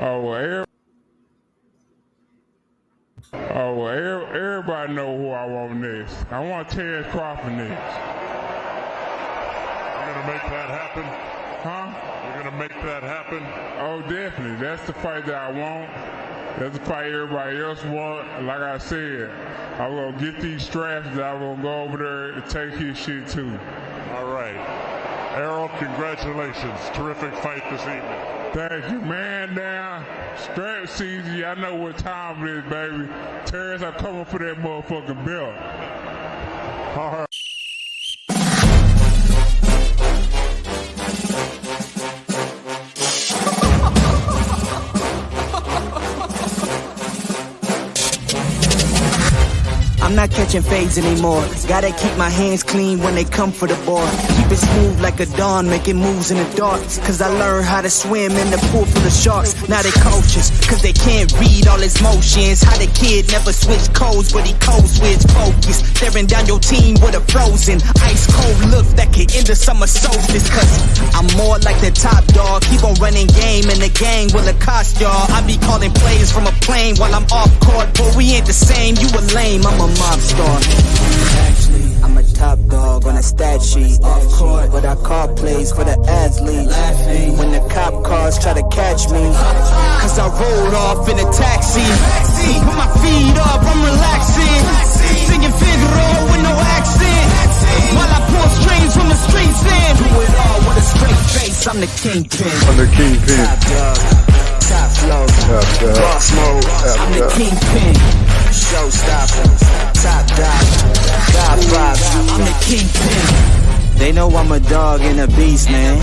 Oh, well, everybody know who I want next. I want Terrence Crawford next. You're going to make that happen? Huh? You're going to make that happen? Oh, definitely. That's the fight that I want. That's the fight everybody else want. Like I said, I'm going to get these straps that I'm going to go over there and take his shit too. All right. Errol, congratulations. Terrific fight this evening. Thank you, man. Down. Strap season. Y'all know what time it is, baby. Terrence, I'm coming for that motherfucking belt. All right. I'm not catching fades anymore. Gotta keep my hands clean when they come for the board. Keep it smooth like a dawn, making moves in the dark. Cause I learned how to swim in the pool full of sharks. Now they coaches, cause they can't read all his motions. How the kid never switched codes, but he codes with focus. Staring down your team with a frozen, ice cold look that could end the summer solstice. Cause I'm more like the top dog. Keep on running game and the gang will accost y'all. I be calling plays from a plane while I'm off court. But we ain't the same, you a lame, I'm a mob star. Actually, I'm a top dog on a stat sheet. Off court, but I call plays for the athlete. Laughing when the cop cars try to catch me. Cause I rolled off in a taxi. Put my feet up, I'm relaxing. Singing Figaro with no accent. While I pour strings from the streets in. Do it all with a straight face, I'm the kingpin. I'm the kingpin. Top dog, top flow, boss mode. I'm the kingpin. Showstopper, top dog, God vibes, I'm the kingpin. They know I'm a dog and a beast, man.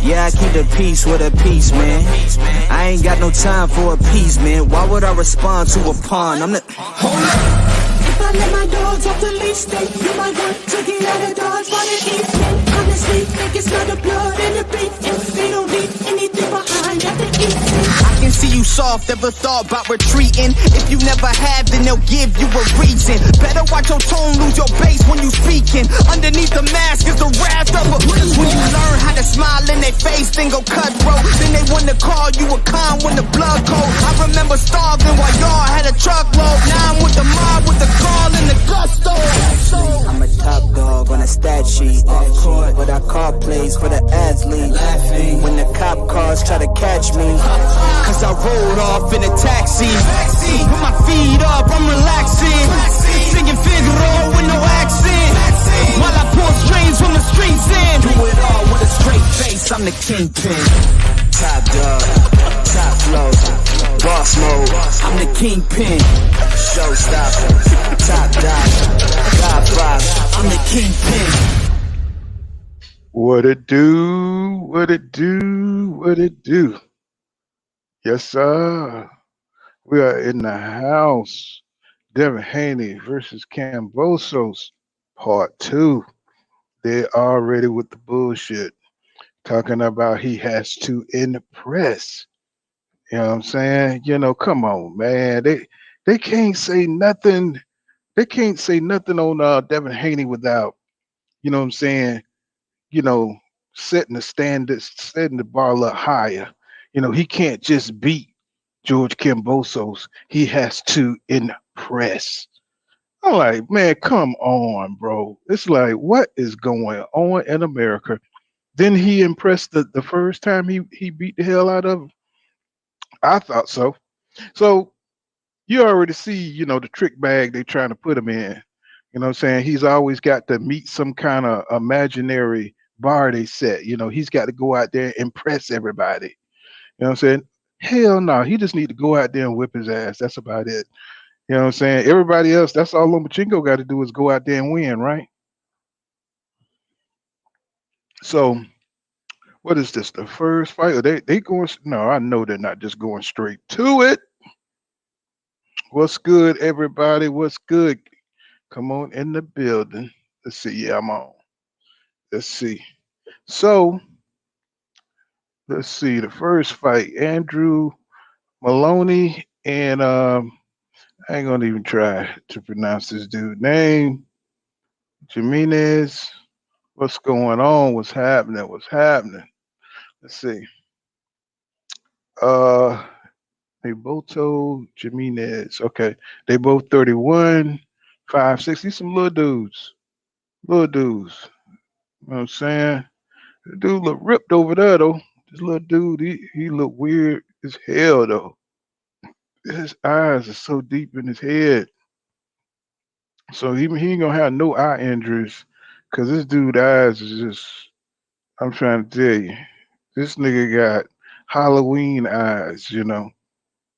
Yeah, I keep the peace with a piece, man. I ain't got no time for a piece, man. Why would I respond to a pawn? I'm the... Hold up. If I let my dogs off the leash, they you might want to get out of Dodge while they eat me. Honestly, think it's not the blood and the beef. If they don't leave anything behind after eating. I can see you soft, ever thought about retreating. If you never have, then they'll give you a reason. Better watch your tone, lose your bass when you speaking. Underneath the mask is the wrath of a... When you learn how to smile in their face, then go cutthroat. Then they wanna call you a con when the blood cold. I remember starving while y'all had a truckload. Now I'm with the mob with the call and the gusto. I'm a top dog on a stat sheet. Off court, but I call plays for the athlete. Laughing when the cop cars try to catch me. Cause I rolled off in a taxi. Put my feet up, I'm relaxing. Singing Figaro with no accent. While I pour strings from the streets in. Do it all with a straight face, I'm the kingpin. Top dog, top flow, boss mode. I'm the kingpin. Showstopper, top dog, God vibes. I'm the kingpin. What it do? What it do? What it do? Yes, sir. We are in the house. Devin Haney versus Kamboso's part 2. They're already with the bullshit. Talking about he has to impress. You know what I'm saying? You know, come on, man. They can't say nothing. They can't say nothing on Devin Haney without, you know what I'm saying, you know, setting the standards, setting the bar a little higher. You know, he can't just beat George Kambosos. He has to impress. I'm like, man, come on, bro. It's like, what is going on in America? Didn't he impress the first time he beat the hell out of him? I thought so. So you already see, you know, the trick bag they trying to put him in. You know what I'm saying? He's always got to meet some kind of imaginary bar they set. You know, he's got to go out there and impress everybody. You know what I'm saying? Hell no, he just need to go out there and whip his ass. That's about it. You know what I'm saying? Everybody else, that's all Lomachenko got to do is go out there and win, right? So what is this? The first fight? Are they going? No, I know they're not just going straight to it. What's good, everybody? What's good? Come on in the building. Let's see. Yeah, I'm on. Let's see. So let's see. The first fight, Andrew Maloney and I ain't gonna even try to pronounce this dude's name. Jimenez. What's going on? What's happening? What's happening? Let's see. They both told Jimenez. Okay. They both 31, 5'6". These some little dudes. Little dudes. You know what I'm saying? The dude look ripped over there though. This little dude, he look weird as hell though. His eyes are so deep in his head. So he ain't gonna have no eye injuries. Cause this dude eyes is just, I'm trying to tell you. This nigga got Halloween eyes, you know.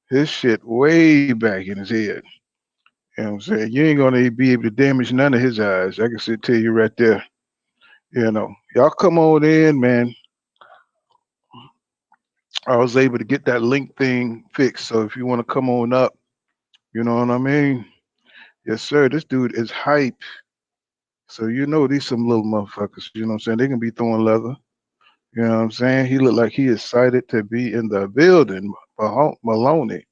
His shit way back in his head. You know what I'm saying? You ain't gonna be able to damage none of his eyes. I can sit tell you right there. You know. Y'all come on in, man. I was able to get that link thing fixed. So if you want to come on up, you know what I mean? Yes, sir. This dude is hype. So you know these some little motherfuckers, you know what I'm saying? They can be throwing leather. You know what I'm saying? He looked like he excited to be in the building. Maloney.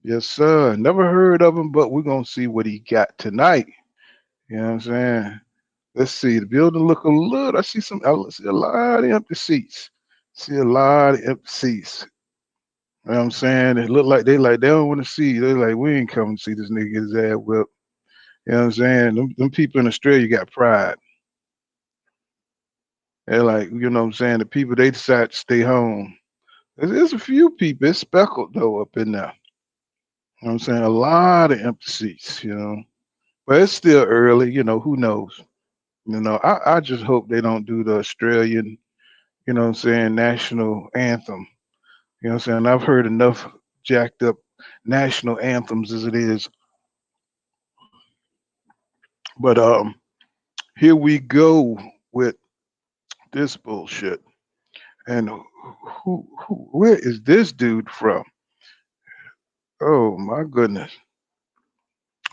Yes, sir. Never heard of him, but we're gonna see what he got tonight. You know what I'm saying? Let's see. The building look a little. I see a lot of empty seats. See a lot of empty seats. You know what I'm saying? It look like they don't want to see. They like, we ain't coming to see this nigga get his ass whipped. You know what I'm saying? Them people in Australia got pride. They're like, you know what I'm saying? The people they decide to stay home. There's a few people. It's speckled though up in there. You know what I'm saying? A lot of empty seats, you know. But it's still early, you know, who knows? You know, I just hope they don't do the Australian, you know what I'm saying, national anthem. You know what I'm saying? I've heard enough jacked up national anthems as it is. But here we go with this bullshit. And where is this dude from? Oh my goodness.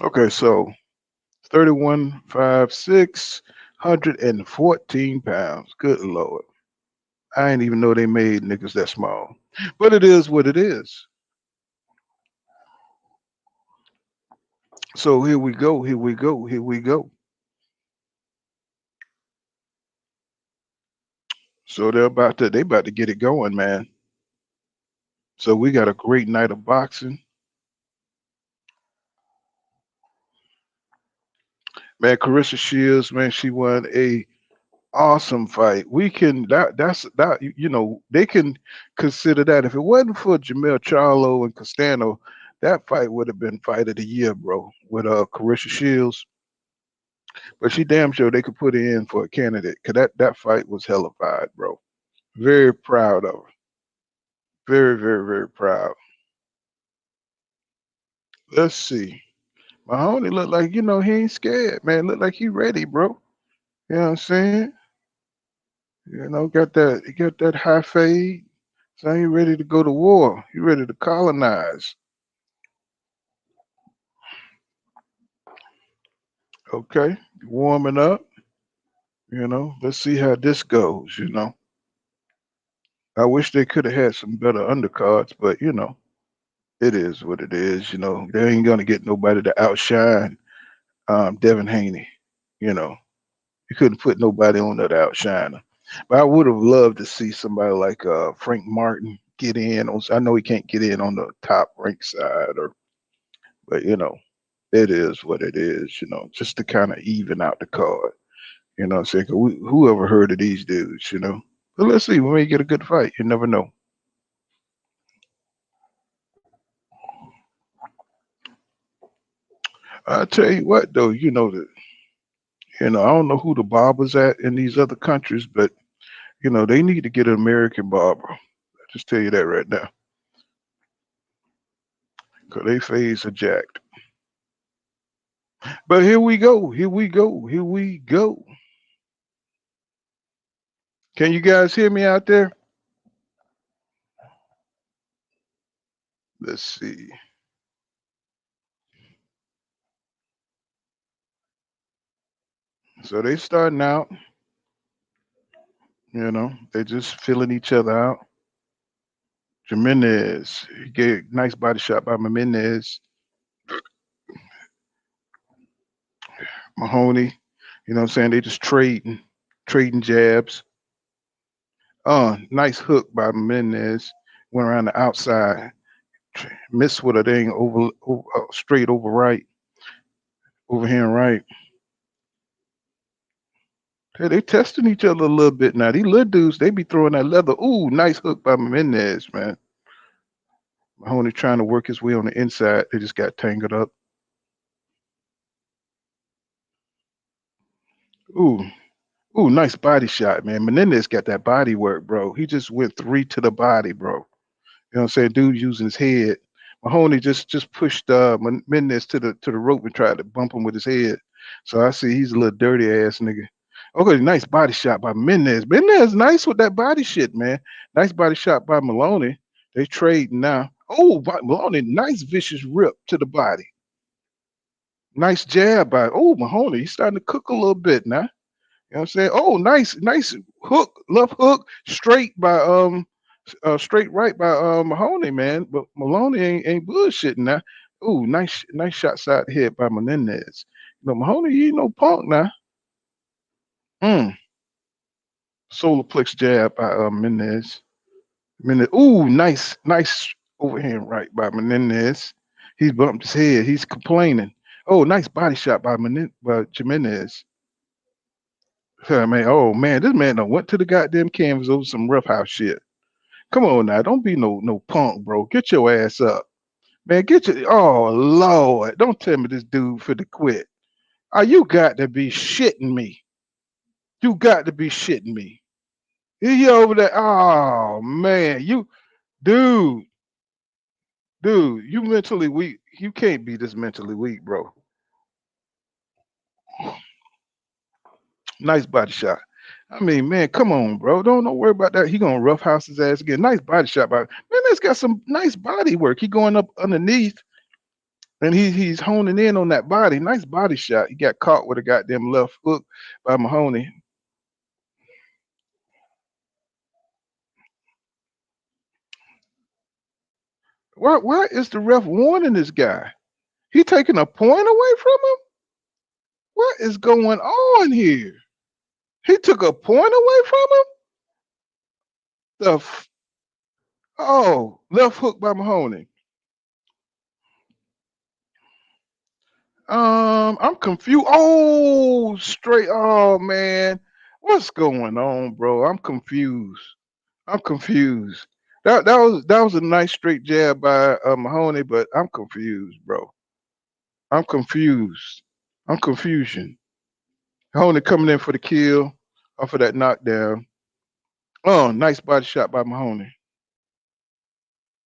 Okay, so 31, 5, 6, 114 pounds. Good Lord. I didn't even know they made niggas that small. But it is what it is. So here we go, here we go, here we go. So they about to get it going, man. So we got a great night of boxing. Man, Carissa Shields, man, she won a awesome fight. We can that's that you know, they can consider that. If it wasn't for Jamel Charlo and Castano, that fight would have been fight of the year, bro, with Carissa Shields. But she damn sure they could put her in for a candidate because that fight was hellified, bro. Very proud of her. Very, very, very proud. Let's see. Mahoney look like, you know, he ain't scared, man. Look like he ready, bro. You know what I'm saying? You know, he got that high fade. So he ready to go to war. He ready to colonize. Okay. Warming up. You know, let's see how this goes, you know. I wish they could have had some better undercards, but you know, it is what it is, you know. They ain't gonna get nobody to outshine Devin Haney, you know. You couldn't put nobody on that outshiner. But I would have loved to see somebody like Frank Martin get in. I know he can't get in on the top rank side, but you know, it is what it is. You know, just to kind of even out the card. You know, what I'm saying, 'cause whoever heard of these dudes? You know, but let's see. We may get a good fight. You never know. I tell you what, though, you know that. You know, I don't know who the barbers at in these other countries, but you know, they need to get an American barber. I just tell you that right now. Cause they face are jacked. But here we go. Here we go. Here we go. Can you guys hear me out there? Let's see. So they starting out, you know, they just filling each other out. Jimenez, he gave a nice body shot by Jimenez. Mahoney, you know what I'm saying? They just trading jabs. Nice hook by Jimenez. Went around the outside, missed with a dang straight over right, overhand right. Hey, they testing each other a little bit now. These little dudes, they be throwing that leather. Ooh, nice hook by Menendez, man. Mahoney trying to work his way on the inside. They just got tangled up. Ooh, ooh, nice body shot, man. Menendez got that body work, bro. He just went 3 to the body, bro. You know what I'm saying? Dude using his head. Mahoney just pushed Menendez to the rope and tried to bump him with his head. So I see he's a little dirty ass nigga. Okay, nice body shot by Menendez. Menendez nice with that body shit, man. Nice body shot by Maloney. They trading now. Oh, Maloney, nice vicious rip to the body. Nice jab by Mahoney. He's starting to cook a little bit now. You know what I'm saying? Oh, nice hook, left hook, straight straight right by Mahoney, man. But Maloney ain't bullshitting now. Ooh, nice shot side head by Menendez. You know, Mahoney, he ain't no punk now. Solar plex jab by Menendez. Ooh, nice overhand right by Menendez. He's bumped his head. He's complaining. Oh, nice body shot by Jimenez. Man, oh man, this man done went to the goddamn canvas over some roughhouse shit. Come on now, don't be no punk, bro. Get your ass up, man. Oh Lord, don't tell me this dude for to quit. Oh, you got to be shitting me. You got to be shitting me. He over there. Oh man, dude, you mentally weak. You can't be this mentally weak, bro. Nice body shot. I mean, man, come on, bro. Don't worry about that. He gonna roughhouse his ass again. Nice body shot by man. That's got some nice body work. He going up underneath, and he's honing in on that body. Nice body shot. He got caught with a goddamn left hook by Mahoney. Why is the ref warning this guy? He taking a point away from him? What is going on here? He took a point away from him? Left hook by Mahoney. I'm confused. Oh, straight. Oh man, what's going on, bro? I'm confused. That was a nice straight jab by Mahoney, but I'm confused, bro. I'm confused. I'm confusion. Mahoney coming in for the kill off of that knockdown. Oh, nice body shot by Mahoney.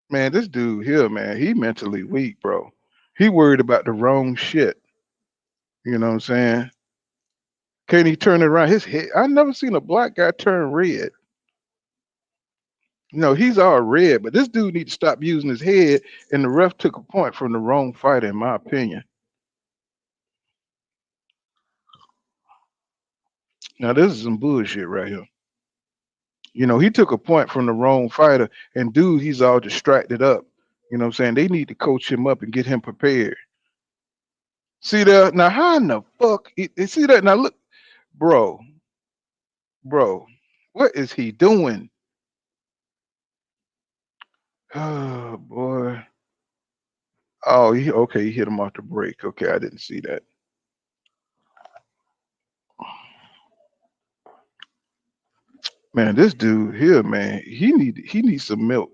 Man, this dude here, man, he mentally weak, bro. He worried about the wrong shit. You know what I'm saying? Can he turn it around? His head. I never seen a black guy turn red. No, he's all red, but this dude need to stop using his head. And the ref took a point from the wrong fighter, in my opinion. Now this is some bullshit right here. You know, he took a point from the wrong fighter, and dude, he's all distracted up. You know what I'm saying? They need to coach him up and get him prepared. See that? Now, how in the fuck? See that? Now, look, bro, what is he doing? Oh, boy. Oh, he hit him off the break. Okay, I didn't see that. Man, this dude here, man, he needs some milk.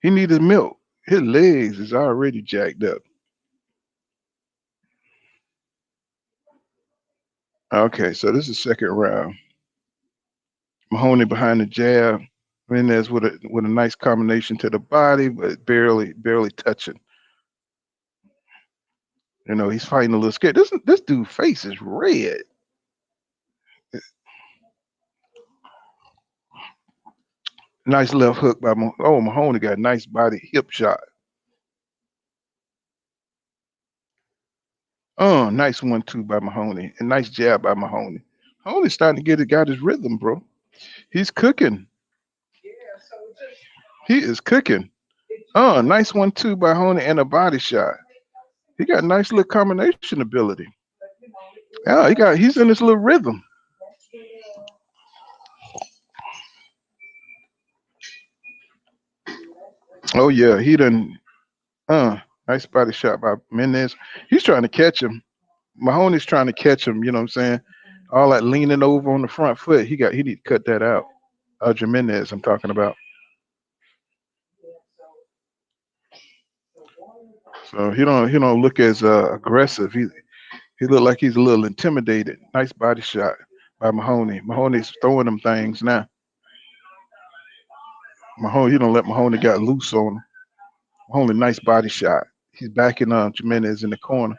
He needs milk. His legs is already jacked up. Okay, so this is second round. Mahoney behind the jab. Menendez with a nice combination to the body, but barely touching. You know, he's fighting a little scared. This dude's face is red. Nice left hook by Mahoney got a nice body hip shot. Oh, nice 1-2 by Mahoney. And nice jab by Mahoney. Mahoney's starting to got his rhythm, bro. He's cooking. He is cooking. Oh, nice 1-2 by Mahoney and a body shot. He got nice little combination ability. Yeah, he's in this little rhythm. Oh yeah, he done. Nice body shot by Mendez. He's trying to catch him. Mahoney's trying to catch him. You know what I'm saying? All that leaning over on the front foot. He need to cut that out. Jimenez, I'm talking about. So he don't look as aggressive. He look like he's a little intimidated. Nice body shot by Mahoney. Mahoney's throwing them things now. Mahoney, he don't let Mahoney got loose on him. Mahoney, nice body shot. He's backing Jimenez in the corner,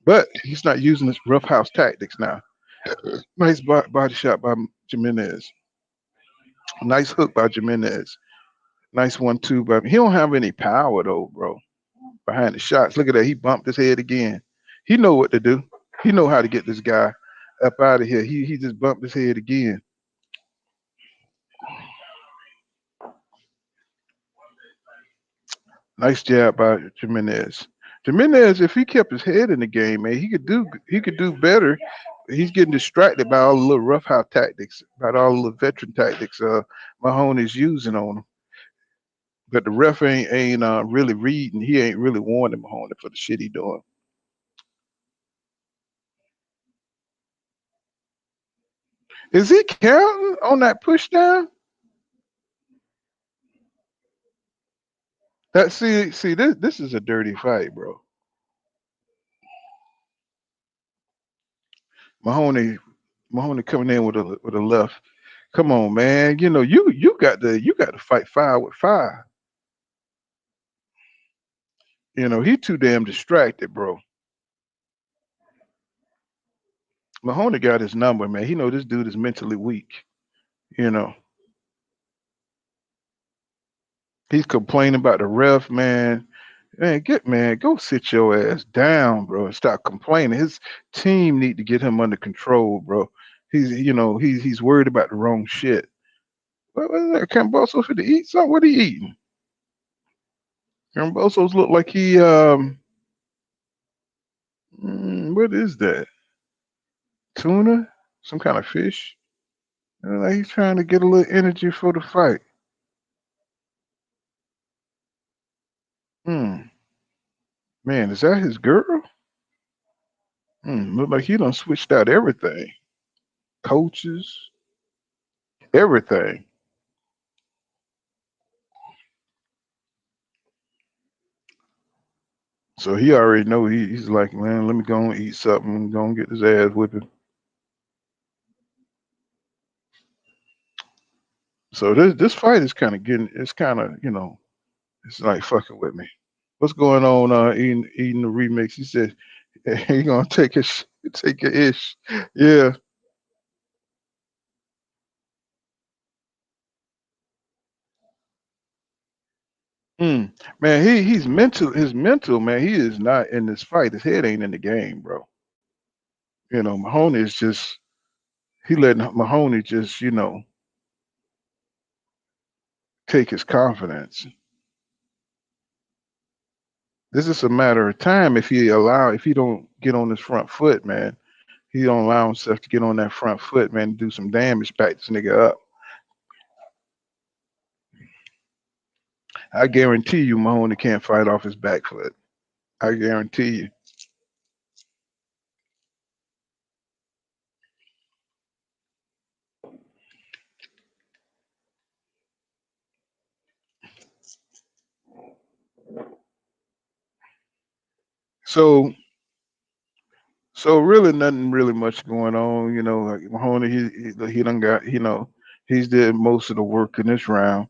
but he's not using his roughhouse tactics now. Nice body shot by Jimenez. Nice hook by Jimenez. Nice 1-2 by. He don't have any power though, bro. Behind the shots, look at that. He bumped his head again. He know what to do. He know how to get this guy up out of here. He just bumped his head again. Nice jab by Jimenez. Jimenez, if he kept his head in the game, man, he could do better. He's getting distracted by all the little roughhouse tactics, by all the veteran tactics Mahoney's using on him. But the ref ain't really reading. He ain't really warning Mahoney for the shit he doing. Is he counting on that push down? That see this is a dirty fight, bro. Mahoney coming in with a left. Come on, man. You know you got to fight fire with fire. You know he too damn distracted, bro. Mahoney got his number, man. He know this dude is mentally weak. You know he's complaining about the ref, man. Man, go sit your ass down, bro, and stop complaining. His team need to get him under control, bro. He's worried about the wrong shit. What is that? Kamboso for to eat something? What are he eating? Kambosos look like he what is that? Tuna? Some kind of fish? Like he's trying to get a little energy for the fight. Hmm. Man, is that his girl? Look like he done switched out everything. Coaches, everything. So he already know he's like, man, let me go and eat something, go and get his ass whipping. So this fight is kind of it's like fucking with me. What's going on? Eating the remix. He said he gonna take a ish. Yeah. Man, he's mental. His mental, man. He is not in this fight. His head ain't in the game, bro. Mahoney is just he letting Mahoney just take his confidence. This is a matter of time if he don't get on his front foot, man. He don't allow himself to get on that front foot, man, and do some damage, back this nigga up. I guarantee you Mahoney can't fight off his back foot. I guarantee you. So really nothing really much going on. Like Mahoney, he done got, he's did most of the work in this round.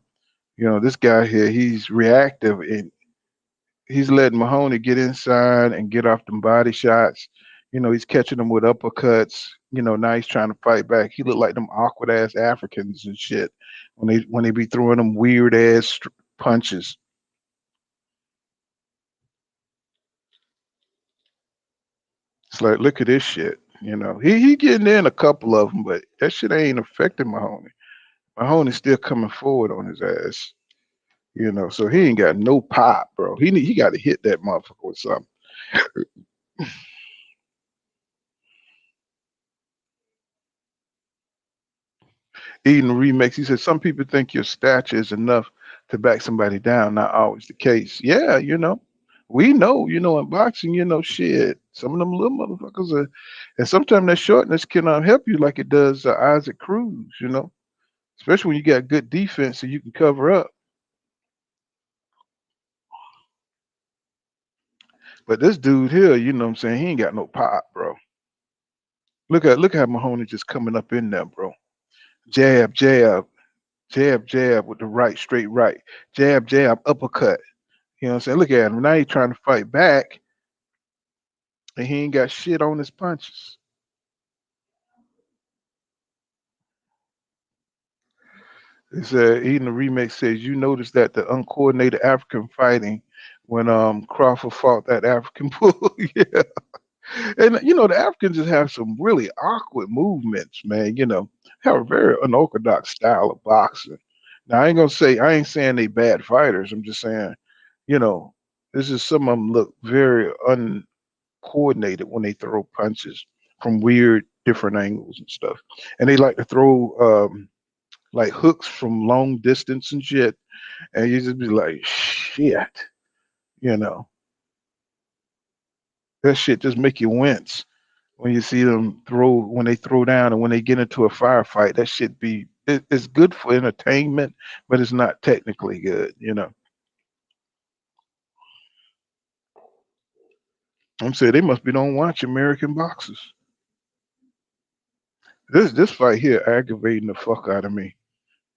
This guy here, he's reactive and he's letting Mahoney get inside and get off them body shots. He's catching them with uppercuts. Now he's trying to fight back. He look like them awkward ass Africans and shit when they be throwing them weird ass punches. It's like, look at this shit. He getting in a couple of them, but that shit ain't affecting Mahoney. Mahoney's still coming forward on his ass. So he ain't got no pop, bro. He got to hit that motherfucker with something. Eating the remix, he said some people think your stature is enough to back somebody down. Not always the case. Yeah, we know, in boxing, shit. Some of them little motherfuckers are, and sometimes that shortness can help you like it does Isaac Cruz. Especially when you got good defense and you can cover up. But this dude here, you know what I'm saying, he ain't got no pop, bro. Look how Mahoney just coming up in there, bro. Jab, jab, jab, jab with the right, straight right. Jab, jab, uppercut. You know what I'm saying? Look at him. Now he's trying to fight back, and he ain't got shit on his punches. It said, even the remake says, you notice that the uncoordinated African fighting when Crawford fought that African bull. Yeah. And the Africans just have some really awkward movements, man. Have a very unorthodox style of boxing. Now I ain't saying they bad fighters. I'm just saying, you know, this is some of them look very uncoordinated when they throw punches from weird different angles and stuff. And they like to throw like hooks from long distance and shit. And you just be like, shit, you know, that shit just make you wince when you see them when they throw down and when they get into a firefight. That shit it's good for entertainment, but it's not technically good. I'm saying they must be don't watch American boxers. This fight here aggravating the fuck out of me.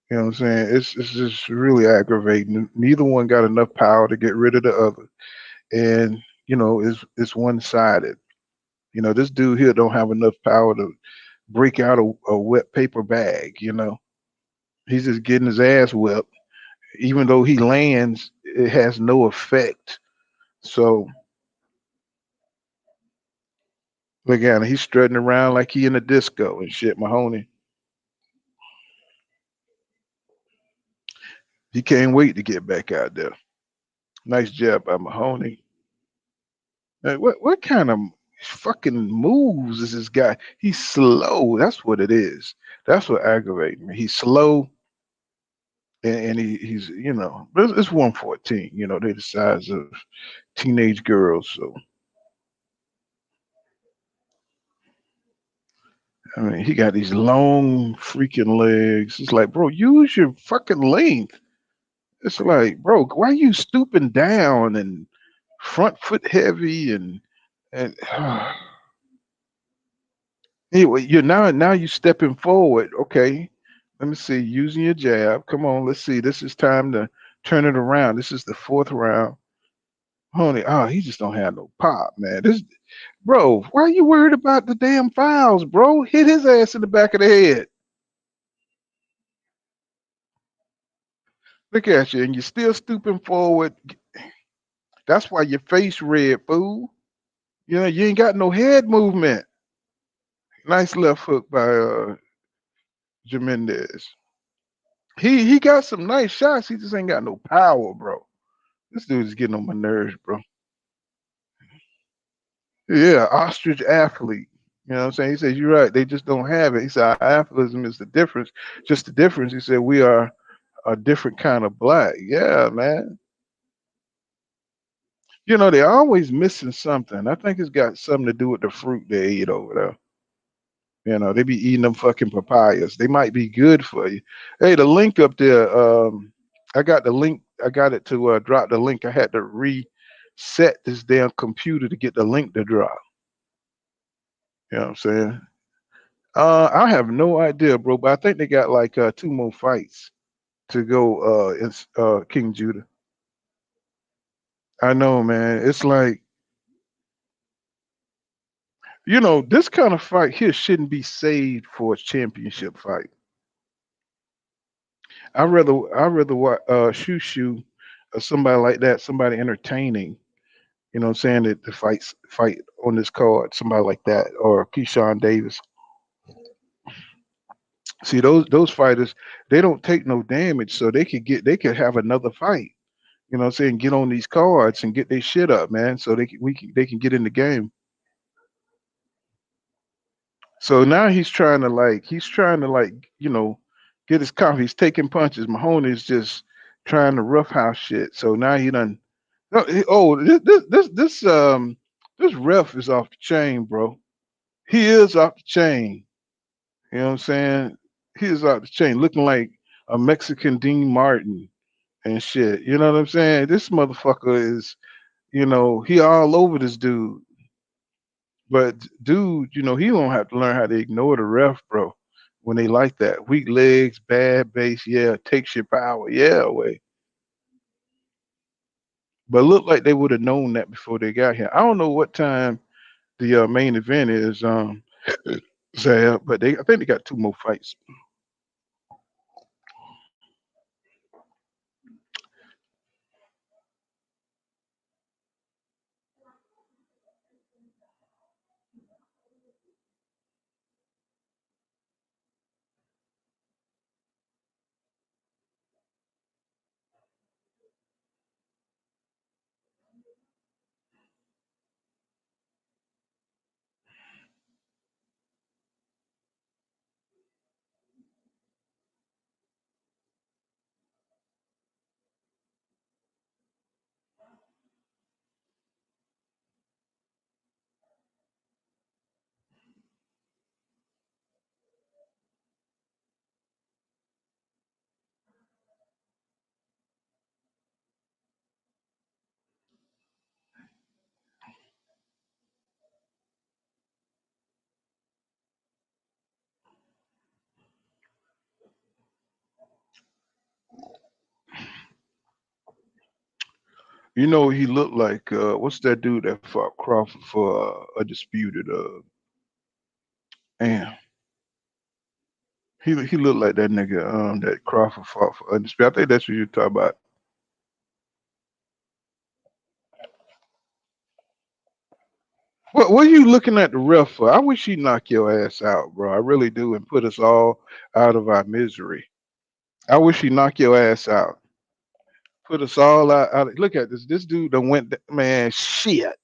You know what I'm saying? It's just really aggravating. Neither one got enough power to get rid of the other, and it's one sided. This dude here don't have enough power to break out a wet paper bag. He's just getting his ass whipped. Even though he lands, it has no effect. So look at him. He's strutting around like he in a disco and shit, Mahoney. He can't wait to get back out there. Nice job by Mahoney. What kind of fucking moves is this guy? He's slow. That's what it is. That's what aggravates me. He's slow, and he's but it's 114. They're the size of teenage girls. So I mean, he got these long freaking legs. It's like, bro, use your fucking length. It's like, bro, why are you stooping down and front foot heavy and anyway, now you stepping forward. Okay, let me see. Using your jab. Come on, let's see. This is time to turn it around. This is the fourth round. Honey, he just don't have no pop, man. Bro, why are you worried about the damn fouls, bro? Hit his ass in the back of the head. Look at you, and you're still stooping forward. That's why your face red, fool. You ain't got no head movement. Nice left hook by Jimenez. He got some nice shots. He just ain't got no power, bro. This dude is getting on my nerves, bro. Yeah, ostrich athlete. You know what I'm saying? He says, you're right. They just don't have it. He said, our athleticism is the difference. Just the difference. He said, we are a different kind of black. Yeah, man. They're always missing something. I think it's got something to do with the fruit they eat over there. They be eating them fucking papayas. They might be good for you. Hey, the link up there. I got the link. I got it to drop the link. I had to reset this damn computer to get the link to drop. You know what I'm saying? I have no idea, bro. But I think they got like 2 more fights to go. It's King Judah. I know, man. It's like this kind of fight here shouldn't be saved for a championship fight. I'd rather watch Shushu or somebody like that, somebody entertaining. You know what I'm saying? That the fight on this card, somebody like that, or Keyshawn Davis. See those fighters, they don't take no damage, so they could have another fight. You know what I'm saying? Get on these cards and get their shit up, man. So they can get in the game. So now he's trying to get his confidence. He's taking punches. Mahoney is just trying to roughhouse shit. So now he done. No, oh, this ref is off the chain, bro. He is off the chain. You know what I'm saying? He is off the chain, looking like a Mexican Dean Martin and shit. You know what I'm saying? This motherfucker is, he all over this dude. But dude, he don't have to learn how to ignore the ref, bro. When they like that, weak legs, bad base, yeah, takes your power, yeah, away. But look like they would have known that before they got here. I don't know what time the main event is, Zab, but I think they got two more fights. He looked like what's that dude that fought Crawford for a disputed? Damn, he looked like that nigga that Crawford fought for undisputed. I think that's what you're talking about. What are you looking at the ref for? I wish he'd knock your ass out, bro. I really do, and put us all out of our misery. I wish he'd knock your ass out. Put us all out. Look at this. This dude done went, man, shit.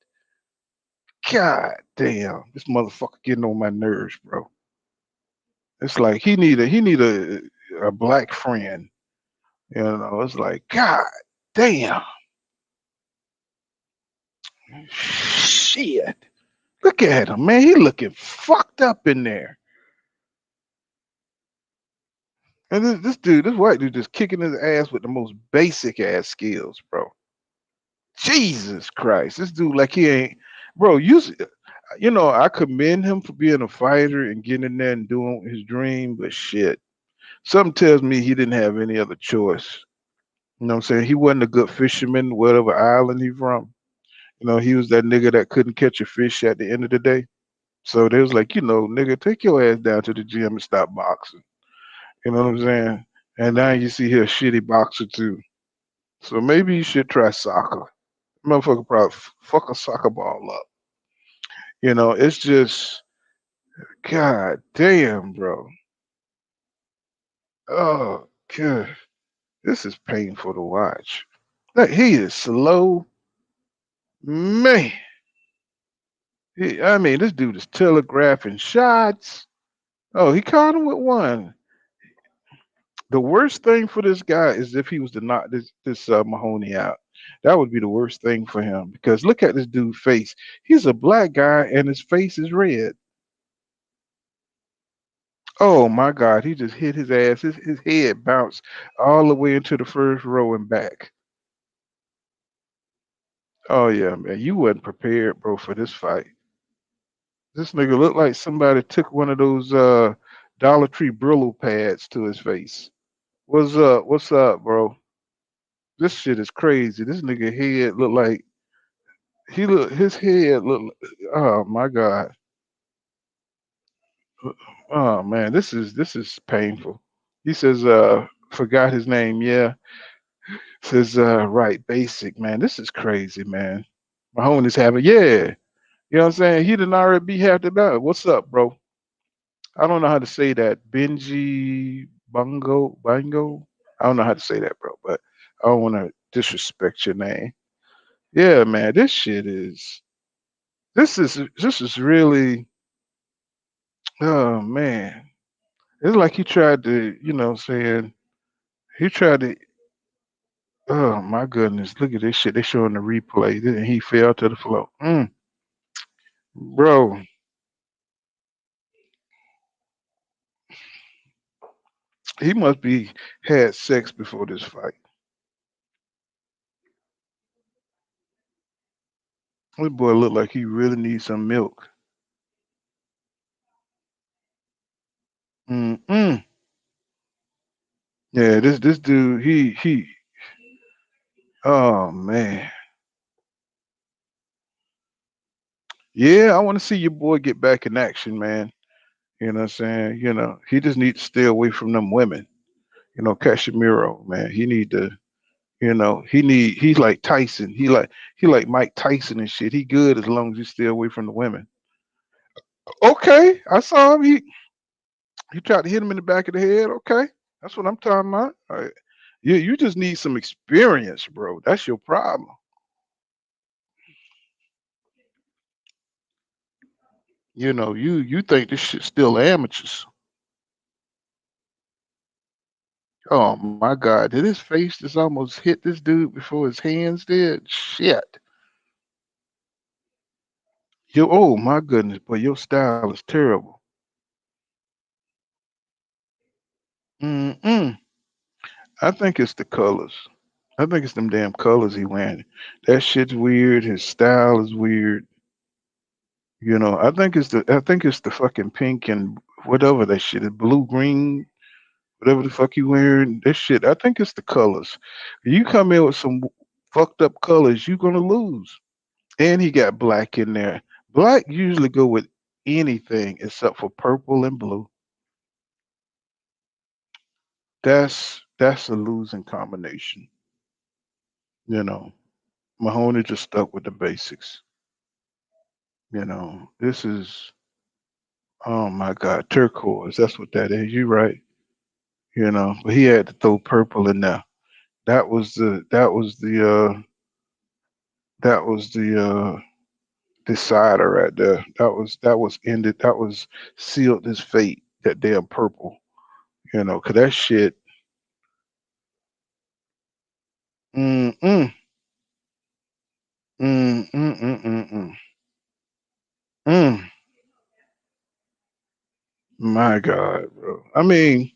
God damn. This motherfucker getting on my nerves, bro. It's like he need a black friend. It's like, God damn. Shit. Look at him, man. He looking fucked up in there. And this white dude just kicking his ass with the most basic ass skills, bro. Jesus Christ. This dude like he ain't, bro, I commend him for being a fighter and getting in there and doing his dream, but shit. Something tells me he didn't have any other choice. You know what I'm saying? He wasn't a good fisherman, whatever island he from. He was that nigga that couldn't catch a fish at the end of the day. So they was like, nigga, take your ass down to the gym and stop boxing. You know what I'm saying? And now you see here a shitty boxer too. So maybe you should try soccer. Motherfucker probably fuck a soccer ball up. It's just, God damn, bro. Oh, God. This is painful to watch. Look, he is slow. Man. This dude is telegraphing shots. Oh, he caught him with one. The worst thing for this guy is if he was to knock this Mahoney out. That would be the worst thing for him because look at this dude's face. He's a black guy and his face is red. Oh my God, he just hit his ass. His head bounced all the way into the first row and back. Oh yeah, man, you wasn't prepared, bro, for this fight. This nigga looked like somebody took one of those Dollar Tree Brillo pads to his face. What's up? What's up, bro? This shit is crazy. This nigga head look like his head look. Oh my God. Oh man, this is painful. He says, forgot his name. Yeah, says right, basic man. This is crazy, man. My homie's having, yeah. You know what I'm saying? He didn't already be half the battle. What's up, bro? I don't know how to say that. Benji Bango. I don't know how to say that, bro. But I don't want to disrespect your name. Yeah, man. This is really. Oh man, it's like he tried to, saying he tried to. Oh my goodness! Look at this shit. They showing the replay. Then he fell to the floor. Bro, he must be had sex before this fight. This boy look like he really needs some milk. Mm-mm. Yeah, this dude, he. Oh man. Yeah, I want to see your boy get back in action, man. You know what I'm saying? He just needs to stay away from them women. Casemiro, man. He need to. He's like Tyson. He like Mike Tyson and shit. He good as long as you stay away from the women. Okay, I saw him. He tried to hit him in the back of the head. Okay, that's what I'm talking about. All right. You just need some experience, bro. That's your problem. You think this shit's still amateurs. Oh my God! Did his face just almost hit this dude before his hands did? Shit! Oh my goodness! But your style is terrible. Mm-mm. I think it's the colors. I think it's them damn colors he wearing. That shit's weird. His style is weird. I think it's the fucking pink and whatever that shit is, blue, green, whatever the fuck you wearing. That shit. I think it's the colors. You come in with some fucked up colors, you gonna lose. And he got black in there. Black usually go with anything except for purple and blue. That's a losing combination. You know, Mahoney just stuck with the basics. This is, oh my God, turquoise. That's what that is. You right. But he had to throw purple in there. That was the decider right there. That was ended. That was sealed his fate. That damn purple. 'Cause that shit. Mm mm mm mm mm mm mm. Mm. My God, bro. I mean,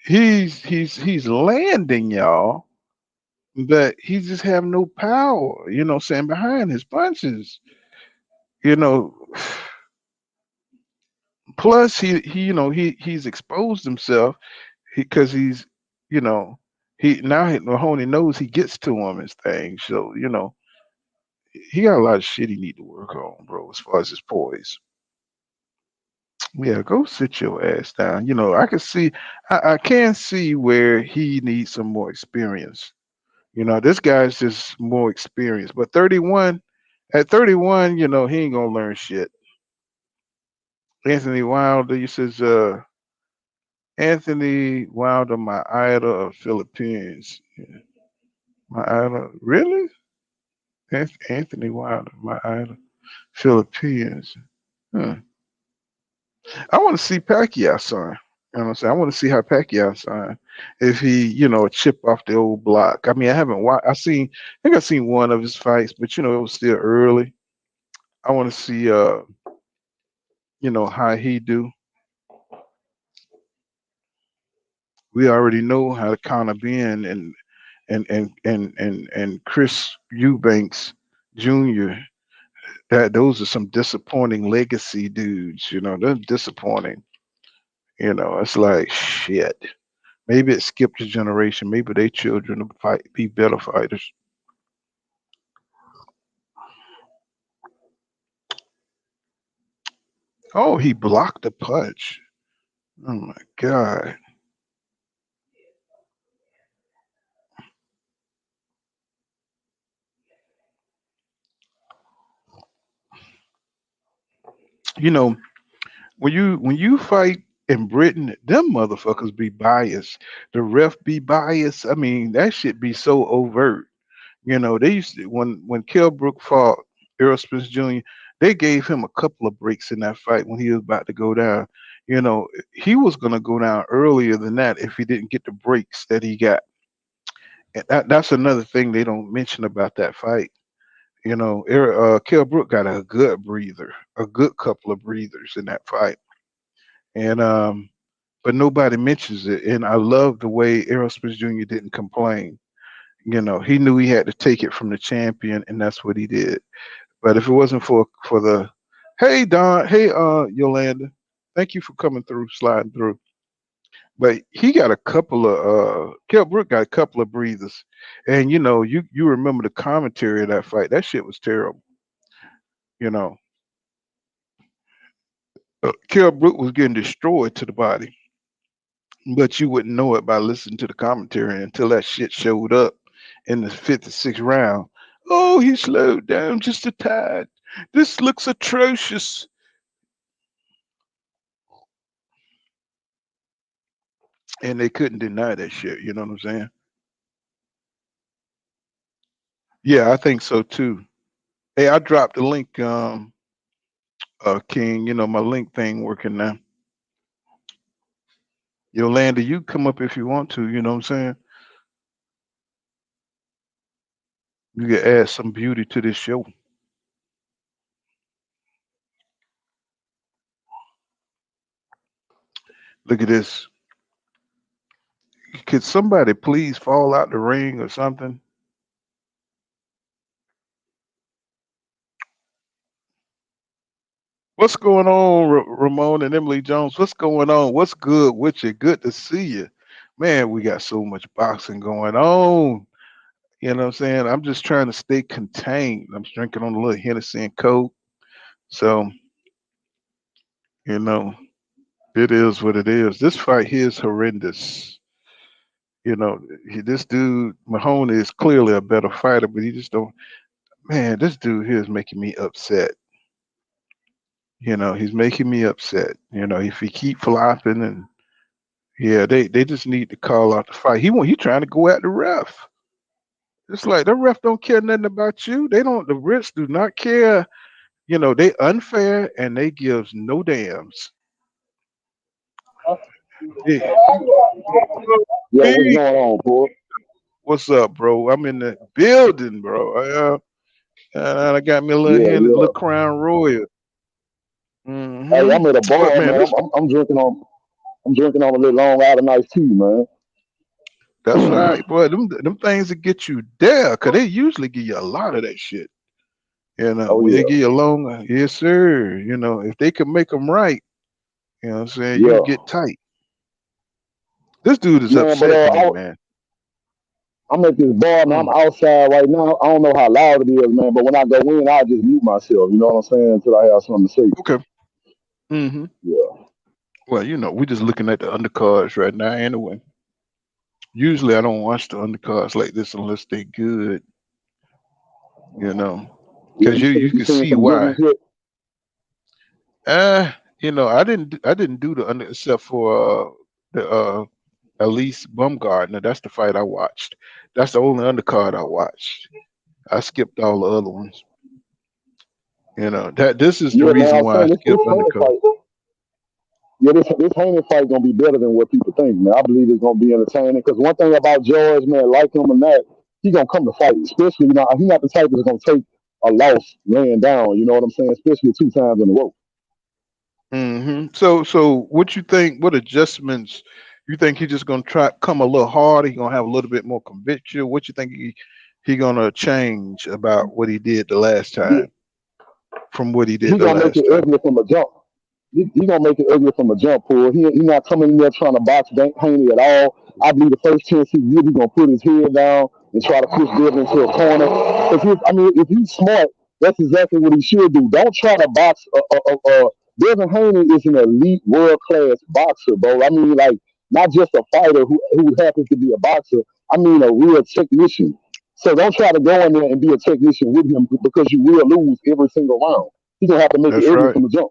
he's landing y'all, but he just have no power. Saying behind his punches. You know, plus he's exposed himself because you know Mahoney knows he gets to him and things. So he got a lot of shit he need to work on, bro. As far as his poise. Yeah, go sit your ass down. I can see, I can see where he needs some more experience. This guy's just more experienced. But 31, at 31, he ain't gonna learn shit. Anthony Wilder, you says, Anthony Wilder, my idol of Philippines. Yeah, my idol, really? Anthony Wilder, my idol, Philippines. Huh. I want to see Pacquiao sign. You know what I'm saying? I want to see how Pacquiao sign if he, chip off the old block. I mean, I haven't watched. I think I seen one of his fights, but it was still early. I want to see, how he do. We already know how Conor Ben and Chris Eubanks Jr. That those are some disappointing legacy dudes. They're disappointing. It's like shit. Maybe it skipped a generation. Maybe their children will be better fighters. Oh, he blocked the punch. Oh my God. You know, when you fight in Britain, them motherfuckers be biased. The ref be biased. I mean, that shit be so overt. They used to when Kell Brook fought Errol Spence Jr., they gave him a couple of breaks in that fight when he was about to go down. He was gonna go down earlier than that if he didn't get the breaks that he got. And that's another thing they don't mention about that fight. Kell Brook got a good breather, a good couple of breathers in that fight, and but nobody mentions it. And I love the way Errol Spence Jr. didn't complain. He knew he had to take it from the champion, and that's what he did. But if it wasn't for the, hey Don, hey Yolanda, thank you for coming through, sliding through. But he got a couple of Kell Brook got a couple of breathers, and you remember the commentary of that fight. That shit was terrible. You know, Kell Brook was getting destroyed to the body, but you wouldn't know it by listening to the commentary until that shit showed up in the 56th round. Oh, he slowed down just a tad. This looks atrocious. And they couldn't deny that shit. You know what I'm saying? Yeah, I think so too. Hey, I dropped the link, King. My link thing working now. Yolanda, you come up if you want to. You know what I'm saying? You can add some beauty to this show. Look at this. Could somebody please fall out the ring or something? What's going on, Ramon and Emily Jones? What's going on? What's good with you? Good to see you. Man, we got so much boxing going on. You know what I'm saying? I'm just trying to stay contained. I'm drinking on a little Hennessy and Coke. So, you know, it is what it is. This fight here is horrendous. This dude, Mahoney, is clearly a better fighter, but he just don't. Man, this dude here is making me upset. He's making me upset. If he keep flopping and yeah, they just need to call out the fight. He trying to go at the ref. It's like the ref don't care nothing about you. They don't. The refs do not care. They unfair and they gives no damns. Yeah. Yeah, what's Hey, going on, boy? what's up, bro? I'm in the building, bro. I got me a little Yeah, hand, a yeah. little Crown Royal. Hey, I'm at a But bar, man, man. I'm drinking on a little Long Island iced tea, man. that's right, boy. Them things that get you there, cause they usually give you a lot of that shit. Oh When they yeah, give you a long, yes sir. If they can make them right, what I'm saying, you can yeah, get tight. This dude is man. But upsetting me, man. I'm at this bar, man. I'm Mm, outside right now. I don't know how loud it is, man. But when I go in, I just mute myself. You know what I'm saying? Until I have something to say. okay. hmm Yeah, Well, we're just looking at the undercards right now, anyway. Usually, I don't watch the undercards like this unless they good. You know, yeah. because you You can seen see some good ones why. yet? I didn't do the under except for the Elise Bumgardner. That's the fight I watched. That's the only undercard I watched. I skipped all the other ones. That this is the Yeah, man. I reason was why I saying this skipped Haney undercard. fight. Yeah, this Haney fight gonna be better than what people think, man. I believe it's gonna be entertaining. Because one thing about George, man, like him or not, he gonna come to fight. Especially, he not the type that's gonna take a loss laying down. You know what I'm saying? Especially 2 times in a row. So what you think? What adjustments you think he's just gonna try come a little harder? He gonna have a little bit more conviction. What you think he gonna change about what he did the last Yeah, time from what he did he the gonna make last it time? ugly from a jump. He gonna make it ugly from a jump pull. He not coming in there trying to box Haney at all. I believe the first chance he get, he gonna put his head down and try to push Devin into a corner. Because if he's smart, that's exactly what he should do. Don't try to box. Devin Haney is an elite world class boxer, bro. I mean, like not just a fighter who happens to be a boxer. I mean, a real technician. So don't try to go in there and be a technician with him because you will lose every single round. He's gonna have to make it That's ugly right. from the jump.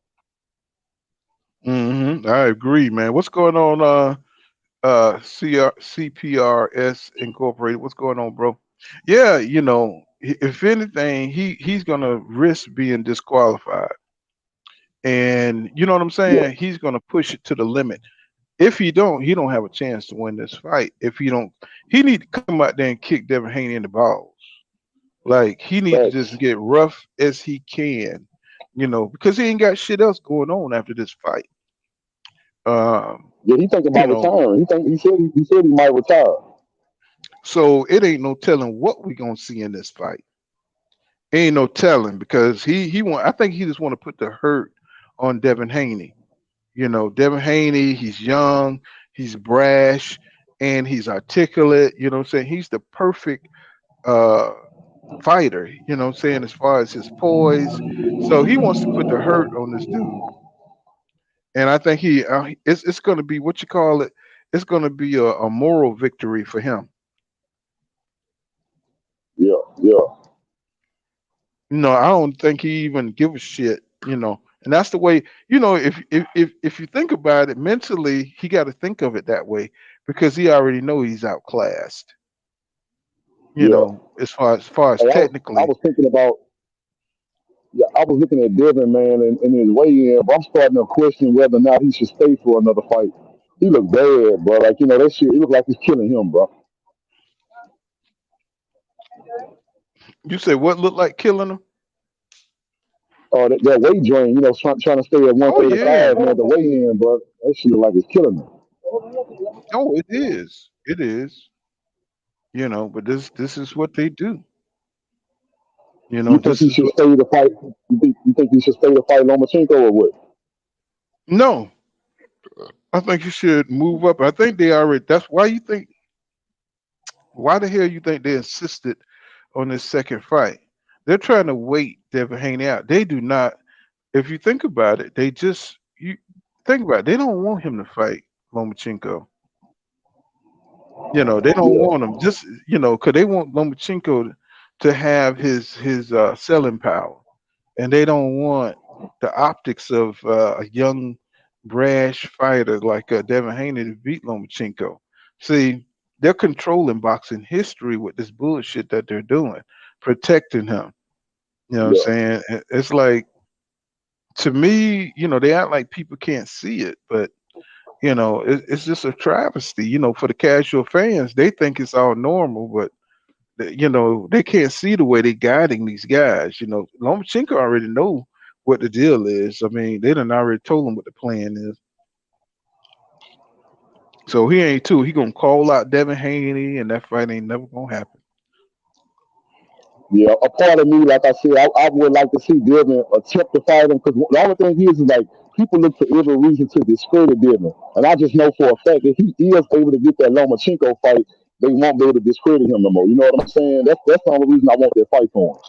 I agree, man. What's going on? CPRS Incorporated. What's going on, bro? Yeah, if anything, he's gonna risk being disqualified, and you know what I'm Yeah. saying. He's gonna push it to the limit. If he don't have a chance to win this fight. If he need to come out there and kick Devin Haney in the balls. Like he need to just Facts. get rough as he can, because he ain't got shit else going on after this fight. Um, Yeah, he think you about know, retiring. He said he might retire. so it ain't no telling what we gonna see in this fight. Ain't no telling because he want. I think he just want to put the hurt on Devin Haney. Devin Haney. He's young, he's brash, and he's articulate. You know what I'm saying? He's the perfect uh fighter. You know what I'm saying? As far as his poise, so he wants to put the hurt on this dude. And I think it's going to be what you call it. It's going to be a moral victory for him. Yeah, yeah. I don't think he even give a shit. And that's the way. If you think about it mentally, he got to think of it that way because he already know he's outclassed. Yeah. As far as Hey, I technically. was thinking about. Yeah, I was looking at Devin, man, and his weigh-in. But I'm starting to question whether or not he should stay for another fight. He look bad, bro. Like that shit. It look like it's killing him, bro. You say what looked like killing him? That weight drain. Trying to stay at Oh yeah. 135, man. The weigh-in, bro. That shit look like it's killing him. Oh, it is. It is. But this is what they do. You think This he is should what. stay to fight? You think he should stay to fight Lomachenko or what? No, I think you should move up. I think they already. That's why you think. Why the hell you think they insisted on this second fight? They're trying to wait Devin Haney out. They do not. If you think about it, you think about it. They don't want him to fight Lomachenko. They don't Yeah, want him just because they want Lomachenko to have his selling power, and they don't want the optics of a young, brash fighter like Devin Haney to beat Lomachenko. See, they're controlling boxing history with this bullshit that they're doing, protecting him. You know what I'm yeah, saying? It's like to me, they act like people can't see it, but it's just a travesty. For the casual fans, they think it's all normal, but they can't see the way they're guiding these guys. Lomachenko already know what the deal is. I mean, they done already told him what the plan is. So he ain't too. He gonna call out Devin Haney, and that fight ain't never gonna happen. yeah. A part of me, like I said, I would like to see Devin attempt to fight him because the only thing is like people look for every reason to discredit Devin, and I just know for a fact if he is able to get that Lomachenko fight, they won't be able to discredit him no more. You know what I'm saying? That's the only reason I want that fight for him.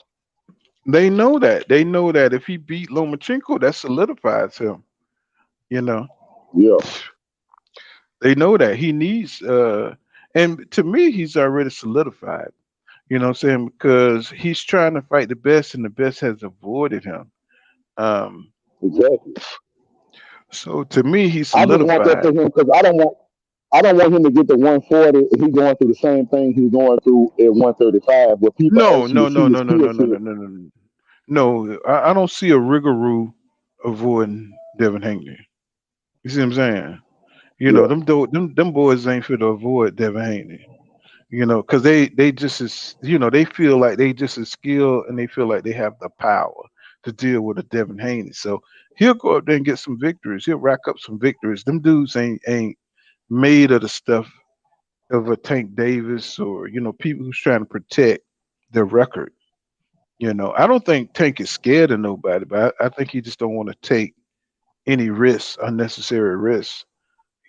They know that. They know that if he beat Lomachenko, that solidifies him. You know, Yeah, they know that he needs. And to me, he's already solidified. You know what I'm saying? Because he's trying to fight the best, and the best has avoided him. Um, exactly. so to me, he's I just want that solidified. for him because I don't want him to get to 140 and he going through the same thing he's going through at 135, where people No, actually no, see no, his no, no, skill no, no, no, set. no, no. No, I don't see a Rigoroo avoiding Devin Haney. You see what I'm saying? Yeah, Them boys ain't fit to avoid Devin Haney. Because they just as they feel like they just as skilled and they feel like they have the power to deal with a Devin Haney. So he'll go up there and get some victories. He'll rack up some victories. Them dudes ain't made of the stuff of a Tank Davis or people who's trying to protect their record. I don't think Tank is scared of nobody, but I think he just don't want to take any risks, unnecessary risks.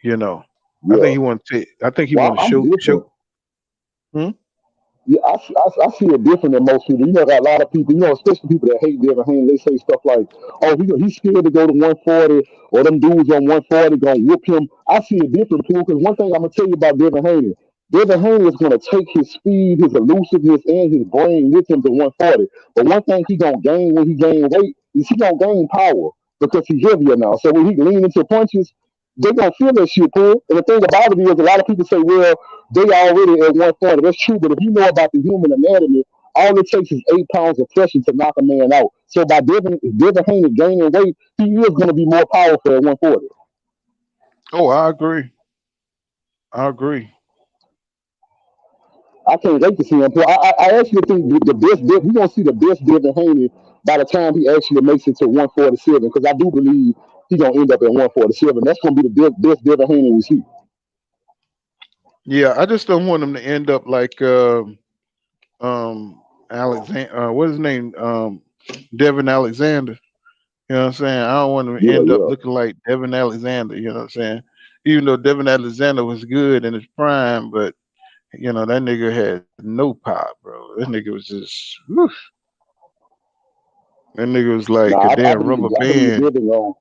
You know, I think yeah. he want to take. I think he Well, want to I'm show. different. Hmm? Yeah, I see it different than most people. Got a lot of people, especially people that hate Devin Haney. They say stuff like, "Oh, he's scared to go to 140, or them dudes on 140 gonna whoop him." I see it different, too, because one thing I'm gonna tell you about Devin Haney is gonna take his speed, his elusiveness, and his brain with him to 140. But one thing he gonna gain when he gain weight is he gonna gain power because he's heavier now. So when he lean into punches, they gonna feel that shit, pull. And the thing about it is, a lot of people say, "Well, they already at 140." That's true, but if you know about the human anatomy, all it takes is 8 pounds of pressure to knock a man out. So by Devin Haney gaining weight, he is going to be more powerful at 140. Oh, I agree. I agree. I can't wait to see him play. I actually think the best we're gonna see the best Devin Haney by the time he actually makes it to 147 because I do believe he's gonna end up at 147. That's gonna be the best Devin Haney we see. Yeah, I just don't want him to end up like Alexander. What is his name? Devin Alexander. You know what I'm saying? I don't want him to Yeah, end up yeah. looking like Devin Alexander. You know what I'm saying? Even though Devin Alexander was good in his prime, but that nigga had no pop, bro. That nigga was just, whew, that nigga was like a Nah, damn rubber I believe band. Devin gonna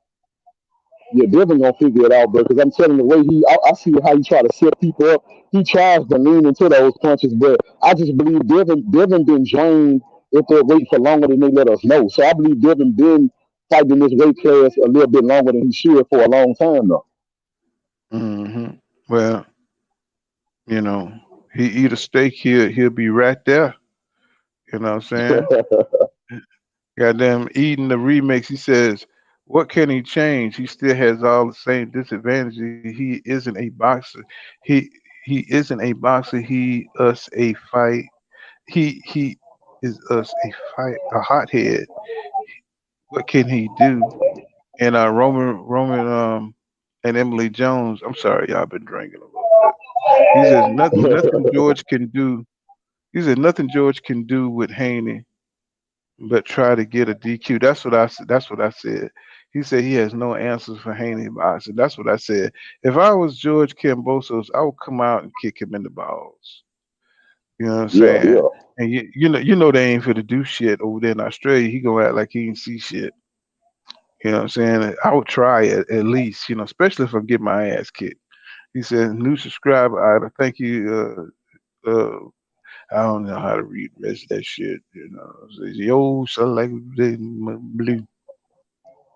yeah, Devin gonna figure it out, bro. Because I'm telling you, the way I see how he try to set people up. He tries to lean into those punches, but I just believe Devin been drained if they're waiting for longer than they let us know. So I believe Devin been fighting this weight class a little bit longer than he should for a long time now. Well, you know, he eat a steak, he'll be right there. You know what I'm saying? Goddamn, eating the remix. He says, "What can he change? He still has all the same disadvantages. He isn't a boxer. He he isn't a boxer. He us a fight. He is us a hothead. What can he do?" And Roman and Emily Jones. I'm sorry, y'all been drinking a little bit. He says nothing George can do. He said nothing George can do with Haney but try to get a DQ. That's what I said. That's what I said. He said he has no answers for Haney boxing. That's what I said. If I was George Kambosos, I would come out and kick him in the balls. You know what I'm Yeah, saying? yeah. And you know they ain't for to do shit over there in Australia. He gonna act like he ain't see shit. You know what I'm saying? I would try it at least. Especially if I get my ass kicked. He said, "New subscriber, Ida. Thank you. I don't know how to read the rest of that shit. It says, yo, so like blue.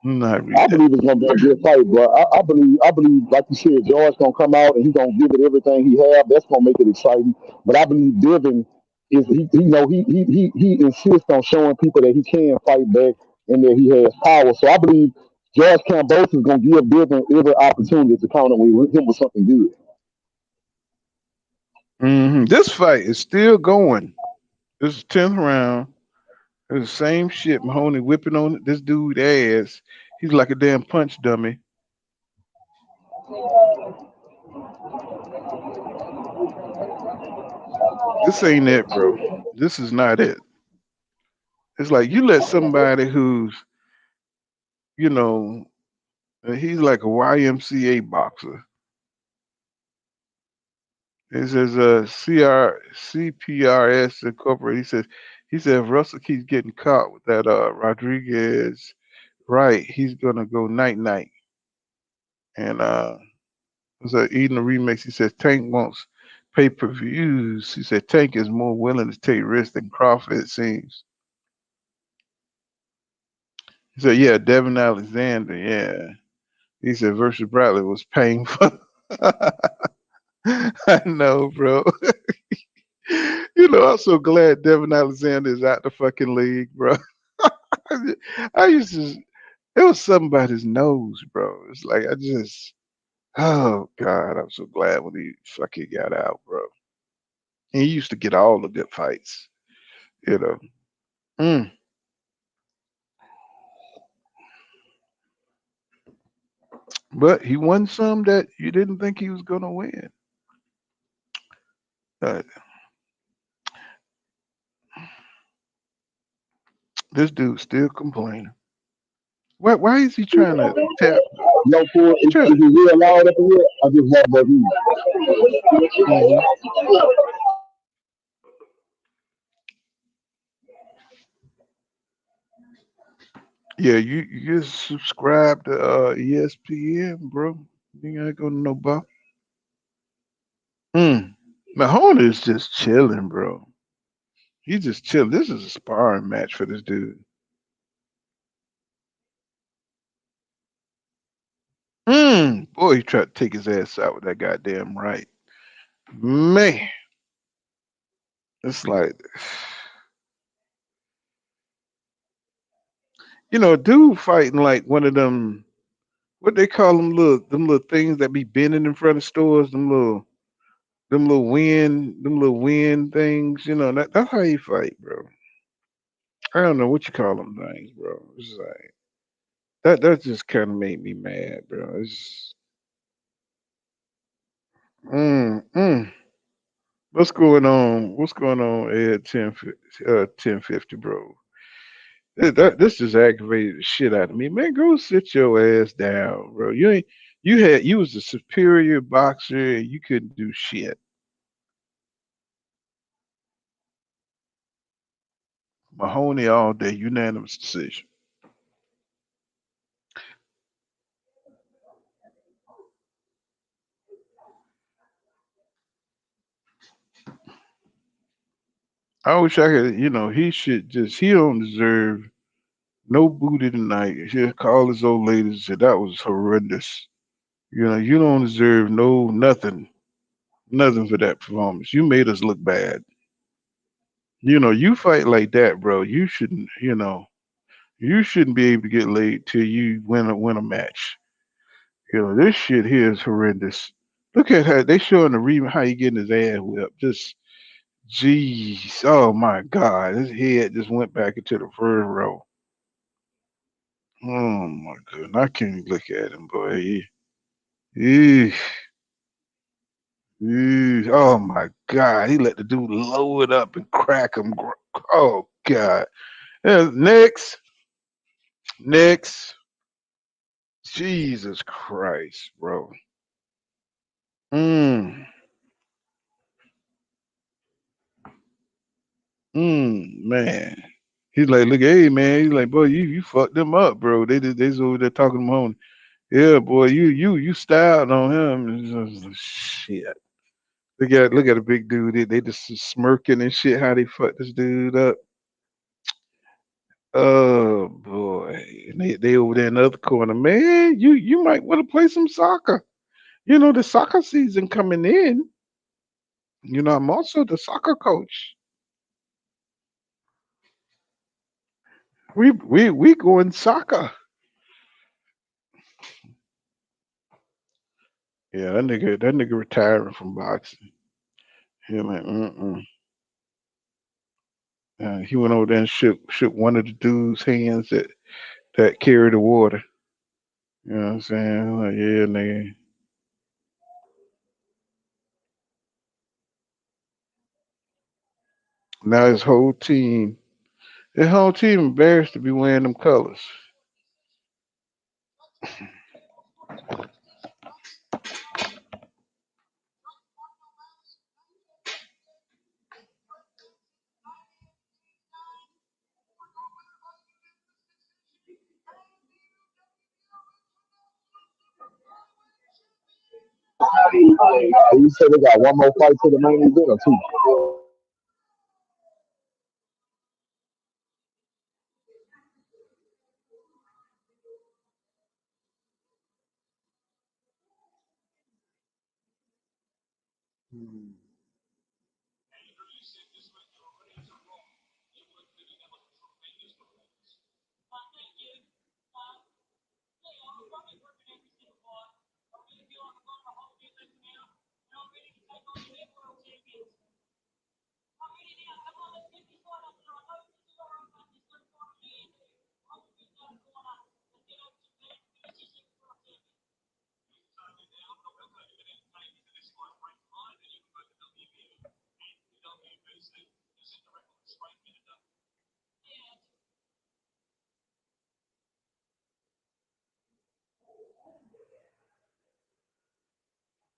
I don't know how to read I that. believe it's gonna be a good fight, bro. I believe, like you said, George gonna come out and he gonna give it everything he have. That's gonna make it exciting. But I believe Devin is he insists on showing people that he can fight back and that he has power. So I believe George Campbell is gonna give Devin every opportunity to counter with him with something good. This fight is still going. This is 10th round. It's the same shit. Mahoney whipping on this dude ass. He's like a damn punch dummy. This ain't it, bro. This is not it. It's like you let somebody who's, you know, he's like a YMCA boxer. It says CPRS Incorporated. He said if Russell keeps getting caught with that Rodriguez right, he's gonna go night night. And so eating the remix, he says Tank wants pay per views. He said Tank is more willing to take risks than Crawford, it seems. He said, yeah, Devin Alexander, yeah. He said versus Bradley was painful. I know, bro. I'm so glad Devin Alexander is out the fucking league, bro. I used to, it was something about his nose, bro. It's like, oh, God, I'm so glad when he fucking got out, bro. And he used to get all the good fights, you know. Mm. But he won some that you didn't think he was going to win. Uh, this dude's still complaining. Why is he trying to tap? No, fool, He trying if to. you real loud up in here, I just want more heat. hmm Yeah, you subscribe to ESPN, bro. You ain't going to no bar. Mm. Mahoney is just chilling, bro. He's just chilling. This is a sparring match for this dude. Boy, he tried to take his ass out with that goddamn right. Man, it's like, dude fighting like one of them. what they call them little things that be bending in front of stores, them little wind things, that's how you fight, bro. I don't know what you call them things, bro. It's like that just kind of made me mad, bro. Mm, mm. What's going on? What's going on at 1050, bro? This just aggravated the shit out of me. Man, go sit your ass down, bro. You was a superior boxer and you couldn't do shit. Mahoney all day, unanimous decision. I wish I could, he don't deserve no booty tonight. He'll call his old lady and say that was horrendous. You don't deserve nothing for that performance. You made us look bad. You fight like that, bro. You shouldn't be able to get laid till you win a match. This shit here is horrendous. Look at how they showing the reason how he getting his ass whipped. Just jeez, oh my god, his head just went back into the first row. Oh my goodness, I can't look at him, boy. Eesh, oh my god, he let the dude low it up and crack him. Oh god. Next, next. Jesus Christ, bro. Mm, man. He's like, look, hey man. He's like, boy, you fucked them up, bro. They was over there talking to him on. Yeah, boy, you styled on him. It's just shit. Look at a big dude. They just smirking and shit. How they fucked this dude up. Oh boy, and they over there in the other corner. Man, you might want to play some soccer. The soccer season coming in. I'm also the soccer coach. We going soccer. Yeah, that nigga retiring from boxing. He like, he went over there and shook one of the dude's hands that carried the water. You know what I'm saying? Like, yeah, nigga. Now his whole team embarrassed to be wearing them colors. And you said they got one more fight to the main event or two.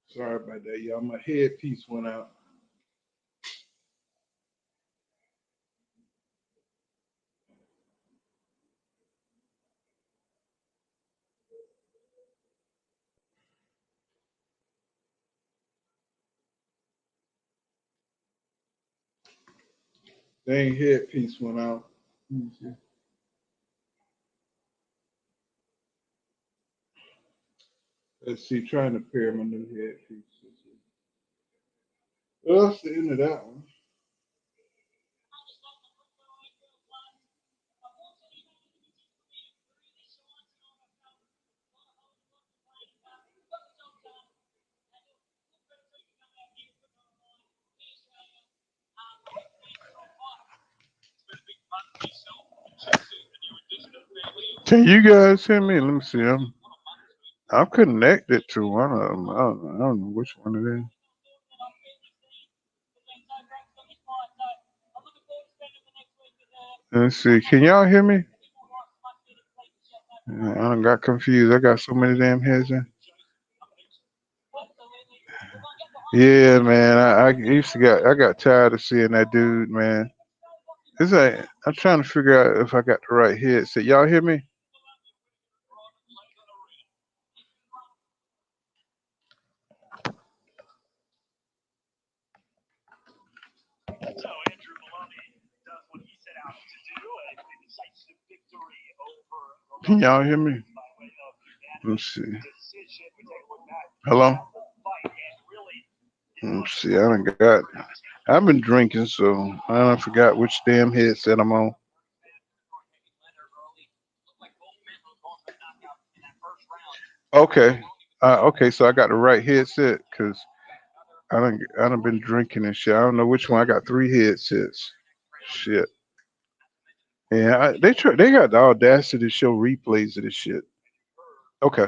Sorry about that, y'all. My headpiece went out. Dang headpiece went out. Let me see. Let's see, trying to pair my new headpiece. Well, that's the end of that one. Can you guys hear me? Let me see. I'm connected to one of them. I don't know which one it is. Let's see. Can y'all hear me? Yeah, I done got confused. I got so many damn heads in. Yeah, man. I got tired of seeing that dude, man. It's like I'm trying to figure out if I got the right headset. Y'all hear me? Can y'all hear me? Let's see. Hello? Let's see. I done got. I've been drinking, so I done forgot which damn headset I'm on. Okay. Okay, so I got the right headset because I done been drinking and shit. I don't know which one. I got three headsets. Shit. Yeah, they got the audacity to show replays of this shit. Okay.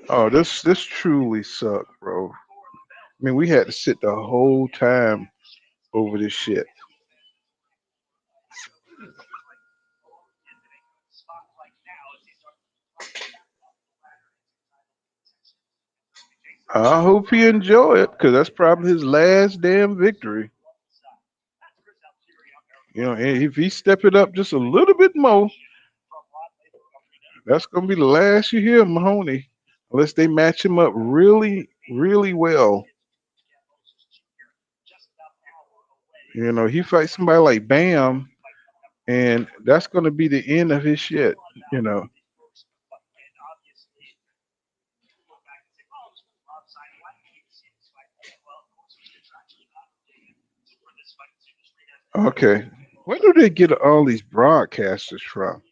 Oh, this truly sucked, bro. I mean, we had to sit the whole time over this shit. I hope he enjoy it because that's probably his last damn victory. You know, and if he step it up just a little bit more, that's gonna be the last you hear of Mahoney, unless they match him up really, really well. You know, he fights somebody like Bam, and that's gonna be the end of his shit. You know. Okay. Where do they get all these broadcasters from?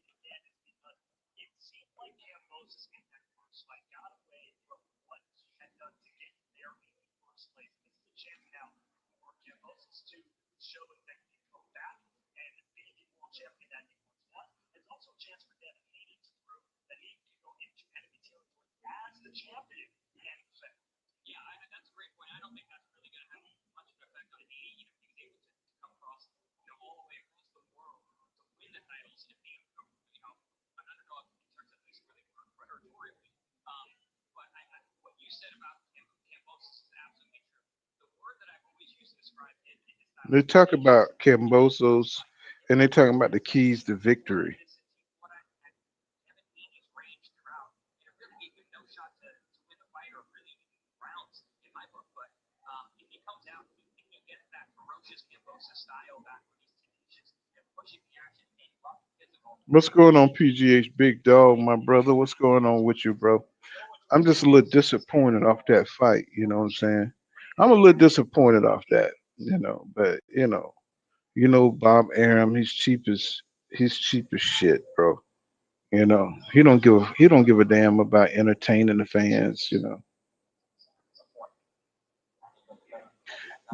They talk about Kambosos, and they talking about the keys to victory. What's going on, PGH Big Dog, my brother? What's going on with you, bro? I'm just a little disappointed off that fight. You know what I'm saying? I'm a little disappointed off that. But Bob Arum, he's cheap as shit, bro. He don't give a damn about entertaining the fans. You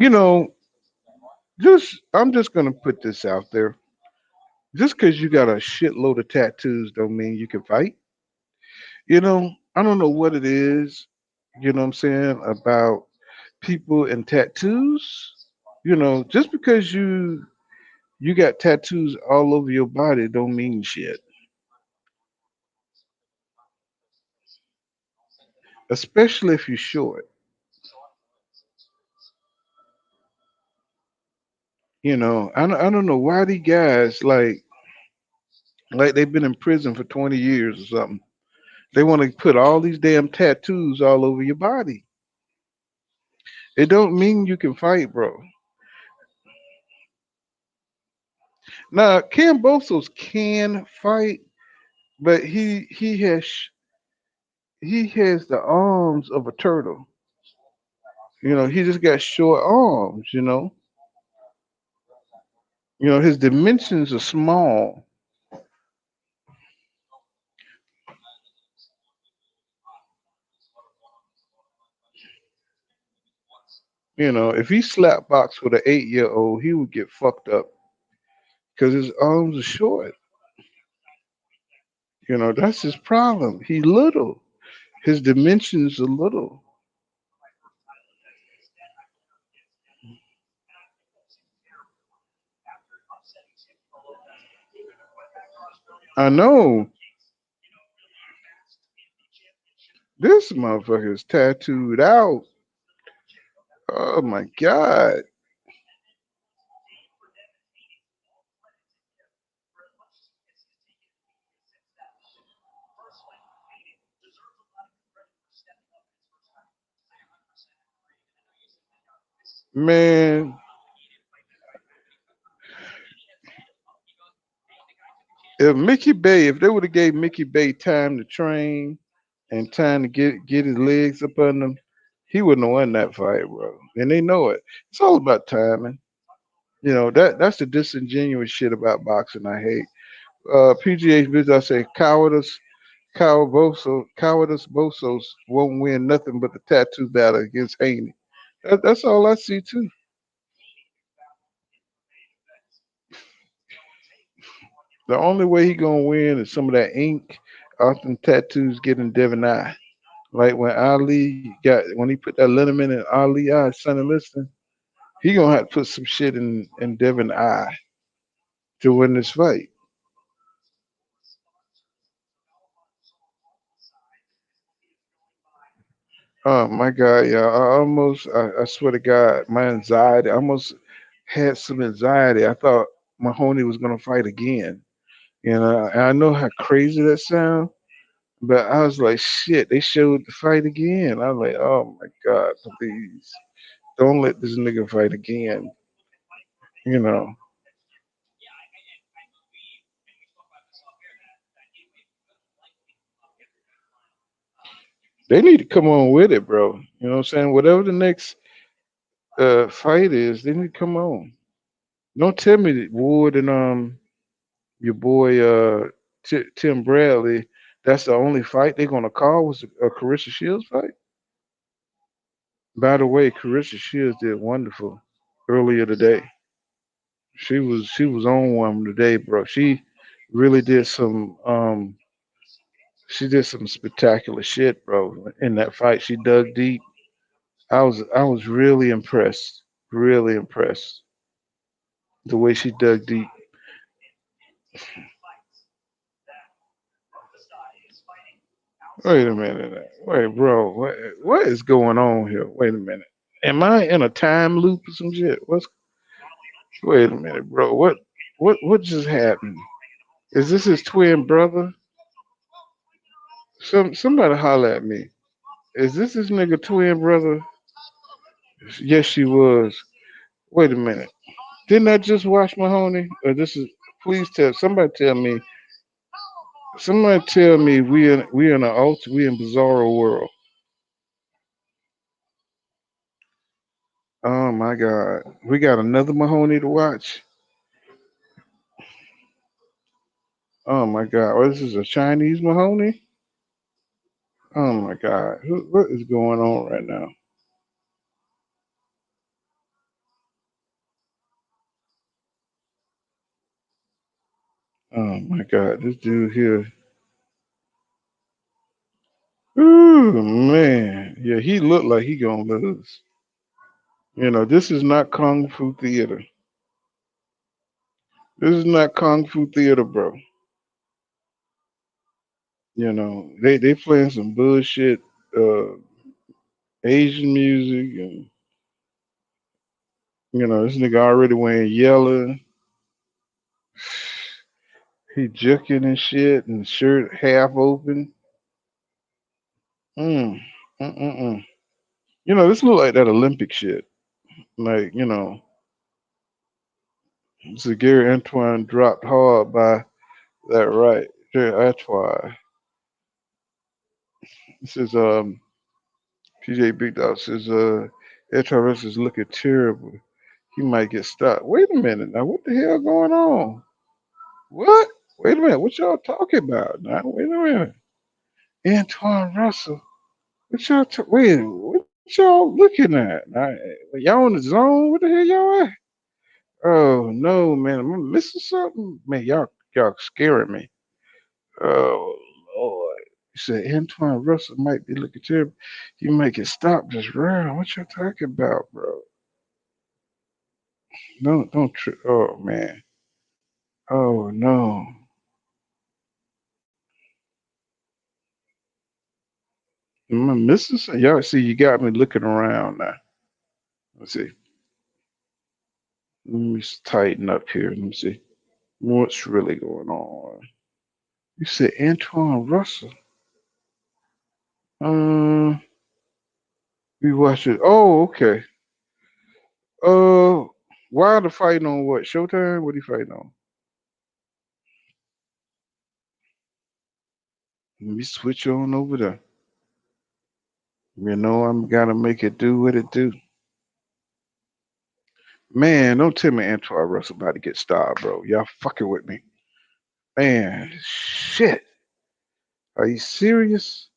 know, just I'm just gonna put this out there. Just because you got a shitload of tattoos don't mean you can fight. I don't know what it is. You know what I'm saying about people and tattoos. Just because you got tattoos all over your body don't mean shit. Especially if you're short. I don't know why these guys like they've been in prison for 20 years or something. They want to put all these damn tattoos all over your body. It don't mean you can fight, bro. Now, Kambosos can fight, but he has the arms of a turtle. He just got short arms. His dimensions are small. You know, if he slap box with an 8-year-old, he would get fucked up because his arms are short. You know, that's his problem. He's little. His dimensions are little. I know. This motherfucker is tattooed out. Oh my god. Man, if they would have gave Mickey Bay time to train and time to get his legs up under him, he wouldn't have won that fight, bro. And they know it. It's all about timing. You know, that's the disingenuous shit about boxing I hate. PGH business, I say cowardice Bosos won't win nothing but the tattoo battle against Haney. That's all I see too. The only way he gonna win is some of that ink off them tattoos getting Devin eye. Like when he put that liniment in Ali eye, Sonny Liston, he gonna have to put some shit in Devin eye to win this fight. Oh my god, yeah. I swear to God, my anxiety, I almost had some anxiety. I thought Mahoney was gonna fight again. You know, and I know how crazy that sounds, but I was like, shit, they showed the fight again. I was like, oh my God, please. Don't let this nigga fight again. You know. They need to come on with it, bro. You know what I'm saying? Whatever the next fight is, they need to come on. Don't tell me that Wood and your boy Tim Bradley, that's the only fight they're gonna call was a Carissa Shields fight. By the way, Carissa Shields did wonderful earlier today. She was on one today, bro. Really did some spectacular shit, bro. In that fight, she dug deep. I was really impressed. Really impressed the way she dug deep. Wait a minute. Wait, bro. What is going on here? Wait a minute. Am I in a time loop or some shit? Wait a minute, bro. What just happened? Is this his twin brother? Somebody holler at me. Is this his nigga twin brother? Yes, she was. Wait a minute. Didn't I just watch Mahoney? Or this is? Please tell somebody. Tell me. Somebody tell me we in bizarro world. Oh my God, we got another Mahoney to watch. Oh my God, this is a Chinese Mahoney. Oh my God, what is going on right now? Oh my God, this dude here. Ooh man, yeah, he looked like he gonna lose. You know, this is not kung fu theater. This is not kung fu theater, bro. You know, they playing some bullshit Asian music, and you know this nigga already wearing yellow. He juking and shit, and shirt half open. Mm, mm. You know, this look like that Olympic shit. Like, you know, so Gary Antoine dropped hard by that right. Gary Antoine. This is PJ Big Dog says Antoine is looking terrible. He might get stopped. Wait a minute now, what the hell going on? What? Wait a minute, what y'all talking about now? Wait a minute. Antoine Russell. What y'all wait, what What y'all looking at? Y'all on the zone? What the hell y'all at? Oh no, man, I'm missing something. Man, y'all scaring me. Oh Lord. You said Antoine Russell might be looking terrible. You make it stop this round. What you talking about, bro? Don't oh man. Oh no. Am I missing something? Y'all see you got me looking around now. Let's see. Let me tighten up here. Let me see. What's really going on? You said Antoine Russell. Uh we watched it. Oh, okay. Uh why the fighting on what? Showtime? What are you fighting on? Let me switch on over there. You know I'm gotta make it do what it do. Man, don't tell me Antoine Russell about to get starved, bro. Y'all fucking with me. Man, shit. Are you serious?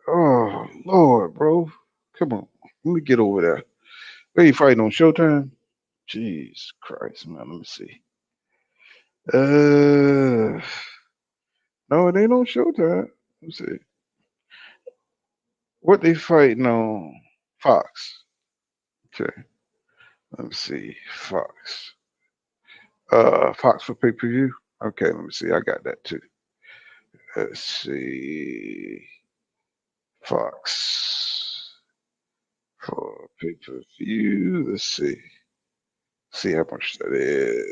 Oh Lord, bro. Come on. Let me get over there. Where you fighting on Showtime? Jeez Christ, man. Let me see. No, it ain't on Showtime. Let me see. What they fighting on? Fox. Okay. Let me see. Fox. Fox for pay-per-view. Okay, let me see. I got that too. Let's see. Fox for pay-per-view. Let's see. See how much that is.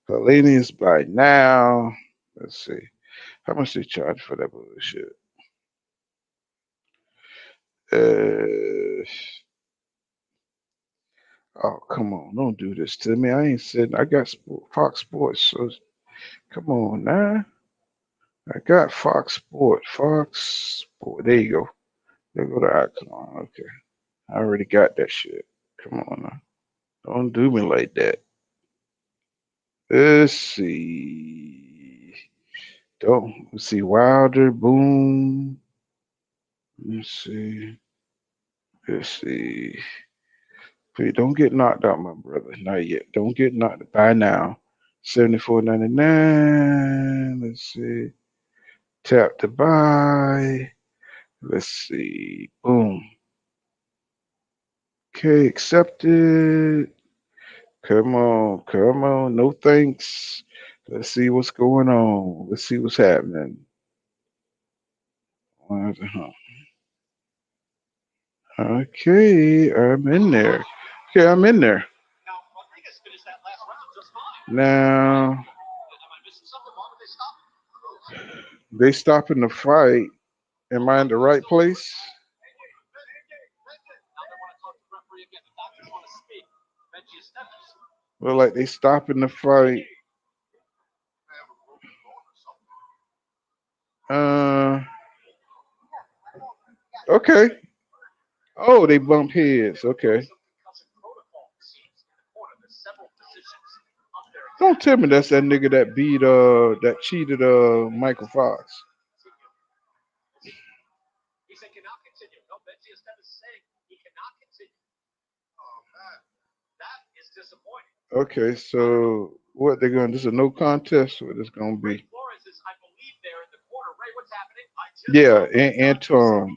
Hellenius by now. Let's see. How much they charge for that bullshit? Oh, come on. Don't do this to me. I ain't sitting. I got Fox Sports. So come on now. I got Fox Sport. Fox Sport. There you go. There go the icon. Okay. I already got that shit. Come on now. Don't do me like that. Let's see. Let's see. Wilder, boom. Let's see. Let's see. Please don't get knocked out, my brother. Not yet. Don't get knocked by now. 74.99. Let's see. Tap to buy. Let's see. Boom. Okay, accepted. Come on, come on. No thanks. Let's see what's going on. Let's see what's happening. Okay, I'm in there. Okay, I'm in there. Now, they stopping the fight. Am I in the right place? Look like they stopping the fight. Okay. Oh, they bump heads. Okay. Don't tell me that's that nigga that beat that cheated Michael Fox. Okay, so what they're gonna? This is a no contest. What it's gonna be? Yeah, Antonio.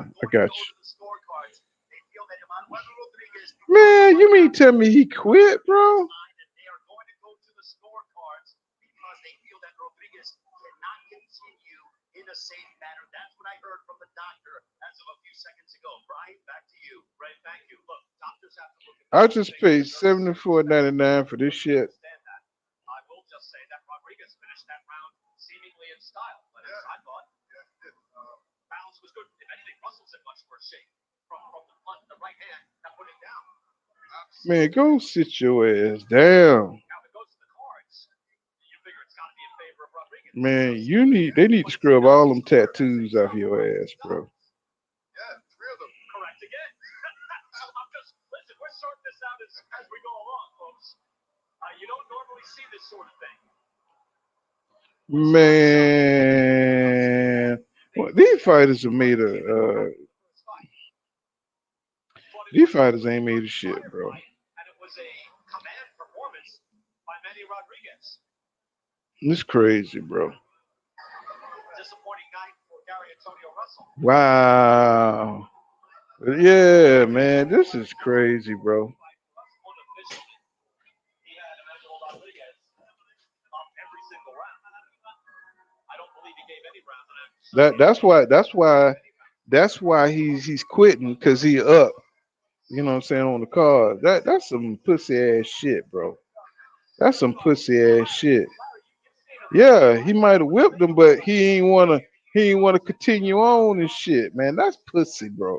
I got you. Man, you mean tell me he quit, bro? I just paid $74.99 for this shit. Man, go sit your ass down. Man, they need to scrub all them tattoos off your ass, bro. Man, Well, these fighters are made of. These fighters ain't made of shit, bro. It's crazy, bro. Wow. Yeah, man, this is crazy, bro. That's why he's quitting because he up. You know what I'm saying on the card. That's some pussy ass shit, bro. That's some pussy ass shit. Yeah, he might have whipped him, but he ain't wanna continue on and shit, man. That's pussy, bro.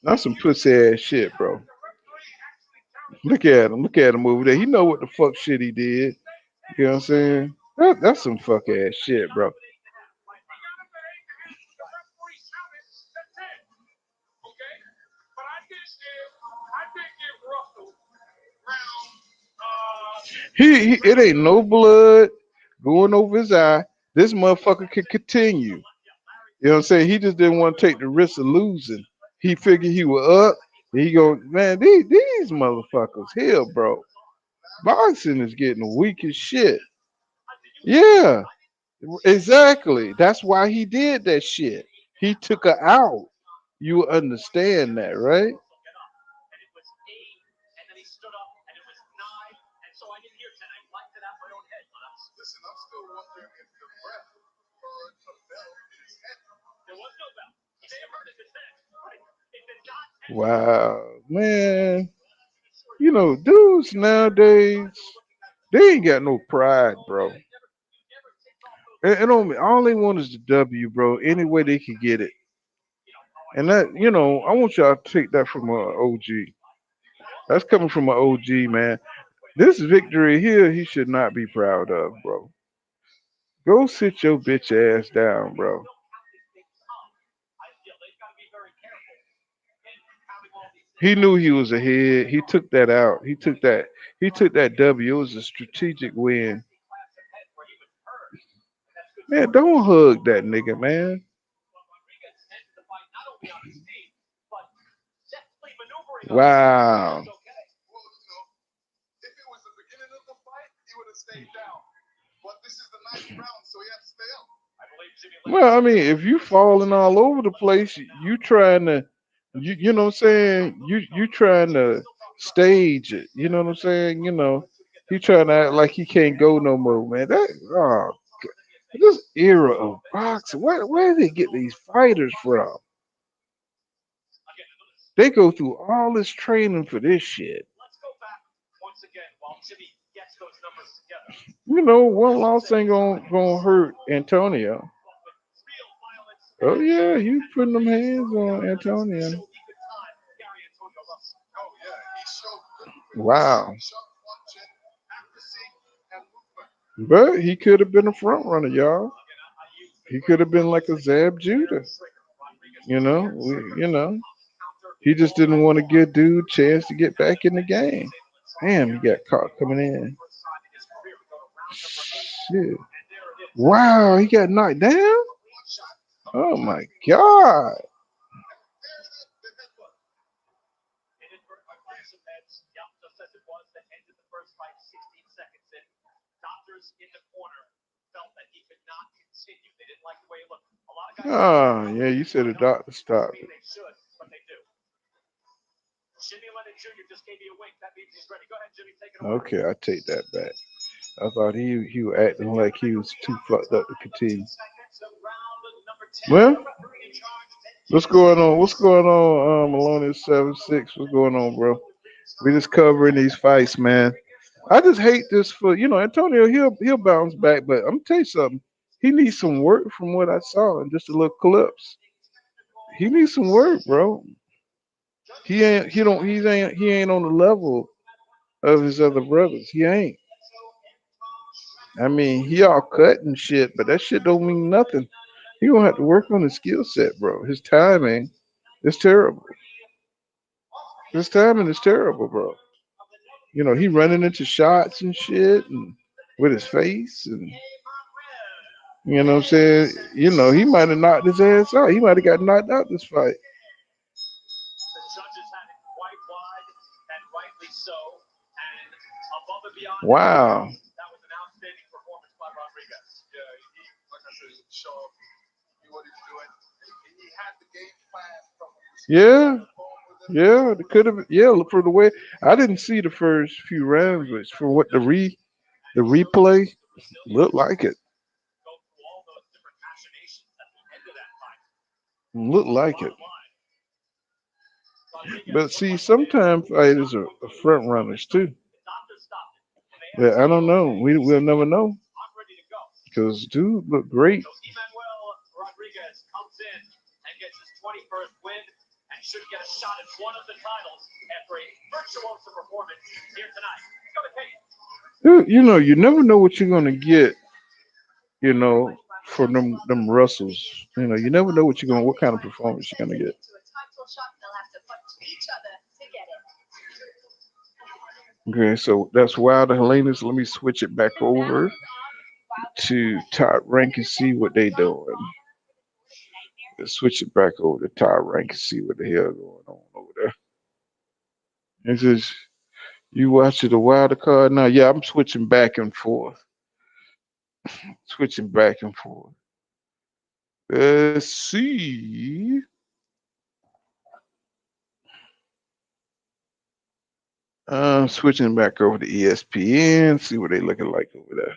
That's some pussy ass shit, bro. Look at him. Look at him over there. He know what the fuck shit he did. You know what I'm saying? That's some fuck ass shit, bro. It ain't no blood going over his eye. This motherfucker can continue. You know what I'm saying? He just didn't want to take the risk of losing. He figured he was up. He go, man, these motherfuckers here, bro. Boxing is getting weak as shit. Yeah, exactly. That's why he did that shit. He took her out. You understand that, right? Wow, man. You know, dudes nowadays, they ain't got no pride, bro. All they want is the W, bro. Any way they can get it. And that, I want y'all to take that from a OG. That's coming from an OG, man. This victory here, he should not be proud of, bro. Go sit your bitch ass down, bro. He knew he was ahead. He took that out. He took that. He took that W. It was a strategic win. Man, don't hug that nigga, man. Wow. Well, I mean, if you falling all over the place, you trying to, you know what I'm saying? You trying to stage it. You know what I'm saying? He trying to act like he can't go no more, man. This era of boxing, where do they get these fighters from? They go through all this training for this shit. One loss ain't gonna hurt Antonio. Oh yeah, he was putting them hands on Antonio. Wow. But he could have been a front runner, y'all. He could have been like a Zab Judah. He just didn't want to give dude a chance to get back in the game. Damn, he got caught coming in. Shit. Wow, he got knocked down? Oh my god. Oh, yeah, you said the doctor stopped it. Okay, I take that back. I thought he was acting like he was too fucked up to continue. Well, what's going on? What's going on, Maloney 7-6? What's going on, bro? We just covering these fights, man. I just hate this for Antonio. He'll bounce back, but I'm gonna tell you something. He needs some work from what I saw in just a little clips. He needs some work, bro. He ain't on the level of his other brothers. He ain't. I mean, he all cut and shit, but that shit don't mean nothing. He gonna have to work on his skill set, bro. His timing is terrible. His timing is terrible, bro. He running into shots and shit and with his face and You know what I'm saying? You know, he might have knocked his ass out. He might have got knocked out this fight. Wow. Yeah, yeah, it could have. Yeah, look for the way. I didn't see the first few rounds, but for what the replay looked like it. Looked like it. But see, sometimes fighters are front runners too. But I don't know. We'll never know because dude looked great. Dude, you know, you never know what you're gonna get. You know, for them Russells. You know, you never know what kind of performance you're gonna get. Okay, so that's Wilder Helenas. Let me switch it back over to Top Rank and see what they doing. Let's switch it back over to Top Rank and see what the hell going on over there. It's just you watching the Wilder card now. Yeah, I'm switching back and forth. Switching back and forth. Let's see. Switching back over to ESPN. See what they looking like over there.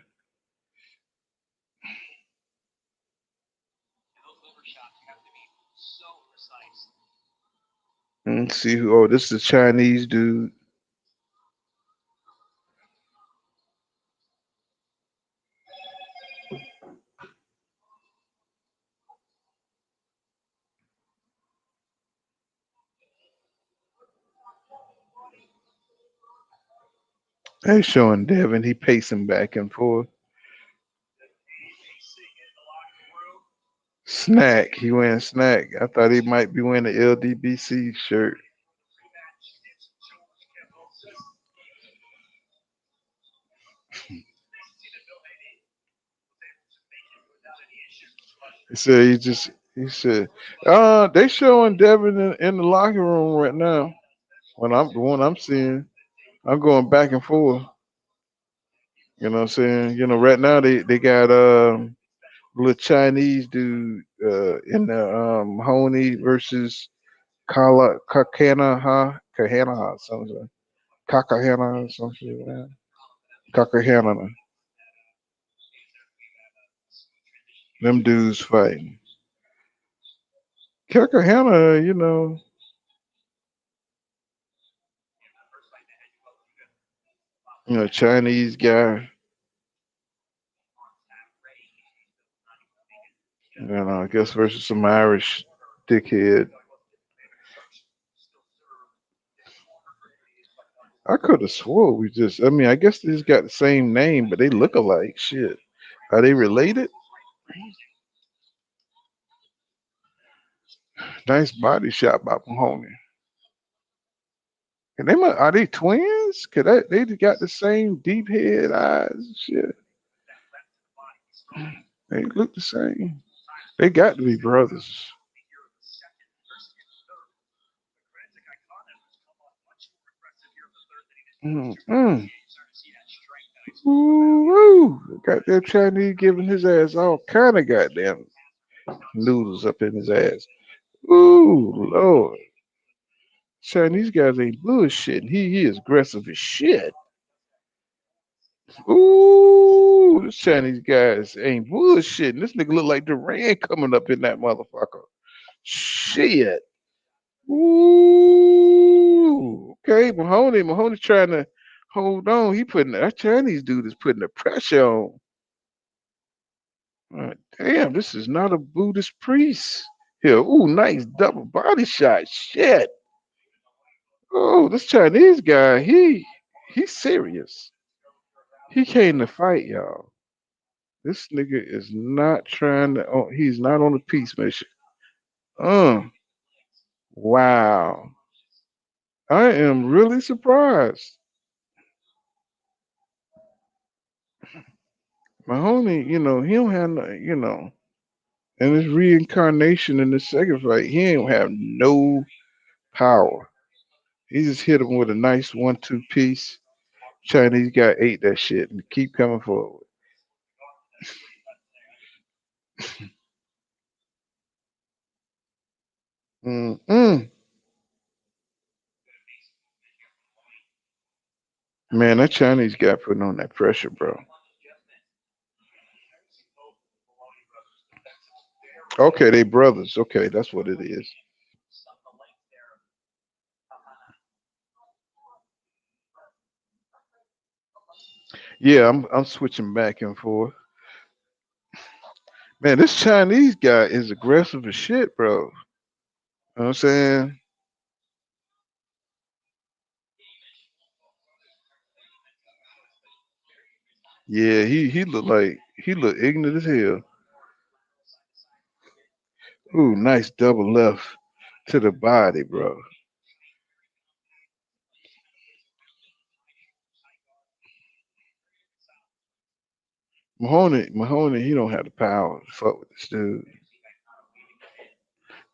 Let's see who. Oh, this is a Chinese dude. They showing Devin. He pacing back and forth. Snack. He wearing snack. I thought he might be wearing the LDBC shirt. He said, they showing Devin in the locker room right now. The one I'm seeing, I'm going back and forth. You know what I'm saying? You know, right now they got little Chinese dude in the Honey versus Kahana, something. Kakahana, something like that. Kakahana. Them dudes fighting. Kakahana, Chinese guy. I guess versus some Irish dickhead. I could have swore I guess they just got the same name, but they look alike. Shit. Are they related? Nice body shot by Mahoney. And are they twins? Cause they got the same deep head eyes and shit. They look the same. They got to be brothers. Mm-mm. Ooh, got that Chinese giving his ass all kind of goddamn noodles up in his ass. Ooh, Lord. Chinese guys ain't bullshitting. He is aggressive as shit. Ooh, this Chinese guys ain't bullshitting. This nigga look like Durant coming up in that motherfucker. Shit. Ooh. Okay, Mahoney trying to hold on. That Chinese dude is putting the pressure on. Damn, this is not a Buddhist priest. Here, ooh, nice double body shot. Shit. Oh, this Chinese guy, he's serious. He came to fight, y'all. This nigga is not trying to. Oh, he's not on a peace mission. Uh, wow. I am really surprised. Mahoney, he don't have no, and his reincarnation in the second fight, he ain't have no power. He just hit him with a nice 1-2 piece. Chinese guy ate that shit and keep coming forward. Mm-mm. Man, that Chinese guy putting on that pressure, bro. Okay, they brothers. Okay, that's what it is. Yeah, I'm switching back and forth. Man, this Chinese guy is aggressive as shit, bro. You know what I'm saying? Yeah, he look ignorant as hell. Ooh, nice double left to the body, bro. Mahoney, he don't have the power to fuck with this dude.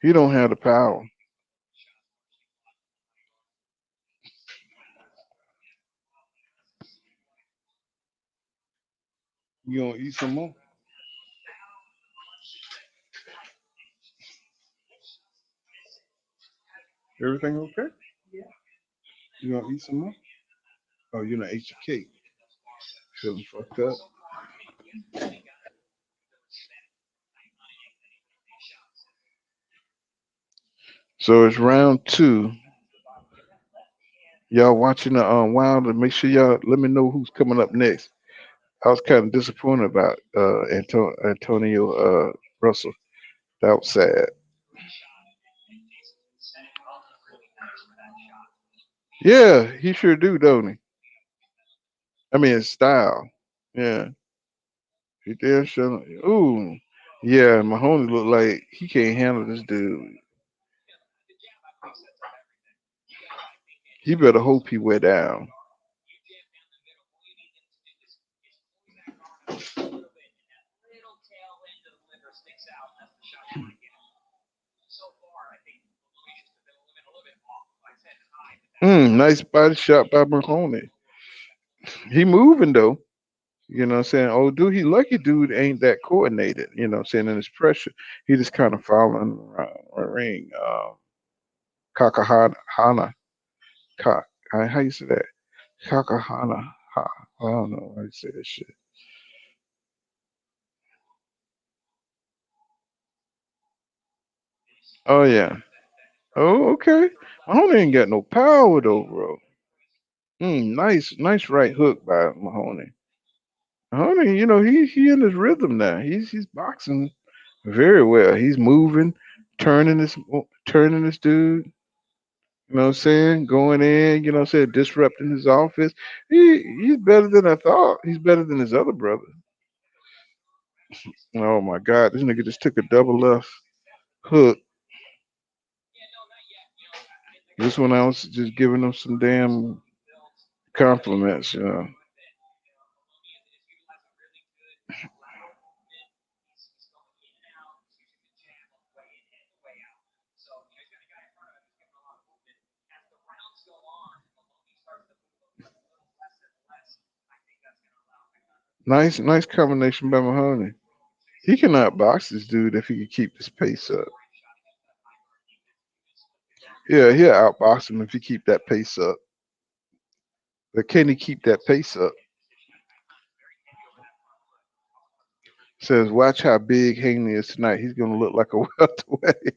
He don't have the power. You gonna eat some more? Everything okay? You gonna eat some more? Oh, you not ate your cake. Feeling fucked up. So it's round two. Y'all watching the Wild and make sure y'all let me know who's coming up next. I was kind of disappointed about Antonio Russell. That was sad. Yeah, he sure do, don't he? I mean, his style. Yeah, he damn sure. Ooh, yeah. Mahoney look like he can't handle this dude. He better hope he wear down. Nice body shot by Mahoney. He moving though. You know what I'm saying? Oh, dude, he lucky dude ain't that coordinated. You know what I'm saying? In his pressure, he just kind of following around the ring. Kakahana. Ka, how you say that? Kakahana. Ha. I don't know how you say that shit. Oh, yeah. Oh, okay. Mahoney ain't got no power though, bro. Nice right hook by Mahoney. Mahoney, he in his rhythm now. He's boxing very well. He's moving, turning this dude. You know what I'm saying? Going in, you know what I'm saying, disrupting his office. He's better than I thought. He's better than his other brother. Oh my God, this nigga just took a double left hook. This one I was just giving him some damn compliments. Nice combination by Mahoney. He can outbox this dude if he can keep this pace up. Yeah, he'll outbox him if he keep that pace up. But can he keep that pace up? Says, watch how big Haney is tonight. He's gonna look like a welterweight.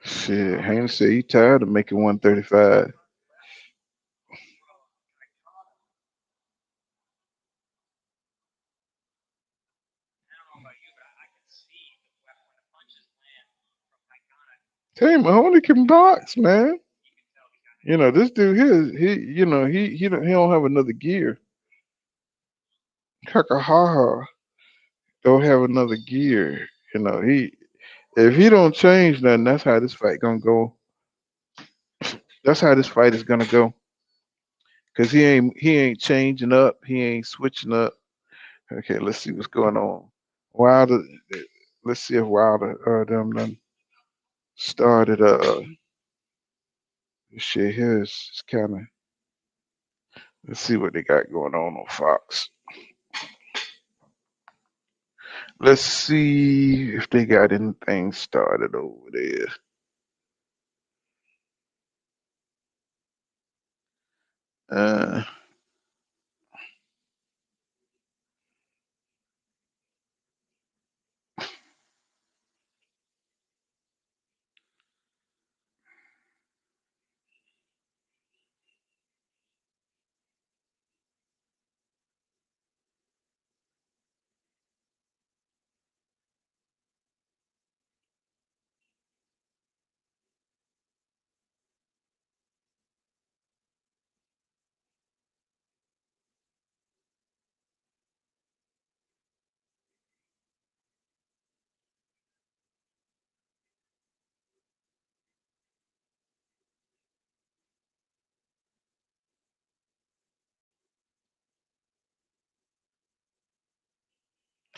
Shit, Haney said he tired of making 135. Hey, Mahoney can box, man. This dude here, he don't have another gear. Kakahaha don't have another gear. He If he don't change nothing, that's how this fight gonna go. That's how this fight is gonna go. Cause he ain't changing up. He ain't switching up. Okay, let's see what's going on. Wilder. Let's see if Wilder them done started. This shit here is kind of. Let's see what they got going on Fox. Let's see if they got anything started over there. Uh,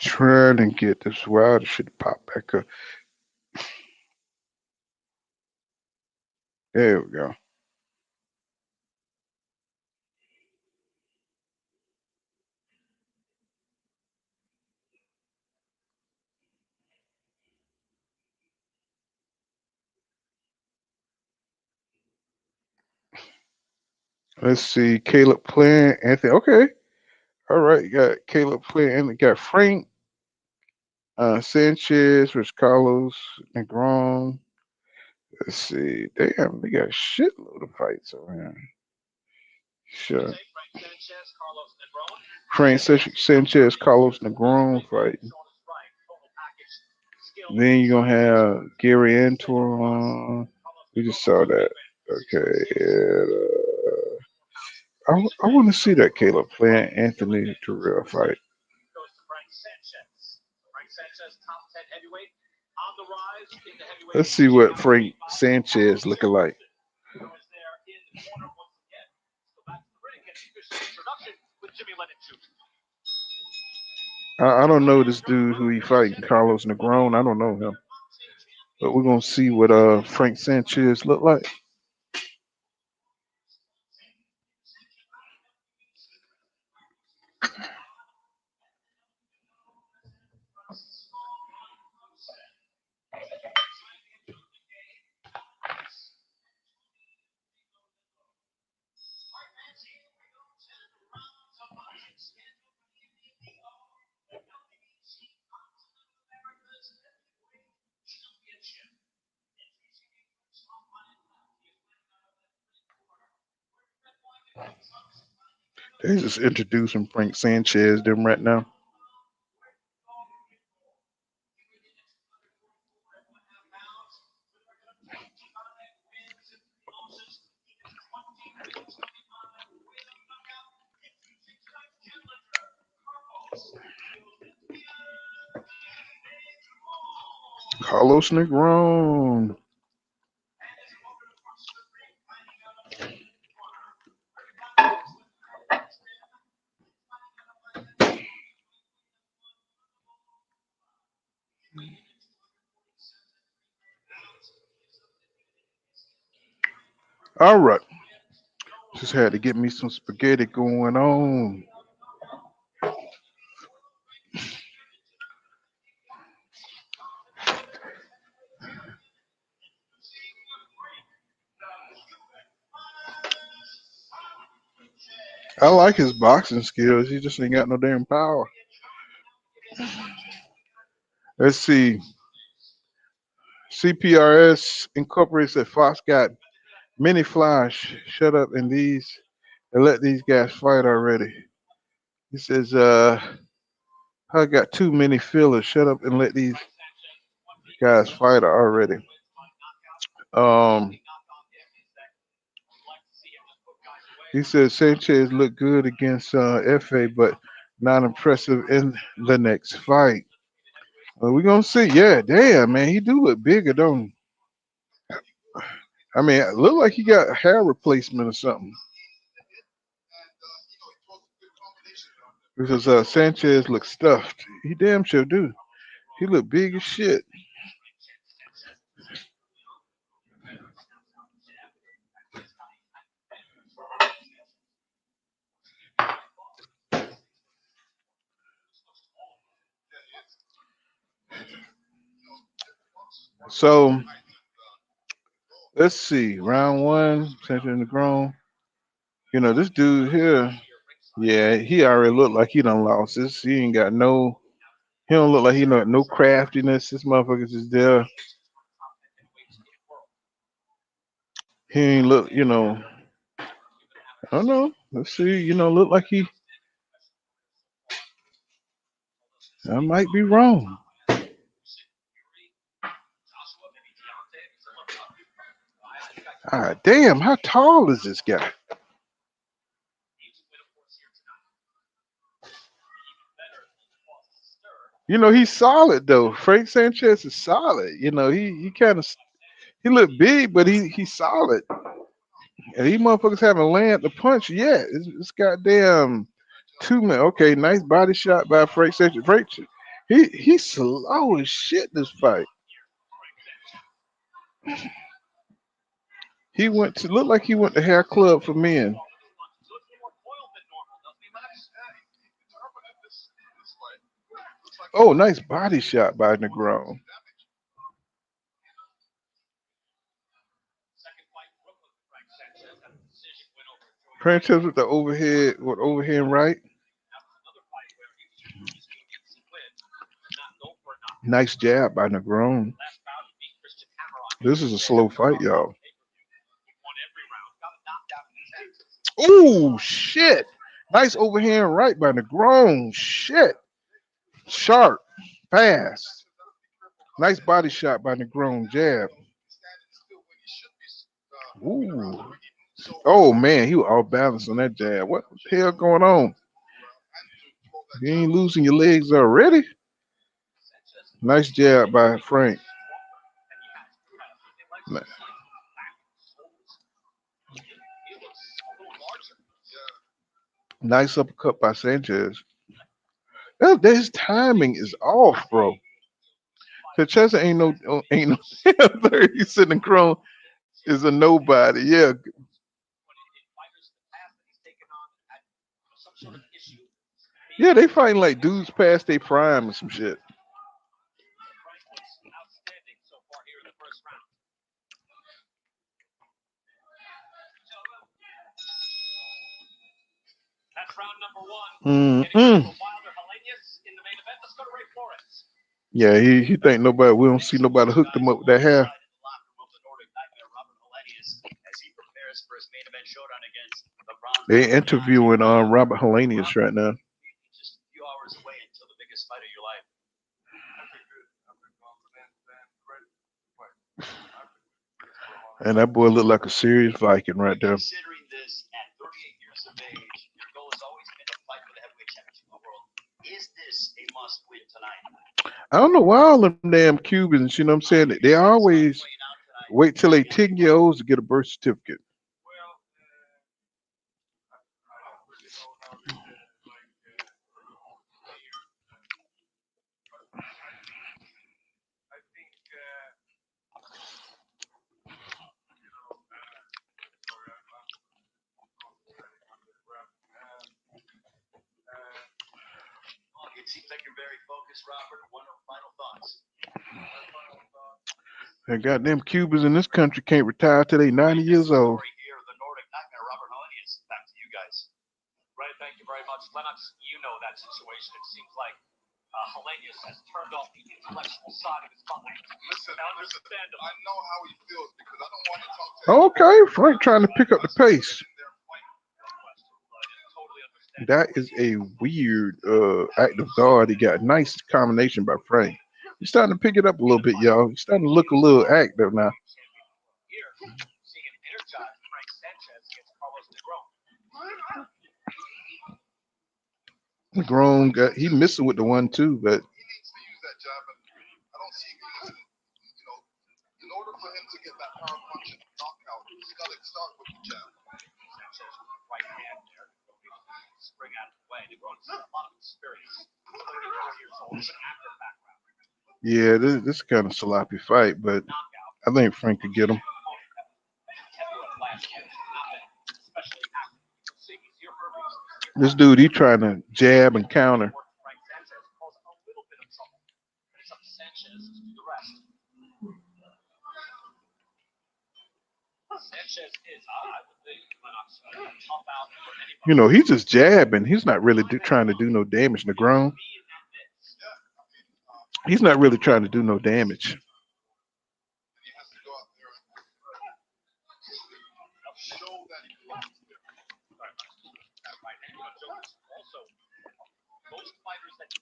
trying to get this Wilder shit pop back up. There we go. Let's see. Caleb playing Anthony. Okay. All right. You got Caleb playing and got Frank Sanchez versus Carlos Negron. Let's see. Damn, they got a shitload of fights around. Sure. Frank Sanchez, Carlos Negron fighting. Then you're gonna have Gary Antoine. We just saw that. Okay. And, I want to see that Caleb playing Anthony Terrell fight. Let's see what Frank Sanchez looking like. I don't know this dude who he fighting, Carlos Negron. I don't know him, but we're gonna see what Frank Sanchez look like. They just introducing Frank Sanchez them right now. Carlos Negron. All right. Just had to get me some spaghetti going on. I like his boxing skills. He just ain't got no damn power. Let's see. CPRS Incorporated said Fox got many flies. Shut up and let these guys fight already. He says, I got too many fillers. Shut up and let these guys fight already. He says Sanchez looked good against FA, but not impressive in the next fight. Well, we gonna see. Yeah, damn, man, he do look bigger, don't he? I mean, it look like he got a hair replacement or something. Because Sanchez looks stuffed. He damn sure do. He look big as shit. So let's see. Round one, Sanchez in the grown. You know, this dude here, yeah, he already looked like he done lost this. He ain't got no, he don't look like he no craftiness. This motherfucker's just there. He ain't look, I don't know. Let's see, look like I might be wrong. Ah, damn, how tall is this guy? He's solid though. Frank Sanchez is solid. He kind of he look big, but he's solid. And these motherfuckers haven't landed the punch yet. It's goddamn 2 minutes. Okay, nice body shot by Frank Sanchez. He's slow as shit this fight. He looked like he went to hair club for men. Oh, nice body shot by Negron. Sanchez with the overhand right. Nice jab by Negron. This is a slow fight, y'all. Oh shit! Nice overhand right by Negron. Shit. Sharp. Fast. Nice body shot by Negron. Jab. Ooh. Oh man, he was all balanced on that jab. What the hell going on? You ain't losing your legs already? Nice jab by Frank. Nice uppercut by Sanchez. His timing is off, bro. Sanchez ain't no damn 30 sitting Chrome is a nobody. Yeah. Yeah, they fighting like dudes past their prime or some shit. Mm-mm. Yeah, he think nobody. We don't see nobody hook them up with that hair. They interviewing Robert Hellenius right now. And that boy looked like a serious Viking right there. I don't know why all them damn Cubans, you know what I'm saying? They always wait till they 10 years old to get a birth certificate. And goddamn Cubans in this country can't retire till they 90 years old. Okay, Frank trying to pick up the pace. That is a weird act of God. He got a nice combination by Frank. He's starting to pick it up a little bit, y'all. He's starting to look a little active now. Grown he missing with the 1-2, but Yeah, this kind of sloppy fight, but I think Frank could get him. This dude, he trying to jab and counter. You know, he's just jabbing. He's not really trying to do no damage. Negron, he's not really trying to do no damage.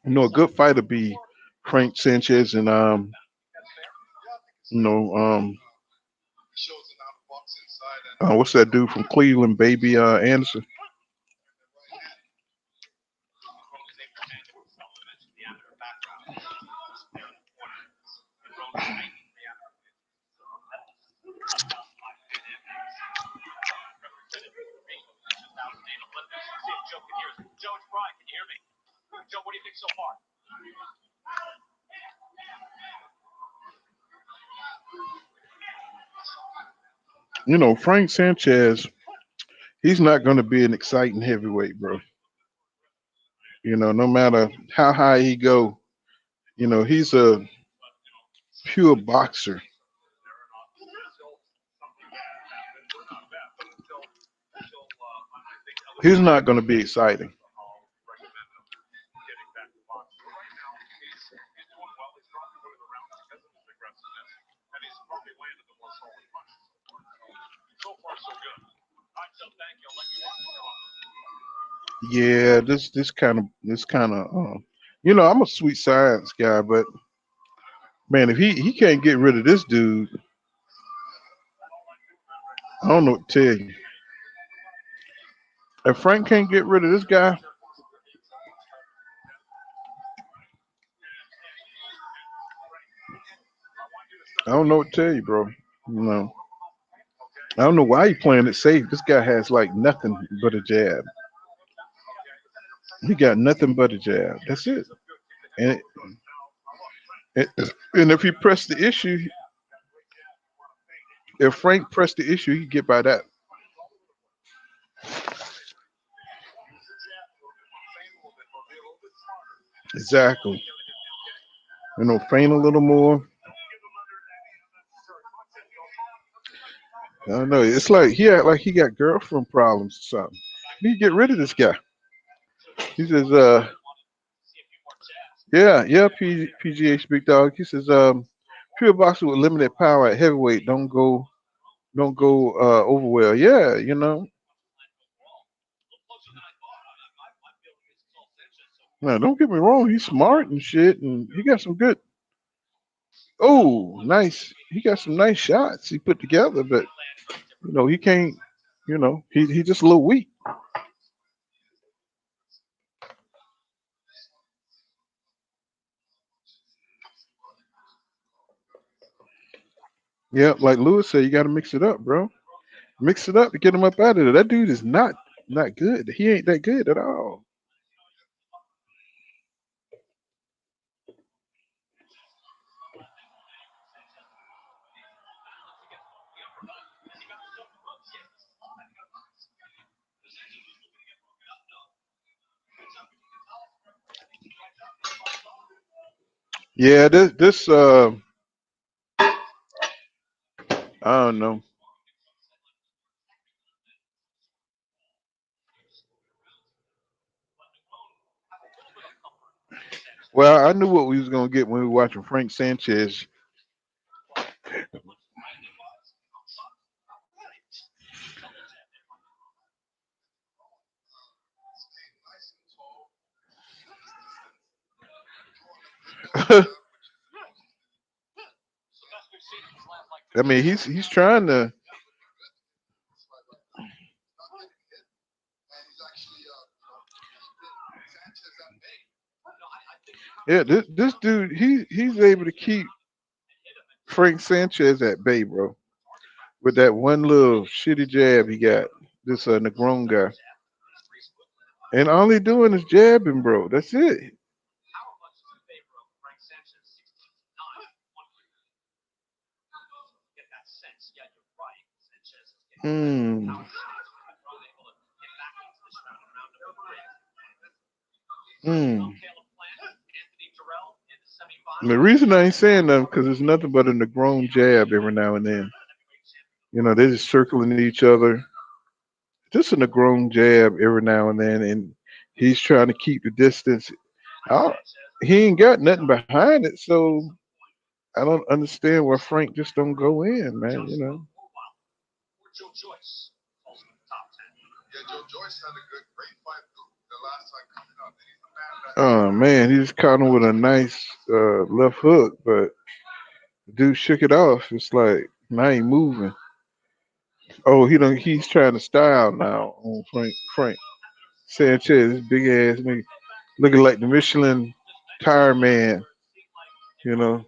You know, a good fight would be Frank Sanchez and you know, what's that dude from Cleveland, Baby Anderson. You know, Frank Sanchez, he's not going to be an exciting heavyweight, bro. You know, no matter how high he go, you know, he's a pure boxer. He's not going to be exciting. Yeah, this kind of you know, I'm a sweet science guy, but man, if he can't get rid of this dude, I don't know what to tell you. If Frank can't get rid of this guy, I don't know what to tell you, bro. You know, I don't know why he playing it safe. This guy has like nothing but a jab. He got nothing but a jab. That's it. And and if he pressed the issue, if Frank pressed the issue, he could get by that. Exactly. You know, feign a little more. I don't know. It's like he act like he got girlfriend problems or something. You need to get rid of this guy. He says, yeah, PGH big dog. He says, pure boxer with limited power at heavyweight don't go over well. Yeah, you know. Now, don't get me wrong. He's smart and shit, and he got some good. Oh, nice. He got some nice shots he put together, but you know he can't. You know he just a little weak. Yeah, like Lewis said, you got to mix it up, bro. Mix it up to get him up out of there. That dude is not good. He ain't that good at all. Yeah, this I don't know. Well, I knew what we was gonna get when we were watching Frank Sanchez. I mean, he's trying to. Yeah, this dude, he's able to keep Frank Sanchez at bay, bro, with that one little shitty jab he got. This Negron guy, and all he doing is jabbing, bro. That's it. Hmm. Hmm. The reason I ain't saying nothing because it's nothing but a Negron jab every now and then. You know, they're just circling each other. Just a Negron jab every now and then, and he's trying to keep the distance. I, he ain't got nothing behind it, so I don't understand why Frank just don't go in, man. You know. Oh man, he just caught him with a nice left hook, but the dude shook it off. It's like now he moving. Oh, he don't. He's trying to style now on Frank Sanchez, this big ass nigga, looking like the Michelin tire man. You know.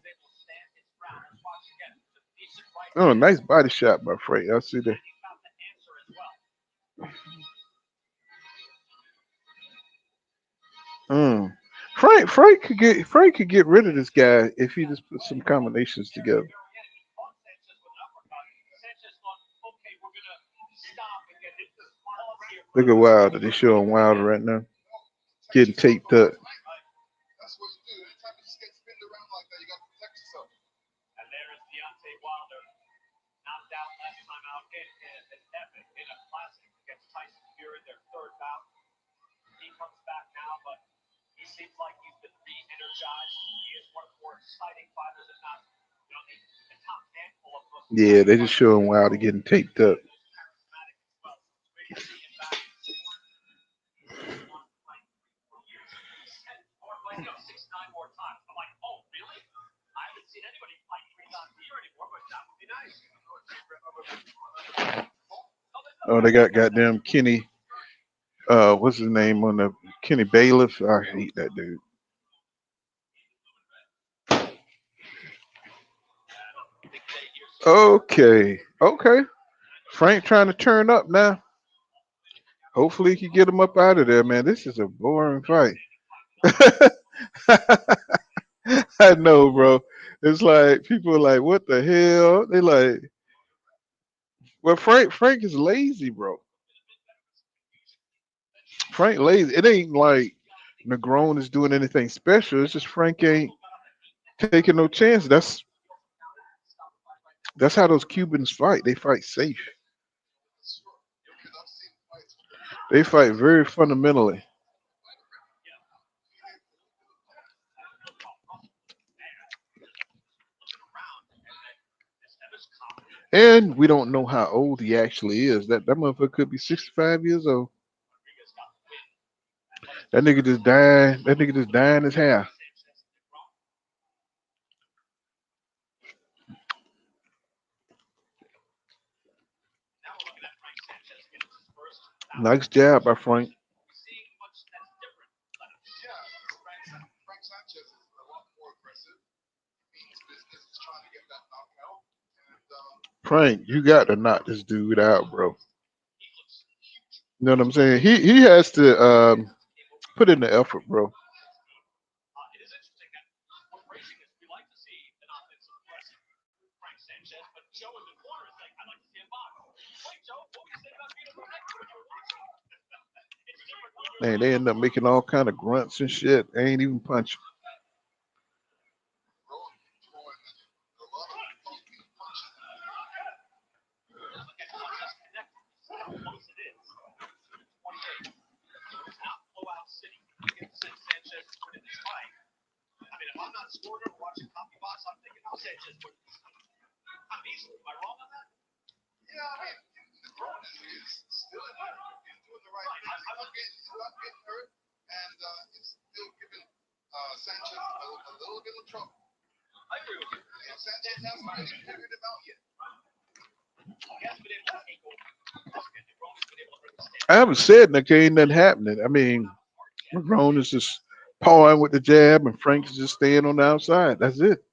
Oh, nice body shot by Frank. I see that. Mm. Frank could get rid of this guy if he just put some combinations together. Look at Wilder. They showing Wilder right now getting taped up. Yeah, they just showing Wilder getting taped up. Oh, they got goddamn Kenny. What's his name on the Kenny Bailiff? I hate that dude. Okay, okay. Frank trying to turn up now. Hopefully, he can get him up out of there, man. This is a boring fight. I know, bro. It's like people are like, "What the hell?" They like, well, Frank is lazy, bro. Frank lazy. It ain't like Negron is doing anything special. It's just Frank ain't taking no chance. That's how those Cubans fight. They fight safe. They fight very fundamentally. And we don't know how old he actually is. That motherfucker could be 65 years old. That nigga just dying. That nigga just dying his hair. Nice job by Frank. Frank, you got to knock this dude out, bro. You know what I'm saying? He has to put in the effort, bro. Man, they end up making all kind of grunts and shit. They ain't even punching. I haven't said that ain't nothing happening. I mean, Ron is just pawing with the jab, and Frank's just staying on the outside. That's it.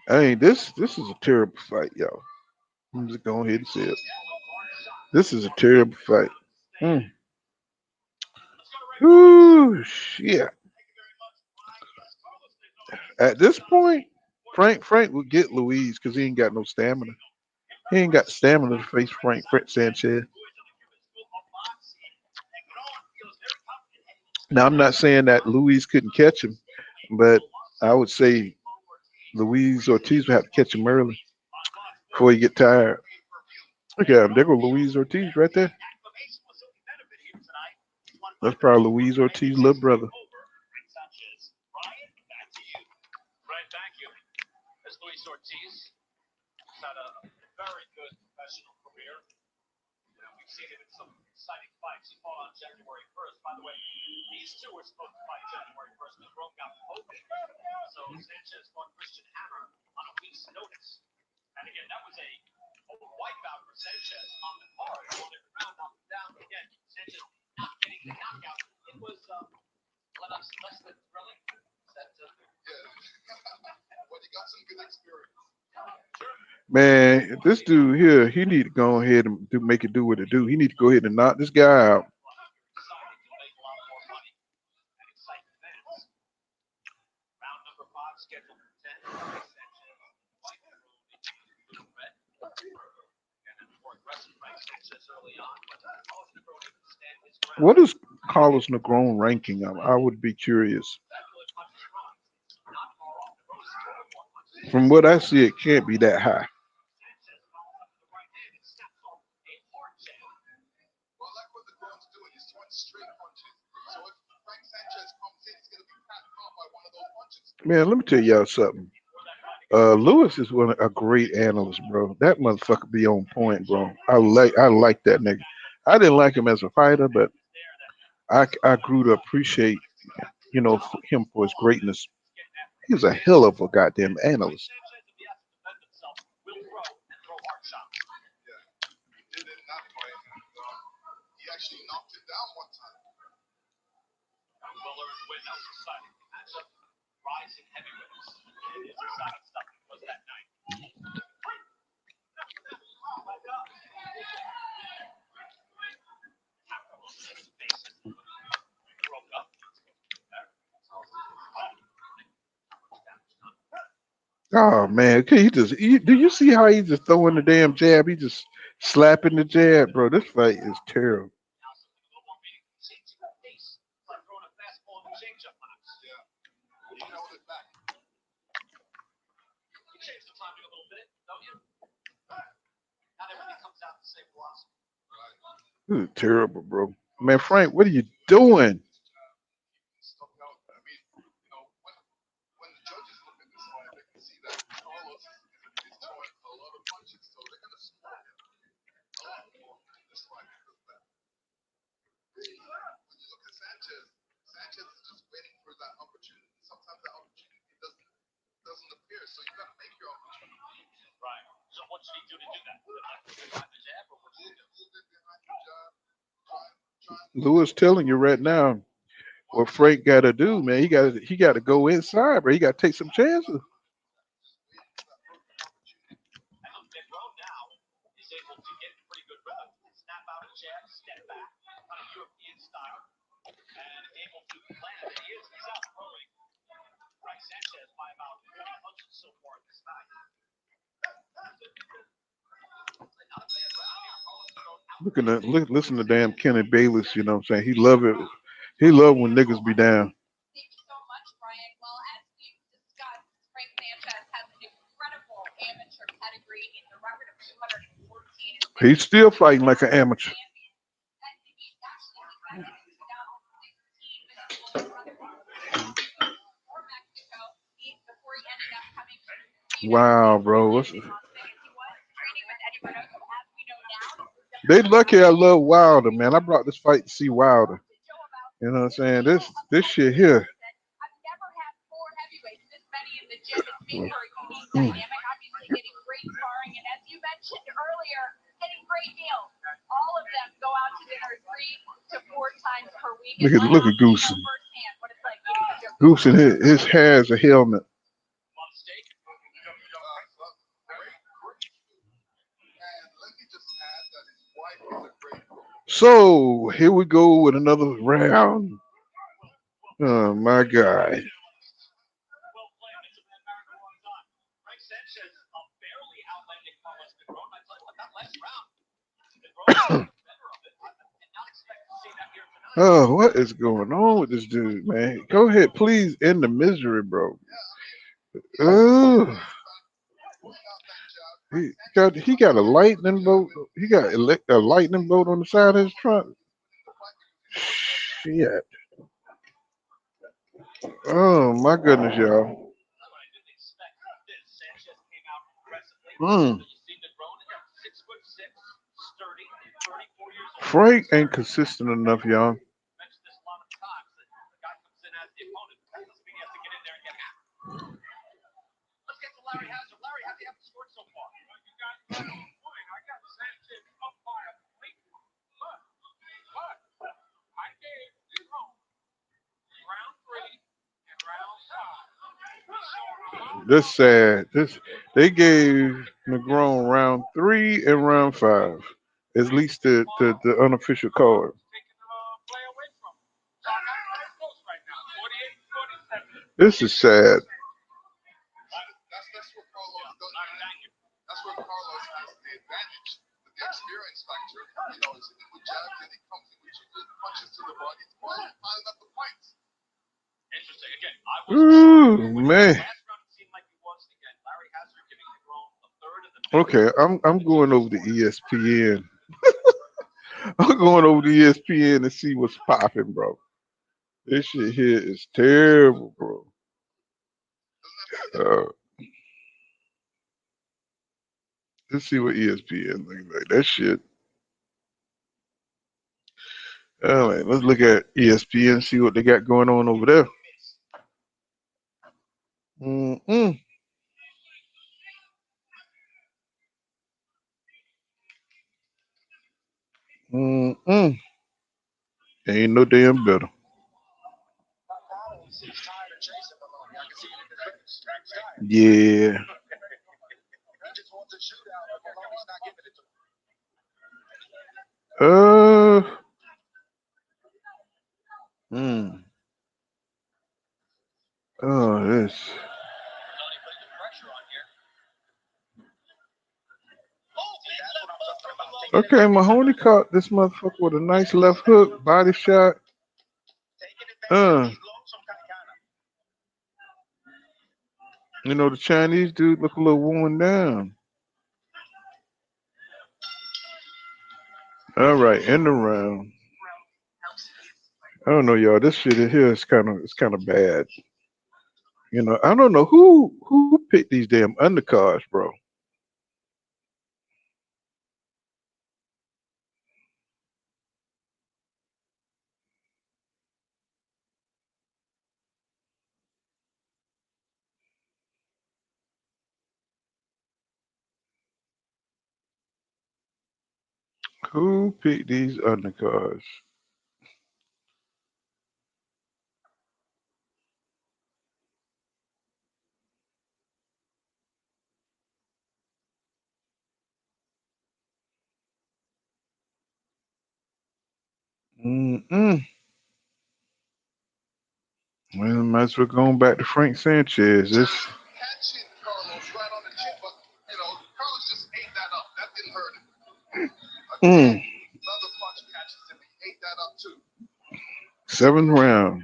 I mean, this is a terrible fight, y'all. I'm just going ahead and say it. This is a terrible fight. Ooh, shit. At this point, Frank would get Louise because he ain't got no stamina. He ain't got stamina to face Frank Sanchez. Now, I'm not saying that Louise couldn't catch him, but I would say Luis Ortiz would have to catch him early before he get tired. Look at him. There go Luis Ortiz right there. That's probably Luis Ortiz's little brother. Man, this dude here, he need to go ahead and make it do what it do. He need to go ahead and knock this guy out. What is Carlos Negron ranking? I would be curious. From what I see, it can't be that high. Man, let me tell y'all something. Lewis is a great analyst, bro. That motherfucker be on point, bro. I like that nigga. I didn't like him as a fighter, but I grew to appreciate, him for his greatness. He's a hell of a goddamn analyst. Oh man, okay, do you see how he's just throwing the damn jab? He just slapping the jab, bro. This fight is terrible. This is terrible, bro. Man, Frank, what are you doing? Lewis telling you right now what Frank got to do, man. He got to go inside, bro. He got to take some chances. Listen to damn Kenny Bayless. You know what I'm saying? He love it. He love when niggas be down. He's still fighting like an amateur. Wow, bro. They lucky I love Wilder, man. I brought this fight to see Wilder. You know what I'm saying? This shit here. Look at Goosen. Goosen, his hair is a helmet. So here we go with another round. Oh my God. Oh, what is going on with this dude, man? Go ahead, please end the misery, bro. Oh, he got a lightning bolt. He got a lightning bolt on the side of his trunk. Shit. Oh my goodness, y'all. Mm. Frank ain't consistent enough, y'all. This sad. This they gave Negron round 3 and round 5. At least the unofficial card. This is sad. Ooh, man. Okay, I'm going over to ESPN. I'm going over to ESPN to see what's popping, bro. This shit here is terrible, bro. Uh, let's see what ESPN looks like. That shit. All right, let's look at ESPN, see what they got going on over there. Mm-mm. Mm-mm. Ain't no damn better. Yeah. Uh. Mm. Oh, this. Okay, Mahoney caught this motherfucker with a nice left hook, body shot. Uh. You know, the Chinese dude look a little worn down. All right, end the round. I don't know, y'all. This shit in here is kind of bad. You know, I don't know who picked these damn undercards, bro. Who picked these undercards? Mm-mm. Well, might as well go back to Frank Sanchez. This. Mm. Seventh round.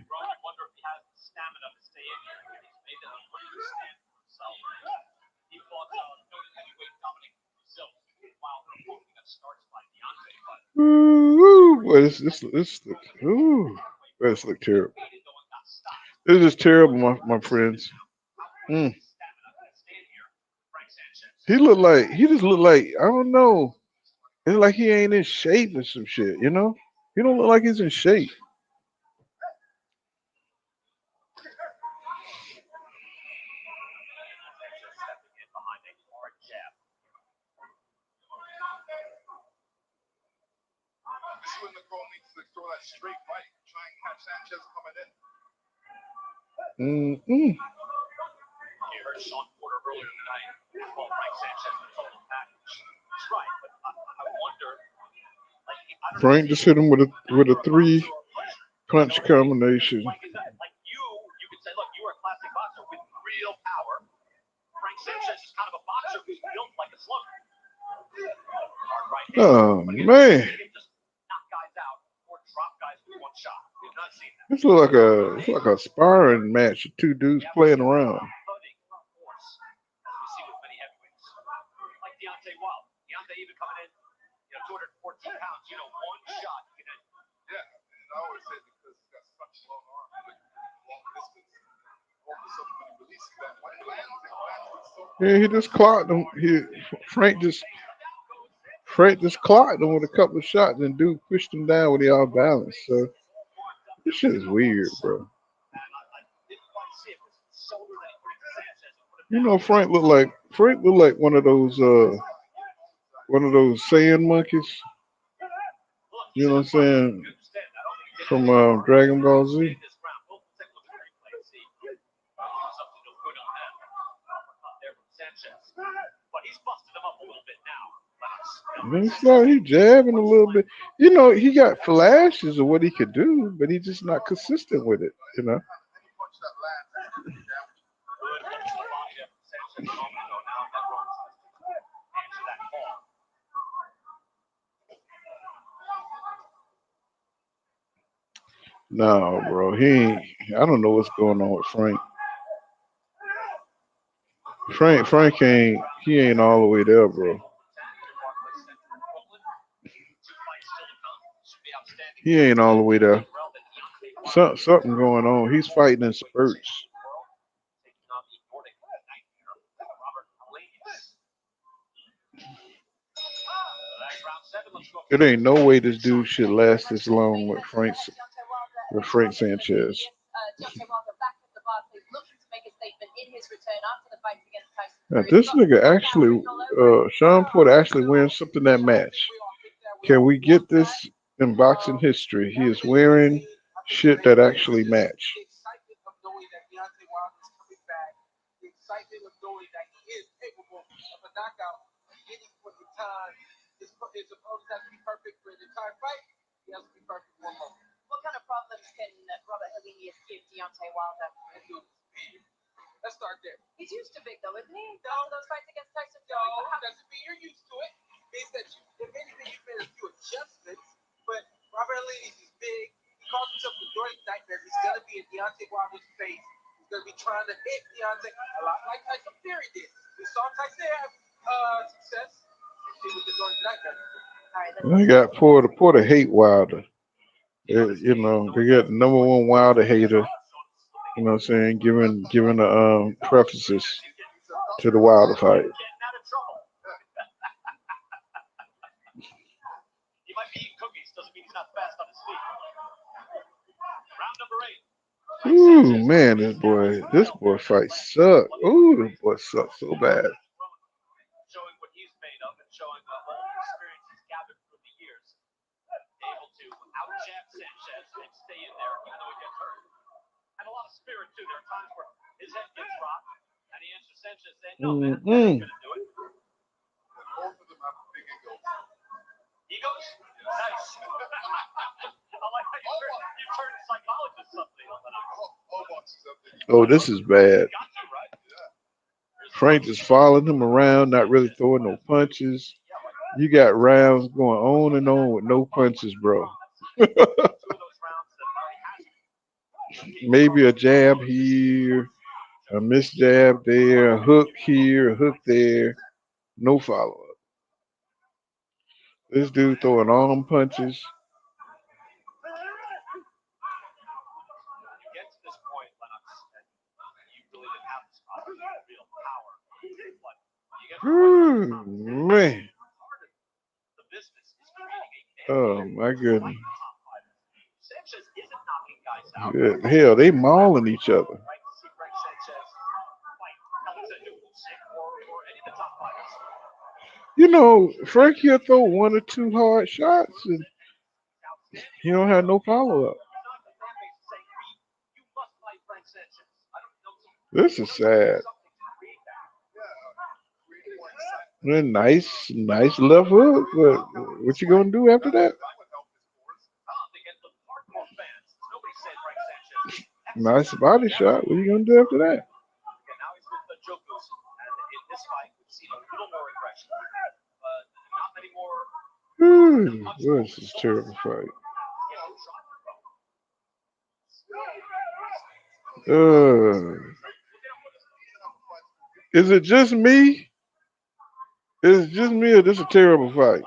Ooh, boy, this look. Ooh, this look terrible. This is terrible, my friends. Mm. He just looked like I don't know. It's like he ain't in shape or some shit, you know? He don't look like he's in shape. Mm-mm. Frank just hit him with a 3-punch combination. Oh man, this look like a sparring match. Two dudes playing around. Yeah, he just clocked him. Frank just clocked him with a couple of shots, and dude pushed him down with the off balance. So this shit is weird, bro. You know, Frank looked like one of those sand monkeys. You know what I'm saying? From Dragon Ball Z. He jabbing a little bit. You know, he got flashes of what he could do, but he's just not consistent with it. You know. No, bro. He ain't. I don't know what's going on with Frank. Frank ain't. He ain't all the way there, bro. He ain't all the way there. Something going on. He's fighting in spurts. It ain't no way this dude should last this long with Frank Sanchez. Now, this nigga actually, Sean Porter actually wearing something that match. Can we get this in boxing history? He is wearing shit that actually match. They got Porter hate Wilder. You know, they got the number one Wilder hater. You know what I'm saying? Giving the prefaces to the Wilder fight. Ooh, man, this boy fight suck. Ooh, this boy sucks so bad. Mm-mm. Oh, this is bad. Frank just following him around, not really throwing no punches. You got rounds going on and on with no punches, bro. Maybe a jab here, a missed jab there, a hook here, a hook there. No follow up. This dude throwing arm punches. Man. Oh my goodness. Good. Hell, they mauling each other. You know, Frankie will throw one or two hard shots and he don't have no follow up. This is sad. Nice left hook, but what you gonna do after that? Nice body shot. What are you gonna do after that? This is a terrible fight. Is it just me? Is it just me or this a terrible fight?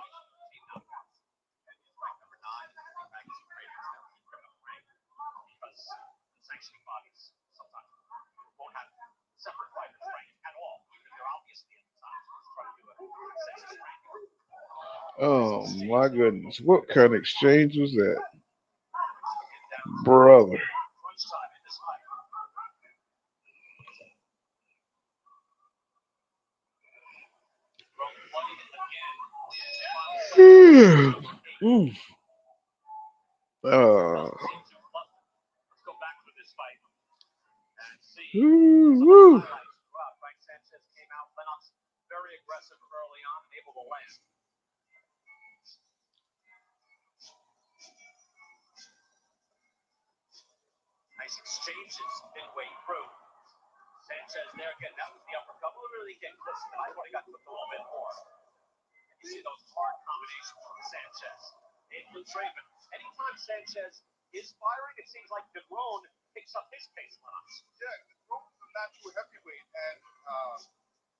Oh my goodness. What kind of exchange was that? Brother. Mm.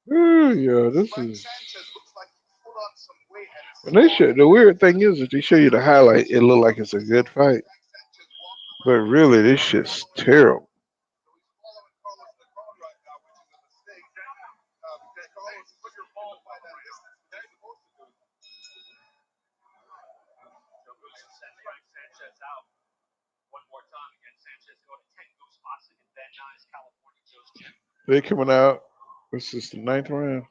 Woo. Yeah, this is. And they show the weird thing is if they show you the highlight, it look like it's a good fight, but really this shit's terrible. They coming out. This is the 9th round.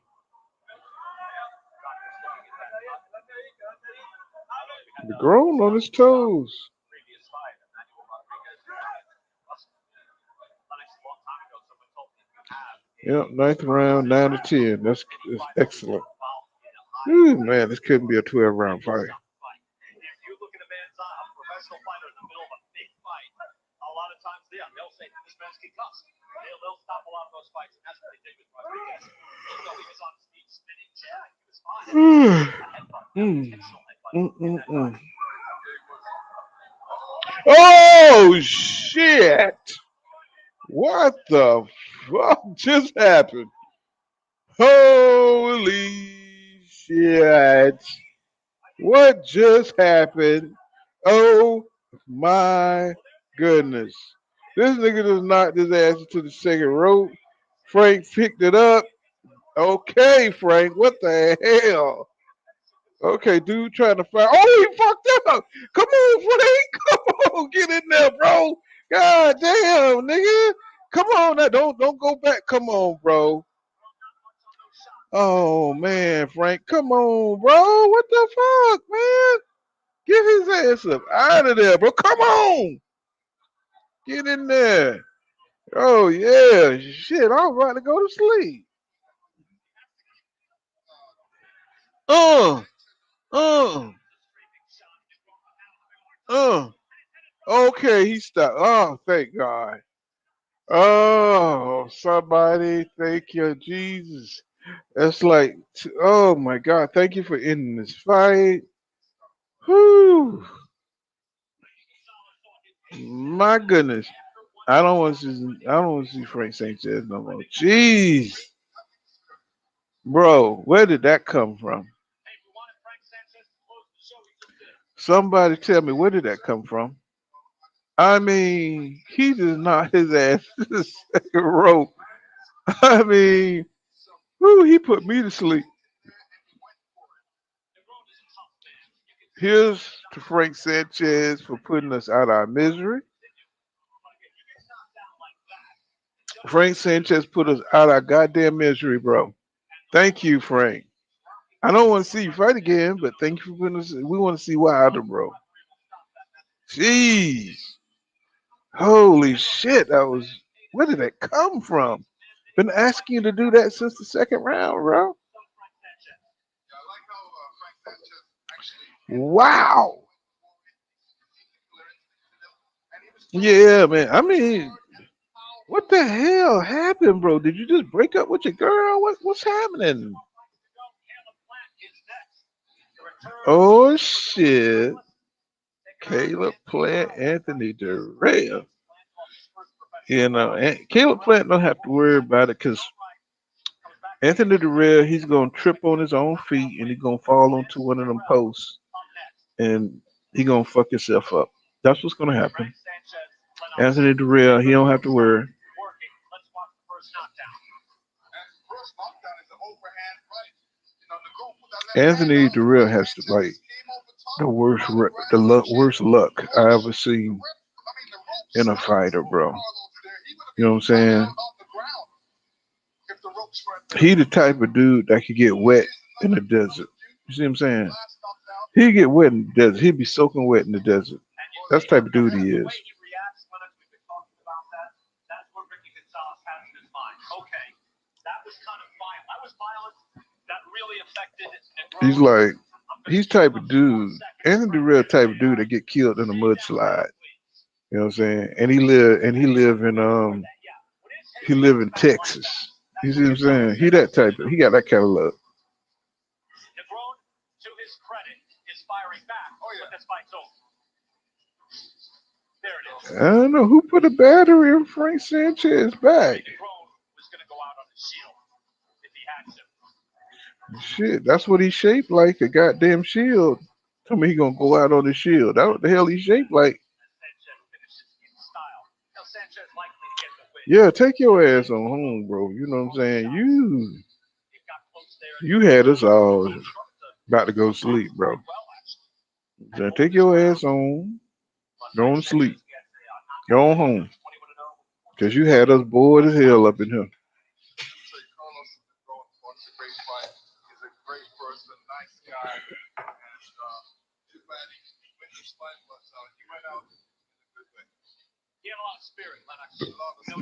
The grown on his toes. Yep, 9th round, 9-10. That's excellent. Ooh, man, this couldn't be a 12-round fight. Oh shit! What the fuck just happened? Holy shit! What just happened? Oh my goodness! This nigga just knocked his ass into the second rope. Frank picked it up. Okay, Frank, what the hell? Okay, dude trying to fight. Oh, he fucked up. Come on, Frank. Come on, get in there, bro. God damn, nigga. Come on, now. Don't go back. Come on, bro. Oh man, Frank. Come on, bro. What the fuck, man? Get his ass up out of there, bro. Come on. Get in there. Oh yeah. Shit, I'm about to go to sleep. Uh. Okay, he stopped. Oh, thank God. Oh, somebody, thank you, Jesus. That's like, oh my God, thank you for ending this fight. Whew. My goodness. I don't want to see Frank Sanchez no more. Jeez. Bro, where did that come from? Somebody tell me, where did that come from? I mean, he just knocked his ass to the second rope. I mean, whoo, he put me to sleep. Here's to Frank Sanchez for putting us out of our misery. Frank Sanchez put us out of our goddamn misery, bro. Thank you, Frank. I don't want to see you fight again, but thank you for putting us. We want to see Wilder, bro. Jeez. Holy shit, that was Where did that come from? Been asking you to do that since the second round, bro. Wow. Yeah, man. I mean, what the hell happened, bro? Did you just break up with your girl? What's happening? Oh shit. Caleb Plant, Anthony Durrell. You know, and Caleb Plant don't have to worry about it because Anthony Durrell, he's gonna trip on his own feet and he's gonna fall onto one of them posts and he gonna fuck himself up. That's what's gonna happen. Anthony Durrell, he don't have to worry. Anthony Durrell has to like worst luck I ever seen in a fighter, bro. You know what I'm saying? He the type of dude that could get wet in the desert. You see what I'm saying? He'd get wet in the desert. He'd be soaking wet in the desert. That's the type of dude he is. He's type of dude. Anthony the real type of dude that get killed in a mudslide. You know what I'm saying? And he live in Texas. You see what I'm saying? He got that kind of luck. I don't know who put a battery in Frank Sanchez's back. Shit, that's what he shaped like, a goddamn shield. Tell me he gonna go out on the shield. That's what the hell he shaped like. Yeah, take your ass on home, bro. You know what I'm saying? You had us all about to go to sleep, bro. So take your ass on. Go on to sleep. Go on home. Because you had us bored as hell up in here.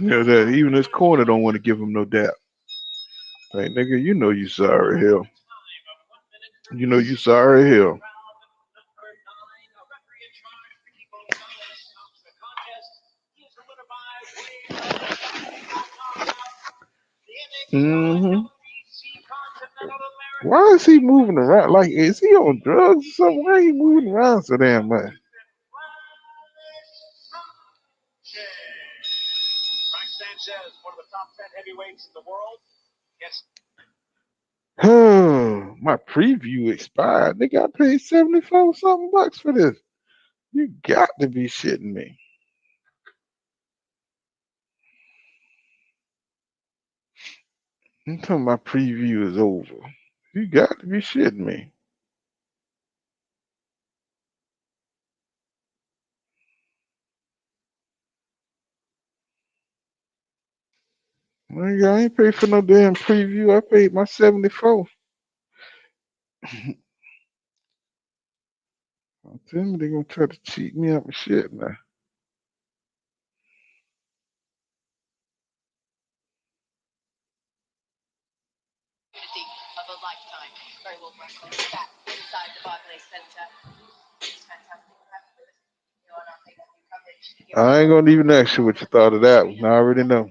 Yeah, that even this corner don't want to give him no dap. Hey, nigga, you know you sorry hell. You know you sorry hell. Mm-hmm. Why is he moving around? Like, is he on drugs or something? Why he moving around so damn much? My preview expired. They got paid 74 something bucks for this. You got to be shitting me. I'm talking my preview is over. You got to be shitting me. Nigga, I ain't paid for no damn preview. I paid my 74. I'm telling you, they gonna try to cheat me out of shit now. I ain't gonna even ask you what you thought of that one. I already know.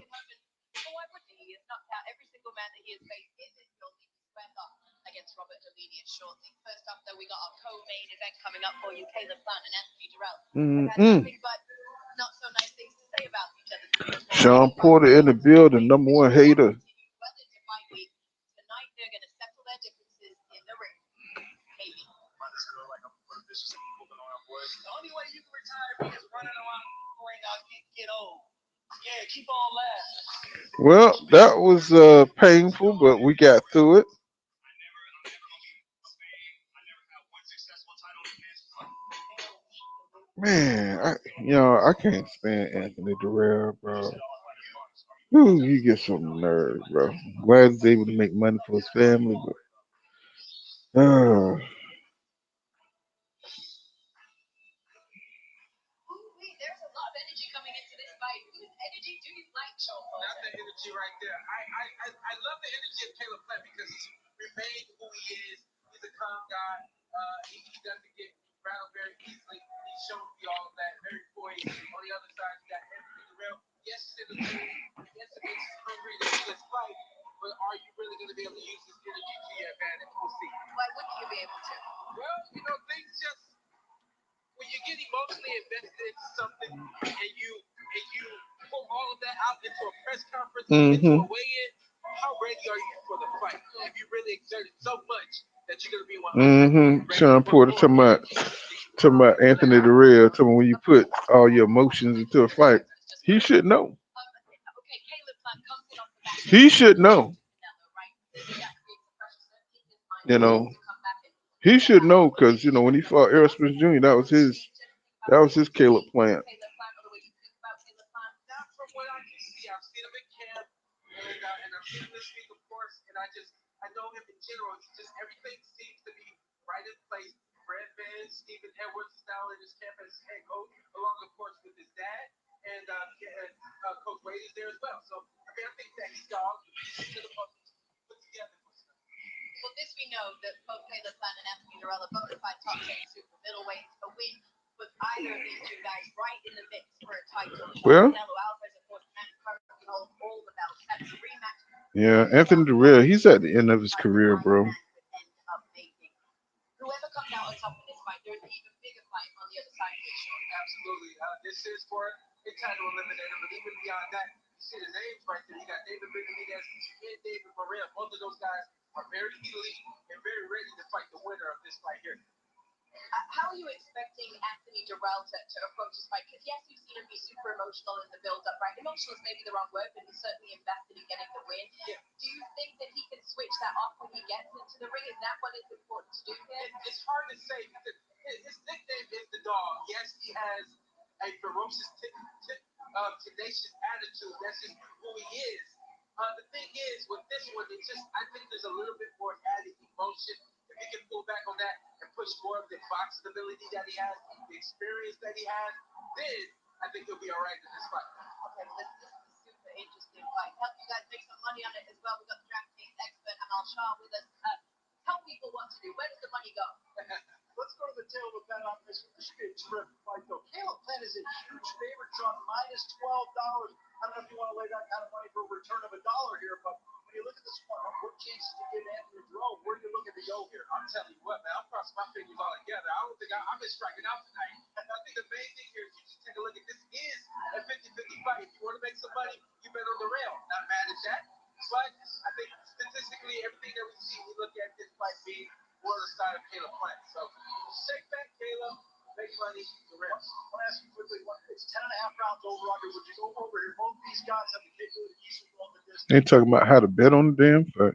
Sean Porter in the building, number one hater. Well, that was painful, but we got through it. Man, I can't stand Anthony Durrell, bro. Ooh, you get some nerve, bro. Glad he's able to make money for his family, but Mm-hmm. Mm-hmm. Sean Porter talking about Anthony the Real, talking about when you put all your emotions into a fight. He should know. He should know. You know, he should know because when he fought Errol Spence Jr., that was his Caleb plan. Well, yeah, Anthony the Real, he's at the end of his career, bro. They talking about how to bet on the damn fight.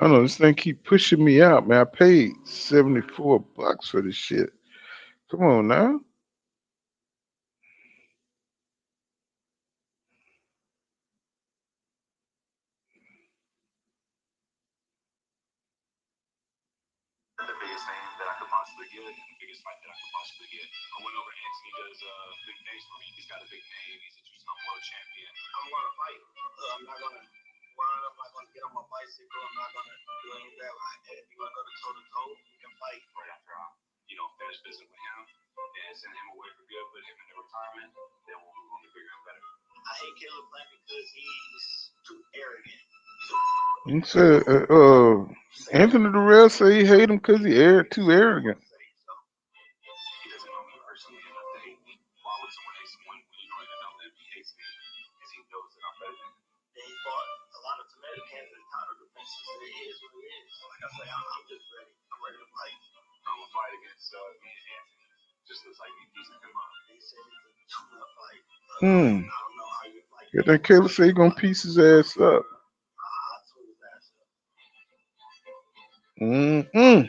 I don't know, this thing keep pushing me out, man. I paid $74 for this shit. Come on now. He said, Anthony the Real say he hate him because he too arrogant. Hmm. Yeah, that Caleb say he gonna piece his ass up. Mm-mm.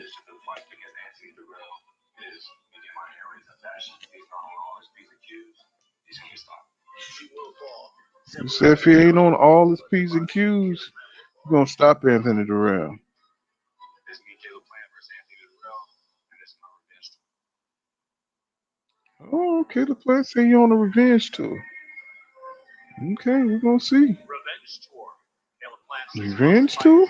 You said if he ain't on all his P's and Q's, you're gonna stop Anthony Durrell. Oh, okay. The plan say you on a revenge tour. Okay, we're gonna see. Revenge tour?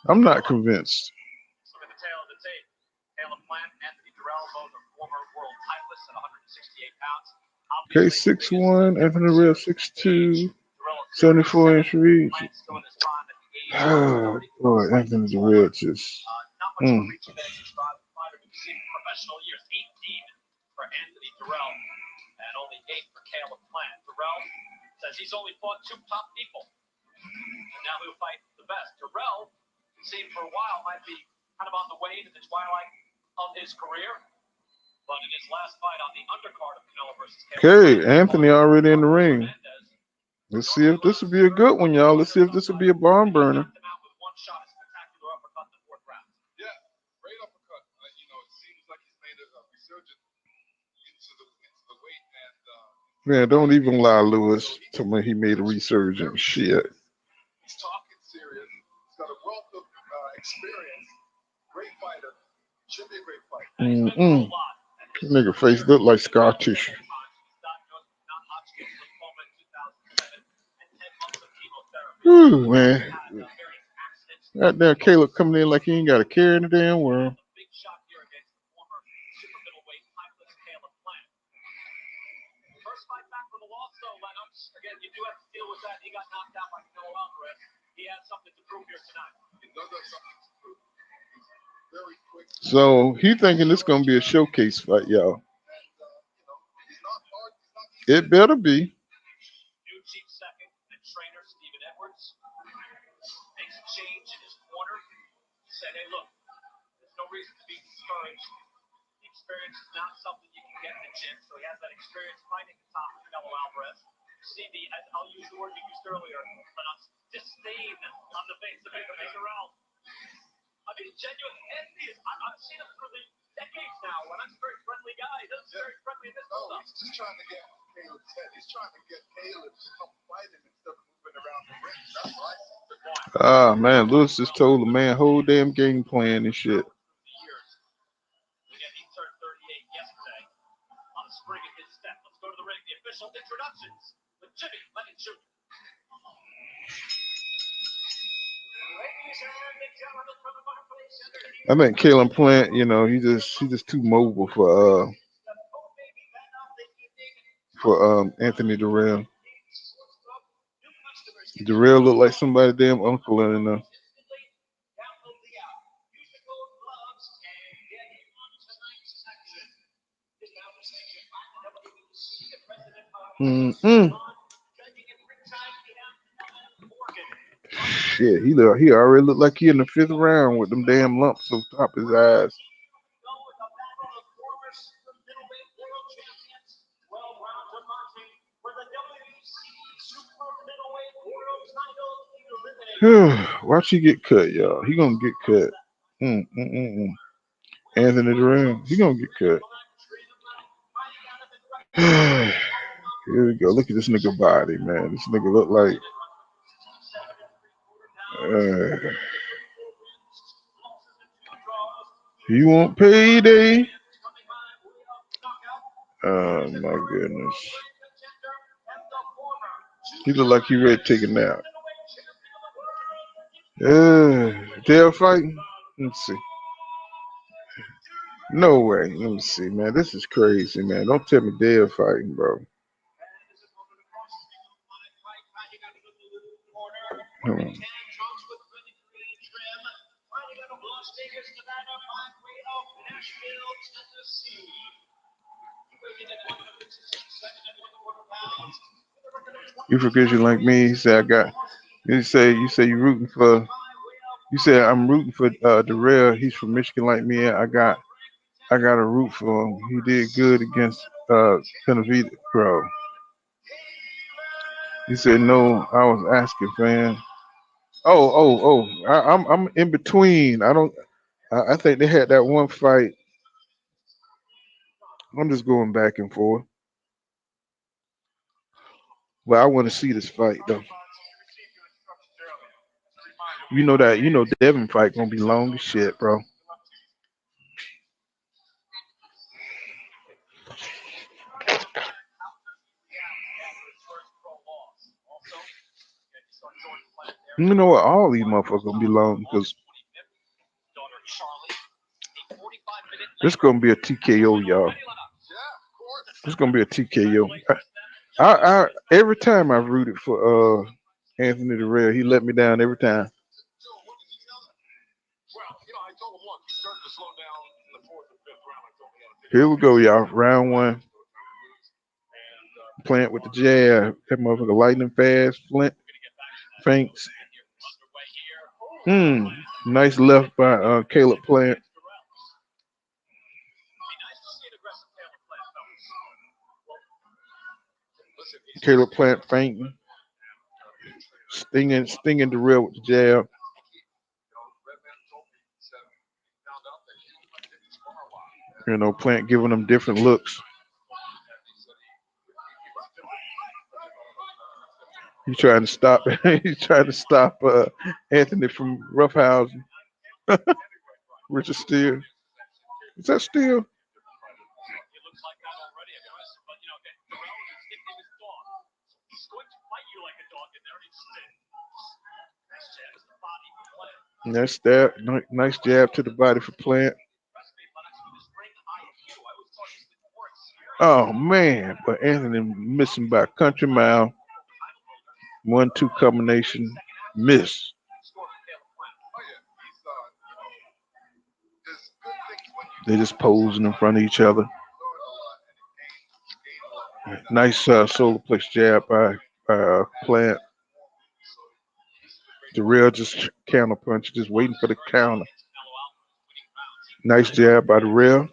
I'm not convinced. Okay, 6'1", Anthony Durrell 6'2", 74-inch reach. Oh boy, Anthony Durrell just. Okay, Anthony already in the ring. Let's see if this will be a good one, y'all. Let's see if this will be a barn burner. Man, don't even lie, Lewis. Tell me he made a resurgence. Shit. Nigga face look like scar tissue. Ooh, man. That damn Caleb coming in like he ain't got a care in the damn world. So he thinking this gonna be a showcase fight, y'all. It better be. Ah man, Lewis just told the man whole damn game plan and shit. I think Caleb Plant, you know, he's just too mobile for Anthony Durrell. Durrell look like somebody damn uncle in there. Shit, he already looked like he in the 5th round with them damn lumps on top of his eyes. Watch he get cut, y'all. He gonna get cut. Anthony Durrell, he gonna get cut. Here we go. Look at this nigga body, man. This nigga look like. He want payday. Oh my goodness. He look like he ready to take a nap. Dale fighting? Let's see. No way. Let me see, man. This is crazy, man. Don't tell me Dale fighting, bro. You forget you like me. He said I got. You say you rooting for. You said I'm rooting for Durrell. He's from Michigan like me. I got a root for him. He did good against Penavita, bro. He said no. I was asking, fan. I'm in between. I think they had that one fight. I'm just going back and forth. Well, I want to see this fight though. Devin fight gonna be long as shit, bro. You know what? All these motherfuckers gonna be long because this gonna be a TKO, y'all. This gonna be a TKO. I every time I've rooted for Anthony Durrell, he let me down every time. Here we go, y'all. Round one. Plant with the jab. That motherfucker lightning fast. Flint feints. Nice left by Caleb Plant. Caleb Plant fainting. Stinging Durrell with the jab. Plant giving them different looks. He's trying to stop. He's trying to stop Anthony from roughhousing. Richard Steele. Is that Steele? That's that. Nice jab to the body for Plant. Oh man, but Anthony missing by a country mile. 1-2 combination miss. They just posing in front of each other. Nice solar plex jab by Plant. Durrell just counter punch, just waiting for the counter. Nice jab by Durrell.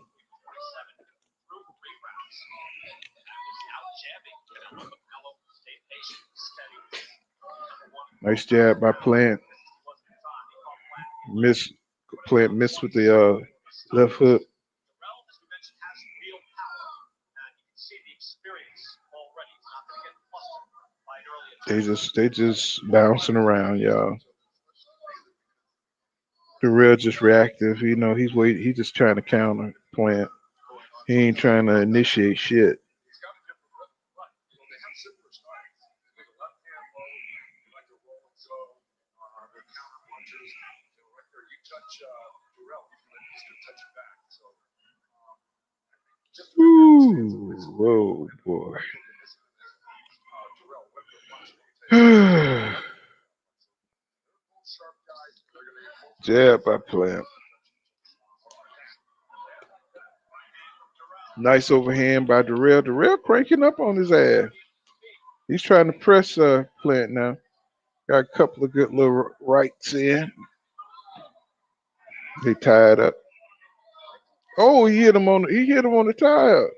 Nice jab by Plant. Plant missed with the left hook. They just bouncing around, y'all. Durrell just reactive. He's waiting. He's just trying to counter Plant. He ain't trying to initiate shit. Ooh, whoa, boy. Jab by Plant. Nice overhand by Durrell. Durrell cranking up on his ass. He's trying to press Plant now. Got a couple of good little rights in. They tied up. Oh, he hit him on the tie up.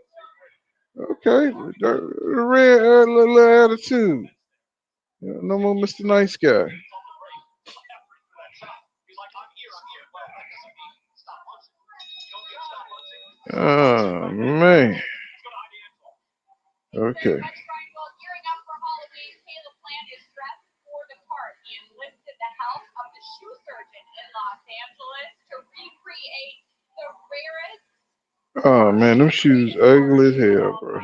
Okay, the red little attitude. No more Mr. Nice Guy. Oh man. Okay. Oh man, them shoes ugly as hell, bro.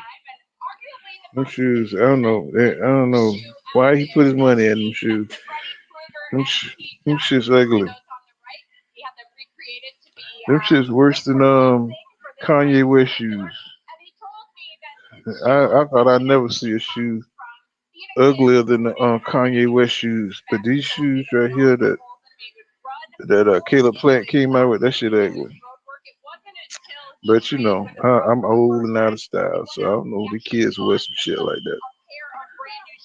Them shoes, I don't know why he put his money in them shoes. Them shit's ugly. Them shit's worse than Kanye West shoes. I thought I'd never see a shoe uglier than the Kanye West shoes, but these shoes right here that Caleb Plant came out with, that shit ugly. But I'm old and out of style, so I don't know the kids wear some shit like that.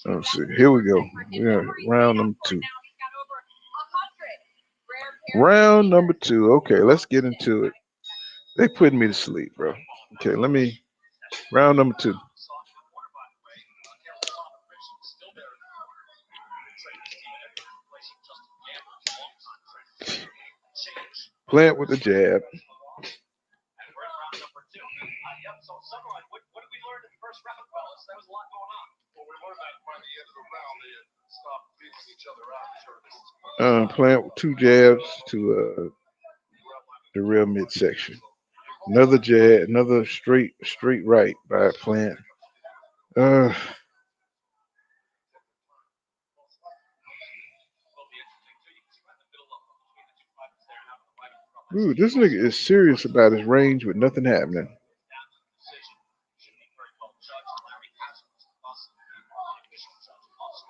Let's see. Here we go. Yeah, round number 2. Round number 2. Okay, let's get into it. They putting me to sleep, bro. Okay, round number 2. Plant with the jab. Plant with 2 jabs to the real midsection. Another jab, another straight right by Plant. Uh, Ooh, this nigga is serious about his range with nothing happening.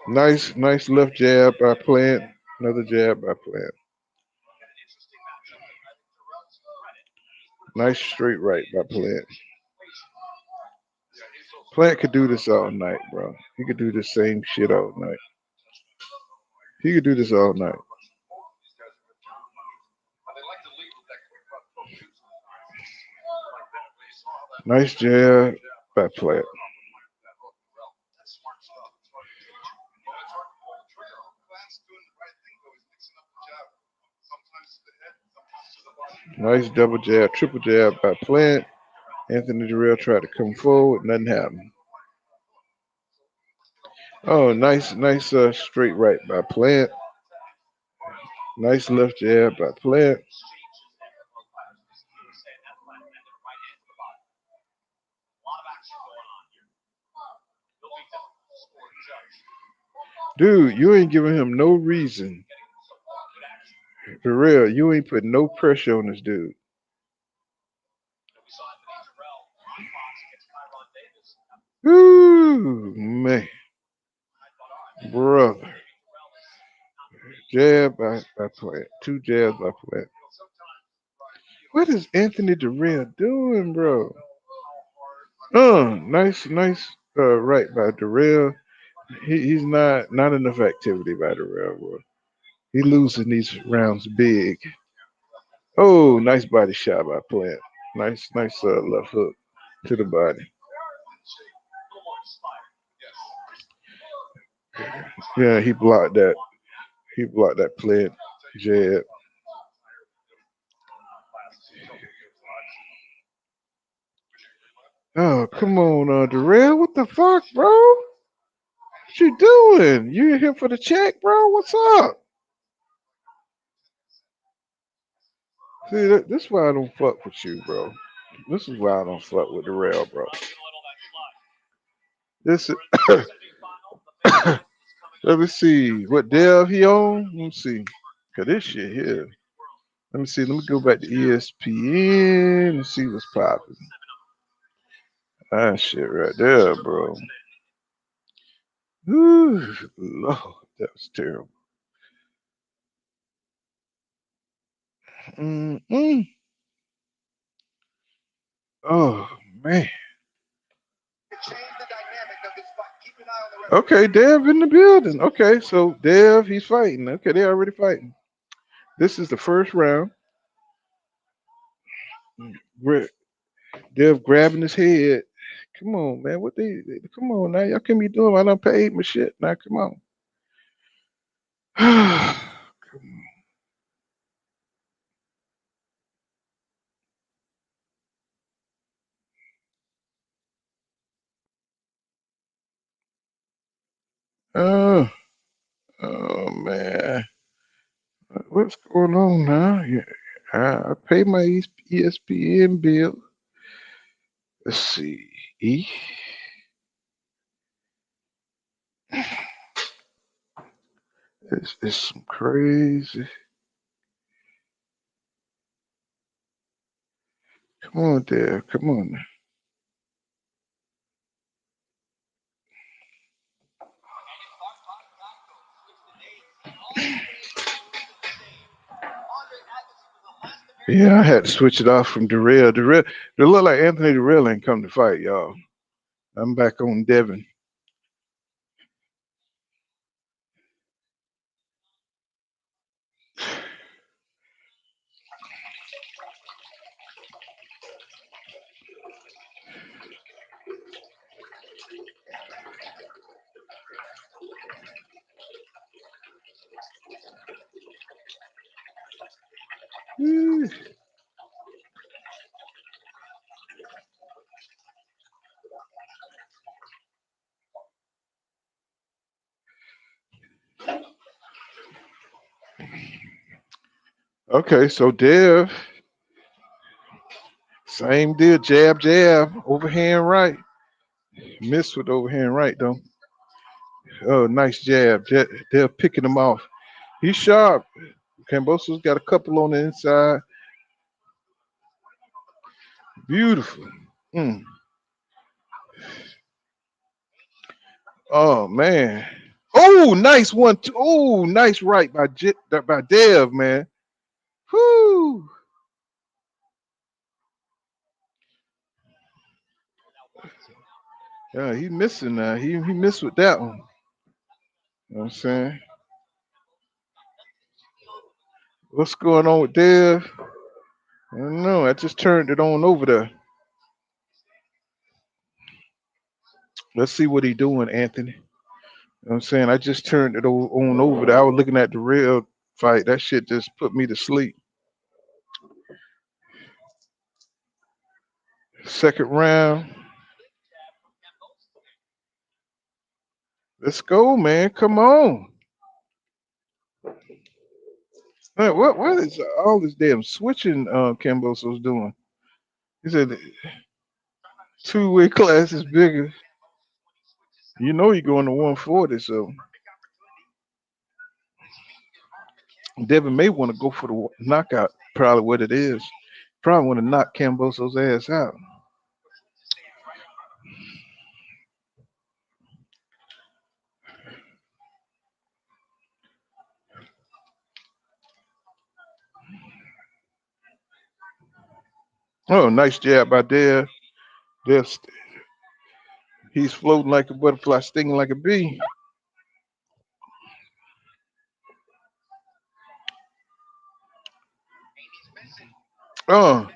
Nice left jab by Plant. Another jab by Plant. Nice straight right by Plant. Plant could do this all night, bro. He could do the same shit all night. He could do this all night. Nice jab by Plant. Nice double jab, triple jab by Plant. Anthony Durrell tried to come forward, nothing happened. Oh, nice straight right by Plant. Nice left jab by Plant. Dude, you ain't giving him no reason. Durrell, you ain't putting no pressure on this dude. Ooh, man. Brother. Jab by Plant. 2 jabs by Plant. What is Anthony Durrell doing, bro? Nice right by Durrell. He's not enough activity by Durrell, bro. He losing these rounds big. Oh, nice body shot by Plant. Nice left hook to the body. Yeah, he blocked that. He blocked that Plant jab. Oh, come on, Durrell. What the fuck, bro? What you doing? You here for the check, bro? What's up? See, this is why I don't fuck with you, bro. This is why I don't fuck with Durrell, bro. This is. Let me see what Dev he on. Let me see, cause this shit here. Let me see. Let me go back to ESPN and see what's popping. That shit right there, bro. Ooh, Lord, that was terrible. Mm-mm. Oh man. Okay, Dev in the building. Okay, so Dev, he's fighting. Okay, they already fighting. This is the first round. Dev grabbing his head. Come on, man. What they come on now. Y'all can be doing. I done paid my shit. Now come on. Come on. Oh man. What's going on now? Yeah, I pay my ESPN bill. Let's see. It's some crazy. Come on, Dad. Come on. Yeah, I had to switch it off from Durrell. It look like Anthony Durrell ain't come to fight, y'all. I'm back on Devin. Okay, so Dev, same deal. Jab, jab, overhand right. Missed with overhand right though. Oh, nice jab. Dev picking him off. He's sharp. Kamboso's got a couple on the inside. Beautiful. Mm. Oh man. Oh, nice one. Oh, nice right by Dev, man. Whoo. Yeah, he missing now. He missed with that one. You know what I'm saying? What's going on with Dev? I don't know. I just turned it on over there. Let's see what he doing, Anthony. You know what I'm saying? I just turned it on over there. I was looking at the real fight. That shit just put me to sleep. Second round. Let's go, man. Come on. Man, what is all this damn switching Kamboso's doing? He said two-way class is bigger. You know you're going to 140, so Devin may want to go for the knockout. Probably what it is. Probably want to knock Kamboso's ass out. Oh, nice jab by Dev. He's floating like a butterfly, stinging like a bee. Oh,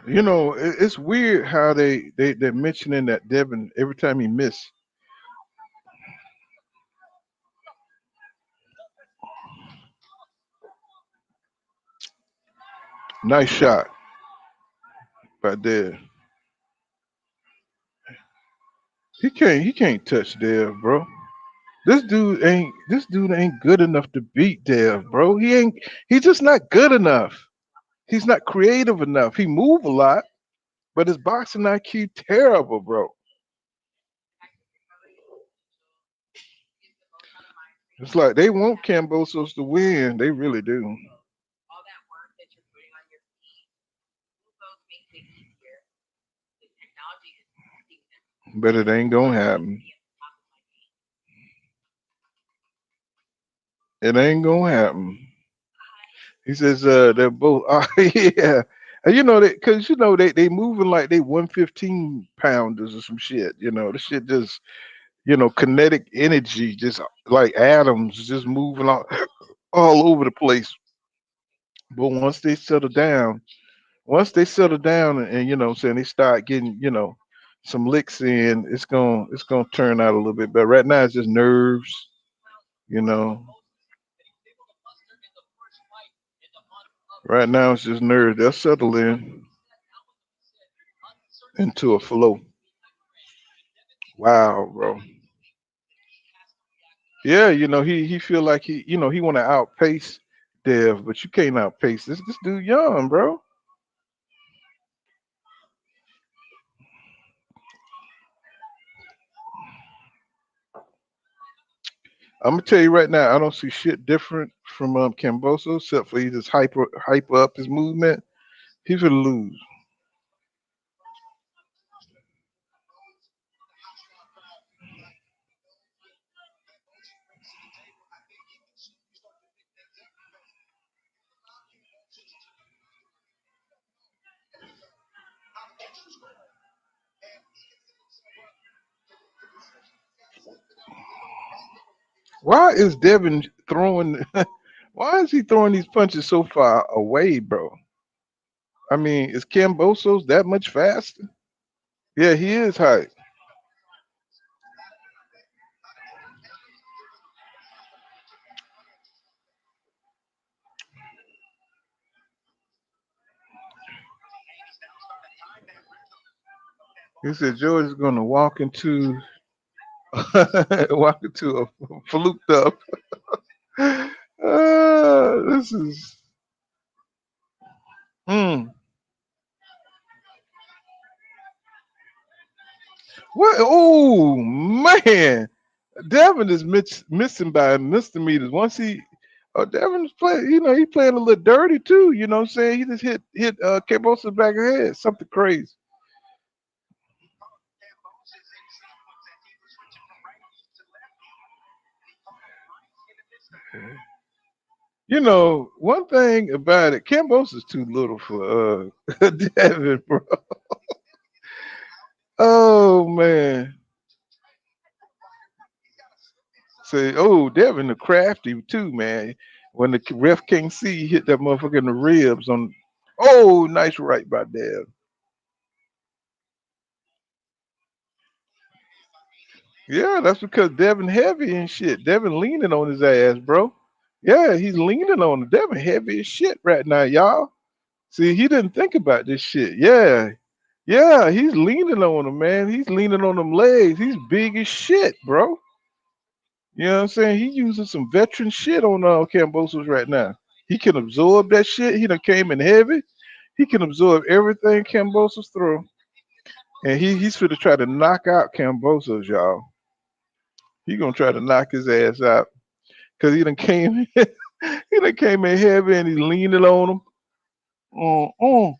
you know, it's weird how they're mentioning that Devin every time he miss. Nice shot by Dev. He can't touch Dev, bro. This dude ain't good enough to beat Dev, bro. He's just not good enough. He's not creative enough. He move a lot, but his boxing IQ terrible, bro. It's like they want Cambosos to win. They really do. But it ain't gonna happen. It ain't gonna happen. He says they're both yeah. And you know that because you know they moving like they 115 pounders or some shit. You know, the shit just kinetic energy, just like atoms, just moving all over the place. But once they settle down and what I'm saying they start getting, some licks in, it's gonna turn out a little bit better. Right now it's just nerves, you know. Right now it's just nerves. They'll settle into a flow. Wow, bro. Yeah, he feel like he want to outpace Dev, but you can't outpace this dude young, bro. I'm gonna tell you right now, I don't see shit different from Kamboso except for he just hype up his movement. He's gonna lose. Why is Devin throwing? Why is he throwing these punches so far away, bro? I mean, is Kamboso's that much faster? Yeah, he is hype. He said George is gonna walk into a fluked up. This is mm. What? Oh man, Devin is missing by misdemeanors. Once Devin's playing. You know, he playing a little dirty too. You know what I'm saying? He just hit Kamboso back of the head. Something crazy. You know, one thing about it, Kamboso's too little for Devin, bro. Oh man. Say, oh, Devin the crafty too, man. When the ref can't see, he hit that motherfucker in the ribs on. Oh, nice right by Dev. Yeah, that's because Devin heavy and shit. Devin leaning on his ass, bro. Yeah, he's leaning on him. Devin heavy as shit right now, y'all. See, he didn't think about this shit. Yeah. Yeah, he's leaning on him, man. He's leaning on them legs. He's big as shit, bro. You know what I'm saying? He using some veteran shit on Kambosos right now. He can absorb that shit. He done came in heavy. He can absorb everything Kambosos throw. And he's finna try to knock out Kambosos, y'all. He gonna try to knock his ass out. Cause he done came in, he done came in heavy and he's leaning on him. Mm-mm.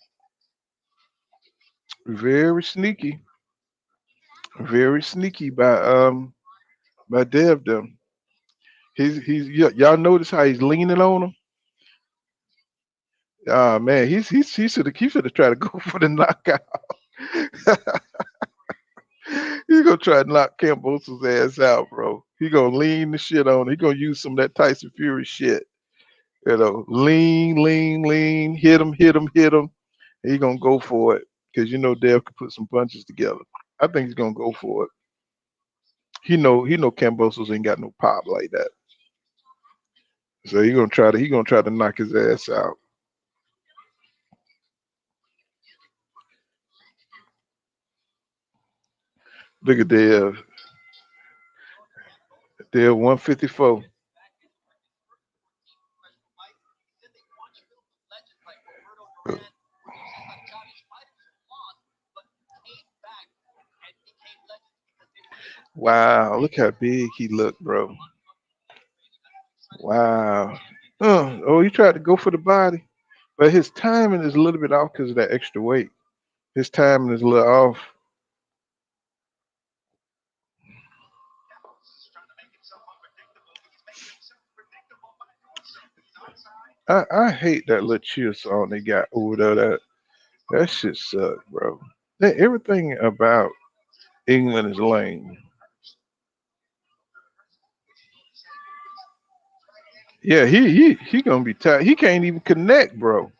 Very sneaky. Very sneaky by Dev them. Y'all notice how he's leaning on him? Ah man, he should have tried to go for the knockout. He's gonna try to knock Kamboso's ass out, bro. He gonna lean the shit on him. He gonna use some of that Tyson Fury shit. You know, lean, hit him, hit him. He gonna go for it because you know Dev can put some punches together. I think he's gonna go for it. He know Kambosos ain't got no pop like that. So he gonna try to knock his ass out. Look at Dev 154. Wow, look how big he looked, bro. Wow. Oh, he tried to go for the body, but his timing is a little bit off because of that extra weight. His timing is a little off. I hate that little cheer song they got over there. That shit sucks, bro. Everything about England is lame. Yeah, he gonna be tired. He can't even connect, bro.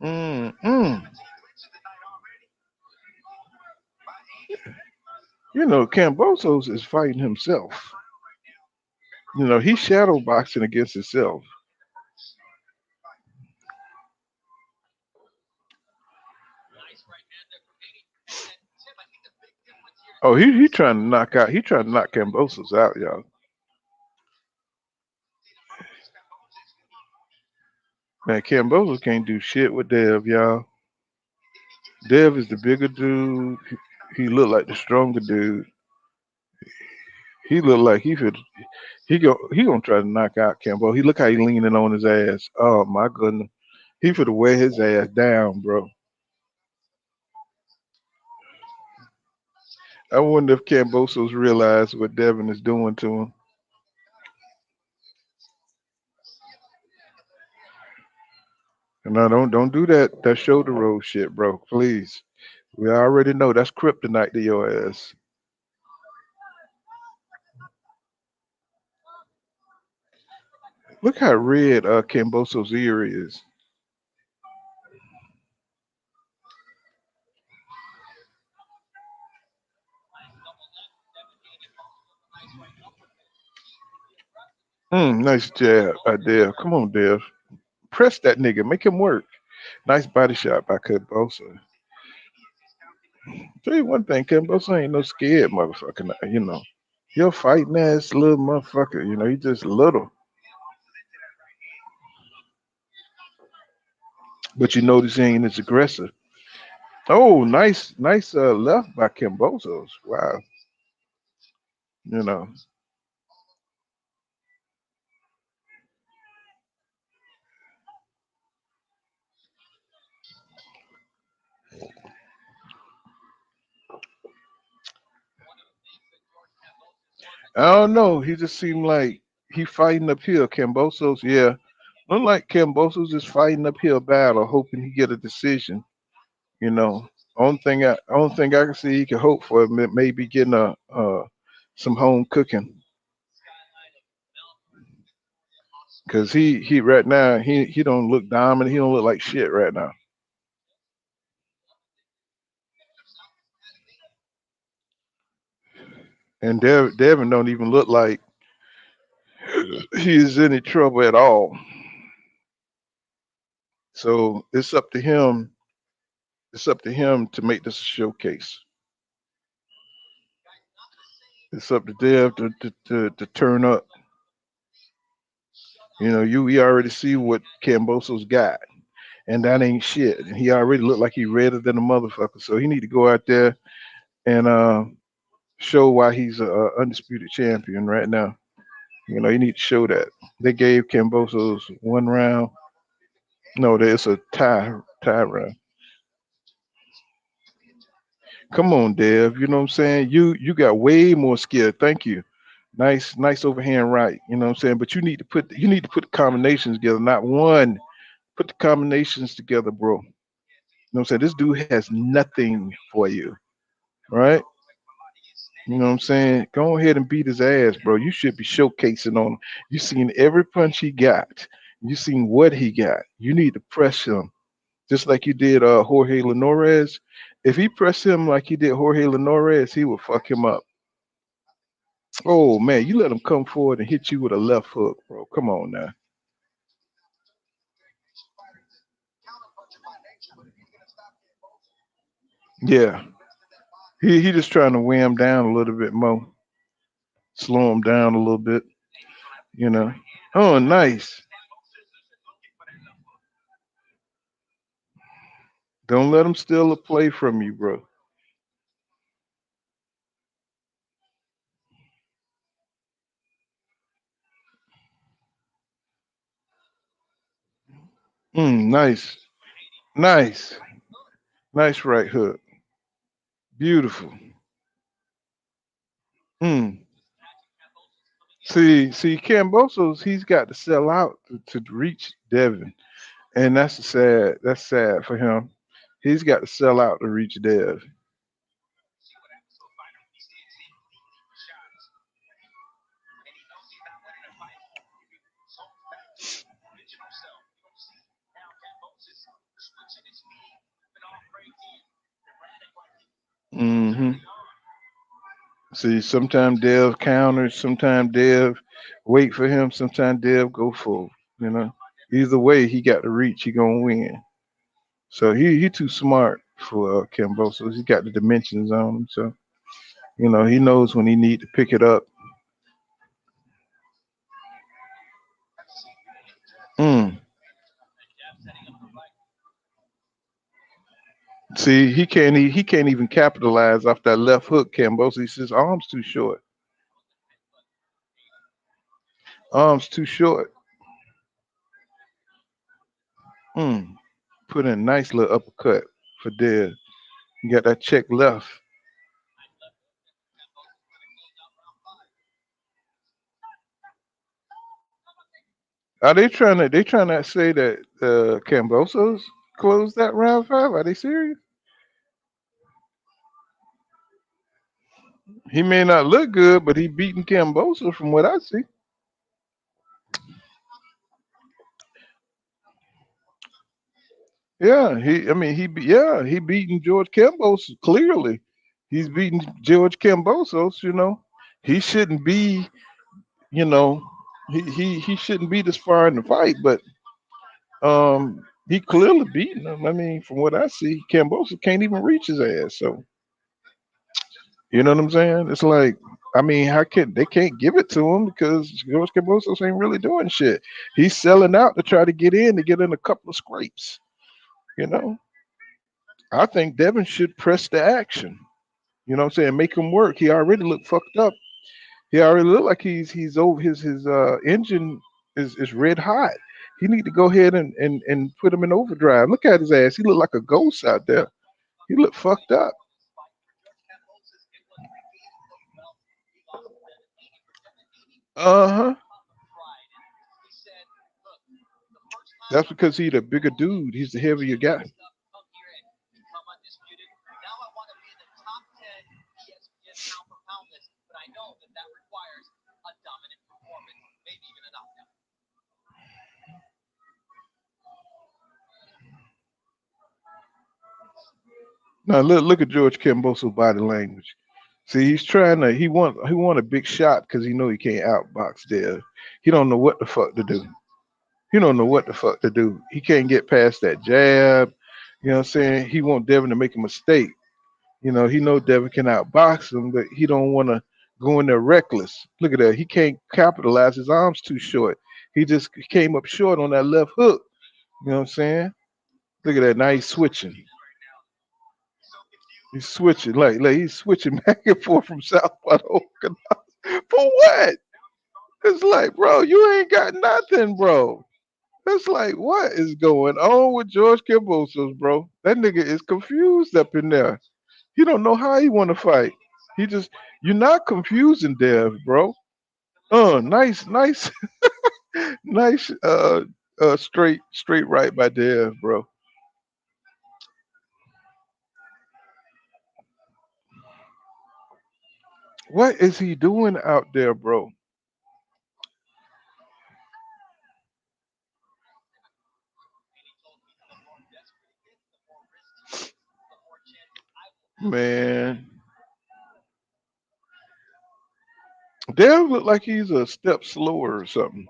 Mm. You know, Cambosos is fighting himself. You know, he's shadow boxing against himself. Oh, he trying to knock out. He trying to knock Cambosos out, y'all. Man, Cambosos can't do shit with Dev, y'all. Dev is the bigger dude. He look like the stronger dude. He look like he gonna try to knock out Cambo. He look how he leaning on his ass. Oh my goodness. He finna wear his ass down, bro. I wonder if Cambosos realize what Devin is doing to him. And no, don't do that shoulder roll shit, bro. Please. We already know that's kryptonite to your ass. Look how red Camboso's ear is. Nice jab, Dev. Come on, Dev. press that nigga, make him work. Nice body shot by Kamboso. Tell you one thing, Kamboso ain't no scared motherfucker. You know, you're a fighting ass little motherfucker. You know, he just little, but you notice he ain't as aggressive. Oh, nice left by Kambosos. Wow, you know. I don't know. He just seemed like he fighting uphill. Kambosos, yeah. Look like Kambosos just fighting uphill battle, hoping he get a decision. You know, only thing I can see he can hope for maybe getting a some home cooking. Cause he right now he don't look dominant. He don't look like shit right now. And Devin don't even look like he's in any trouble at all. So it's up to him. It's up to him to make this a showcase. It's up to Dev to turn up. You know, we already see what Camboso's got, and that ain't shit. And he already looked like he redder than a motherfucker. So he need to go out there and show why he's a undisputed champion right now. You know, you need to show that. They gave Camboso's one round. No, there's a tie round. Come on, Dev. You know what I'm saying? You got way more skill. Thank you. Nice overhand right. You know what I'm saying? But you need to put the combinations together, not one. Put the combinations together, bro. You know what I'm saying? This dude has nothing for you. Right? You know what I'm saying? Go ahead and beat his ass, bro. You should be showcasing on him. You seen every punch he got. You seen what he got. You need to press him. Just like you did Jorge Linares. If he pressed him like he did Jorge Linares, he would fuck him up. Oh man, you let him come forward and hit you with a left hook, bro. Come on now. Yeah. He just trying to weigh him down a little bit more. Slow him down a little bit, you know. Oh, nice. Don't let him steal a play from you, bro. Nice. Nice. Nice right hook. Beautiful. Mm. See, Camboso's he's got to sell out to reach Devin. And that's sad for him. He's got to sell out to reach Dev. Hmm. See, sometimes Dev counters, sometimes Dev wait for him, sometimes Dev go full. You know, either way, he got the reach. He gonna win. So he too smart for Kambosos. He got the dimensions on him. So you know he knows when he need to pick it up. Mm. See, he can't even capitalize off that left hook. Kambosos, his arms too short. Arms too short. Mm. Put in a nice little uppercut for Dev. You got that check left. Are they trying to say that Cambosos closed that round five? Are they serious? He may not look good, but he beating Cambosos from what I see. Yeah, he beating George Cambosos clearly. He's beating George Cambosos. You know, he shouldn't be. You know, he shouldn't be this far in the fight, but He clearly beating him. I mean, from what I see, Kamboso can't even reach his ass. So you know what I'm saying? It's like, I mean, how can they can't give it to him because George Kambosos ain't really doing shit. He's selling out to try to get in a couple of scrapes. You know, I think Devin should press the action. You know what I'm saying? Make him work. He already looked fucked up. He already looked like he's over his engine is red hot. He need to go ahead and put him in overdrive. Look at his ass. He looked like a ghost out there. He looked fucked up. Uh-huh. That's because he's the bigger dude. He's the heavier guy. Now look at George Kamboso body language. See, he's trying to he want a big shot because he know he can't outbox there. He don't know what the fuck to do. He don't know what the fuck to do. He can't get past that jab. You know what I'm saying? He want Devin to make a mistake. You know, he know Devin can outbox him, but he don't want to go in there reckless. Look at that. He can't capitalize. His arms too short. He just came up short on that left hook. You know what I'm saying? Look at that. Now he's switching. He's switching. Like he's switching back and forth from southpaw to orthodox. For what? It's like, bro, you ain't got nothing, bro. It's like, what is going on with George Kambosos, bro? That nigga is confused up in there. He don't know how he want to fight. He just, you're not confusing Dev, bro. Nice, nice, straight right by Dev, bro. What is he doing out there, bro? Man, Dev look like he's a step slower or something.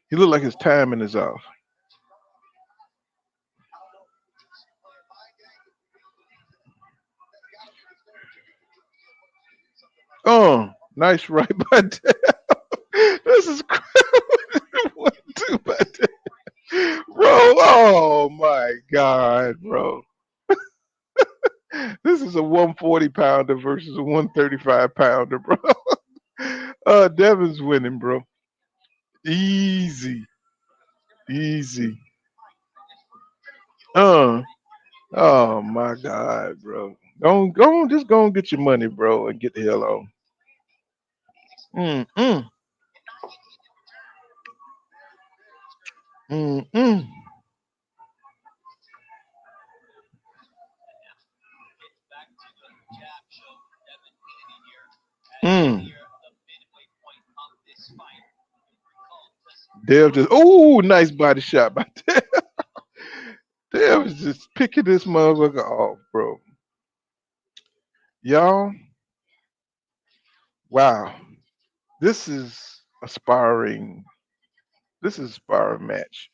He look like his timing is off. Nice right by Dev. This is crazy. 1-2 by Dev. Bro, oh my God, bro. This is a 140 pounder versus a 135 pounder, bro. Devin's winning, bro. Easy, easy. Uh, oh my God, bro. Just go and get your money, bro, and get the hell on. Mm, mm, mm. Mm. Dev just, oh, nice body shot by Dev. Dev is just picking this motherfucker off, bro. Y'all, wow. This is a sparring. This is a sparring match.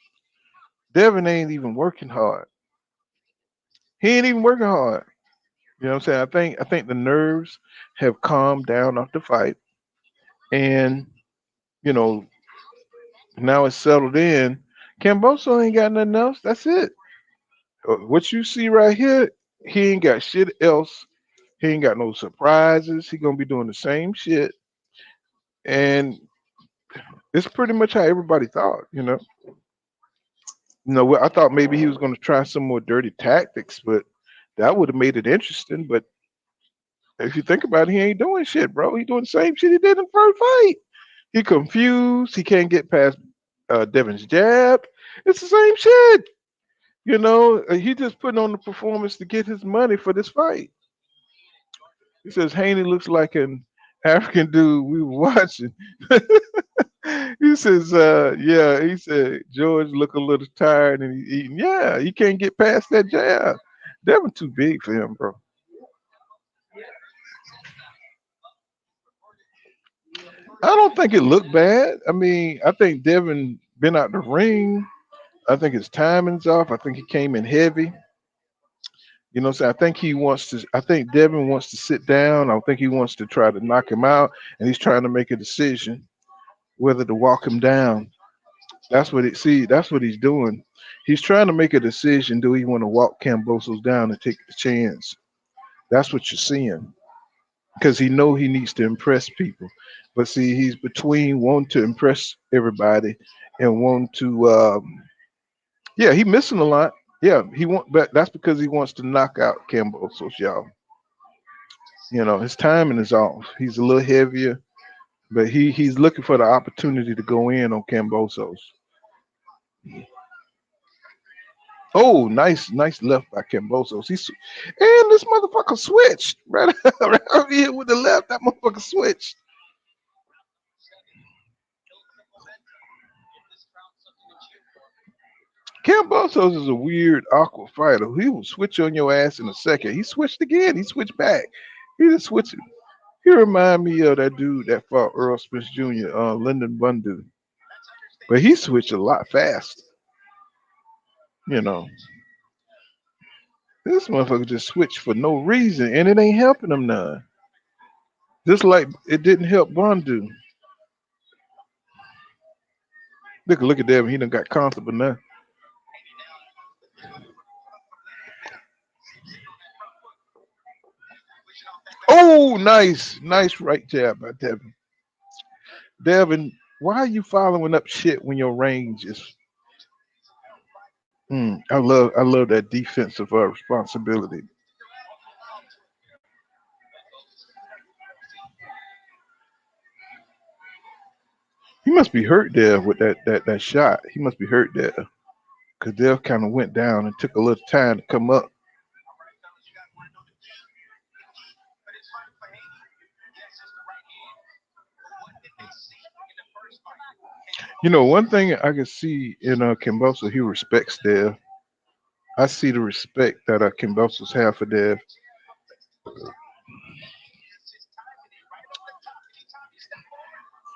Devin ain't even working hard. He ain't even working hard. You know what I'm saying? I think the nerves have calmed down off the fight, and you know now it's settled in. Kamboso ain't got nothing else. That's it. What you see right here, he ain't got shit else. He ain't got no surprises. He gonna be doing the same shit, and it's pretty much how everybody thought. I thought maybe he was gonna try some more dirty tactics, but that would have made it interesting. But if you think about it, he ain't doing shit, bro. He doing the same shit he did in the first fight. He confused. He can't get past Devin's jab. It's the same shit. He just putting on the performance to get his money for this fight. He says Haney looks like an African dude we were watching. He says, yeah, he said George look a little tired and he's eating. Yeah, he can't get past that jab. Devin too big for him, bro. I don't think it looked bad. I mean, I think Devin been out the ring. I think his timing's off. I think he came in heavy. You know what I'm saying? I think he wants to. I think Devin wants to sit down. I think he wants to try to knock him out, and he's trying to make a decision whether to walk him down. That's what it. See, that's what he's doing. He's trying to make a decision. Do he want to walk Kambosos down and take the chance? That's what you're seeing because he know he needs to impress people. But see, he's between wanting to impress everybody and wanting to. Yeah, he missing a lot. Yeah, he want, but that's because he wants to knock out Kambosos, y'all. You know, his timing is off. He's a little heavier, but he's looking for the opportunity to go in on Kambosos. Oh, nice left by Kambosos. And this motherfucker switched right, right over here with the left. That motherfucker switched. Kambosos is a weird, awkward fighter. He will switch on your ass in a second. He switched again. He switched back. He just switched. He remind me of that dude that fought Earl Smith Jr., Lyndon Bundu. But he switched a lot fast. You know. This motherfucker just switched for no reason, and it ain't helping him none. Just like it didn't help Bundu. Look at Devin. He done got comfortable now. Oh, nice right jab by Devin. Devin, why are you following up shit when your range is? I love that defensive responsibility. He must be hurt there with that shot. He must be hurt there because Dev kind of went down and took a little time to come up. You know, one thing I can see in Kamboso, he respects Dev. I see the respect that Kambosos have for Dev.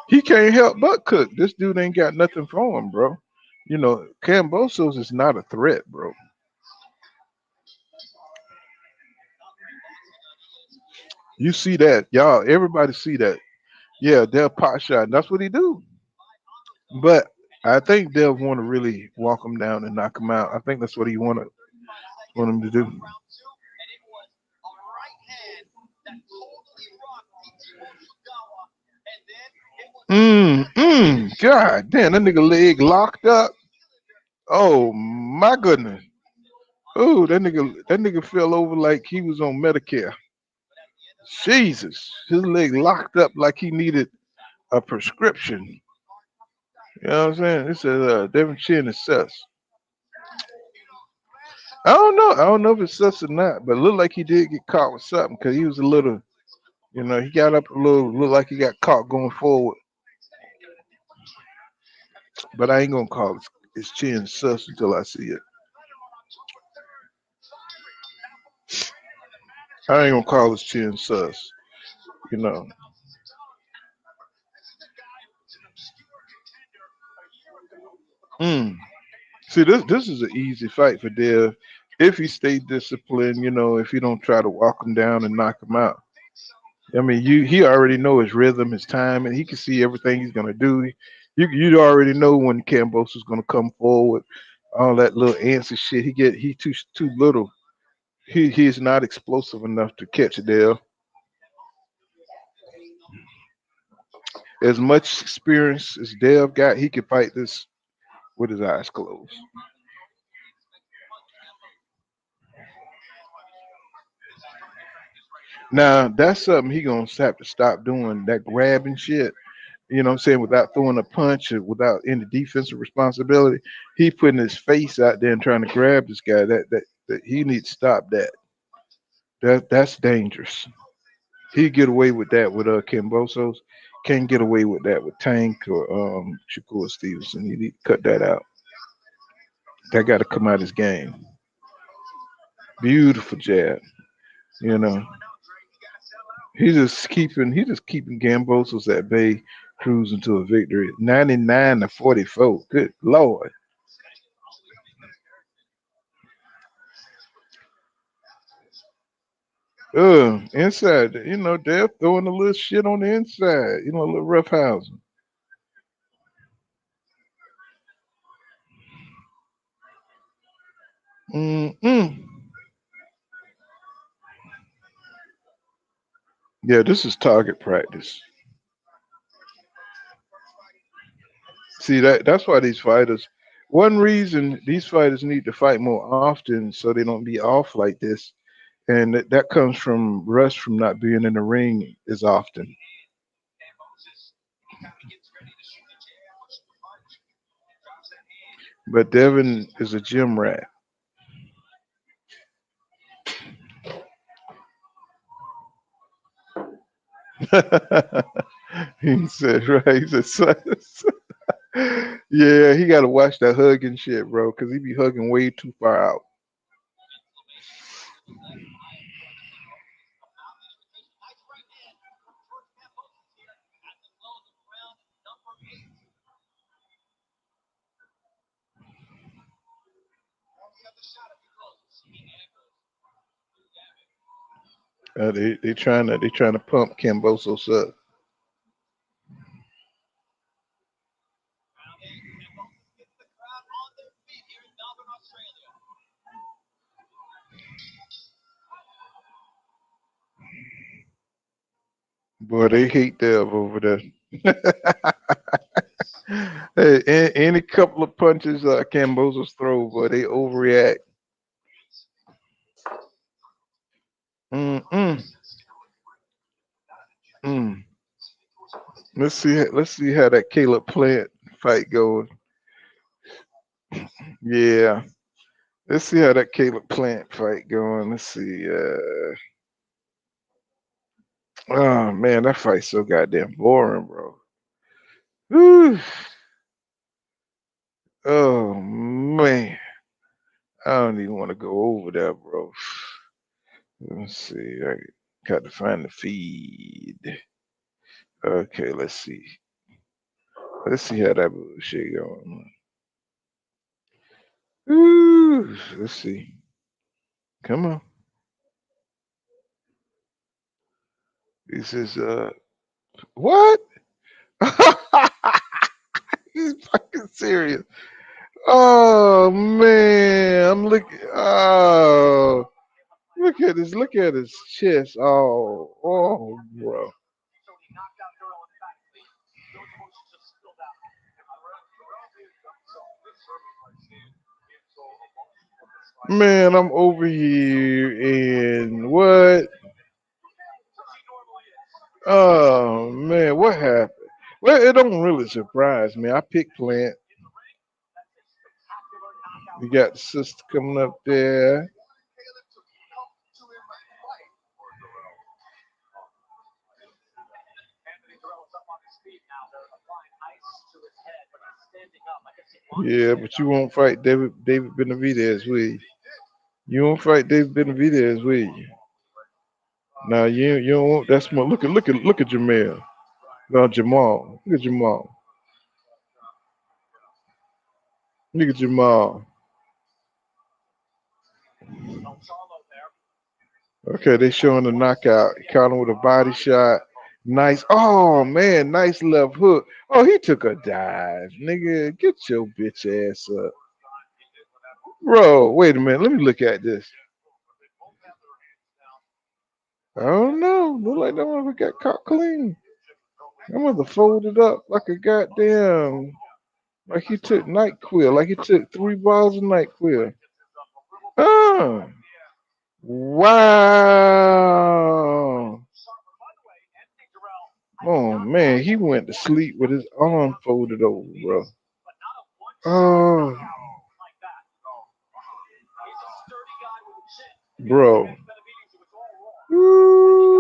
He can't help but cook. This dude ain't got nothing for him, bro. You know, Kambosos is not a threat, bro. You see that, y'all. Everybody see that. Yeah, they'll pot shot. And that's what he do. But I think they'll want to really walk him down and knock him out. I think that's what he want him to do. God damn, that nigga leg locked up. Oh my goodness. Oh, that nigga fell over like he was on Medicare. Jesus, his leg locked up like he needed a prescription. You know what I'm saying? It says Devin Chin is sus. I don't know. I don't know if it's sus or not, but it looked like he did get caught with something because he was a little, you know, he got up a little, looked like he got caught going forward. But I ain't gonna call his chin sus until I see it. I ain't gonna call his chin sus, you know. See, this is an easy fight for Dev if he stay disciplined. You know, if he don't try to walk him down and knock him out. I mean, he already know his rhythm, his time, and he can see everything he's gonna do. You already know when Kamboso's gonna come forward. All that little antsy shit. He too little. He is not explosive enough to catch Dev. As much experience as Dev got, he could fight this with his eyes closed. Now that's something he gonna have to stop doing, that grabbing shit. You know what I'm saying, without throwing a punch or without any defensive responsibility. He putting his face out there and trying to grab this guy. That he needs to stop that. That's dangerous. He get away with that with Kambosos. Can't get away with that with Tank or Shakur Stevenson. He need to cut that out. That got to come out of his game. Beautiful jab. You know. He's just keeping Kambosos at bay, cruising to a victory. 99-44. Good Lord. Inside, they're throwing a little shit on the inside, a little roughhousing. Mm-mm. Yeah, this is target practice. See that's why these fighters. One reason these fighters need to fight more often so they don't be off like this, and that comes from rest from not being in the ring as often. But Devin is a gym rat. He said, right? He said, yeah, he got to watch that hugging shit, bro, because he be hugging way too far out. They trying to pump Kamboso's up. Boy, they hate Dev over there. Hey, any couple of punches Kambosos throw, boy, they overreact. Mm-mm. Mm. Let's see how that Caleb Plant fight goes. Yeah. Let's see how that Caleb Plant fight going. Let's see. Oh man, that fight's so goddamn boring, bro. Whew. Oh man, I don't even want to go over that, bro. Let's see. I got to find the feed. Okay, let's see. Let's see how that bullshit going. Whew. Let's see. Come on. This is what? He's fucking serious. Oh man, I'm looking. Oh, look at this. Look at his chest. Oh, bro. Man, I'm over here and what? Oh man, what happened? Well, it don't really surprise me. I picked Plant. You got the sister coming up there. Yeah, but you won't fight David Benavidez, will you? You won't fight David Benavidez, will you? Now you don't want that's more look at Jamal. No, Jamal. Look at Jamal. Look at Jamal. Okay, they showing the knockout. He caught him with a body shot. Nice. Oh man, nice left hook. Oh, he took a dive. Nigga, get your bitch ass up. Bro, wait a minute. Let me look at this. I don't know. Look like that one got caught clean. That mother folded up like a goddamn like he took NyQuil, like he took 3 balls of NyQuil. Oh. Wow. Oh man, he went to sleep with his arm folded over, bro. Oh, bro. Ooh.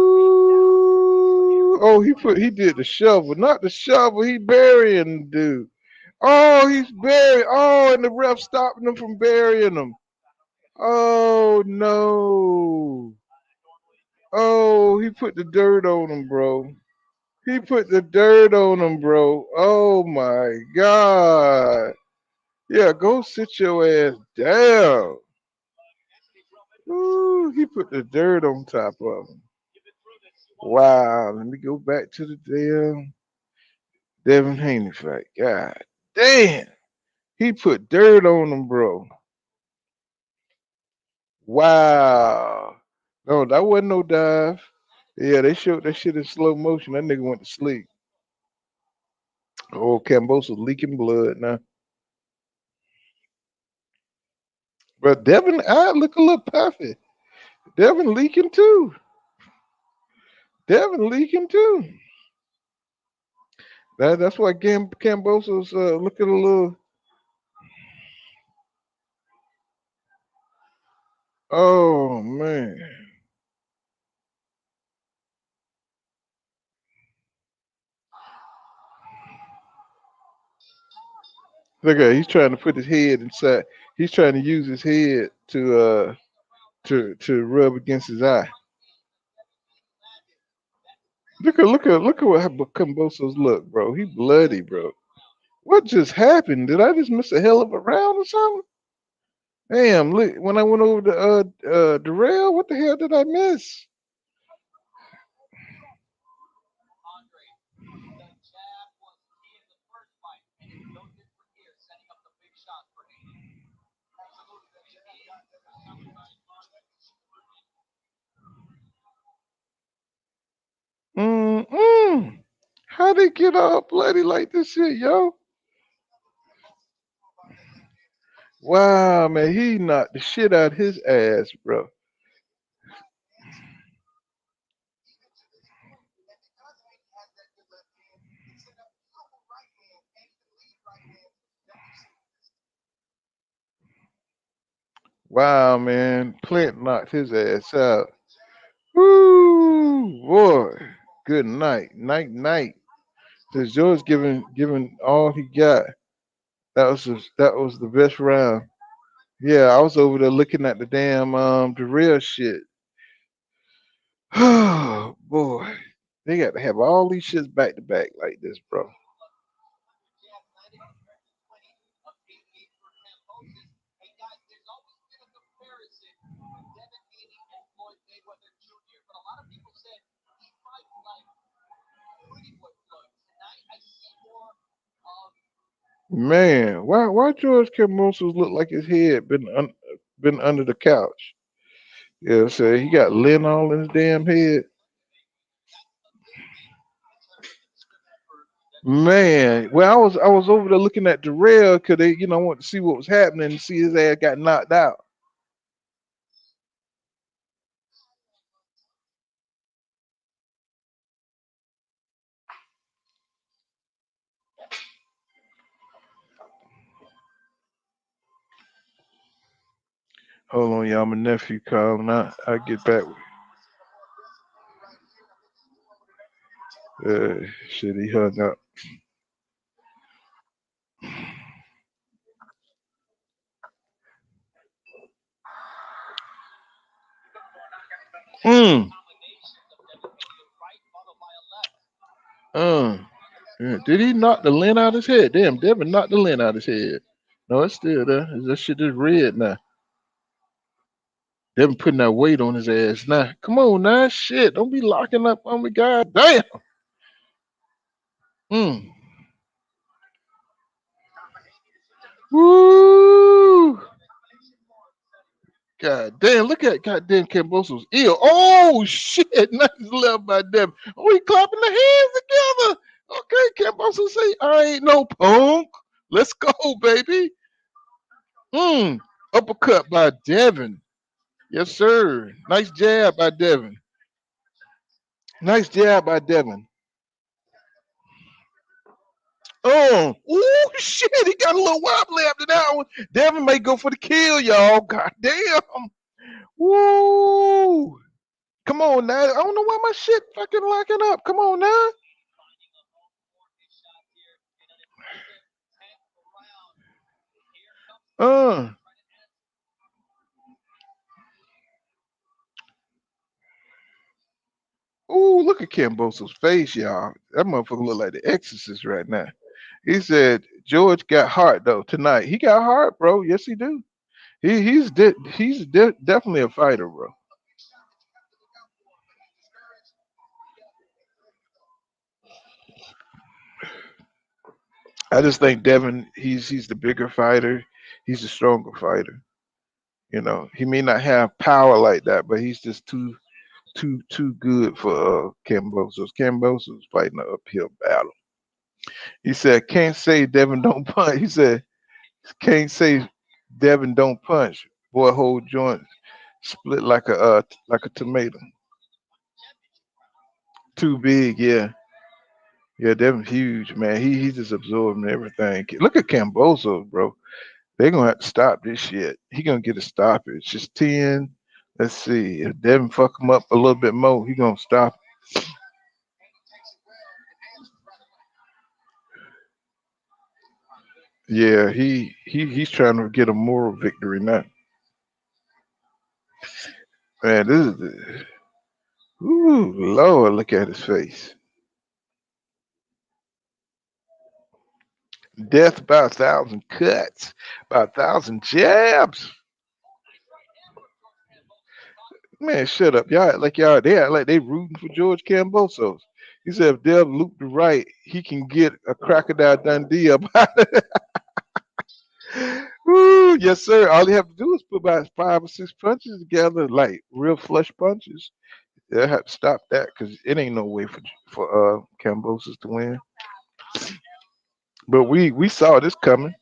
Oh, he did the shovel, not the shovel. He burying the dude. Oh, he's buried. Oh, and the ref stopping him from burying him. Oh no. Oh, he put the dirt on him, bro. He put the dirt on him, bro. Oh my God. Yeah, go sit your ass down. Ooh, he put the dirt on top of him. Wow. Let me go back to the damn Devin Haney fight. God damn. He put dirt on him, bro. Wow. No, that wasn't no dive. Yeah, they showed that shit in slow motion. That nigga went to sleep. Oh, Kamboso leaking blood now. But Devin, I look a little puffy. Devin leaking too. Devin leaking too. That's why Kamboso's looking a little. Oh man. Look at he's trying to put his head inside. He's trying to use his head to rub against his eye. Look at what Kamboso's look, bro. He bloody, bro. What just happened? Did I just miss a hell of a round or something? Damn! Look, when I went over to the rail, what the hell did I miss? How they get all bloody like this shit, yo? Wow, man, he knocked the shit out his ass, bro. Wow, man, Clint knocked his ass out. Woo, boy. Good night, night. Cause George giving all he got. That was the best round. Yeah, I was over there looking at the damn the real shit. Oh boy, they got to have all these shits back to back like this, bro. Man, why George Kambosos look like his head been under the couch? Yeah, so he got lint all in his damn head. Man, well, I was over there looking at Darrell because they, want to see what was happening and see his ass got knocked out. Hold on, y'all. My nephew calling. I get back. Shit, he hung up. Mm. Yeah. Did he knock the lint out his head? Damn, Devin knocked the lint out his head. No, it's still there. That shit is red now. Devin putting that weight on his ass now. Come on now, shit. Don't be locking up on me, god damn. Mm. Woo! God damn, look at goddamn Kamboso's ear. Oh shit, nice left by Devin. Oh, he clapping the hands together. Okay, Kamboso say, I ain't no punk. Let's go, baby. Uppercut by Devin. Yes, sir. Nice jab by Devin. Nice jab by Devin. Oh, ooh, shit. He got a little wobbly after that one. Devin may go for the kill, y'all. God damn. Woo. Come on now. I don't know why my shit fucking locking up. Come on now. Ooh, look at Kamboso's face, y'all. That motherfucker look like the Exorcist right now. He said George got heart though tonight. He got heart, bro. Yes, he do. He's definitely a fighter, bro. I just think Devin, he's the bigger fighter. He's the stronger fighter. You know, he may not have power like that, but he's just too good for Kambosos. Kambosos fighting an uphill battle. He said, "Can't say Devin don't punch." He said, "Can't say Devin don't punch. Boy, whole joint split like a tomato. Too big, yeah." Yeah, Devin's huge, man. He's just absorbing everything. Look at Kambosos, bro. They're gonna have to stop this shit. He gonna get a stoppage. Just 10. Let's see. If Devin fuck him up a little bit more, he gonna stop. Yeah, he's trying to get a moral victory now. Man, this is ooh Lord, look at his face. Death by 1,000 cuts, by 1,000 jabs. Man, shut up. They act like they rooting for George Kambosos. He said if Dev loop the right, he can get a crocodile Dundee up. Woo, yes, sir. All you have to do is put about 5 or 6 punches together, like real flush punches. They have to stop that because it ain't no way for Kambosos to win. But we saw this coming.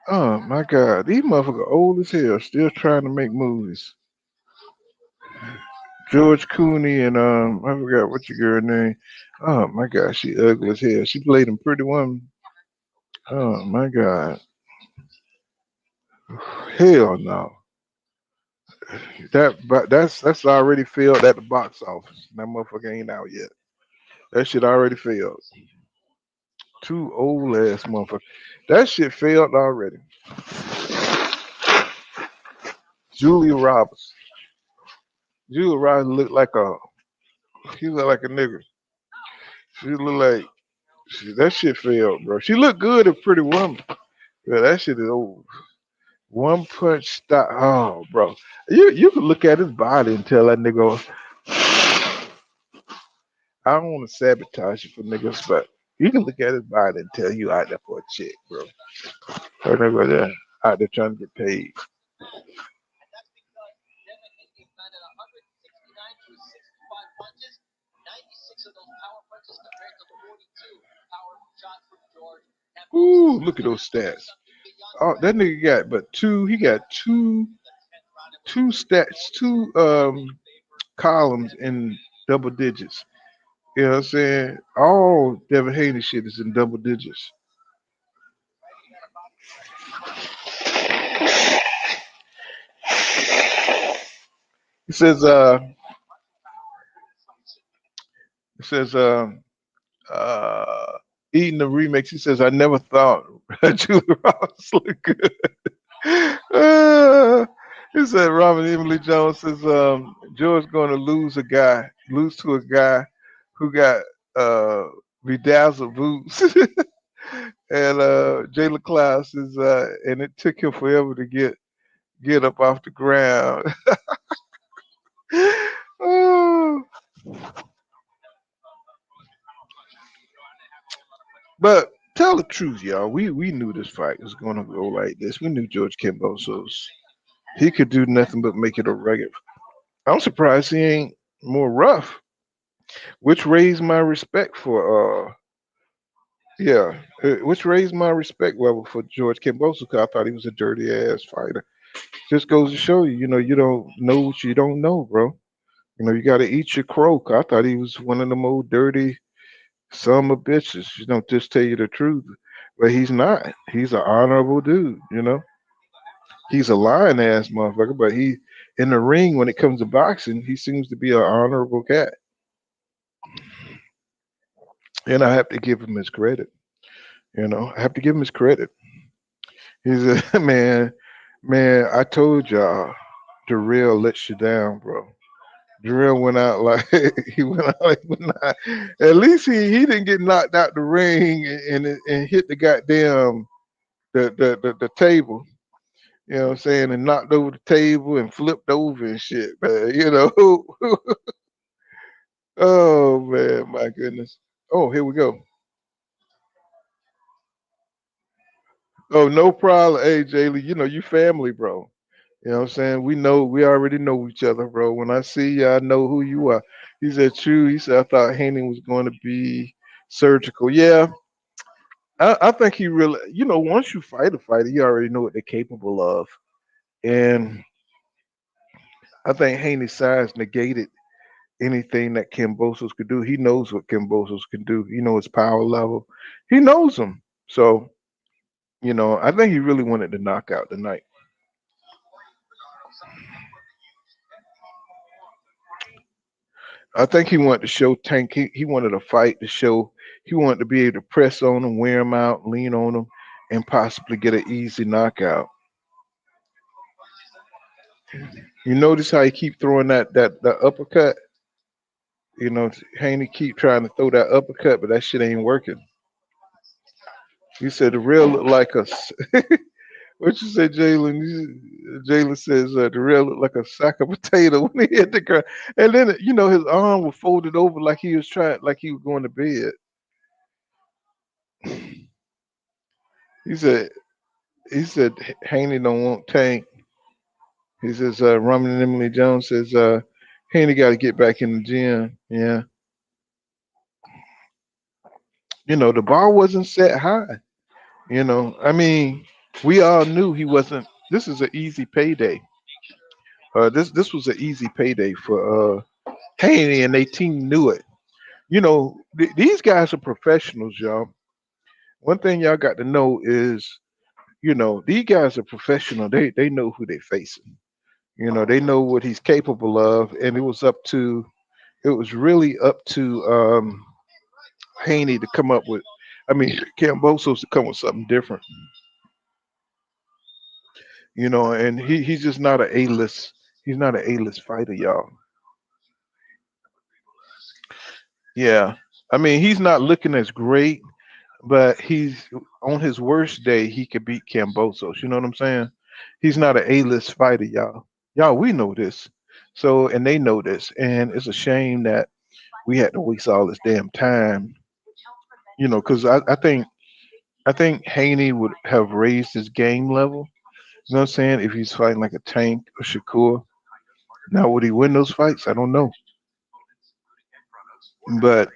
Oh my God, these motherfuckers old as hell, still trying to make movies. George Cooney and I forgot what your girl name. Oh my God, she ugly as hell. She played in Pretty Woman. Oh my God, hell no. That's already failed at the box office. That motherfucker ain't out yet. That shit already failed. Too old ass motherfucker. That shit failed already. Julia Roberts. Julia Roberts looked like a nigga. She looked like that shit failed, bro. She looked good at Pretty Woman. Yeah, that shit is old. One punch stop. Oh, bro. You can look at his body and tell that nigga. I don't want to sabotage you for niggas, but you can look at his body and tell you out there for a chick, bro. That nigga there out there trying to get paid. Ooh, look at those stats. Oh, that nigga got but two. He got two stats, two columns in double digits. You know what I'm saying? All Devin Haney shit is in double digits. He says, it says, uh, eating the remix. He says, I never thought Julia Roberts looked good. Uh, he said, Robert Emily Jones says, George going to lose to a guy who got bedazzled boots. And Jayla Klaus is, and it took him forever to get up off the ground. Oh. But tell the truth, y'all. We knew this fight was gonna go like this. We knew George Kambosos. He could do nothing but make it a regular. I'm surprised he ain't more rough, which raised my respect for which raised my respect level for George Kambosos because I thought he was a dirty ass fighter. Just goes to show you, you don't know what you don't know, bro. You got to eat your crow. 'Cause I thought he was one of them old dirty some of bitches. Just tell you the truth. But he's not. He's an honorable dude. He's a lying ass motherfucker, but he in the ring when it comes to boxing, he seems to be an honorable cat. And I have to give him his credit. I have to give him his credit. He's a man, I told y'all the real lets you down, bro. Darrell went out like he went out like not. At least he didn't get knocked out the ring and hit the goddamn the table. You know what I'm saying? And knocked over the table and flipped over and shit, man. You know. Oh man, my goodness. Oh, here we go. Oh, no problem. Hey, Jaylee, you know you family, bro. You know what I'm saying? We already know each other, bro. When I see you, I know who you are. He said, true. He said, I thought Haney was going to be surgical. Yeah, I think he really, once you fight a fighter, you already know what they're capable of. And I think Haney's size negated anything that Kambosos could do. He knows what Kambosos can do. He knows his power level. He knows him. So, I think he really wanted to knock out tonight. I think he wanted to show Tank. He wanted a fight to show. He wanted to be able to press on him, wear him out, lean on him, and possibly get an easy knockout. You notice how he keep throwing that uppercut. Haney keep trying to throw that uppercut, but that shit ain't working. He said the real look like a. What you say, Jalen? Jalen says the real look like a sack of potato when he hit the ground, and then his arm was folded over like he was like he was going to bed. He said Haney don't want Tank. He says Roman and Emily Jones says Haney got to get back in the gym. Yeah, the bar wasn't set high. I mean, we all knew he wasn't. This is an easy payday. This was an easy payday for Haney, and they team knew it. These guys are professionals, y'all. One thing y'all got to know is, these guys are professional. They know who they're facing. They know what he's capable of, and it was really up to Haney to come up with. I mean, Kambosos to come with something different. And he's just not a A-list. He's not an A-list fighter, y'all. Yeah, I mean, he's not looking as great, but he's on his worst day. He could beat Kambosos. You know what I'm saying? He's not an A-list fighter, y'all. Y'all, we know this. So, and they know this, and it's a shame that we had to waste all this damn time. Because I think Haney would have raised his game level. You know what I'm saying? If he's fighting like a Tank or Shakur. Now, would he win those fights? I don't know, but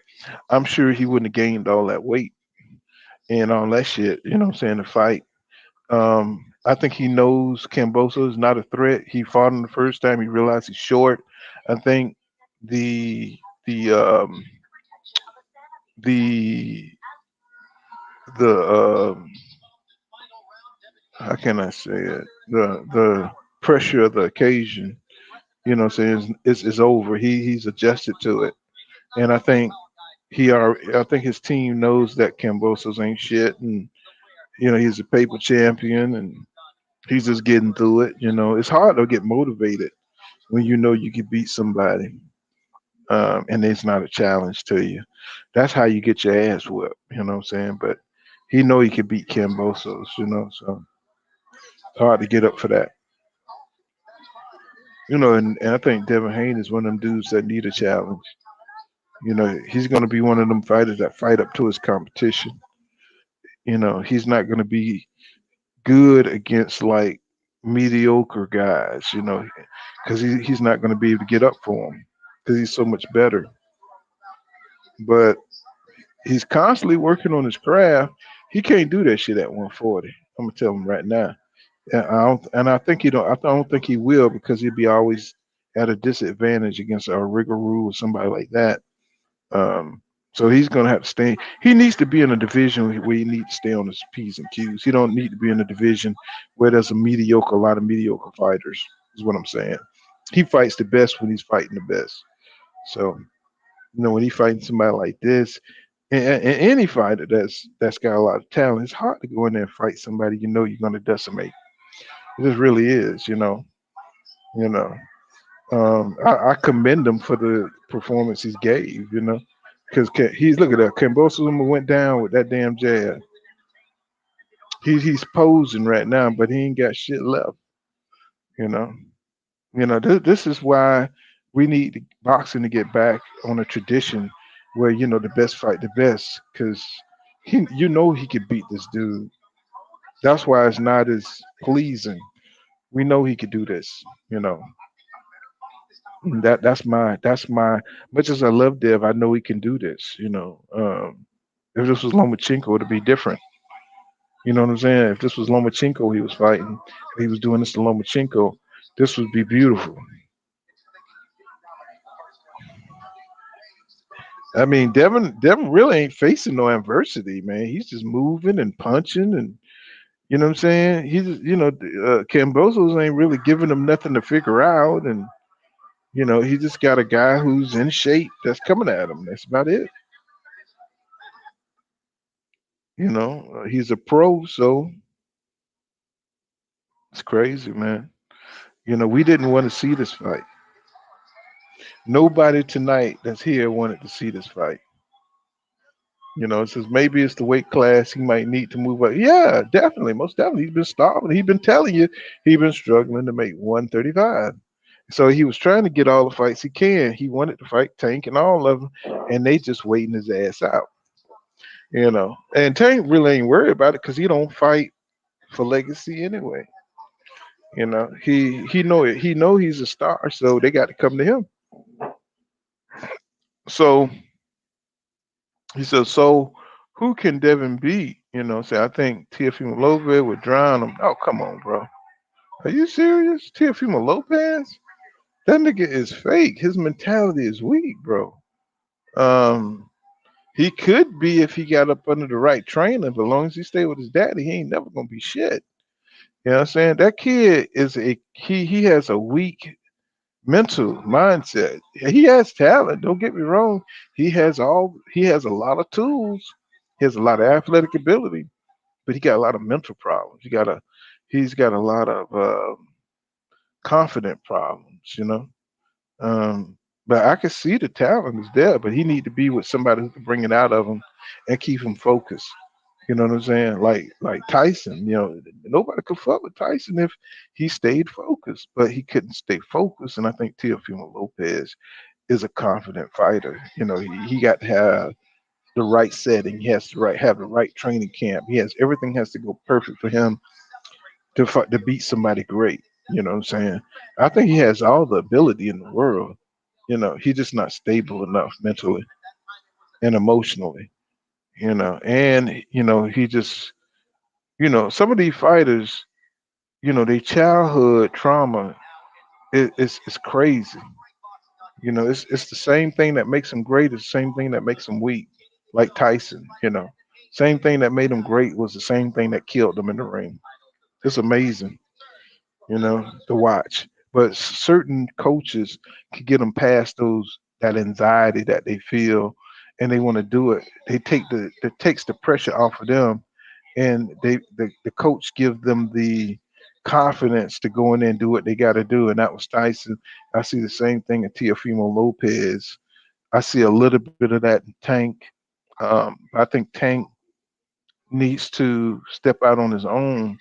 I'm sure he wouldn't have gained all that weight and all that shit. You know what I'm saying? To fight. I think he knows Kamboso is not a threat. He fought him the first time. He realized he's short. I think the the um, the the how can I say it? The pressure of the occasion, what I'm saying, is over. He's adjusted to it, and I think his team knows that Kambosos ain't shit, and he's a paper champion, and he's just getting through it. It's hard to get motivated when you can beat somebody, and it's not a challenge to you. That's how you get your ass whipped. You know what I'm saying? But he know he can beat Kambosos. So it's hard to get up for that. And I think Devin Haney is one of them dudes that need a challenge. He's going to be one of them fighters that fight up to his competition. He's not going to be good against like mediocre guys, because he's not going to be able to get up for him because he's so much better. But he's constantly working on his craft. He can't do that shit at 140. I'm gonna tell him right now. I think he don't. I don't think he will because he'd be always at a disadvantage against a Rigorou or somebody like that. Um, so he's gonna have to stay. He needs to be in a division where he needs to stay on his P's and Q's. He don't need to be in a division where there's a lot of mediocre fighters. Is what I'm saying. He fights the best when he's fighting the best. So when he fighting somebody like this, and any fighter that's got a lot of talent, it's hard to go in there and fight somebody you're going to decimate. It just really is. You know. I commend him for the performance he gave. Because he's look at that. Kamboso went down with that damn jab. He's posing right now, but he ain't got shit left. You know. This is why we need boxing to get back on a tradition where the best fight the best, because he could beat this dude. That's why it's not as pleasing. We know he could do this. You know that's my much as I love Dev, I know he can do this. If this was Lomachenko, it'd be different. You know what I'm saying? If this was Lomachenko he was fighting, he was doing this to Lomachenko, this would be beautiful. I mean, Devin really ain't facing no adversity, man. He's just moving and punching, and you know what I'm saying. Cambosos ain't really giving him nothing to figure out, and he just got a guy who's in shape that's coming at him. That's about it. He's a pro, so it's crazy, man. We didn't want to see this fight. Nobody tonight that's here wanted to see this fight. It says maybe it's the weight class he might need to move up. Yeah, definitely, most definitely. He's been starving. He's been telling you he's been struggling to make 135. So he was trying to get all the fights he can. He wanted to fight Tank and all of them, and they just waiting his ass out. And Tank really ain't worried about it because he don't fight for legacy anyway. He know he's a star, so they got to come to him. So he says, so who can Devin beat? Say I think Teofimo Lopez would drown him. Oh, come on, bro. Are you serious? Teofimo Lopez? That nigga is fake. His mentality is weak, bro. He could be if he got up under the right trainer, but as long as he stay with his daddy, he ain't never gonna be shit. You know what I'm saying? That kid he has a weak mental mindset. He has talent, don't get me wrong. He has a lot of tools. He has a lot of athletic ability, but he got a lot of mental problems. He's got a lot of confident problems. Um, but I can see the talent is there, but he need to be with somebody who can bring it out of him and keep him focused. You know what I'm saying? Like Tyson, nobody could fuck with Tyson if he stayed focused, but he couldn't stay focused. And I think Teofimo Lopez is a confident fighter. He got to have the right setting. He has to have the right training camp. Everything has to go perfect for him to fight to beat somebody great. You know what I'm saying? I think he has all the ability in the world. He's just not stable enough mentally and emotionally. And he just some of these fighters, their childhood trauma is crazy. It's the same thing that makes them great. It's the same thing that makes them weak. Like Tyson, same thing that made him great was the same thing that killed him in the ring. It's amazing, to watch. But certain coaches can get them past that anxiety that they feel, and they want to do it. They takes the pressure off of them, and the coach gives them the confidence to go in there and do what they got to do. And that was Tyson. I see the same thing in Teofimo Lopez. I see a little bit of that in Tank. I think Tank needs to step out on his own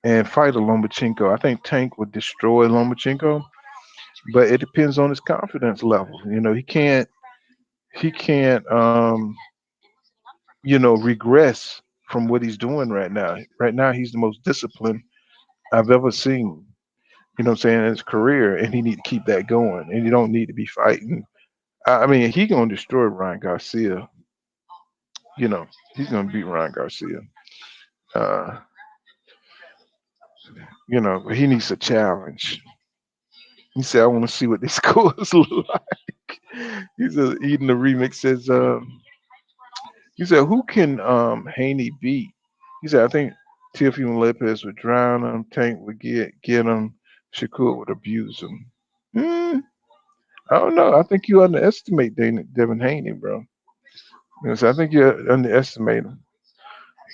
and fight a Lomachenko. I think Tank would destroy Lomachenko, but it depends on his confidence level. He can't regress from what he's doing right now. Right now, he's the most disciplined I've ever seen. You know what I'm saying, in his career, and he need to keep that going. And you don't need to be fighting. I mean, he gonna destroy Ryan Garcia. He's gonna beat Ryan Garcia. Uh, but he needs a challenge. He said, "I want to see what these scores look like." He said, "Eating the remix says." He said, "Who can Haney beat?" He said, "I think Teofimo Lopez would drown him. Tank would get him. Shakur would abuse him." Hmm, I don't know. I think you underestimate Devin Haney, bro. So I think you underestimate him.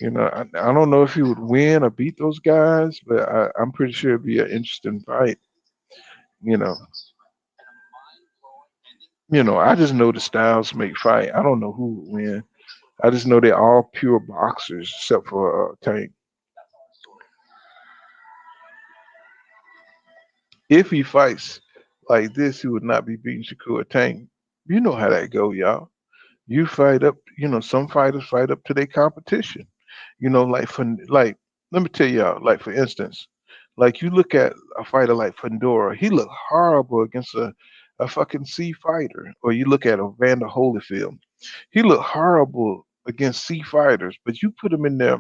I don't know if he would win or beat those guys, but I'm pretty sure it'd be an interesting fight. You know, I just know the styles make fight. I don't know who would win. I just know they're all pure boxers except for Tank. If he fights like this, he would not be beating Shakur Tank. You know how that go, y'all. You fight up. Some fighters fight up to their competition. Like let me tell y'all. Like for instance, like you look at a fighter like Fundora, he looked horrible against a fucking C fighter. Or you look at Evander Holyfield, he looked horrible against C fighters. But you put him in there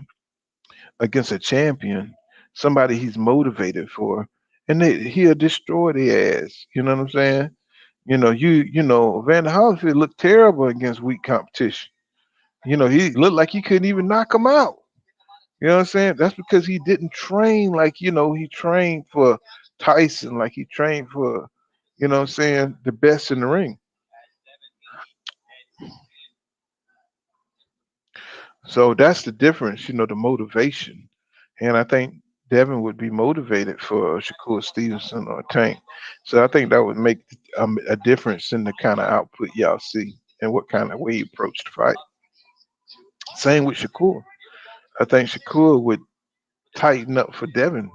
against a champion, somebody he's motivated for, and he'll destroy their ass. You know what I'm saying? Van Holyfield looked terrible against weak competition. He looked like he couldn't even knock him out. You know what I'm saying? That's because he didn't train like, he trained for Tyson, like he trained for, what I'm saying, the best in the ring. So that's the difference, the motivation. And I think Devin would be motivated for Shakur Stevenson or Tank. So I think that would make a difference in the kind of output y'all see and what kind of way he approached the fight. Same with Shakur. I think Shakur would tighten up for Devin.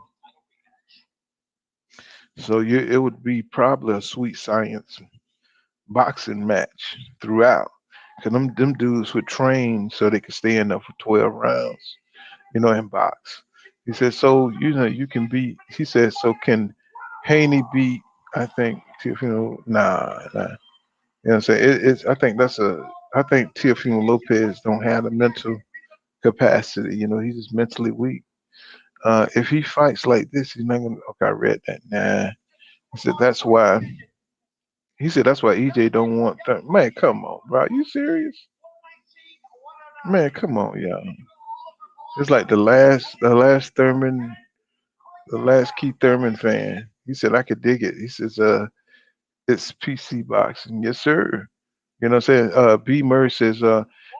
So it would be probably a sweet science boxing match throughout. Because them dudes would train so they could stay in there for 12 rounds, and box. He said, so, you can beat, he said, so can Haney beat, I think, nah. You know what I'm saying? I think Teofimo Lopez don't have the mental capacity. He's just mentally weak. If he fights like this, he's not gonna. Okay, I read that. Nah, he said that's why. He said that's why EJ don't want that. Man, come on, bro. You serious? Man, come on, y'all. It's like the last Keith Thurman fan. He said I could dig it. He says, it's PC boxing. Yes, sir. You know what I'm saying? B Murray says,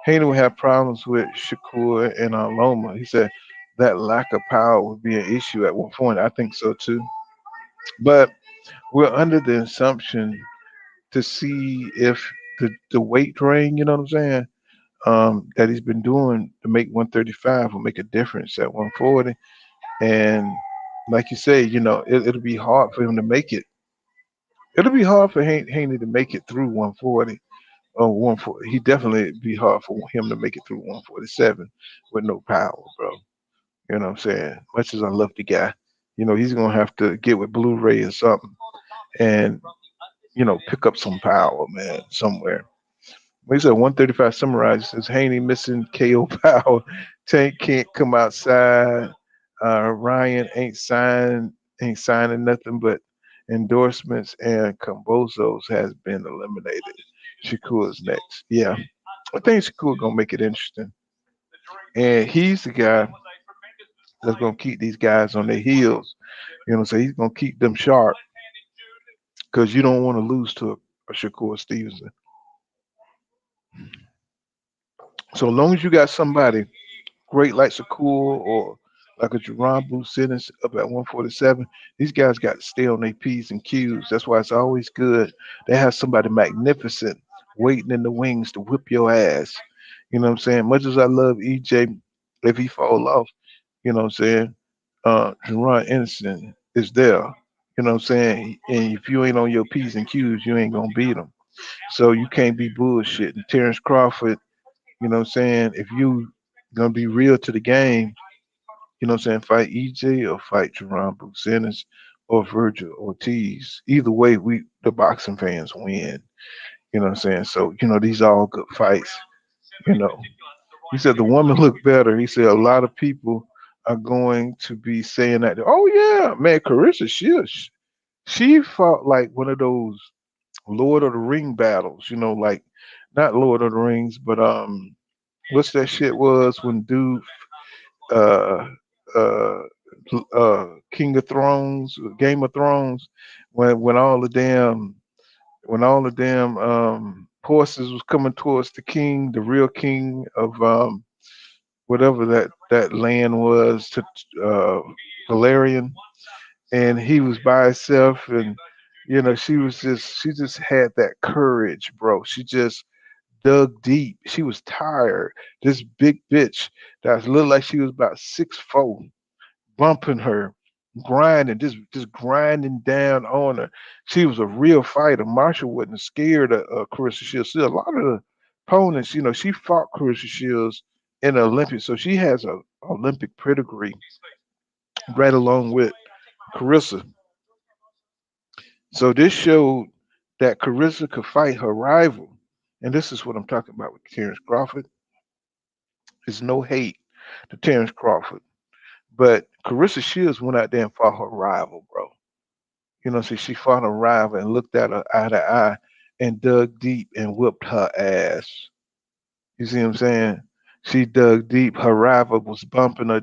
Haney will have problems with Shakur and Loma. He said that lack of power would be an issue at one point. I think so too. But we're under the assumption to see if the weight drain, you know what I'm saying, that he's been doing to make 135 will make a difference at 140. And like you say, it'll be hard for him to make it. It'll be hard for Haney to make it through 140 or 140. He definitely be hard for him to make it through 147 with no power, bro. You know what I'm saying? Much as I love the guy, he's gonna have to get with Blu-ray or something and pick up some power, man, somewhere. He said 135 summarizes says Haney missing KO power. Tank can't come outside. Ryan ain't signing nothing but endorsements, and Kambosos has been eliminated. Shakur's next. Yeah, I think Shakur gonna make it interesting, and he's the guy that's gonna keep these guys on their heels. So he's gonna keep them sharp because you don't want to lose to a Shakur Stevenson. So long as you got somebody great like Shakur or like a Jerron Bruce Simmons up at 147, these guys got to stay on their P's and Q's. That's why it's always good to have somebody magnificent waiting in the wings to whip your ass. You know what I'm saying? Much as I love EJ, if he fall off, you know what I'm saying? Jerron Innocent is there. You know what I'm saying? And if you ain't on your P's and Q's, you ain't gonna beat him. So you can't be bullshitting. Terrence Crawford, you know what I'm saying? If you gonna be real to the game, you know what I'm saying, fight EJ or fight Jerron Buchanan or Virgil Ortiz. Either way, the boxing fans win. You know what I'm saying? So, these are all good fights. You know. He said the woman looked better. He said a lot of people are going to be saying that. Oh yeah, man, Carissa, she fought like one of those Lord of the Ring battles, like not Lord of the Rings, but what's that shit was when dude uh uh King of Thrones, Game of Thrones, when all the damn horses was coming towards the king, the real king of whatever that land was, to Valerian, and he was by himself, and She just had that courage, bro. She just dug deep. She was tired. This big bitch that looked like she was about 6'4", bumping her, grinding, just grinding down on her. She was a real fighter. Marshall wasn't scared of Carissa Shields. See, a lot of the opponents, she fought Carissa Shields in the Olympics, so she has a Olympic pedigree right along with Carissa. So this showed that Carissa could fight her rival. And this is what I'm talking about with Terrence Crawford. There's no hate to Terrence Crawford. But Carissa Shields went out there and fought her rival, bro. So she fought her rival and looked at her eye to eye and dug deep and whipped her ass. You see what I'm saying? She dug deep. Her rival was bumping her,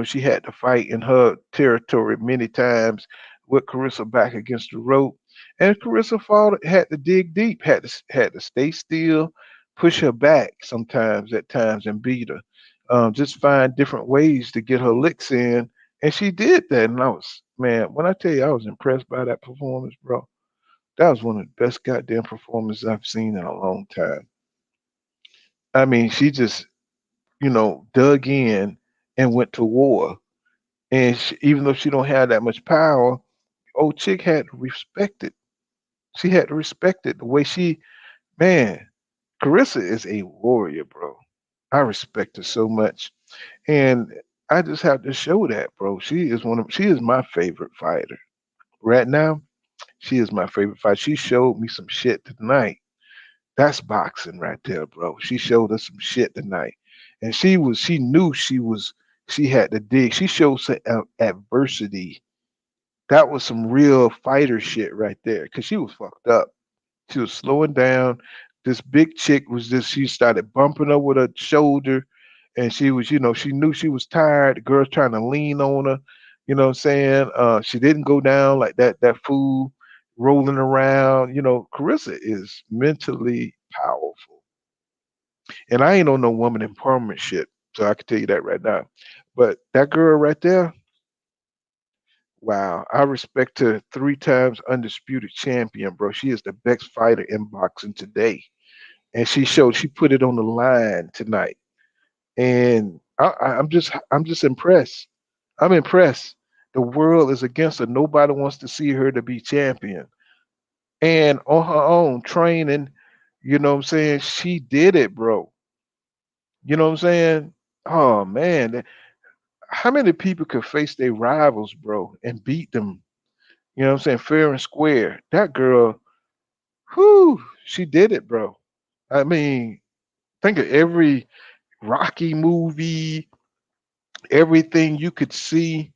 she had to fight in her territory many times with Carissa back against the rope. And Carissa had to dig deep, had to stay still, push her back sometimes at times and beat her. Just find different ways to get her licks in. And she did that. And man, when I tell you I was impressed by that performance, bro, that was one of the best goddamn performances I've seen in a long time. I mean, she just, dug in and went to war. And even though she don't have that much power, old chick had to respect it. She had to respect it. The way man, Carissa is a warrior, bro. I respect her so much. And I just have to show that, bro. She is my favorite fighter. Right now, she is my favorite fighter. She showed me some shit tonight. That's boxing right there, bro. She showed us some shit tonight. And she had to dig. She showed some adversity. That was some real fighter shit right there. Cause she was fucked up. She was slowing down. This big chick she started bumping her with her shoulder. And she was, she knew she was tired. The girl's trying to lean on her. You know what I'm saying? She didn't go down like that fool rolling around. Carissa is mentally powerful. And I ain't on no woman empowerment shit. So I can tell you that right now. But that girl right there, wow. I respect her 3 times undisputed champion, bro. She is the best fighter in boxing today. And she put it on the line tonight. And I'm just impressed. I'm impressed. The world is against her. Nobody wants to see her to be champion. And on her own training, you know what I'm saying? She did it, bro. You know what I'm saying? Oh man, how many people could face their rivals, bro, and beat them? You know what I'm saying? Fair and square. That girl, whew, she did it, bro. I mean, think of every Rocky movie, everything you could see.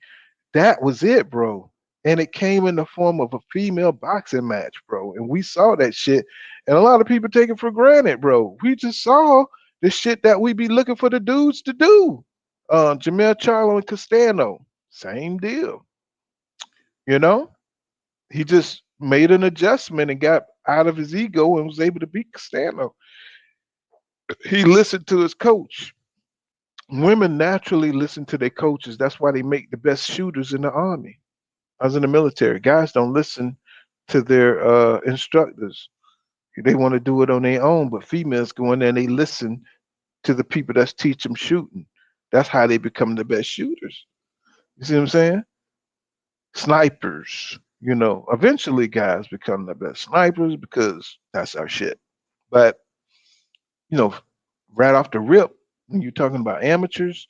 That was it, bro. And it came in the form of a female boxing match, bro. And we saw that shit. And a lot of people take it for granted, bro. We just saw the shit that we be looking for the dudes to do. Jamel Charlo and Castano, same deal. You know, he just made an adjustment and got out of his ego and was able to beat Castano. He listened to his coach. Women naturally listen to their coaches. That's why they make the best shooters in the army. I was in the military. Guys don't listen to their instructors. They want to do it on their own, but females go in there and they listen to the people that's teach them shooting. That's how they become the best shooters. You see what I'm saying? Snipers, eventually guys become the best snipers because that's our shit. But, you know, right off the rip, when you're talking about amateurs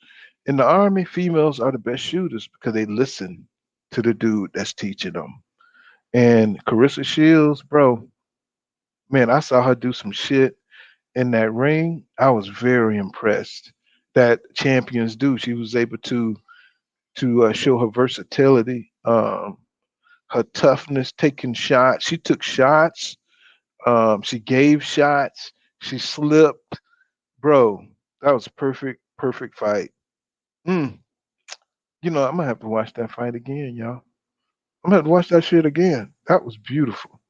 in the army, females are the best shooters because they listen to the dude that's teaching them. And Carissa Shields, bro, man, I saw her do some shit in that ring. I was very impressed that champions do. She was able to show her versatility, her toughness, taking shots. She took shots. She gave shots. She slipped, bro. That was a perfect fight. Mm. I'm gonna have to watch that fight again, y'all. I'm gonna have to watch that shit again. That was beautiful.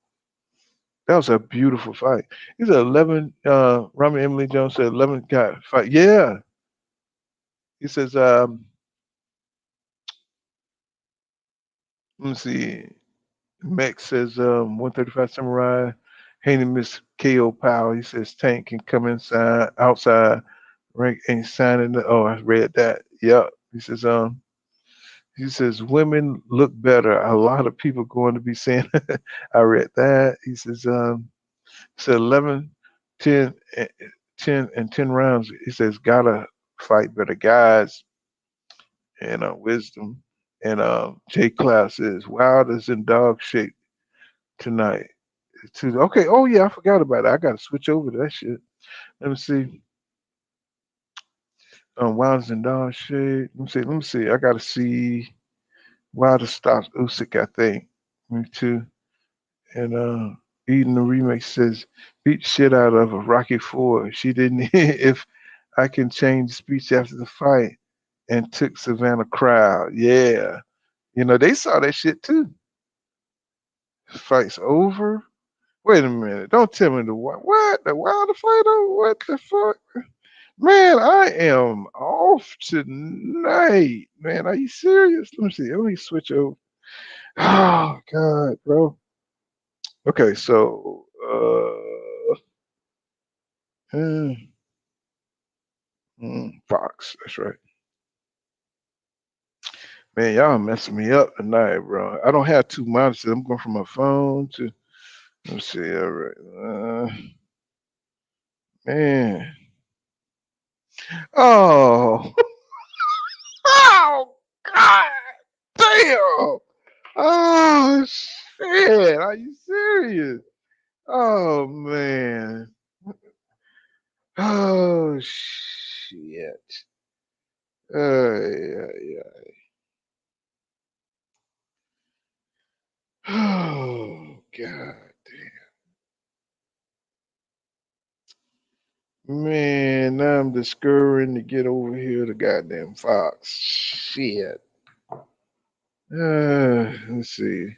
That was a beautiful fight. He said 11. Rami Emily Jones said 11 guy fight. Yeah. He says Let me see. Max says 135 Samurai. Haney miss KO Power. He says Tank can come inside, outside, rank ain't signing. Oh, I read that. Yep. He says women look better. A lot of people going to be saying I read that. He said 11, 10, 10 and 10 rounds. He says gotta fight better guys and wisdom. And J Class says Wilder's in dog shape tonight. Okay. Oh yeah, I forgot about it. I gotta switch over to that shit. Let me see. Wilder's in dog shape. Let me see. I gotta see Wilder stops Usyk, I think. Me too. And Eden the remix says beat shit out of a Rocky Four. She didn't if I can change speech after the fight and took Savannah crowd. Yeah. They saw that shit too. Fight's over. Wait a minute. Don't tell me what? The Wilder fight over? What the fuck? Man, I am off tonight. Man, are you serious? Let me see. Let me switch over. Oh God, bro. Okay, so Fox. That's right. Man, y'all messing me up tonight, bro. I don't have two monitors. I'm going from my phone to. Let me see. All right. Man. Oh. Oh God. Damn. Oh shit. Are you serious? Oh man. Oh shit. Yeah. Oh God damn. Man, now I'm discouraging to get over here to goddamn Fox. Shit. Let's see.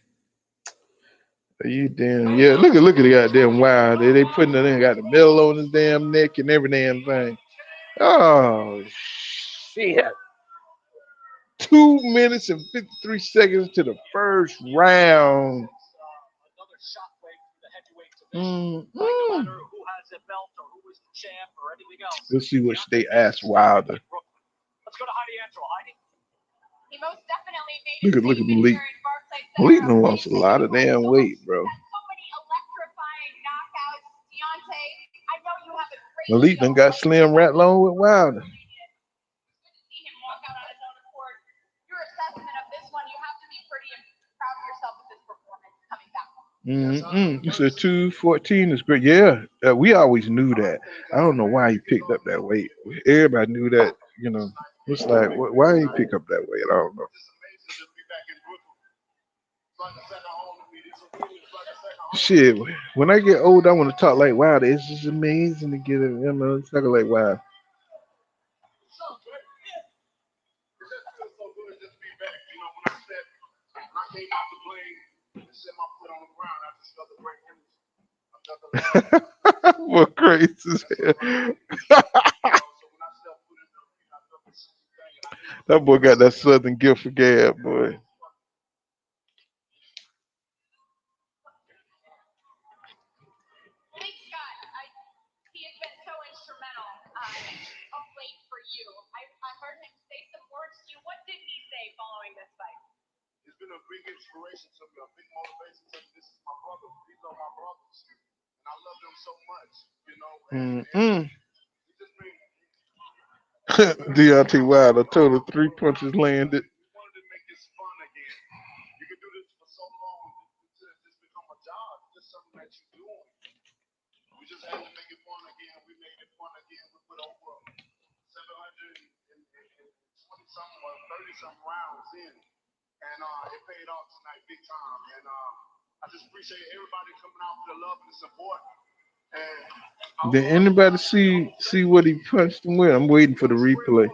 Are you damn? Yeah, look at the goddamn Wild. They putting it in, got the medal on his damn neck and every damn thing. Oh shit. 2 minutes and 53 seconds to the first round. Let's see what they asked Wilder. Look at Malik. Malik done lost a lot of damn weight, bro. Malik done got slim right along with Wilder. You said 214 is great. Yeah, we always knew that. I don't know why he picked up that weight. Everybody knew that. It's like why he pick up that weight? I don't know. Shit, when I get old, I want to talk like Wilder. It's just amazing to get it. Talking like Wilder. What crazy as hell. That boy got that southern gift for gab, boy. Deontay Wilder, total 3 punches landed. Did anybody see what he punched him with? I'm waiting for the replay.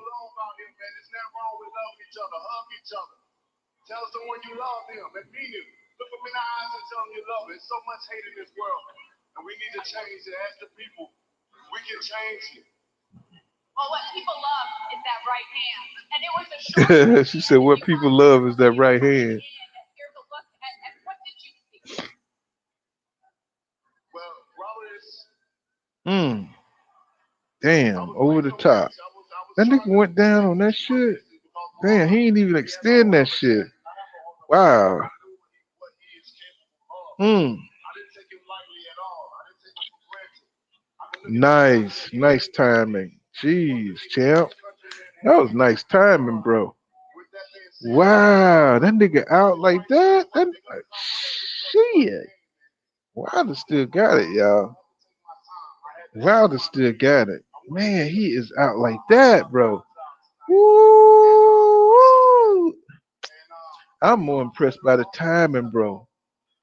Tell someone you love them and mean it. Look them in the eyes and tell them you love them. There's so much hate in this world, and we need to change it. As the people, we can change it. Well, what people love is that right hand, and it was a short. She said, "What people love is that right hand." Here's a over the top. That nigga went down on that shit. Damn, he ain't even extend that shit. Wow. Nice timing. Jeez, champ. That was nice timing, bro. Wow, that nigga out like that? Shit. Wilder still got it, y'all. Wilder still got it. Man, he is out like that, bro. Woo! I'm more impressed by the timing, bro.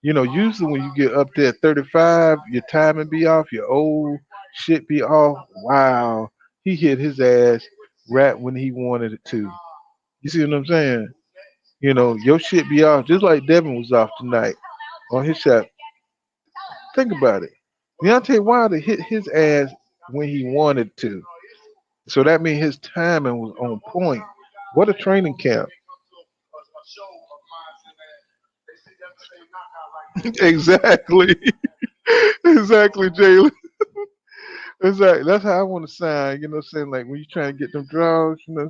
You know, usually when you get up there at 35, your timing be off, your old shit be off. Wow. He hit his ass right when he wanted it to. You see what I'm saying? You know, your shit be off just like Devin was off tonight on his shot. Think about it. Deontay Wilder hit his ass when he wanted to. So that means his timing was on point. What a training camp. Exactly. Exactly, Jalen. Exactly. That's how I want to sign. You know what I'm saying? Like when you trying to get them drugs, you know,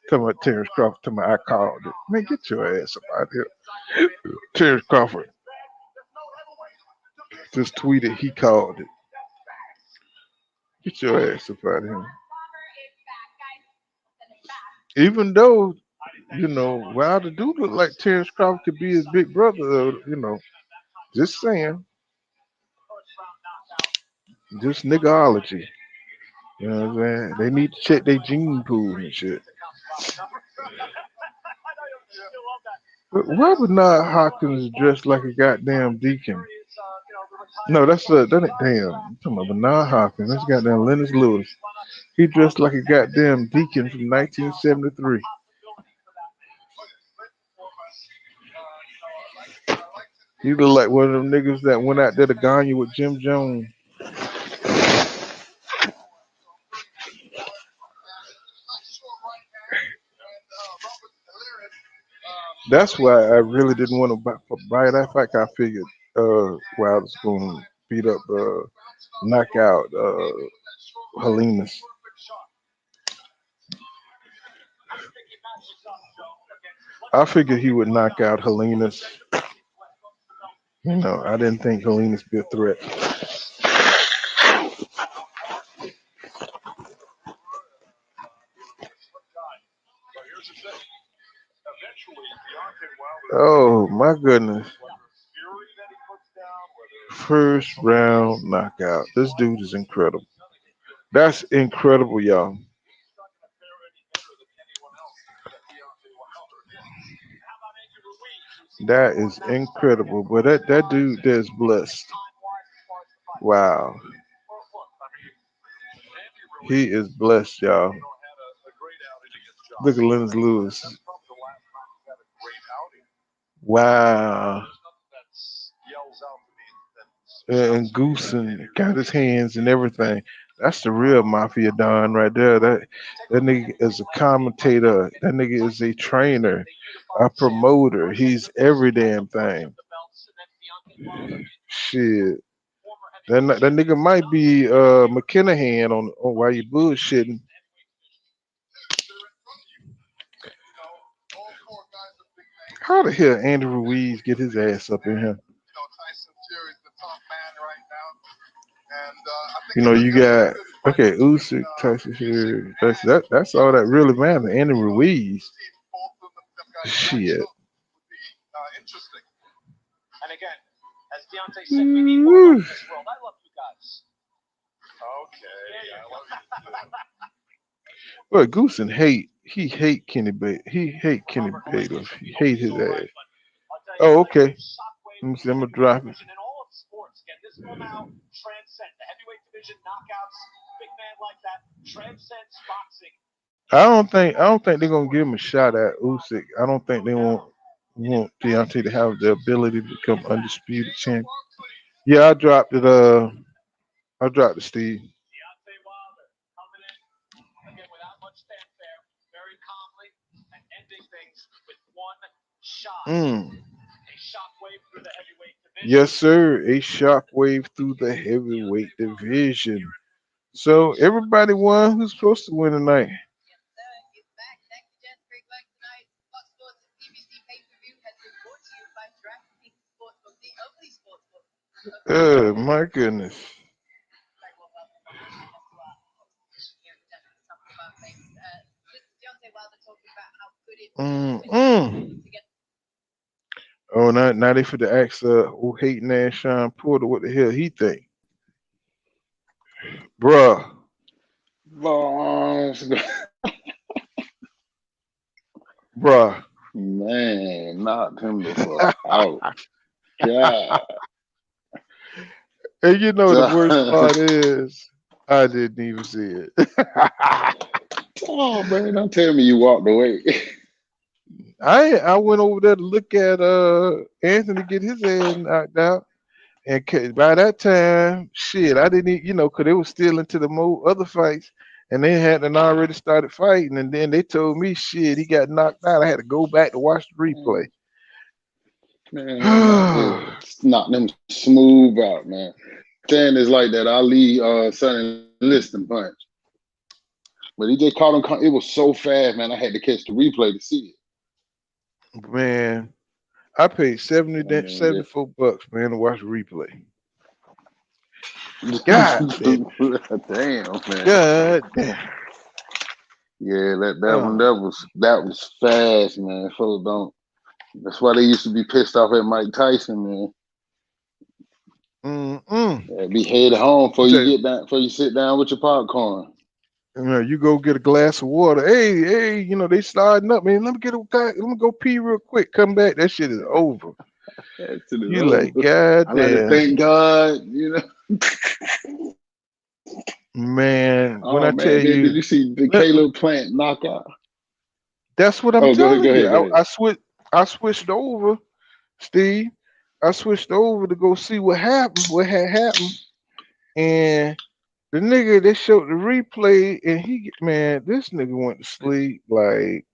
talking about Terrence Crawford, talking about I called it. Man, get your ass up out here. Terrence Crawford just tweeted he called it. Get your ass up out of here. Even though, you know, Wilder do look like Terrence Crawford could be his big brother, you know. Just saying. Just niggaology. You know what I'm saying? They need to check their gene pool and shit. But why would Nia Hopkins dressed like a goddamn deacon? No, that ain't damn. I'm talking about Nia Hopkins. That's goddamn Lennox Lewis. He dressed like a goddamn deacon from 1973. He look like one of them niggas that went out there to Gagne with Jim Jones. That's why I really didn't want to buy that fight. I figured Wilder's going to beat up, knock out Helenas. I figured he would knock out Helenas. You know, I didn't think Helenas be a threat. Oh my goodness. First round knockout. This dude is incredible. That's incredible, y'all. That is incredible. But that dude is blessed. Wow. He is blessed, y'all. Look at Lennox Lewis. Wow. And Goosen got his hands and everything. That's the real Mafia Don right there. That nigga is a commentator. That nigga is a trainer, a promoter. He's every damn thing. Shit. That nigga might be McKinahan on while you bullshitting. How the hell Andy Ruiz get his ass up in here? You know, you got Usyk, Tyson Fury. That's all that really matters. Andy Ruiz. Shit. And again, as Deontay said, we need more of this world. I love you guys. Okay. Well, Goosen hate Kenny Baylor. He hate Kenny Baylor. He hate his ass. Oh, okay. Let me see. I'm gonna drop it. This will now transcend the heavyweight division knockouts. Big man like that transcends boxing. I don't think they're gonna give him a shot at Usyk. I don't think they want Deontay to have the ability to become undisputed champion. Yeah, I dropped it. I dropped it, Steve. Deontay Wilder coming in again without much fanfare, very calmly and ending things with one shot. A shockwave through the heavyweight division. Yes, sir. A shockwave through the heavyweight division. So everybody won who's supposed to win tonight. Oh my goodness. Mm-mm. Oh, now they for the ask who hating ass Sean Porter what the hell he think, bruh, Boss, bruh. man, knocked him the fuck out. God. And you know the worst part is I didn't even see it. Oh man, don't tell me you walked away. I went over there to look at Anthony get his ass knocked out, and by that time, shit, I didn't even, cause they was still into the other fights, and they hadn't already started fighting, and then they told me shit he got knocked out. I had to go back to watch the replay. Man, knocked them smooth out, man. Saying it's like that Ali Sonny Liston punch. But he just caught him. It was so fast, man. I had to catch the replay to see it. Man, I paid 74 bucks, man, to watch the replay. God damn. Damn, man. God damn. Yeah, that was fast, man. Folks don't. That's why they used to be pissed off at Mike Tyson, man. Yeah, be headed home before you get down, before you sit down with your popcorn. You go get a glass of water. Hey, they starting up, man. Let me go pee real quick. Come back. That shit is over. You like, God damn. Like, thank God, Man, when I tell you, did you see the Caleb Plant knockout? That's what I'm telling you. Go ahead. I switched over, Steve. I switched over to go see what happened, what had happened, and the nigga they showed the replay, and this nigga went to sleep like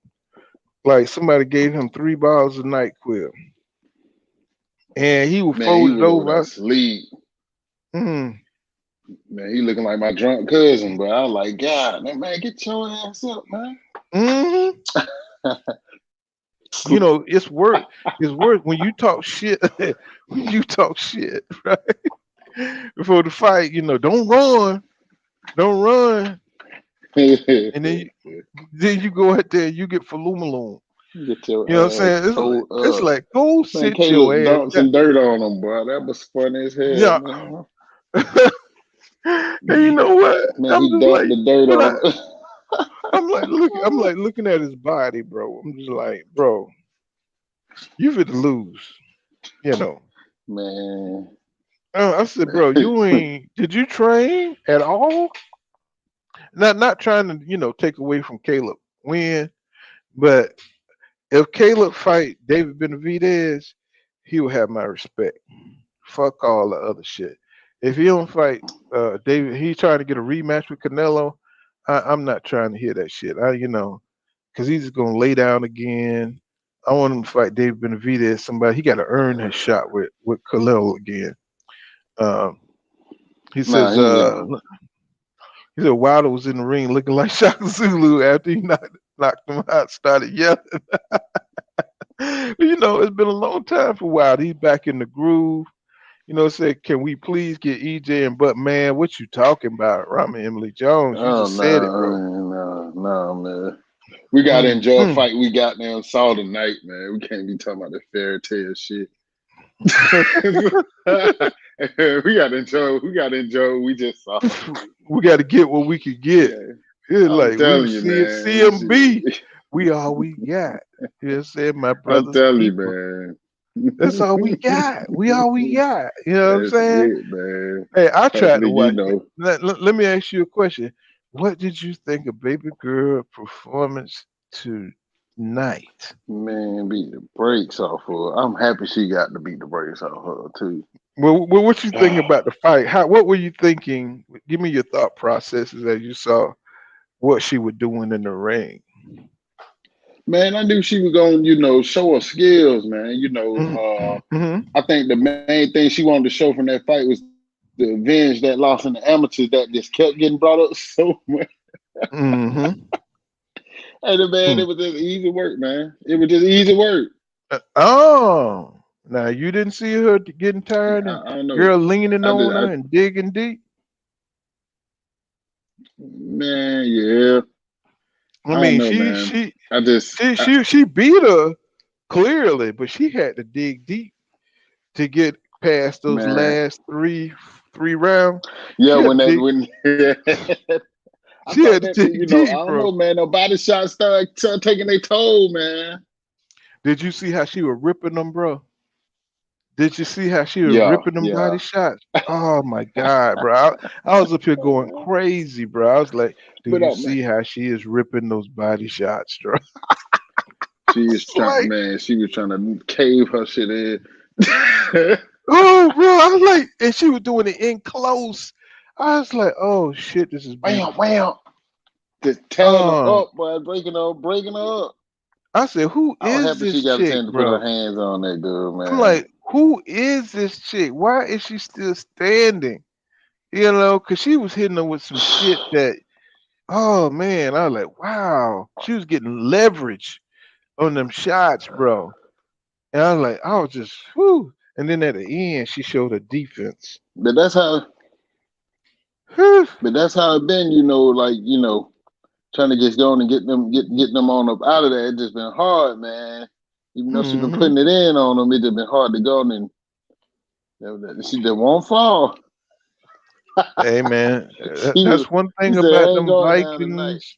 somebody gave him 3 bottles of NyQuil, and he was folded over. Sleep. Mm. Man, he looking like my drunk cousin, but I was like, God, man, get your ass up, man. Mm-hmm. It's work. It's work when you talk shit. When you talk shit, right? Before the fight, don't run. And then you go out there, you get Falumaloon. Get your You know what I'm saying? It's like go sit Caleb your ass. Dumped some dirt on him, bro. That was funny as hell. Yeah. Man. And you know what? Man, he dumped the dirt on him. I'm like looking at his body, bro. I'm just like, bro, you fit to lose, Man. I said, bro, did you train at all? Not trying to, take away from Caleb win, but if Caleb fight David Benavidez, he will have my respect. Fuck all the other shit. If he don't fight David, he's trying to get a rematch with Canelo. I'm not trying to hear that shit. Because he's just gonna lay down again. I want him to fight David Benavidez. Somebody he got to earn his shot with Canelo again. He says Wilder was in the ring looking like Shaka Zulu after he knocked him out, started yelling. It's been a long time for Wilder. He's back in the groove. Said, can we please get EJ and But man, what you talking about? Rami Emily Jones. You just said it, bro. No, man. We gotta enjoy a fight we got now saw tonight, man. We can't be talking about the fairy tale shit. we gotta enjoy what we just saw. We gotta get what we could get. Yeah. It's like CMB. We all we got. You said my brother. I'm telling you, man. That's all we got. We all we got. You know what I'm saying? It, man. Hey, I tried to watch. Let me ask you a question. What did you think of Baby Girl performance tonight? Man, beat the brakes off her. I'm happy she got to beat the brakes off her too. Well, what you think about the fight? What were you thinking? Give me your thought processes as you saw what she was doing in the ring. Man, I knew she was gonna, show her skills, man. I think the main thing she wanted to show from that fight was avenge that loss in the amateurs that just kept getting brought up so much. Mm-hmm. Hey, man, it was just easy work, man. It was just easy work. Oh, now you didn't see her getting tired and I don't know. girl leaning on her and digging deep. Man, yeah. I mean, don't know, man. she beat her clearly, but she had to dig deep to get past those last three rounds. Yeah, when she had to dig deep, I don't bro. know, man. No body shots start taking their toll, man. Did you see how she was ripping them, bro? Did you see how she was ripping them body shots? Oh my God, bro. I was up here going crazy, bro. I was like, do you see how she is ripping those body shots, bro? She was trying, man. She was trying to cave her shit in. Oh, bro. I was like, and she was doing it in close. I was like, oh shit, this is beautiful. Wow. Just tearing her up, boy, breaking her up. I said, who is this she got a chick, chance to bro? put her hands on that girl, man. I'm like, who is this chick? Why is she still standing? You know, because she was hitting her with some shit that, oh man, I was like, wow, she was getting leverage on them shots, bro. And I was like, I was just, whoo. And then at the end, she showed her defense. But that's how it been, trying to get going and get them on up out of there. It's just been hard, man. Even though she's been putting it in on them, it's just been hard to go and she just won't fall. Hey man, that's one thing about them Vikings.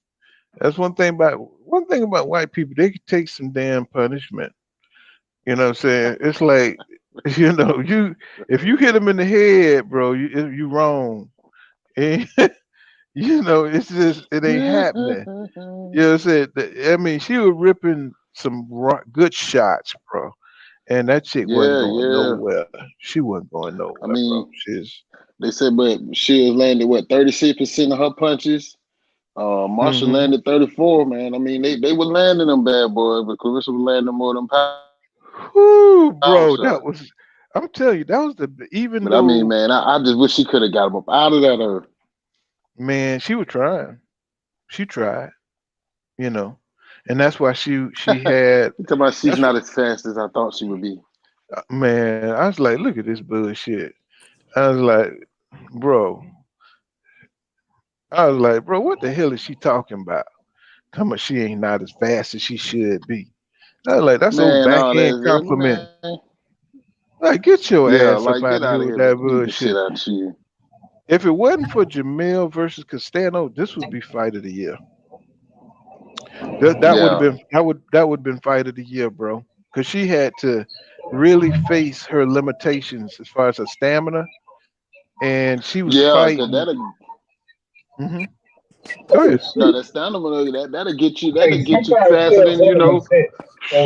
That's one thing about white people. They can take some damn punishment. You know what I'm saying? It's like, if you hit them in the head, bro, you wrong. And, it's just, it ain't happening. You know what I'm saying? I mean, she was ripping some good shots, bro. And that chick wasn't going nowhere. She wasn't going nowhere, bro. They said, but she has landed 36% of her punches. Marshall landed 34. Man, I mean, they were landing them bad boys, but Clarissa was landing more than power. Whoo, bro, that was. I'm telling you, that was even. But I mean, man, I just wish she could have got him up out of that earth. Man, she was trying. She tried, and that's why she had. She's not as fast as I thought she would be. Man, I was like, look at this bullshit. I was like, bro, what the hell is she talking about? Talking about she ain't not as fast as she should be. I was like, that's old backhand compliment. Like, get your ass up out of here with that bullshit. If it wasn't for Jamel versus Castano, this would be fight of the year. That would have been fight of the year, bro. Because she had to really face her limitations as far as her stamina, and she was fighting. Go ahead. No, that stamina that'll get you faster than So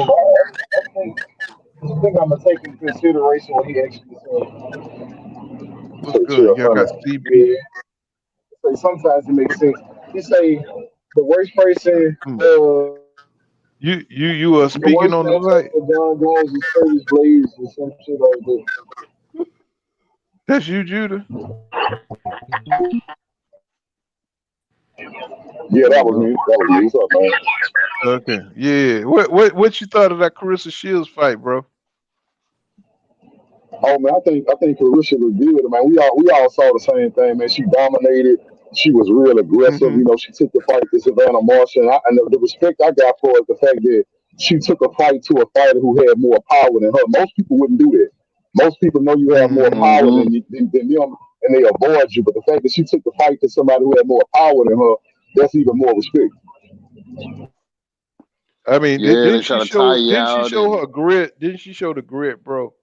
I think I'm gonna take into consideration what he actually said. What's good? Y'all got CB. So sometimes it makes sense. You say the worst person. You are speaking on the right. John Jones and Curtis Blades or some shit like that. That's you, Judah. Yeah, that was me. What's up, man? Okay. Yeah. What you thought of that Carissa Shields fight, bro? Oh man, I think Clarissa was good, man. We all saw the same thing, man. She dominated. She was real aggressive. She took the fight to Savannah Marshall, and the respect I got for it, the fact that she took a fight to a fighter who had more power than her. Most people wouldn't do that. Most people know you have more power than them, and they avoid you. But the fact that she took the fight to somebody who had more power than her, that's even more respect. I mean, didn't she show her grit? Didn't she show the grit, bro?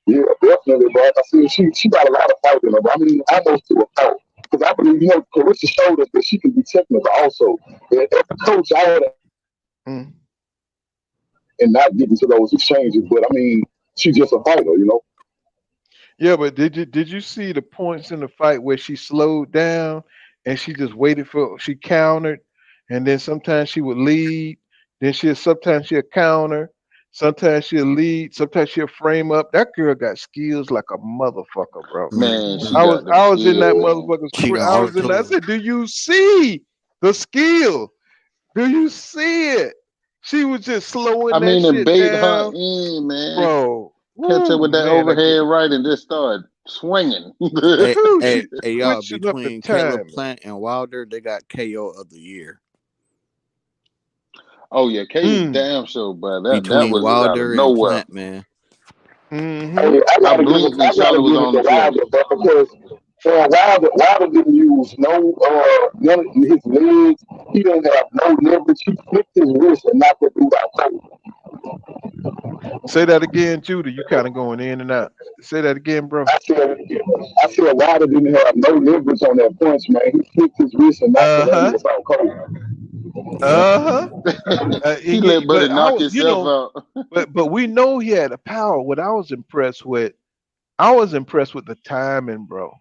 Yeah, definitely, bro. I see she got a lot of fight in her. I mean, almost to a fault. Because I believe, Clarissa showed us that she can be technical also. And as a coach, I would and not get into those exchanges. But I mean, she's just a fighter, Yeah, but did you see the points in the fight where she slowed down and she just waited she countered, and then sometimes she would lead, then sometimes she'll counter, Sometimes she'll lead. Sometimes she'll frame up. That girl got skills like a motherfucker, bro. Man, she I got was them I was in that skills, man. motherfucker's. She got I all was the in. I tools. said, "Do you see the skill? Do you see it?" She was just slowing I that mean, to shit bait her down, in, man. bro. Catch her Woo, with that man, that overhead girl right and just start swinging. Hey, whew, hey, she hey, y'all! switching up the Between Caleb timing. Plant and Wilder, they got KO of the year. Oh yeah, K was Mm. damn sure, but that Between was just out of Wilder and nowhere. Plant, man. Mm-hmm. Hey, I blinked and Shawty was on the to floor. Wilder, but because Wilder didn't use none of his legs. He didn't have no leverage. He flicked his wrist and knocked that dude out cold. Say that again, Judah. You kind of going in and out. Say that again, bro. I said Wilder didn't have no leverage on that punch, man. He flicked his wrist and knocked Uh that huh. ass out cold. Yep. He let Buddy But I knock was, himself out. but we know he had the power. What I was impressed with the timing, bro,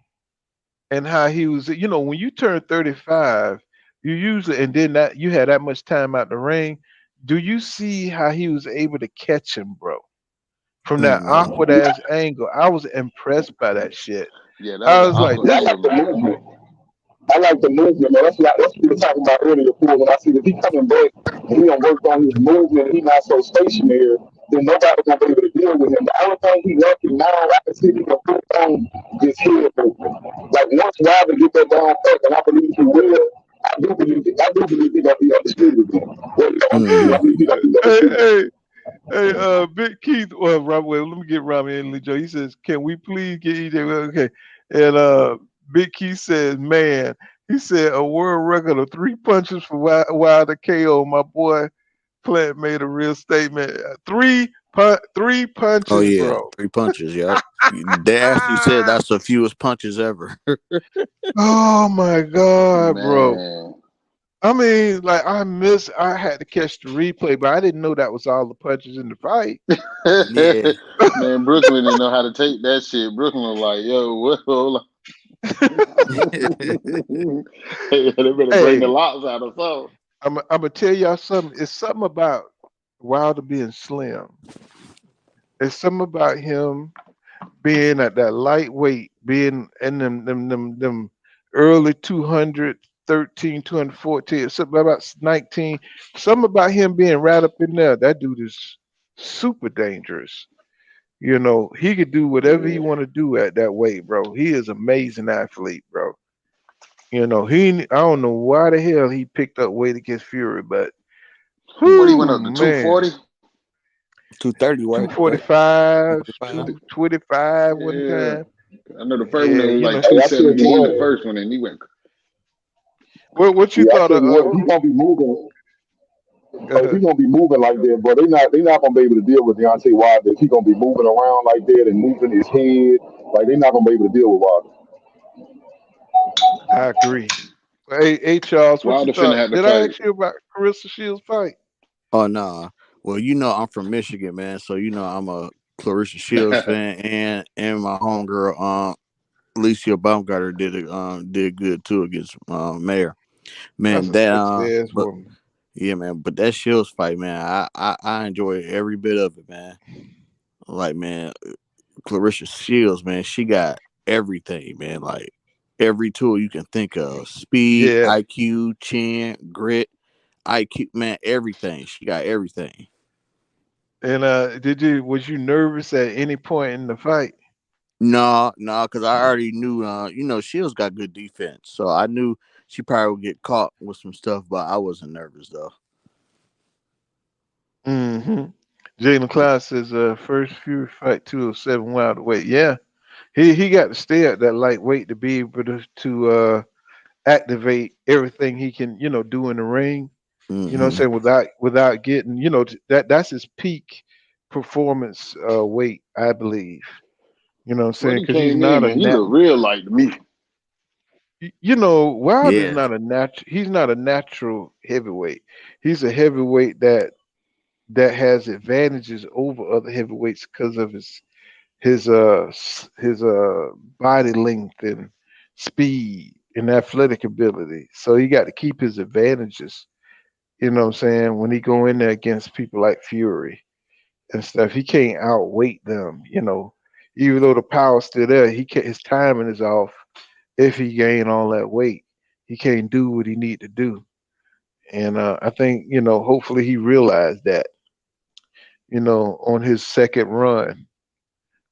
and how he was. When you turn 35, you usually, and then that you had that much time out the ring. Do you see how he was able to catch him, bro, from that Mm-hmm. awkward ass angle? I was impressed by that shit. Yeah, that was I an was like, awkward I this. like angle, the man. movement. I like the movement, man. That's what we were talking about earlier. Paul, when I see that he coming back and he don't work on his movement, and he not so stationary, then nobody gonna be able to deal with him. The only thing he lacking now, I can see he can put on his head movement. Like once Robin get that down pat, and I believe he will, I do believe he gonna be undisputed again. Well, Mm-hmm. I believe he gonna be Hey, undisputed. hey, hey, Big Keith, well, Robert, well, let me get Robert and Lee Joe. He says, "Can we please get EJ?" Well, okay, and Big Keith says, "Man," he said, "a world record of 3 punches for Wilder KO." My boy Plant made a real statement. Three Oh punches, yeah, bro. 3 punches. Yep. They actually said that's the fewest punches ever. Oh my God, bro. Man, I mean, like I had to catch the replay, but I didn't know that was all the punches in the fight. Yeah. man, Brooklyn didn't know how to take that shit. Brooklyn was like, "Yo, what? Hold on." They better bring the Hey, locks out or something. I'm gonna tell y'all something. It's something about Wilder being slim. It's something about him being at that lightweight, being in them early 213, 214, something about 19. Something about him being right up in there. That dude is super dangerous. He could do whatever he Yeah. want to do at that weight, bro. He is amazing athlete, bro. I don't know why the hell he picked up weight against Fury, but What he Mm-hmm. went whoo up to man, 240? 230, right? Yep. 245, 235. 225 one Yeah. time. I know the first one Yeah, was like Hey, I tell you 217, the what, first one, and he went. What you yeah, I thought tell of? you what, if he gonna be moving. If Uh, he gonna be moving like that, bro, they not gonna be able to deal with Deontay Wilder. If he gonna be moving around like that and moving his head, like they not gonna be able to deal with Wilder. I agree. Hey, Charles, what you Wilder finna thought? have to Did I fight. ask you about Carissa Shields' fight? Oh nah. Well, I'm from Michigan, man. So I'm a Clarissa Shields fan, and my homegirl, Alicia Baumgartner did good too against Mayer. That's Man, a sexy ass but woman. yeah, man. But that Shields fight, man, I enjoy every bit of it, man. Like, man, Clarissa Shields, man, she got everything, man. Like every tool you can think of: speed, Yeah. IQ, chin, grit, IQ, man, everything. She got everything. And was you nervous at any point in the fight? No, no, because I already knew, Shields got good defense, so I knew she probably would get caught with some stuff, but I wasn't nervous though. Mm-hmm. Jalen Cloud says, first Fury fight 207 welterweight. Yeah, he got to stay at that lightweight to be able to activate everything he can, do in the ring. You know what I'm Hmm. saying? Without getting, that's his peak performance weight, I believe. You know what I'm When saying? he Because he's came in, not a man, he looked real like to me. Wilder's Yeah. not a natural. He's not a natural heavyweight. He's a heavyweight that has advantages over other heavyweights because of his body length and speed and athletic ability. So he got to keep his advantages. You know what I'm saying? When he go in there against people like Fury. and stuff. He can't outweight them. Even though the power's still there, his timing is off. If he gain all that weight, he can't do what he need to do. And I think hopefully he realized that. On his second run.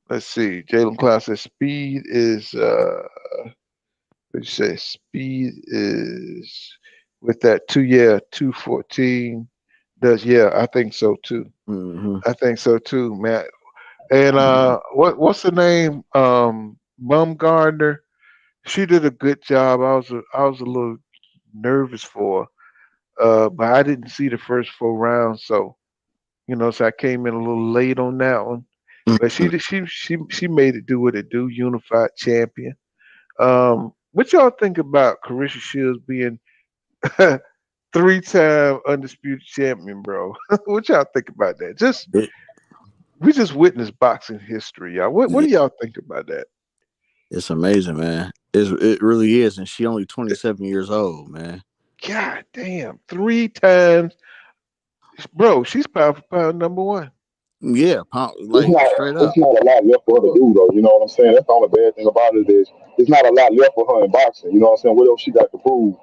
Let's see. Jalen Cloud says speed is what you say? Speed is with that 214 does I think so too. I think so too, Matt. And what's the name? Bumgardner. She did a good job. I was a little nervous for her, but I didn't see the first 4 rounds, so so I came in a little late on that one. But she made it do what it do. Unified champion. What y'all think about Carissa Shields being 3-time undisputed champion, bro? What y'all think about that? We just witnessed boxing history, y'all. What do y'all think about that? It's amazing, man. It really is, and she only 27 years old, man. God damn, 3 times, bro. She's pound for pound #1. Yeah, straight up. It's not a lot left for her to do, though. You know what I'm saying? That's the only bad thing about it is it's not a lot left for her in boxing. You know what I'm saying? What else she got to prove?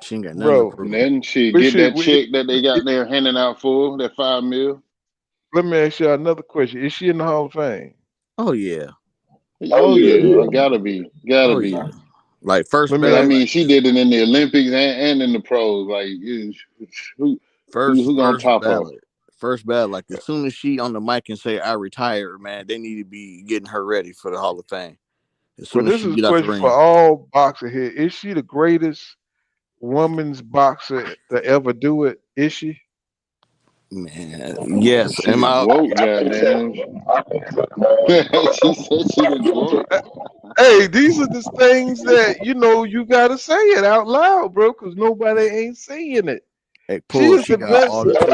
She ain't got nothing to prove. And then she get that check that they got there handing out for that $5 million. Let me ask you another question: is she in the Hall of Fame? Oh yeah. Oh yeah. Gotta be. Yeah. Like first ballot. I mean, she did it in the Olympics and in the pros. Like who gonna top her? First ballot. Like as soon as she on the mic and say I retire, man, they need to be getting her ready for the Hall of Fame. As soon as she get out the ring. For all boxers here: is she the greatest woman's boxer to ever do it? Is she? Man, yes. She woke, goddamn. She said she was woke. Hey, these are the things that you gotta say it out loud, bro, because nobody ain't saying it. Hey, she got best. All the tools.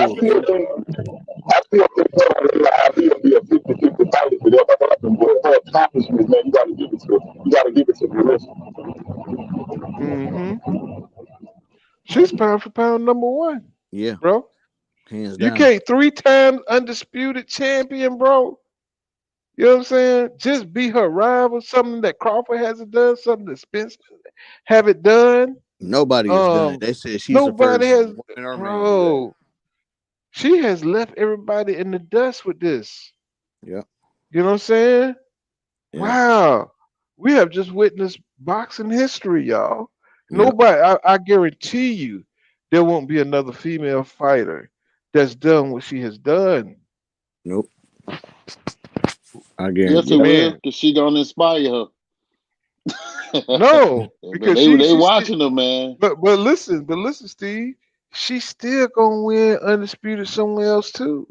I still think her be a 50-50 fight if it ever happened, but her accomplishments, man, you gotta give it to Carissa. She's pound for pound #1. Yeah, bro. Hands down. You can't 3-time undisputed champion, bro. You know what I'm saying? Just be her rival, something that Crawford hasn't done, something that Spence haven't done. Nobody has done it. They said she's nobody the first has, woman or man bro. She has left everybody in the dust with this. Yeah. You know what I'm saying? Yeah. Wow. We have just witnessed boxing history, y'all. Nobody, I guarantee you, there won't be another female fighter that's done what she has done. Nope. I guarantee. Yes, it will, because she gonna inspire her. No, because they watching her, man. But listen, Steve, she's still gonna win undisputed somewhere else too.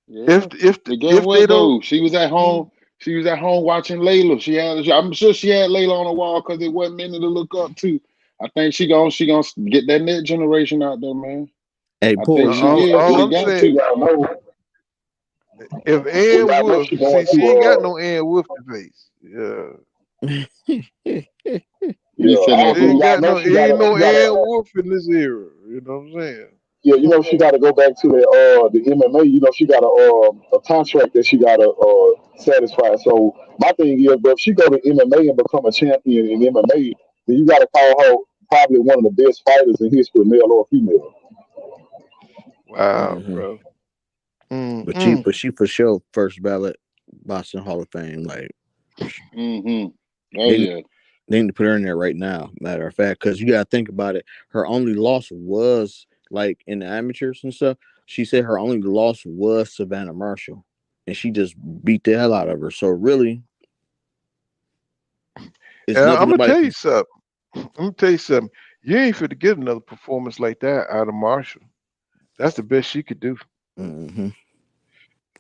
Yeah. If they don't, she was at home. She was at home watching Layla. I'm sure she had Layla on the wall because there wasn't many to look up to. I think she gonna get that next generation out there, man. Hey, Paul, all I'm saying, if Ann Wolf, see, she ain't got no Ann Wolf to face. Yeah. Ain't no Ann Wolf in this era. You know what I'm saying? Yeah, she got to go back to the MMA. She got a contract that she got to satisfy. So my thing is, but if she go to MMA and become a champion in MMA, then you got to call her probably one of the best fighters in history, male or female. Wow, bro. But she for sure first ballot boxing Hall of Fame. Like, they need to put her in there right now. Matter of fact, because you got to think about it. Her only loss was like in the amateurs and stuff. She said her only loss was Savannah Marshall, and she just beat the hell out of her. So really, I'm gonna tell you something. You ain't fit to get another performance like that out of Marshall. That's the best she could do.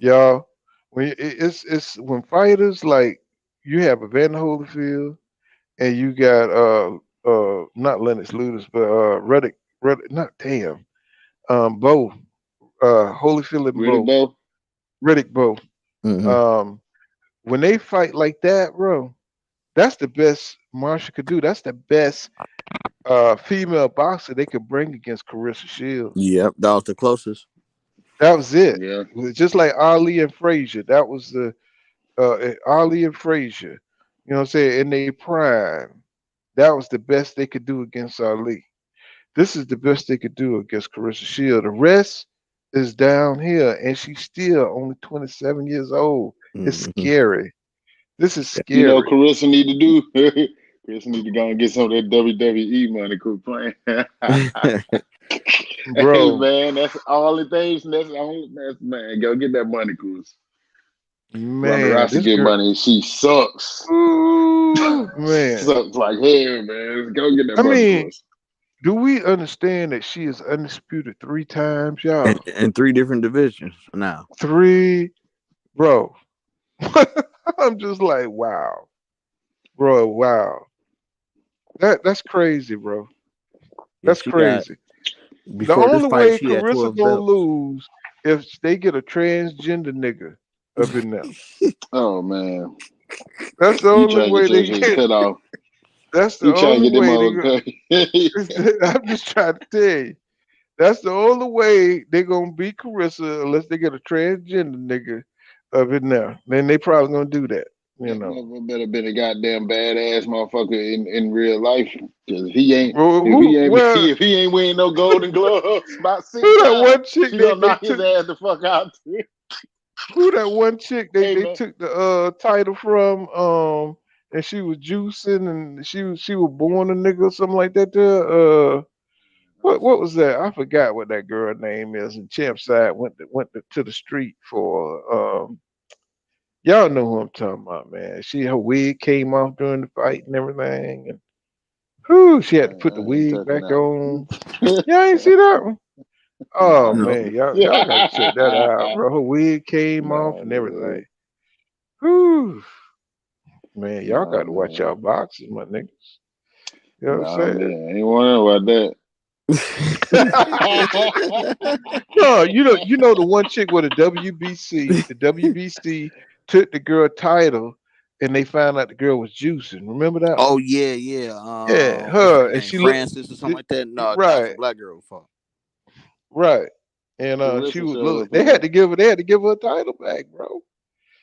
Y'all, when it's when fighters like you have Evander Holyfield and you got not Lennox Ludus, but Reddick, not damn, Bo, Holyfield and Riddick Bowe. When they fight like that, bro, that's the best Marshall could do. That's the best female boxer they could bring against Carissa Shields. Yep, that was the closest. That was it. Yeah. It was just like Ali and Frazier. That was the Ali and Frazier. You know what I'm saying? In their prime, that was the best they could do against Ali. This is the best they could do against Carissa Shield. The rest is downhill, and she's still only 27 years old. It's Mhm. scary. This is You know, scary, Carissa need to do. Carissa need to go and get some of that WWE money. Quit playing. Hey bro. man, that's all it takes. That's man. Go get that money, Carissa. Ronda Man, Rousey this get girl. money. She sucks. Ooh, man. Sucks like hell, man. Go get that I money, mean, Carissa. do we understand that she is undisputed 3 times, y'all? in 3 divisions now. Three, bro. I'm just like, wow, bro, wow. That's crazy, bro. Yeah, That's she got crazy. The before this only fight way she had Carissa 12 gonna belts. lose if they get a transgender nigga up in there. Oh man, That's the you only try to way get your they shit get. cut off. That's the You try to only get them way they all go. cut. I'm just trying to tell you. That's the only way they gonna beat Carissa unless they get a transgender nigga up in there. Then they probably gonna do that. You That know. motherfucker better been a goddamn badass motherfucker in real life. Cause he ain't Well, who? Well, if he ain't winning no golden gloves about 6 who that times, one chick she they gonna they knock his took? ass the fuck out. Who that one chick Hey they man. took the title from? And she was juicing and she was born a nigga or something like that. There. What was that? I forgot what that girl name is. And Champ side to the street for y'all know who I'm talking about, man. Her wig came off during the fight and everything, and whew, she had to put the I ain't wig touching back that on. one. Y'all ain't see that one? Oh Nah, No. man, man. y'all gotta check that out, bro. Her wig came off Nah, and man. everything. Whew, man, y'all Nah, gotta watch man. y'all boxes, my niggas. You know what Nah, I'm saying? man. I ain't wondering about No, you know the one chick with the WBC. The WBC took the girl title, and they found out the girl was juicing. Remember that one? Oh yeah, yeah. Yeah, What's her her, and name? she looked Francis or something like that? No, that was a right, black girl fought. right, and she Carissa was showed look. up in They had to give her a title back, bro.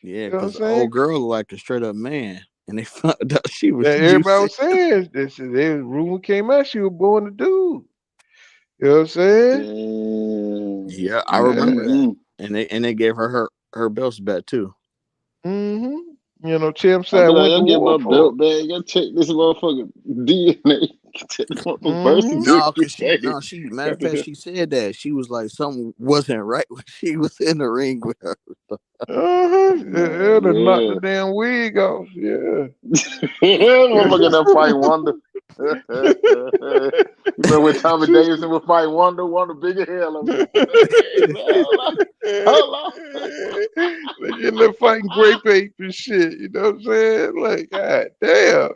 Yeah, You know what I'm because the saying? old girl looked like a straight up man, and they found out she was Yeah, everybody juicing. was saying this. The rumor came out she was born a dude. You know what I'm saying? Damn. Yeah, I remember Yeah. that, Mm-mm. and they gave her belts back too. You know, Champ I said be like, went y'all to get war my for belt back. Y'all check this motherfucker DNA. Check the it. motherfucker birth No, certificate. cause she matter Got of fact, the she said that she was like something wasn't right when she was in the ring with her. It done knocked the man, damn wig off. Yeah. yeah. Motherfucker that fight Wonder. You remember when Tommy Davidson was fighting Wonder? Wonder bigger hell of him. Hey, man, hold on. Like in there fighting grape ape and shit. You know what I'm saying? Like, god damn.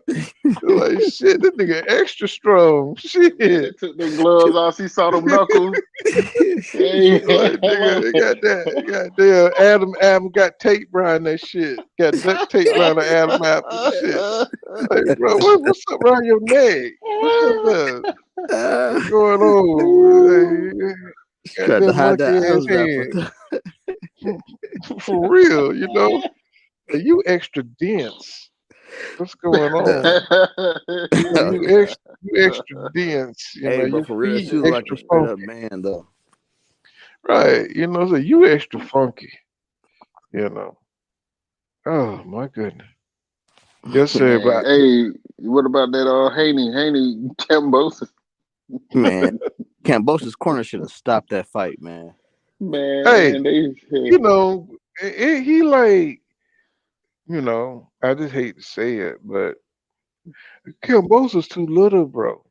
Like shit, this nigga extra strong. Man, they Shit. took them gloves off. She saw them knuckles. Hey, Like nigga, they got that goddamn Adam got tape behind that shit. Got duct tape behind the Adam apple and shit. Like, bro, what's up around your neck? What's up there? What's going on? Hey, She got tried to that hide monkey that ass Adam's apple. hand. For real, you know. Like, you extra dense. What's going on? You extra dense. You know, Hey, but your for real, feet she was like extra a straight up funky. man though. Right. You know, so you extra funky. You know. Oh my goodness. Yes, sir. man, But hey, what about that Haney Kamboso? Man, Kambosa's corner should have stopped that fight, man. hey, Man, they you know, he like, I just hate to say it, but Kim Bosa's too little, bro.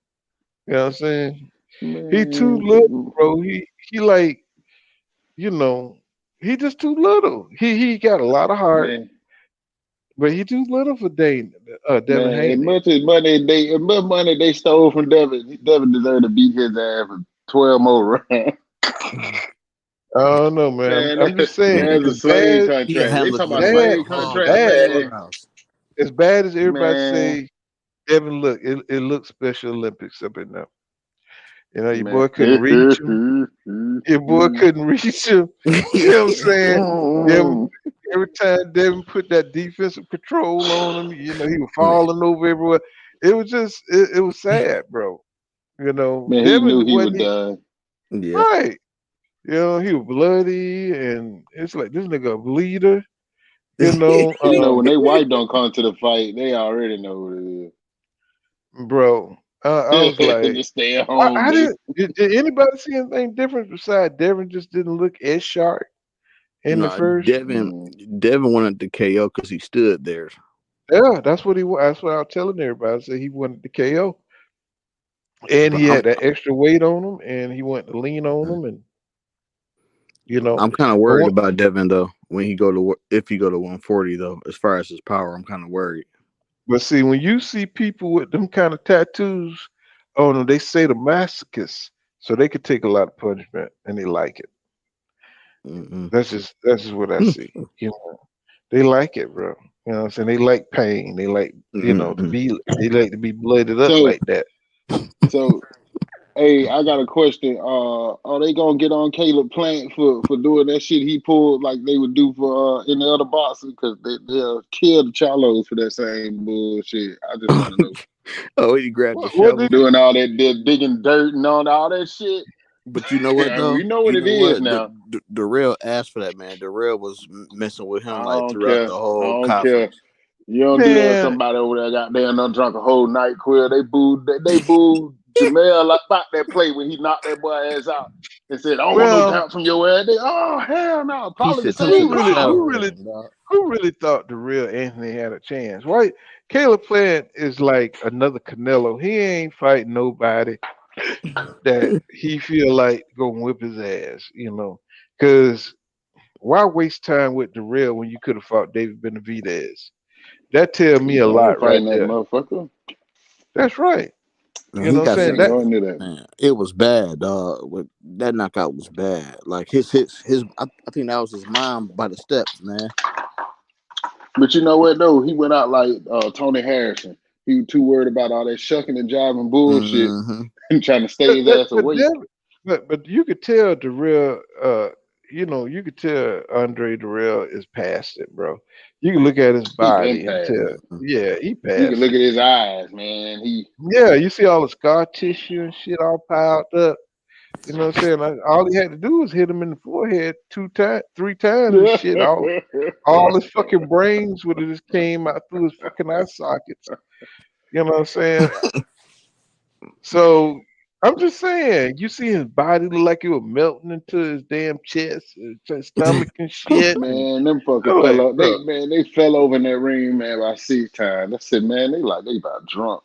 You know what I'm saying? He too little, man, bro. He like, you know, he just too little. He got a lot of heart, man, but he too little for Devin man. Haney. As much money they stole from Devin deserved to beat his ass for 12 more rounds. I don't know, man. Man, I'm just saying, Man, that's a slave he can contract. They handle talking it about with like bad, slave a hug contract, in the bad, man. clubhouse. as bad as everybody Man, say, Devin look, it looks Special Olympics up in there. You know, your man. boy couldn't reach him. Your boy couldn't reach him. You know what I'm saying? Every time Devin put that defensive control on him, you know, he was falling over everywhere. It was just, it was sad, bro. You know, Man, he knew Devin he would wasn't die. Yeah. right. You know, he was bloody, and it's like this nigga a bleeder. You know, You know, when they wife don't come to the fight, they already know what it bro. I was is. like, Just stay at home, I nigga. did anybody see anything different besides Devin just didn't look as sharp in the No, first? Devin wanted the KO because he stood there. Yeah, that's what that's what I was telling everybody. I said he wanted the KO. And But he had that extra weight on him, and he wanted to lean on him, and you know, I'm kind of worried about Devin though. When he if he go to 140 though, as far as his power, I'm kind of worried. But see, when you see people with them kind of tattoos on them, they say the masochists, so they could take a lot of punishment and they like it. That's just what I see. You know, they like it, bro. You know what I'm saying? They like pain. They like, you know, they like to be blooded up like that. So, hey, I got a question. Are they gonna get on Caleb Plant for doing that shit he pulled like they would do for in the other boxing? Because they'll kill the Chalos for that same bullshit. I just want to know. Oh, he grabbed the shovel, doing all that digging dirt and all that shit. But you know what though? We know what it is now. Darrell asked for that, man. Darrell was messing with him like throughout care. the whole I don't conference. care. You don't do that. Somebody over there got damn done drunk a whole night. Quill. They booed Jamel about that play when he knocked that boy ass out and said, "I don't want no count from your ass." Oh hell no! Probably the same. Who really thought the real Anthony had a chance? Right? Caleb Plant is like another Canelo. He ain't fighting nobody that he feel like gonna whip his ass, you know. Because why waste time with Darrell when you could have fought David Benavidez? That tell me a lot right there. Motherfucker. That's right. Man, you know what I'm saying? Man, it was bad, dog. That knockout was bad. Like his I think that was his mom by the steps, man. But you know what though? He went out like Tony Harrison. He was too worried about all that shucking and jiving bullshit and trying to stay his ass away. But you could tell Darrell, you know, you could tell Andre Darrell is past it, bro. You can look at his body and tell, yeah, he passed. You can look at his eyes, man. You see all the scar tissue and shit all piled up. You know what I'm saying? Like, all he had to do was hit him in the forehead 3 times and shit. All his fucking brains would have just came out through his fucking eye sockets. You know what I'm saying? So I'm just saying, you see his body look like it was melting into his damn chest, his stomach and shit. Man, them fucking fell over. They fell over in that ring, man, by 6 times. I said, man, they about drunk.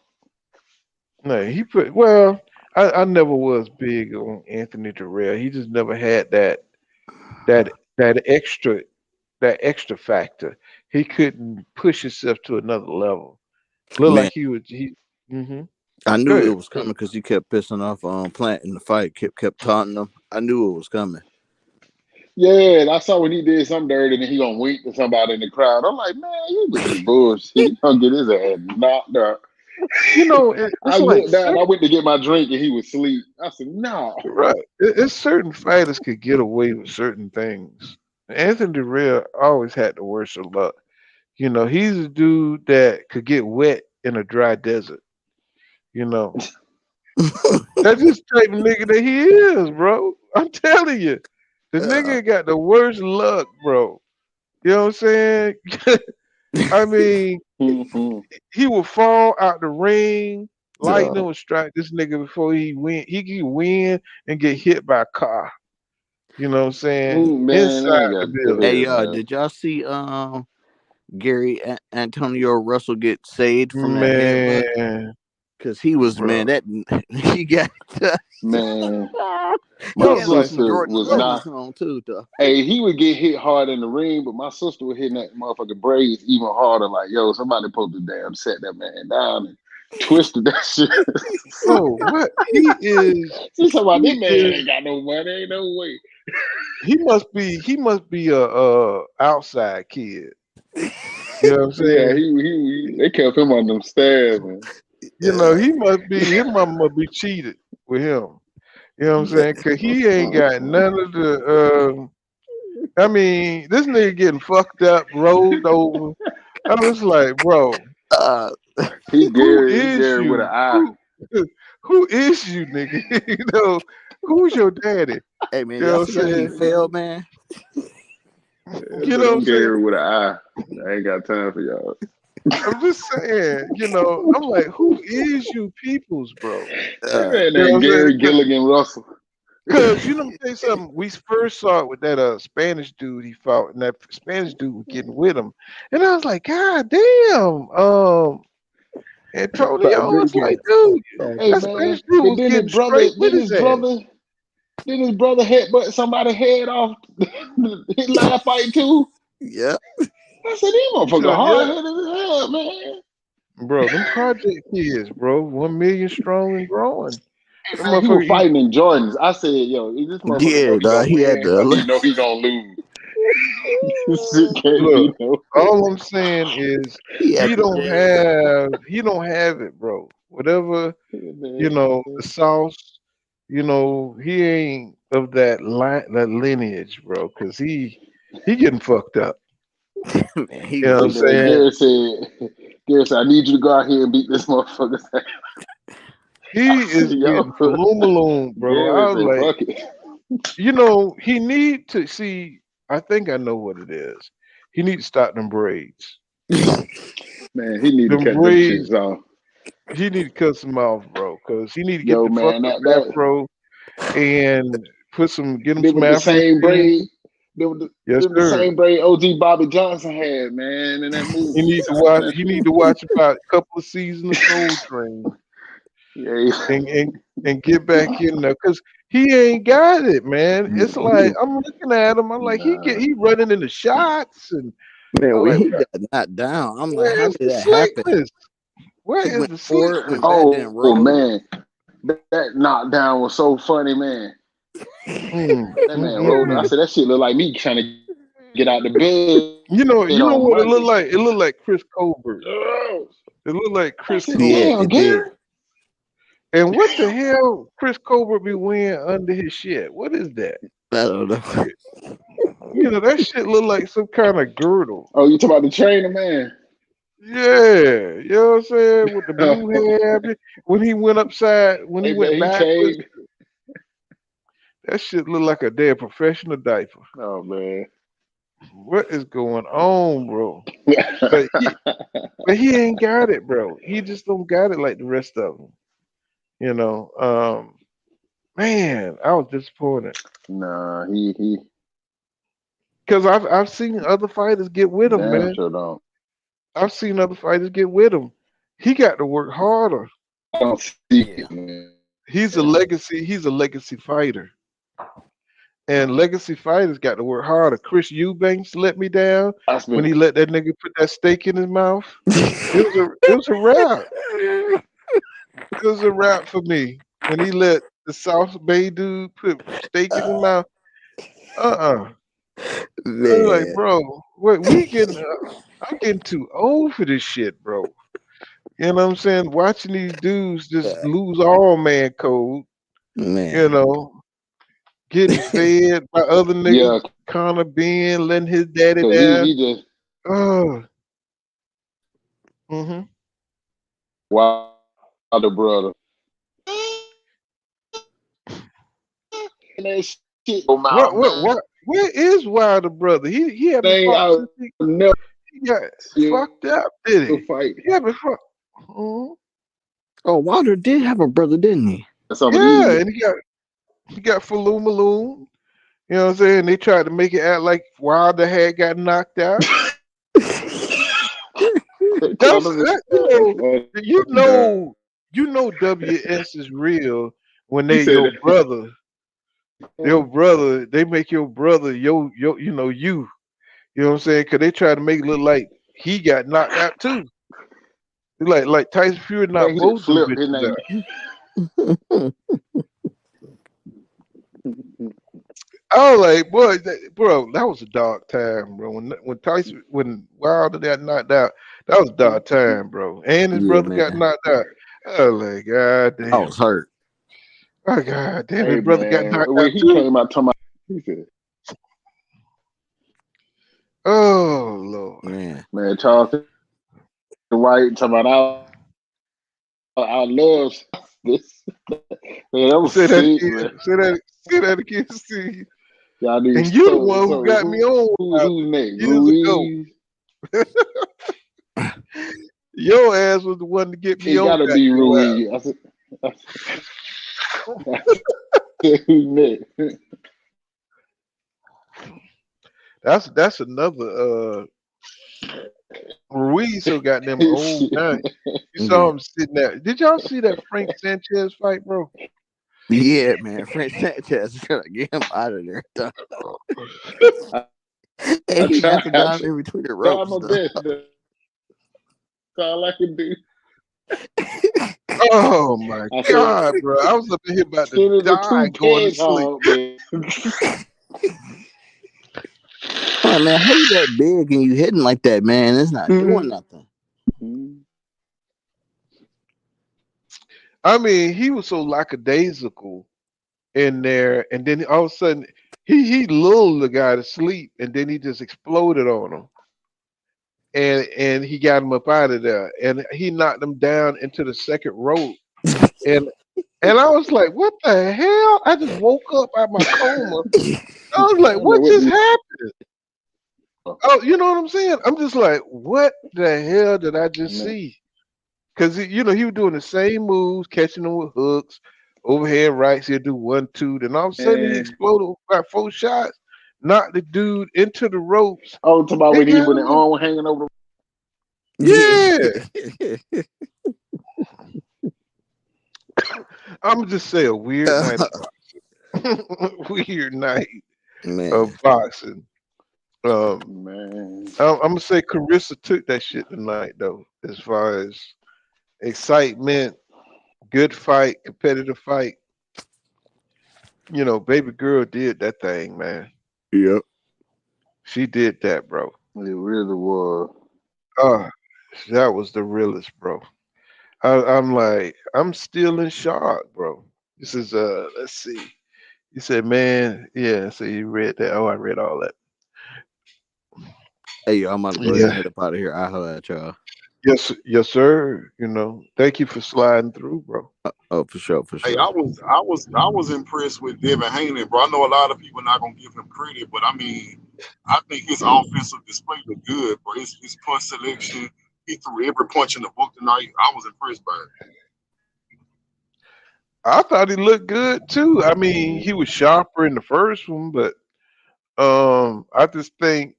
No, I never was big on Anthony Darrell. He just never had that extra factor. He couldn't push himself to another level. Looked like he would. I knew it was coming because he kept pissing off Plant in the fight. Kept taunting him. I knew it was coming. Yeah, and I saw when he did something dirty and he gonna wink to somebody in the crowd. I'm like, man, you with bullshit. He gonna get his ass knocked out. You know, I looked down. I went to get my drink and he was asleep. I said, no. Right. It's certain fighters could get away with certain things. Anthony Darrell always had the worst of luck. You know, he's a dude that could get wet in a dry desert. You know, that's just the type of nigga that he is, bro. I'm telling you, the nigga got the worst luck, bro. You know what I'm saying? I mean, he would fall out the ring. Lightning would strike this nigga before he win. He could win and get hit by a car. You know what I'm saying? Inside the building. Hey, did y'all see Gary Antonio Russell get saved from that headbutt? Because he was, man, that he got man. My sister was not on too, though. Hey, he would get hit hard in the ring, but my sister was hitting that motherfucking braids even harder. Like, yo, somebody supposed to damn set that man down and twisted that shit. Oh, what he is? She's talking about this man ain't got no money, ain't no way. He must be a outside kid. You know what I'm saying? Yeah, they kept him on them stairs, man. You know, his mama must be cheated with him. You know what I'm saying? Cause he ain't got none of the. I mean, this nigga getting fucked up, rolled over. I was like, bro, Uh, He who Gary is with an you? eye. Who is you, nigga? You know, who's your daddy? hey man, You y'all know what see I'm how he saying? failed, man? You know what I'm saying? Gary with an eye. I ain't got time for y'all. I'm just saying, you know, I'm like, who is you peoples, bro? Uh, Man, You know that what I'm Gary saying? Gilligan Russell. Cause you know, let me tell you something. We first saw it with that Spanish dude he fought, and that Spanish dude was getting with him, and I was like, God damn, But Antonio. It's like, Gilligan. dude, Hey that man, Spanish dude and was then his getting brother, straight with his ass. then his brother headbutt somebody's head off his last fight too. yeah. I said, these motherfuckers So hard yeah, headed as hell, man. bro, them project kids, bro, 1 million strong and growing. Hey Them man, he was motherfucker, fighting in Jordans. I said, yo, this motherfucker know Yeah, he dog. gonna He had win because the he know he gonna lose. This shit can't look. be no. All I'm saying is he had the he don't have it, bro. Whatever, you Man, know, the sauce, you know, he ain't of that lineage, bro, because he getting fucked up. man. He You know was what I'm hey he man, saying? Gary said, I need you to go out here and beat this motherfucker. He I said, is yo, getting malone, bro. I Gary was said, like, fuck it. you know, he need to see. I think I know what it is. He need to stop them braids. Man, he need to Them cut them braids. shits off. He need to cut some off, bro, because he need to get Yo, the man, fucked up that afro and get him they some was the afro same spin. braid. They were Yes, the sir. same braid OG Bobby Johnson had, man, in that He movie. need to watch. He need to watch about a couple of seasons of Soul Train Yeah, and and, and get back in there because he ain't got it, man. It's like I'm looking at him. I'm like nah. he running in the shots, and man, I'm when like, he bro, got knocked down, I'm like, where how is did the that happen? slickness? Where He is went the forward, went slickness? back, then Oh rolled. man, that knockdown was so funny, man. That man rolled. I Mm. said that shit look like me trying to get out the bed You know on what it looked Monday. like? It looked like Chris Colbert. Oh, It looked like I Chris said, Yeah, damn, Colbert. it did. Gary. And what the hell Chris Colbert be wearing under his shit? What is that? I don't know. You know, that shit look like some kind of girdle. Oh, you talking about the trainer, man? Yeah, you know what I'm saying? With the blue hair, when he Hey man, went he backwards, came. that shit look like a damn professional diaper. Oh man. What is going on, bro? But he ain't got it, bro. He just don't got it like the rest of them. You know, man, I was disappointed Nah, he because I've seen other fighters get with him, damn man. sure don't. I've seen other fighters get with him. He got to work harder. I don't see Yeah. it, man. He's a legacy. He's a legacy fighter, and legacy fighters got to work harder. Chris Eubanks let me down I when spent he let that nigga put that steak in his mouth. It was a wrap. It was a wrap for me when he let the South Bay dude put steak in his mouth. Uh-uh. I was like, Man, bro, what we getting? I'm getting too old for this shit, bro. You know what I'm saying? Watching these dudes just lose all man code. You man. know, getting fed by other niggas, yeah, Connor Ben letting his daddy cause down. he just Oh, mm-hmm. Wilder brother. And that shit come out, man. Where is Wilder brother? He haven't Thing fought I since never he got see fucked up, did a he? fight. He haven't fought. Mhm. Oh, Wilder did have a brother, didn't he? Some of Yeah, these and he got Faloo Maloon. You know what I'm saying? They tried to make it act like Wilder had got knocked out. That's Conor you McGregor. know WS is real when He they said, your brother they make your brother you know you know what I'm saying? Cause they try to make it look like he got knocked out too. Like Tyson Fury man, knocked he just both them flipped his bitches name. out. I was like, boy, bro, that was a dark time, bro. When Wilder got knocked out, that was a dark time, bro. And his Yeah, brother got man. knocked out. I was like, God I damn. was hurt. Oh God damn, Hey his brother got man, knocked when out he too. came out talking about, he said, Oh Lord. man, Charles White talking about I love this. Man, that was Say that sick, again. man. Say that again. See, Y'all need and you the one who so got me on who's next? years ago. Ruiz? Your ass was the one to get me It on gotta that be your ass. Ruiz. I said, who's next? That's another Ruiz so goddamn old Shit, now. man. You saw him sitting there. Did y'all see that Frank Sanchez fight, bro? Yeah, man. French Sanchez is gonna get him out of there. And I he tried, knocking down in between the tried ropes, my though. best. That's all I can do. Oh my I said, God, bro! I was up in here about to send it to die, two going to peg sleep. hog, man. I'm like, man, how you that big and you hitting like that, man? It's not doing nothing. I mean, he was so lackadaisical in there, and then all of a sudden he lulled the guy to sleep, and then he just exploded on him, and he got him up out of there, and he knocked him down into the second rope, and I was like, what the hell? I just woke up out my coma. I was I like, don't know what what just these. happened? Oh, you know what I'm saying? I'm just like, what the hell did I just Man. see? Because he was doing the same moves, catching them with hooks, overhead rights. He'll do 1, 2, then all of a sudden he exploded with about 4 shots, knocked the dude into the ropes, Oh, talking about and when got the him up. arm was hanging over Yeah, I'm just say a weird night of boxing. Weird night Man. of boxing. man. I'm gonna say Carissa took that shit tonight though, as far as excitement, good fight, competitive fight. You know, baby girl did that thing, man. Yep. She did that, bro. It really was. Uh, that was the realest, bro. I'm like, I'm still in shock, bro. This is let's see. You said, man, yeah. So you read that? Oh, I read all that. Hey, yo, I'm about to go ahead and Yeah. head up out of here. I'll holler at y'all. Yes, sir. You know, thank you for sliding through, bro. Oh, for sure, for Hey, sure. I was impressed with Devin Haney, bro. I know a lot of people not gonna give him credit, but I mean, I think his offensive display was good, bro. His punch selection, he threw every punch in the book tonight. I was impressed by it. I thought he looked good too. I mean, he was sharper in the first one, but I just think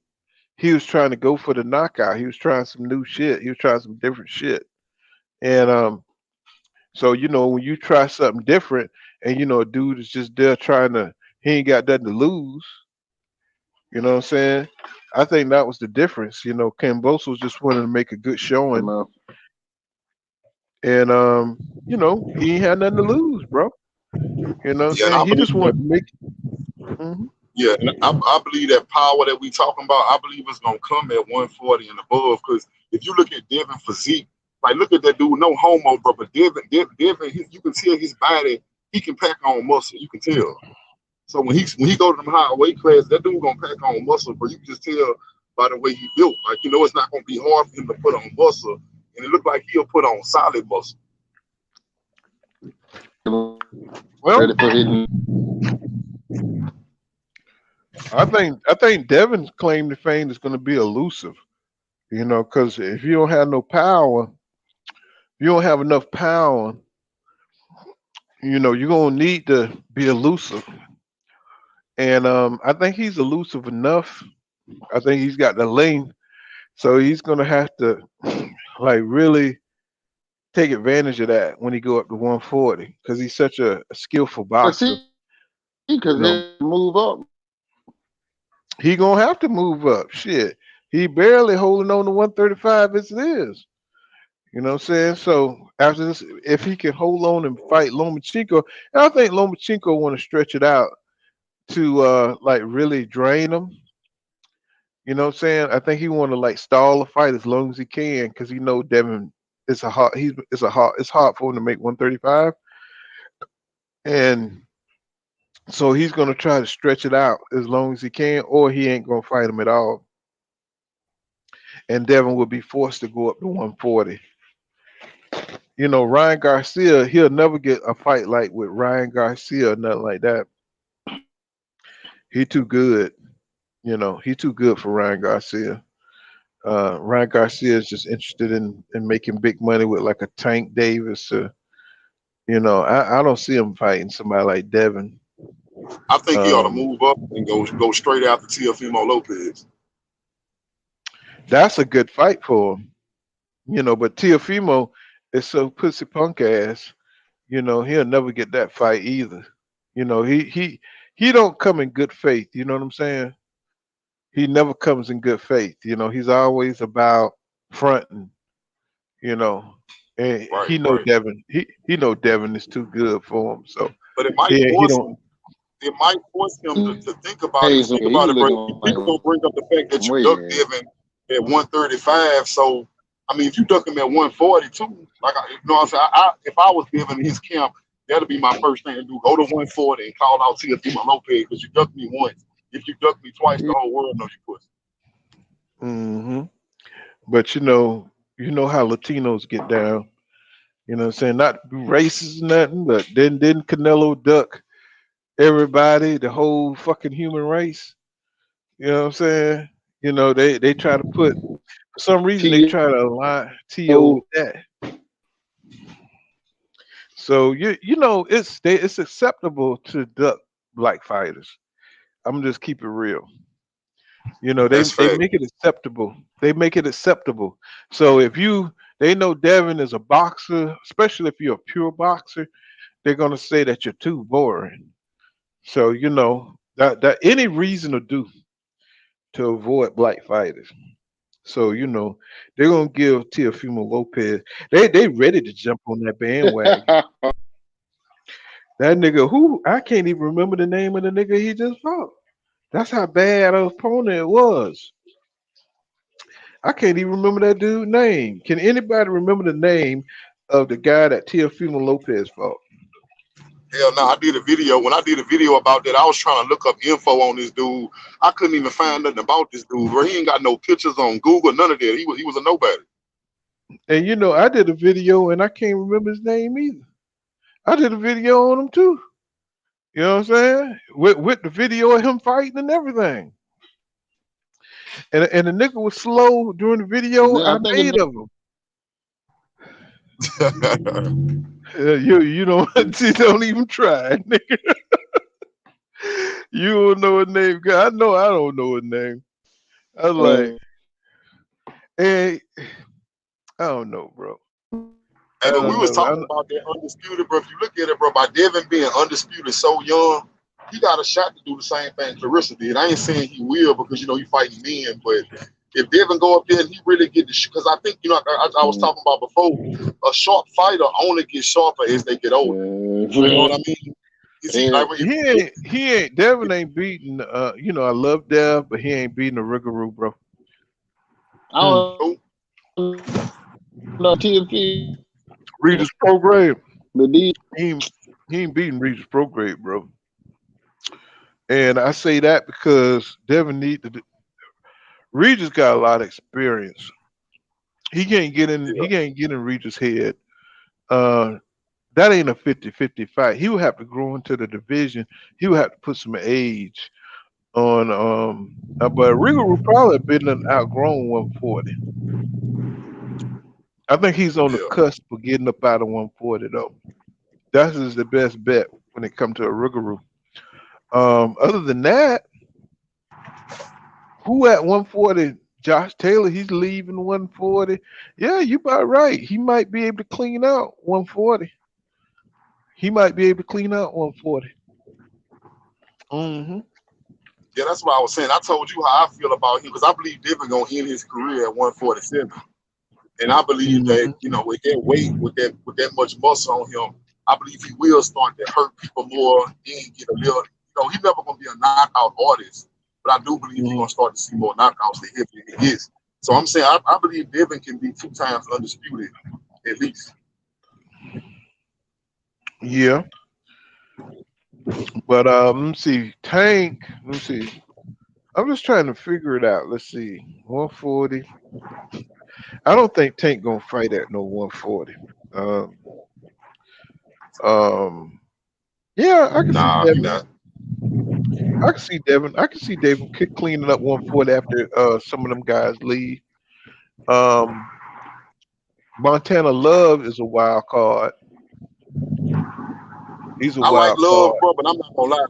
he was trying to go for the knockout. He was trying some new shit. He was trying some different shit. And so when you try something different, and a dude is just there trying to, he ain't got nothing to lose. You know what I'm saying? I think that was the difference. Kamboso just wanted to make a good showing, and he ain't had nothing to lose, bro. You know what I'm Yeah, and saying? I He believe just wanted to make. Mhm. yeah, and I believe that power that we talking about, I believe it's gonna come at 140 and above. Because if you look at Devin physique, like look at that dude, no homo, bro, but Devin, you can tell his body, he can pack on muscle. You can tell. So when he go to them higher weight class, that dude gonna pack on muscle, but you can just tell by the way he built. Like it's not gonna be hard for him to put on muscle, and it looked like he'll put on solid muscle. Well, Ready for hitting. I think Devin's claim to fame is going to be elusive. Because if you don't have no power, you don't have enough power. You're gonna need to be elusive, and I think he's elusive enough. I think he's got the length, so he's gonna have to like really take advantage of that when he go up to 140 because he's such a skillful boxer. He could move up. He gonna have to move up. Shit, he barely holding on to 135 as it is. You know what I'm saying? So after this, if he can hold on and fight Lomachenko, and I think Lomachenko want to stretch it out to like really drain him. You know what I'm saying? I think he want to like stall the fight as long as he can because he know Devin it's hard for him to make 135. And so he's going to try to stretch it out as long as he can, or he ain't going to fight him at all. And Devin will be forced to go up to 140. You know, Ryan Garcia, he'll never get a fight like with Ryan Garcia or nothing like that. He too good. You know, he too good for Ryan Garcia. Ryan Garcia is just interested in making big money with like a Tank Davis. You know, I don't see him fighting somebody like Devin. I think he ought to move up and go straight after Teofimo Lopez. That's a good fight for him. You know, but Teofimo is so pussy punk ass. You know, he'll never get that fight either. You know, he don't come in good faith. You know what I'm saying? He never comes in good faith. You know, he's always about fronting. You know, and he know Right. Devin. He know Devin is too good for him. So But it might he force don't. him to think about Hey, it. so Think he about it, bro. looking like People gonna bring up the fact that you way duck ahead. Devin at 135. So I mean, if you duck him at 142, like you know what I'm saying, if I was Devin in his camp, that'd be my first thing to do. Go to 140 and call out Teofimo Lopez because you ducked me once. If you duck me twice, the whole world knows you pussy. Hmm. But you know how Latinos get down. You know what I'm saying? Not to be racist or nothing, but didn't Canelo duck everybody, the whole fucking human race? You know what I'm saying? You know, they try to put for some reason they try to align T.O. with that. So you know it's acceptable to duck black fighters. I'm just keep it real. You know, That's they fact. make it acceptable. They make it acceptable. So if they know Devin is a boxer, especially if you're a pure boxer, they're gonna say that you're too boring. So you know that any reason to do to avoid black fighters. So you know they're gonna give Teofimo Lopez. They ready to jump on that bandwagon. That nigga who I can't even remember the name of the nigga he just fought. That's how bad of opponent it was. I can't even remember that dude's name. Can anybody remember the name of the guy that Teofimo Lopez fought? Hell no, I did a video. When I did a video about that, I was trying to look up info on this dude. I couldn't even find nothing about this dude, bro. He ain't got no pictures on Google, none of that. He was a nobody. And you know, I did a video and I can't remember his name either. I did a video on him too. You know what I'm saying? With the video of him fighting and everything. And the nigga was slow during the video I I think made of him. You don't you don't even try, nigga. You don't know his name. I know I don't know his name. I was like, hey, I don't know, bro. Hey, I but we don't was know. talking about that undisputed, bro. If you look at it, bro, by Devin being undisputed so young, he got a shot to do the same thing Clarissa did. I ain't saying he will because you know he fighting men, but if Devin go up there and he really get the because I think you know I was talking about before, a sharp fighter only gets sharper as they get older. You know what I mean? You see, like when He ain't Devin ain't beating you know, I love Dev, but he ain't beating the Riggaroo, bro. I don't know TFP, Regis Prograde. but these He ain't beating Regis Prograde, bro. And I say that because Devin Regis got a lot of experience. He can't get in Regis' head. That ain't a 50-50 fight. He would have to grow into the division. He would have to put some age on but Riggaroo probably been outgrown 140. I think he's on the cusp of getting up out of 140 though. That is the best bet when it comes to a Riggaroo. Other than that, who at 140? Josh Taylor, he's leaving 140. Yeah, you about right. He might be able to clean out 140. He might be able to clean out 140. Mm-hmm. Yeah, that's what I was saying. I told you how I feel about him because I believe Devin gonna end his career at 147, and I believe that you know with that weight, with that much muscle on him, I believe he will start to hurt people more and get a little. You know, he's never gonna be a knockout artist, but I do believe he's gonna start to see more knockouts the heavier he gets. So I'm saying I believe Devin can be 2 times undisputed at least. Yeah. But let me see. Tank. Let me see. I'm just trying to figure it out. Let's see. 140. I don't think Tank gonna fight at no 140. Um, um, yeah, I can see Nah, he Devin. not. I can see Devin. I can see Devin cleaning up 140 after some of them guys leave. Um, Montana Love is a wild card. He's a I like wild Love, card. bro, but I'm not gonna lie.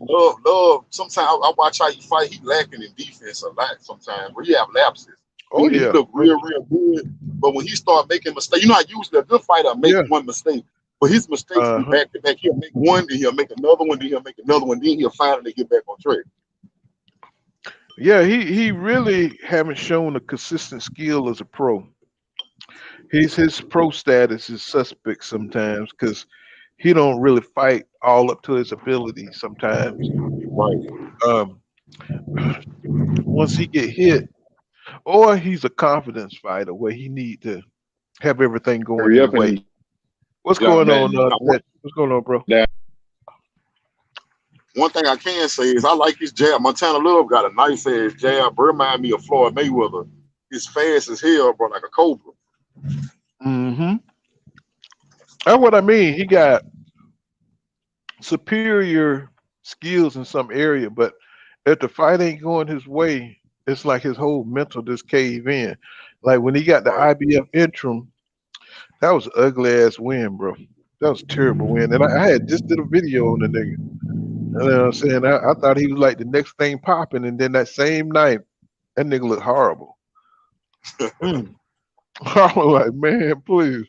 Love. Sometimes I watch how he fight. He lacking in defense a lot sometimes. But he have lapses. Oh He yeah, look real good. But when he start making mistakes, you know, I usually a good fighter make yeah. one mistake. But his mistakes be Uh-huh. back to back. He'll make one, then he'll make another one, then he'll make another one, then he'll finally get back on track. Yeah, he really haven't shown a consistent skill as a pro. His pro status is suspect sometimes because he don't really fight all up to his ability sometimes. Right. Um, once he get hit, or he's a confidence fighter where he need to have everything going Hurry his up way. and What's drop going that on, Ted? What's going on, bro? down. One thing I can say is I like his jab. Montana Love got a nice ass jab. Remind me of Floyd Mayweather. He's fast as hell, bro, like a cobra. Mm-hmm. That's what I mean. He got superior skills in some area, but if the fight ain't going his way, it's like his whole mental just cave in. Like when he got the Right. IBF interim, that was an ugly ass win, bro. That was a terrible win. And I had just did a video on the nigga. You know what I'm saying? I thought he was like the next thing popping, and then that same night, that nigga looked horrible. Mm. I was like, man, please.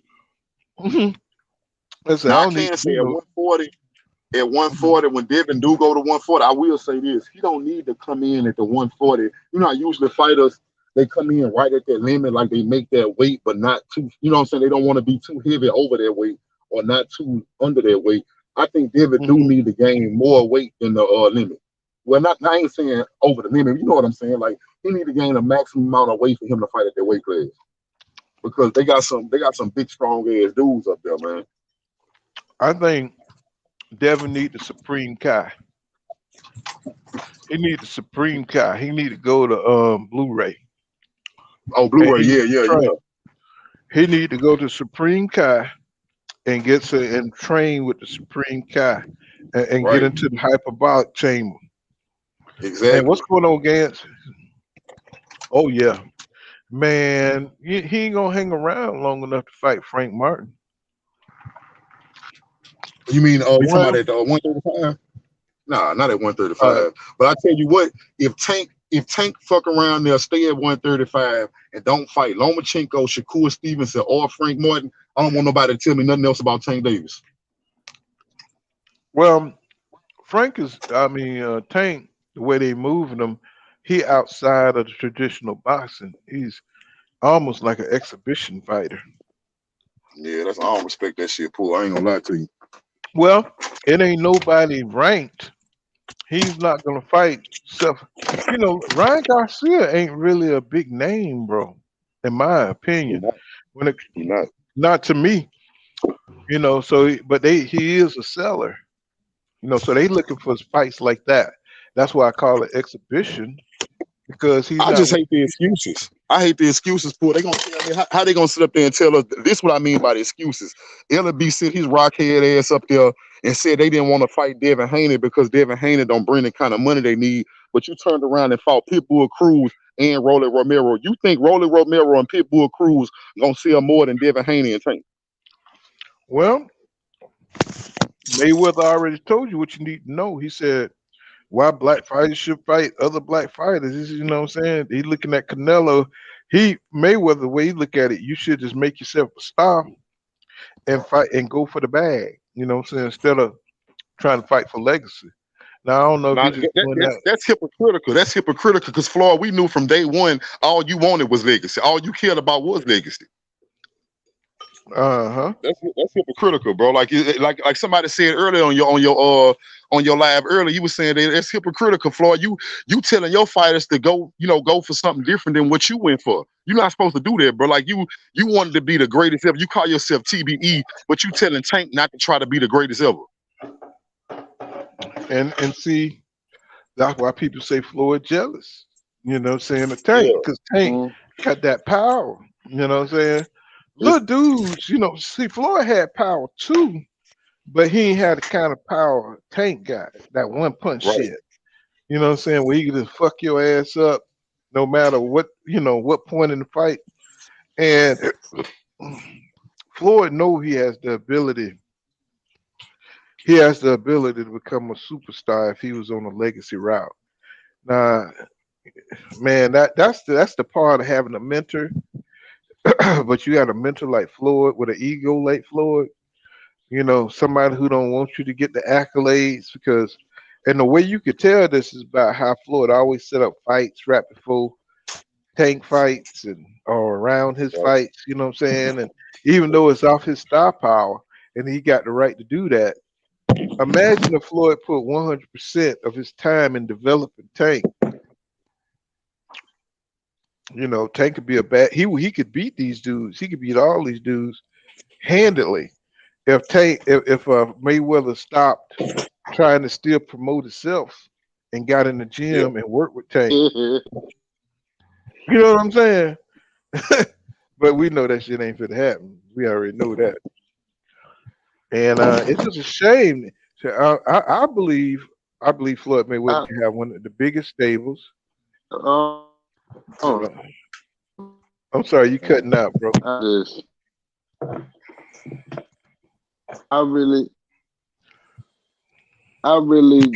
I said, I Now I don't need can to say do at no. 140, Mhm. when Devin do go to 140, I will say this. He don't need to come in at the 140. You know, usually fighters, they come in right at that limit, like they make that weight, but not too, you know what I'm saying? They don't want to be too heavy over their weight or not too under their weight. I think Devin do Mhm. need to gain more weight than the limit. Well, not I ain't saying over the limit. You know what I'm saying? Like he need to gain a maximum amount of weight for him to fight at their weight class because they got some big strong ass dudes up there, man. I think Devin need the Supreme Kai. He need the Supreme Kai. He need to go to Blu-ray, Oh, and Blu-ray, he need yeah, to yeah, train. yeah. He need to go to Supreme Kai and and train with the Supreme Kai and get Right, into the hyperbolic chamber. And what's exactly. going on, Gantz? Oh yeah, man, he ain't gonna hang around long enough to fight Frank Martin. You mean you talking about One, at 135? Nah, not at uh, 135. But I tell you what, if Tank fuck around there, stay at 135 and don't fight Lomachenko, Shakur Stevenson, or Frank Martin, I don't want nobody to tell me nothing else about Tank Davis. well, Frank is. I mean, Tank. The way they moving him, he outside of the traditional boxing. He's almost like an exhibition fighter. Yeah, I don't respect that shit, Paul. I ain't gonna lie to you. Well, it ain't nobody ranked. He's not gonna fight self. Ryan Garcia ain't really a big name, bro. In my He opinion, not. when it He not. not to me, So, but he is a seller, So they looking for fights like that. That's why I call it exhibition because he's I not. just hate the excuses. I hate the excuses, Paul. They gonna tell me how they gonna sit up there and tell us this. What I mean by the excuses. LB sit his rockhead ass up there and said they didn't want to fight Devin Haney because Devin Haney don't bring the kind of money they need. But you turned around and fought Pitbull Cruz and Rolly Romero. You think Rolly Romero and Pitbull Cruz gonna sell more than Devin Haney and Tank? Well, Mayweather already told you what you need to know. He said why black fighters should fight other black fighters. You know what I'm saying? He looking at Canelo. Mayweather, the way he look at it, you should just make yourself a star and fight and go for the bag. You know what I'm saying? Instead of trying to fight for legacy. Now I don't know if Now he's just doing that. that's hypocritical. That's hypocritical because Floyd, we knew from day one all you wanted was legacy. All you cared about was legacy. Uh-huh. That's hypocritical, bro. Like somebody said earlier on your live earlier, you were saying that it's hypocritical, Floyd. You telling your fighters to go for something different than what you went for. You're not supposed to do that, bro. Like you wanted to be the greatest ever. You call yourself TBE, but you telling Tank not to try to be the greatest ever. And see, that's why people say Floyd jealous. You know what I'm saying? The Yeah. Tank, because Tank Mm. got that power. You know what I'm saying? It's, Little dudes, see, Floyd had power too, but he ain't had the kind of power Tank got, that one punch right. shit. You know what I'm saying? Where he can just fuck your ass up no matter what point in the fight. And Floyd know he has the ability. He has the ability to become a superstar if he was on a legacy route. Now, man, that's the part of having a mentor. But you got a mentor like Floyd with an ego like Floyd. Somebody who don't want you to get the accolades because, and the way you could tell this is about how Floyd always set up fights right before Tank fights and or around his Right. fights. You know what I'm saying? And even though it's off his star power and he got the right to do that, imagine if Floyd put 100% of his time in developing Tank. Tank could be a bad. He could beat these dudes. He could beat all these dudes handedly if Mayweather stopped trying to still promote himself and got in the Yeah. gym and worked with Tank. You know what I'm saying? But we know that shit ain't finna happen. We already know that. And it's just a shame. So, I believe Floyd Mayweather I, can have one of the biggest stables. uh, Uh, I'm sorry, you cutting out, bro. I just, I really, I really,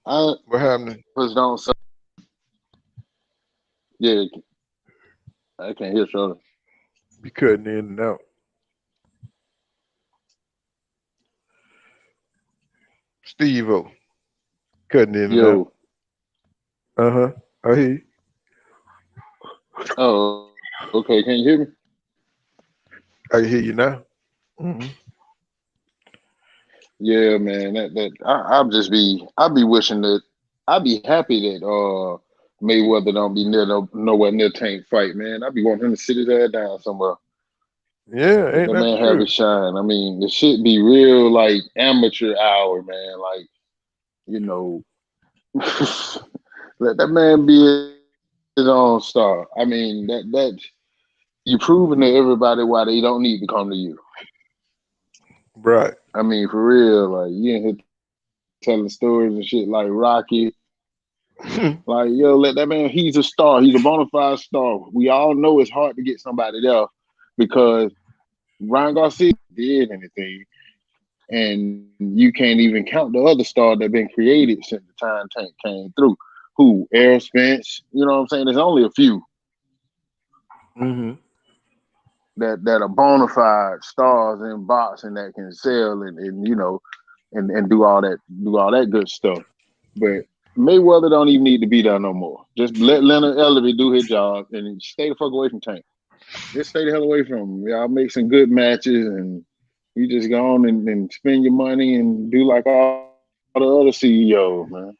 I What happened? just don't say. Yeah, I can't hear Shorty. You cutting in and out. Steve-O, cutting in and out. Yo, Uh-huh. I hear you. oh, okay, can you hear me? I hear you now. Hmm. Yeah, man, I'd be wishing that I'd be happy that Mayweather don't be nowhere near Tank fight, man. I'd be wanting him to sit his ass down somewhere. Yeah, Let ain't that that man have true? his shine. I mean, the shit be real like amateur hour, man. Like, you know, let that man be his own star. I mean, that you proving to everybody why they don't need to come to you. Right. I mean, for real, like you ain't here telling stories and shit like Rocky. Like, yo, let that man, he's a star. He's a bona fide star. We all know it's hard to get somebody there because Ryan Garcia did anything. And you can't even count the other stars that have been created since the time Tank came through. Who? Errol Spence. You know what I'm saying? There's only a few Hmm. that are bona fide stars in boxing that can sell and and do all that good stuff. But Mayweather don't even need to be there no more. Just let Leonard Ellerby do his job and stay the fuck away from Tank. Just stay the hell away from him. Y'all make some good matches and you just go on and spend your money and do like all the other CEOs, man.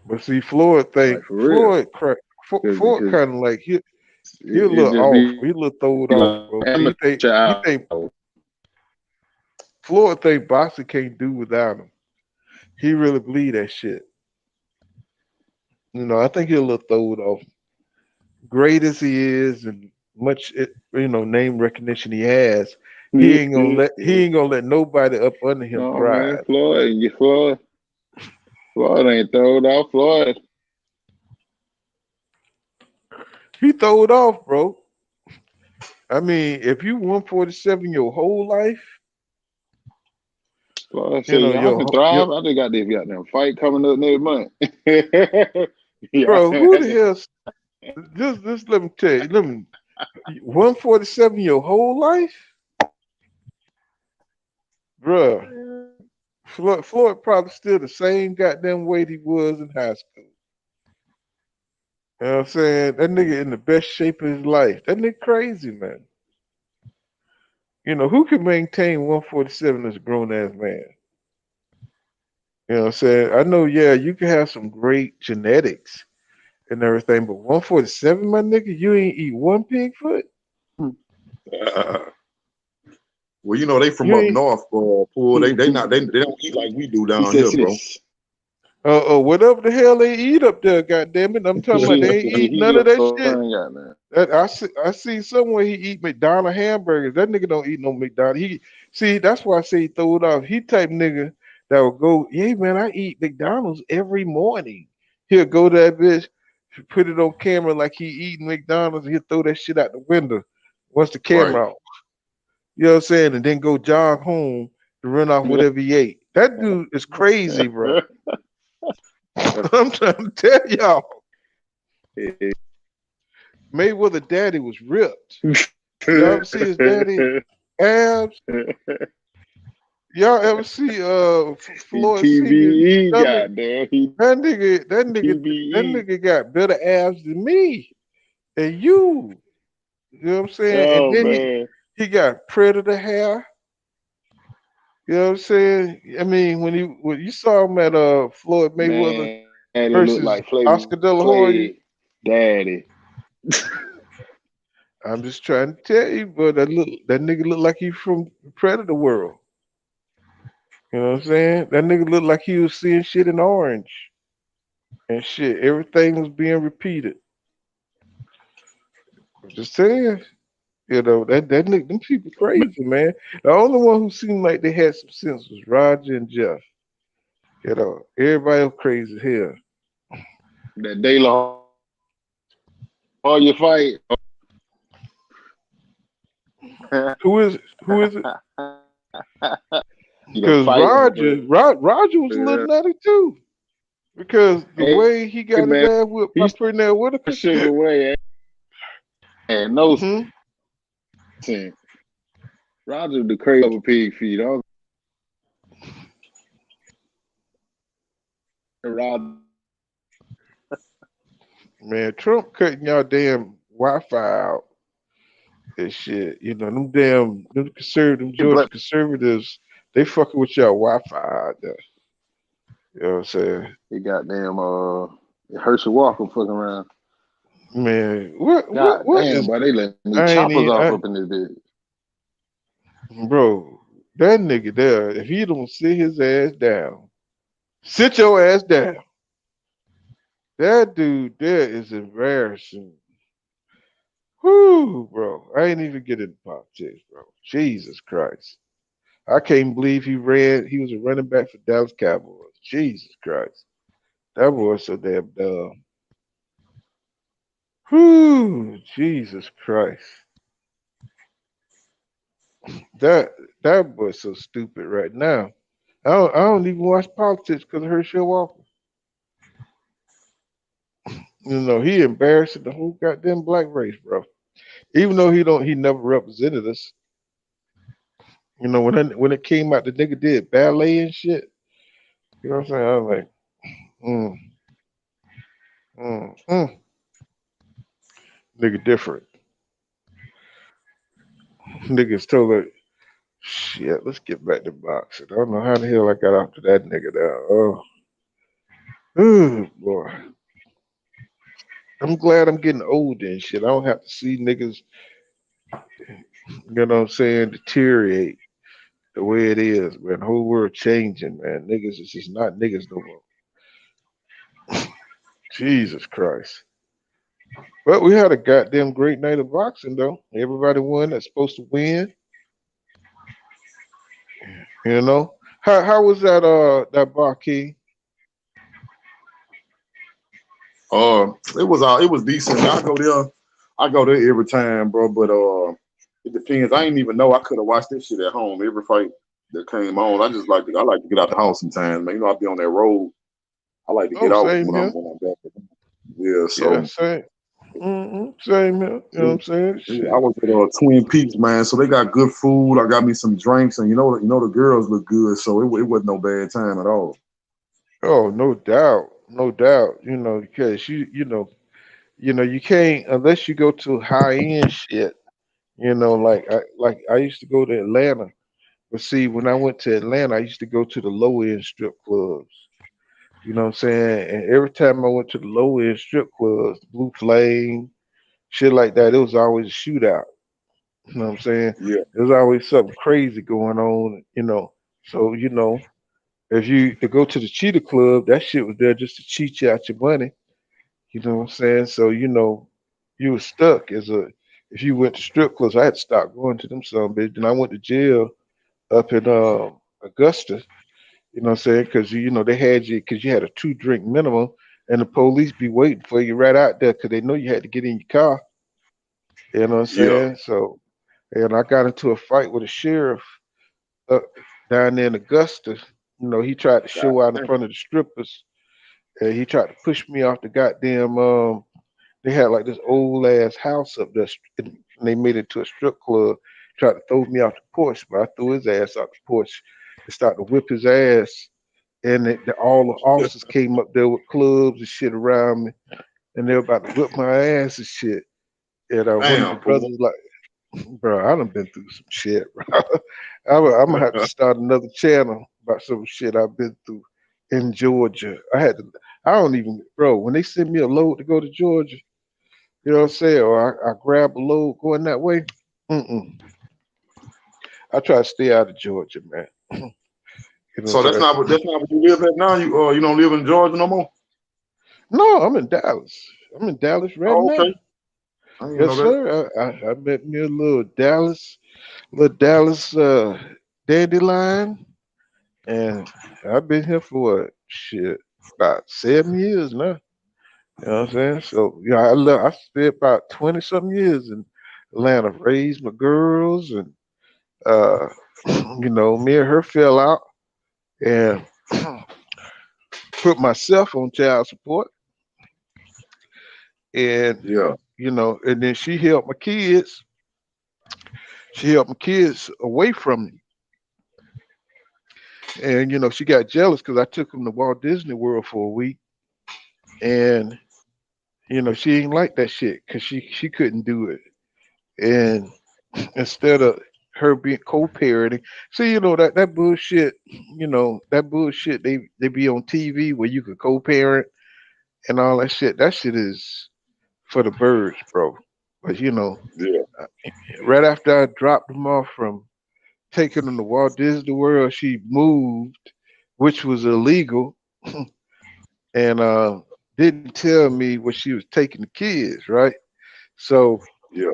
But see, Floyd think Like for real. Floyd Because kind of like he a it little just off. be He a little throwed off, like bro. See, amateur he think hour. Floyd think boxing can't do without him. He really believe that shit. I think he a little throwed off. Great as he is, and much name recognition he has, he ain't gonna let nobody up under him No man, thrive. Floyd ain't throwed off. He throwed off, bro. I mean, if you 147 your whole life, Floyd you said, know y'all can your thrive. I just got this goddamn fight coming up next month. Yeah. bro. Who the hell? Just let me tell you. 147 your whole life, bro. Floyd probably still the same goddamn weight he was in high school. You know what I'm saying? That nigga in the best shape of his life. That nigga crazy, man. Who can maintain 147 as a grown ass man? You know what I'm saying? I know, yeah, you can have some great genetics and everything, but 147, my nigga, you ain't eat one pig foot? Uh, Well, you know they from You up ain't. north, Pool. They don't eat like we do He down said, here, bro. sis. Whatever the hell they eat up there, goddamn it! I'm talking about He they ain't eat he none of lives that so shit. got man. I see somewhere he eat McDonald's hamburgers. That nigga don't eat no McDonald's. He see that's why I say he throw it off. He type nigga that will go, yeah man, I eat McDonald's every morning. He'll go to that bitch, put it on camera like he eating McDonald's, and he'll throw that shit out the window once the Right. camera off. You know what I'm saying? And then go jog home to run off whatever he ate. That dude is crazy, bro. I'm trying to tell y'all. Mayweather daddy was ripped. Y'all ever see his daddy abs? Y'all ever see Floyd Senior's TBE stomach? got there. That TBE. nigga got better abs than me and you. You know what I'm saying? And Oh then man, he got predator hair. You know what I'm saying? I mean, when you saw him at Floyd Mayweather man, it looked versus like Flavor Oscar De La Hoya, Flav, daddy. I'm just trying to tell you, but that nigga look like he from Predator world. You know what I'm saying? That nigga looked like he was seeing shit in orange and shit. Everything was being repeated. I'm just saying. You know, that nigga, them people crazy, man. The only one who seemed like they had some sense was Roger and Jeff. You know, everybody else crazy as hell. That De La Hoya fight. Who is it? You know, Because fight. Roger was a little nutty too. Because the Hey way he got his man, ass whipped by he's Pernell Whitaker. sugar way. And no Hmm. sense. Roger the crazy over pig feet. Roger. Man, Trump cutting y'all damn Wi-Fi out and shit. You know, them Georgia conservatives, they fucking with y'all Wi-Fi out there. You know what I'm saying? He goddamn Herschel Walker fucking around. Man, God what damn, is boy, they letting me I ain't choppers even off up in this bitch. bro, that nigga there, if he don't sit his ass down, sit your ass down. That dude there is embarrassing. Whoo, bro. I ain't even get into politics, bro. Jesus Christ. I can't believe he was a running back for Dallas Cowboys. Jesus Christ. That boy's so damn dumb. Whoo, Jesus Christ. That that boy's so stupid right now. I don't even watch politics because of Herschel Walker. You know, he embarrassing the whole goddamn black race, bro. Even though he never represented us. You know, when it came out, the nigga did ballet and shit. You know what I'm saying? I was like, mm, mm. Nigga different. Niggas told her, shit, let's get back to boxing. I don't know how the hell I got off to that nigga there. Oh boy. I'm glad I'm getting older and shit. I don't have to see niggas, you know what I'm saying, deteriorate the way it is, man. The whole world changing, man. Niggas is just not niggas no more. Jesus Christ. But we had a goddamn great night of boxing though. Everybody won that's supposed to win. You know? How was that bar key? It was decent. I go there every time, bro. But it depends. I didn't even know I could have watched this shit at home. Every fight that came on, I like to get out the house sometimes, man. You know, I be on that road. I like to get Oh, out same when here. I'm back. Yeah, Yeah, so same. Same here. You know what I'm saying? I Shit. was at Twin Peaks, man. So they got good food. I got me some drinks, and the girls look good. So it wasn't no bad time at all. Oh, no doubt. No doubt. You know, because you can't unless you go to high end shit. You know, like I used to go to Atlanta. But see, when I went to Atlanta, I used to go to the low end strip clubs. You know what I'm saying? And every time I went to the low end strip clubs, Blue Flame, shit like that, it was always a shootout. You know what I'm saying? Yeah. There's always something crazy going on, So, if you to go to the cheetah club, that shit was there just to cheat you out your money. You know what I'm saying? So, you were stuck as a if you went to strip clubs, I had to stop going to them some bitch. Then I went to jail up in Augusta, you know what I'm saying? Because they had you because you had a 2 drink minimum, and the police be waiting for you right out there because they know you had to get in your car. You know what I'm Yeah. saying? So, and I got into a fight with a sheriff up down there in Augusta. He tried to God show out in damn. front of the strippers, and he tried to push me off the goddamn. They had like this old ass house up there, and they made it to a strip club. Tried to throw me off the porch, but I threw his ass off the porch and started to whip his ass. And all the officers came up there with clubs and shit around me, and they were about to whip my ass and shit. And one of the Damn, fool. brothers like, bro, I done been through some shit, bro. I'm gonna have to start another channel about some shit I've been through in Georgia. I don't even, bro. When they send me a load to go to Georgia, you know what I'm saying, or I grab a load going that way. Mm-mm. I try to stay out of Georgia, man. You know So what I'm saying? that's not what you live at now. You don't live in Georgia no more. No, I'm in Dallas. I'm in Dallas right Oh, now. okay. I didn't Yes, know that. sir. I met me a little Dallas dandelion, and I've been here for shit about 7 years now. You know what I'm saying? So I spent about 20 something years in Atlanta, raised my girls, and uh, me and her fell out, and put myself on child support, and Yeah. and then she helped my kids. She helped my kids away from me. And she got jealous because I took them to Walt Disney World for a week, and she ain't like that shit because she couldn't do it. And instead of her being co-parenting, see, that bullshit, that bullshit they be on TV where you can co-parent and all that shit. That shit is for the birds, bro. But Yeah. right after I dropped them off from taking them to Walt Disney World, she moved, which was illegal, and didn't tell me where she was taking the kids, right? So, Yeah.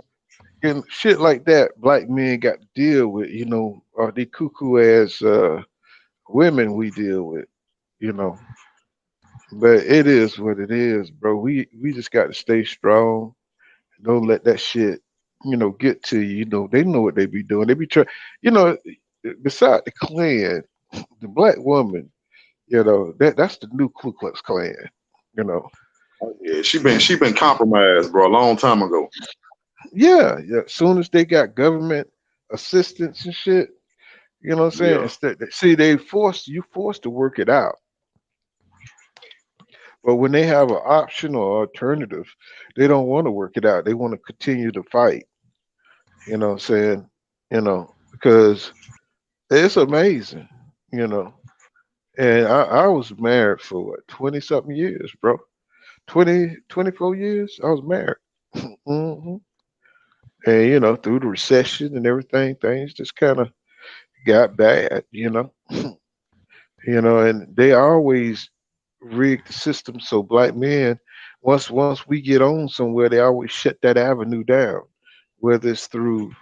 and shit like that, black men got to deal with, or the cuckoo ass women we deal with, you know. But it is what it is, bro. We just got to stay strong. Don't let that shit, get to you. They know what they be doing. They be trying, you know. Beside the Klan, the black woman, that's the new Ku Klux Klan, you know. Yeah. She been compromised, bro, a long time ago. Yeah, yeah. As soon as they got government assistance and shit, you know what I'm saying? Yeah. Instead, see, forced to work it out. But when they have an option or alternative, they don't want to work it out. They want to continue to fight. You know what I'm saying? Because it's amazing, you know. And I was married for what, 20 something years, bro. 24 years, I was married. hmm And, through the recession and everything, things just kind of got bad, and they always rig the system so black men, once we get on somewhere, they always shut that avenue down, whether it's through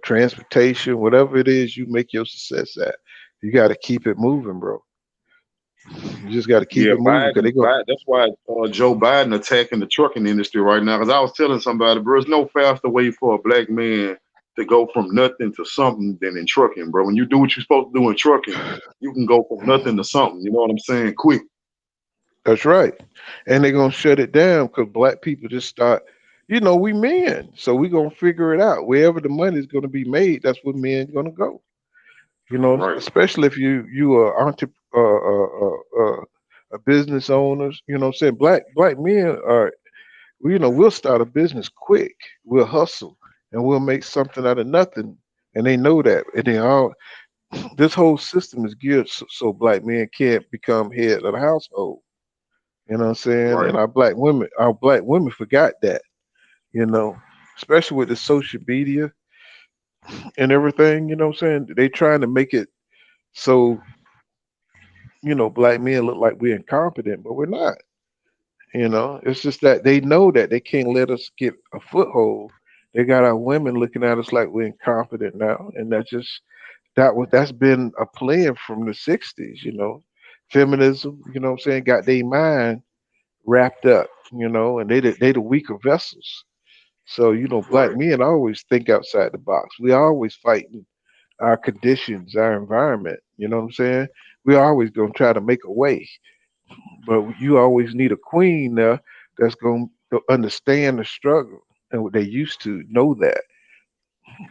transportation, whatever it is you make your success at. You got to keep it moving, bro. You just got to keep Yeah, it moving because they go. That's why Joe Biden attacking the trucking industry right now. Because I was telling somebody, bro, there's no faster way for a black man to go from nothing to something than in trucking, bro. When you do what you're supposed to do in trucking, you can go from nothing to something. You know what I'm saying? Quick. That's right, and they're gonna shut it down because black people just start. We men, so we gonna figure it out. Wherever the money is gonna be made, that's where men gonna go. Right. Especially if you are a business owners. You know what I'm saying? Black men are. We'll start a business quick. We'll hustle and we'll make something out of nothing, and they know that. And they all this whole system is geared so black men can't become head of the household. You know what I'm saying? Right. And our black women forgot that. You know, especially with the social media. and everything. You know what I'm saying? They trying to make it so black men look like we're incompetent, but we're not. It's just that they know that they can't let us get a foothold. They got our women looking at us like we're incompetent now, and that's been a plan from the '60s. Feminism. You know what I'm saying? Got their mind wrapped up. And they the weaker vessels. So black Right. men always think outside the box. We always fighting our conditions, our environment. You know what I'm saying? We always gonna try to make a way, but you always need a queen there that's gonna understand the struggle and what they used to know that.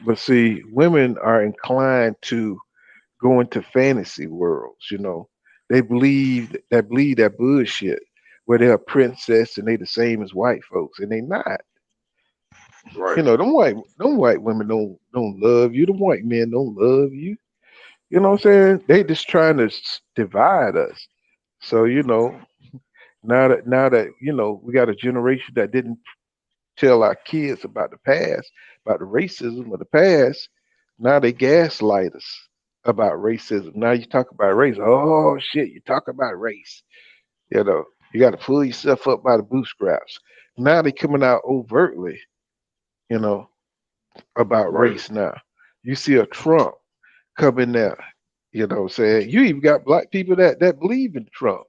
But see, women are inclined to go into fantasy worlds. They believe that bullshit where they're a princess and they the same as white folks, and they not. Right. Them white women don't love you. Them white men don't love you. You know what I'm saying? They just trying to divide us. So now that we got a generation that didn't tell our kids about the past, about the racism of the past. Now they gaslight us about racism. Now you talk about race. Oh shit, you talk about race. You got to pull yourself up by the bootstraps. Now they coming out overtly, you know, about Right. race. Now you see a Trump coming there. Saying you even got black people that believe in Trump.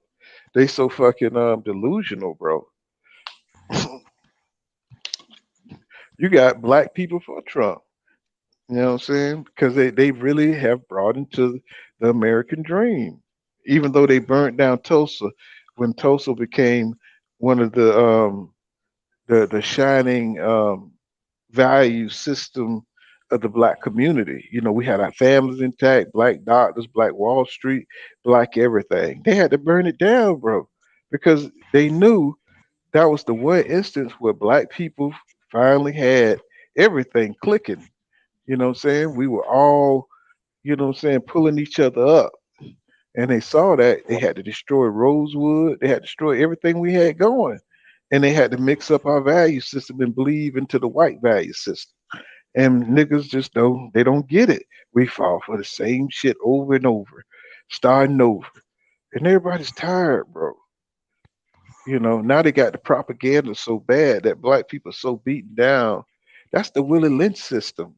They so fucking delusional, bro. You got black people for Trump. You know what I'm saying? Because they really have brought into the American dream. Even though they burnt down Tulsa, when Tulsa became one of the shining value system of the black community. We had our families intact, black doctors, black Wall Street, black everything. They had to burn it down, bro, because they knew that was the one instance where black people finally had everything clicking. You know what I'm saying? We were all, pulling each other up. And they saw that they had to destroy Rosewood. They had to destroy everything we had going. And they had to mix up our value system and believe into the white value system. And niggas just don't get it. We fall for the same shit over and over, starting over. And everybody's tired, bro. Now they got the propaganda so bad that black people are so beaten down. That's the Willie Lynch system.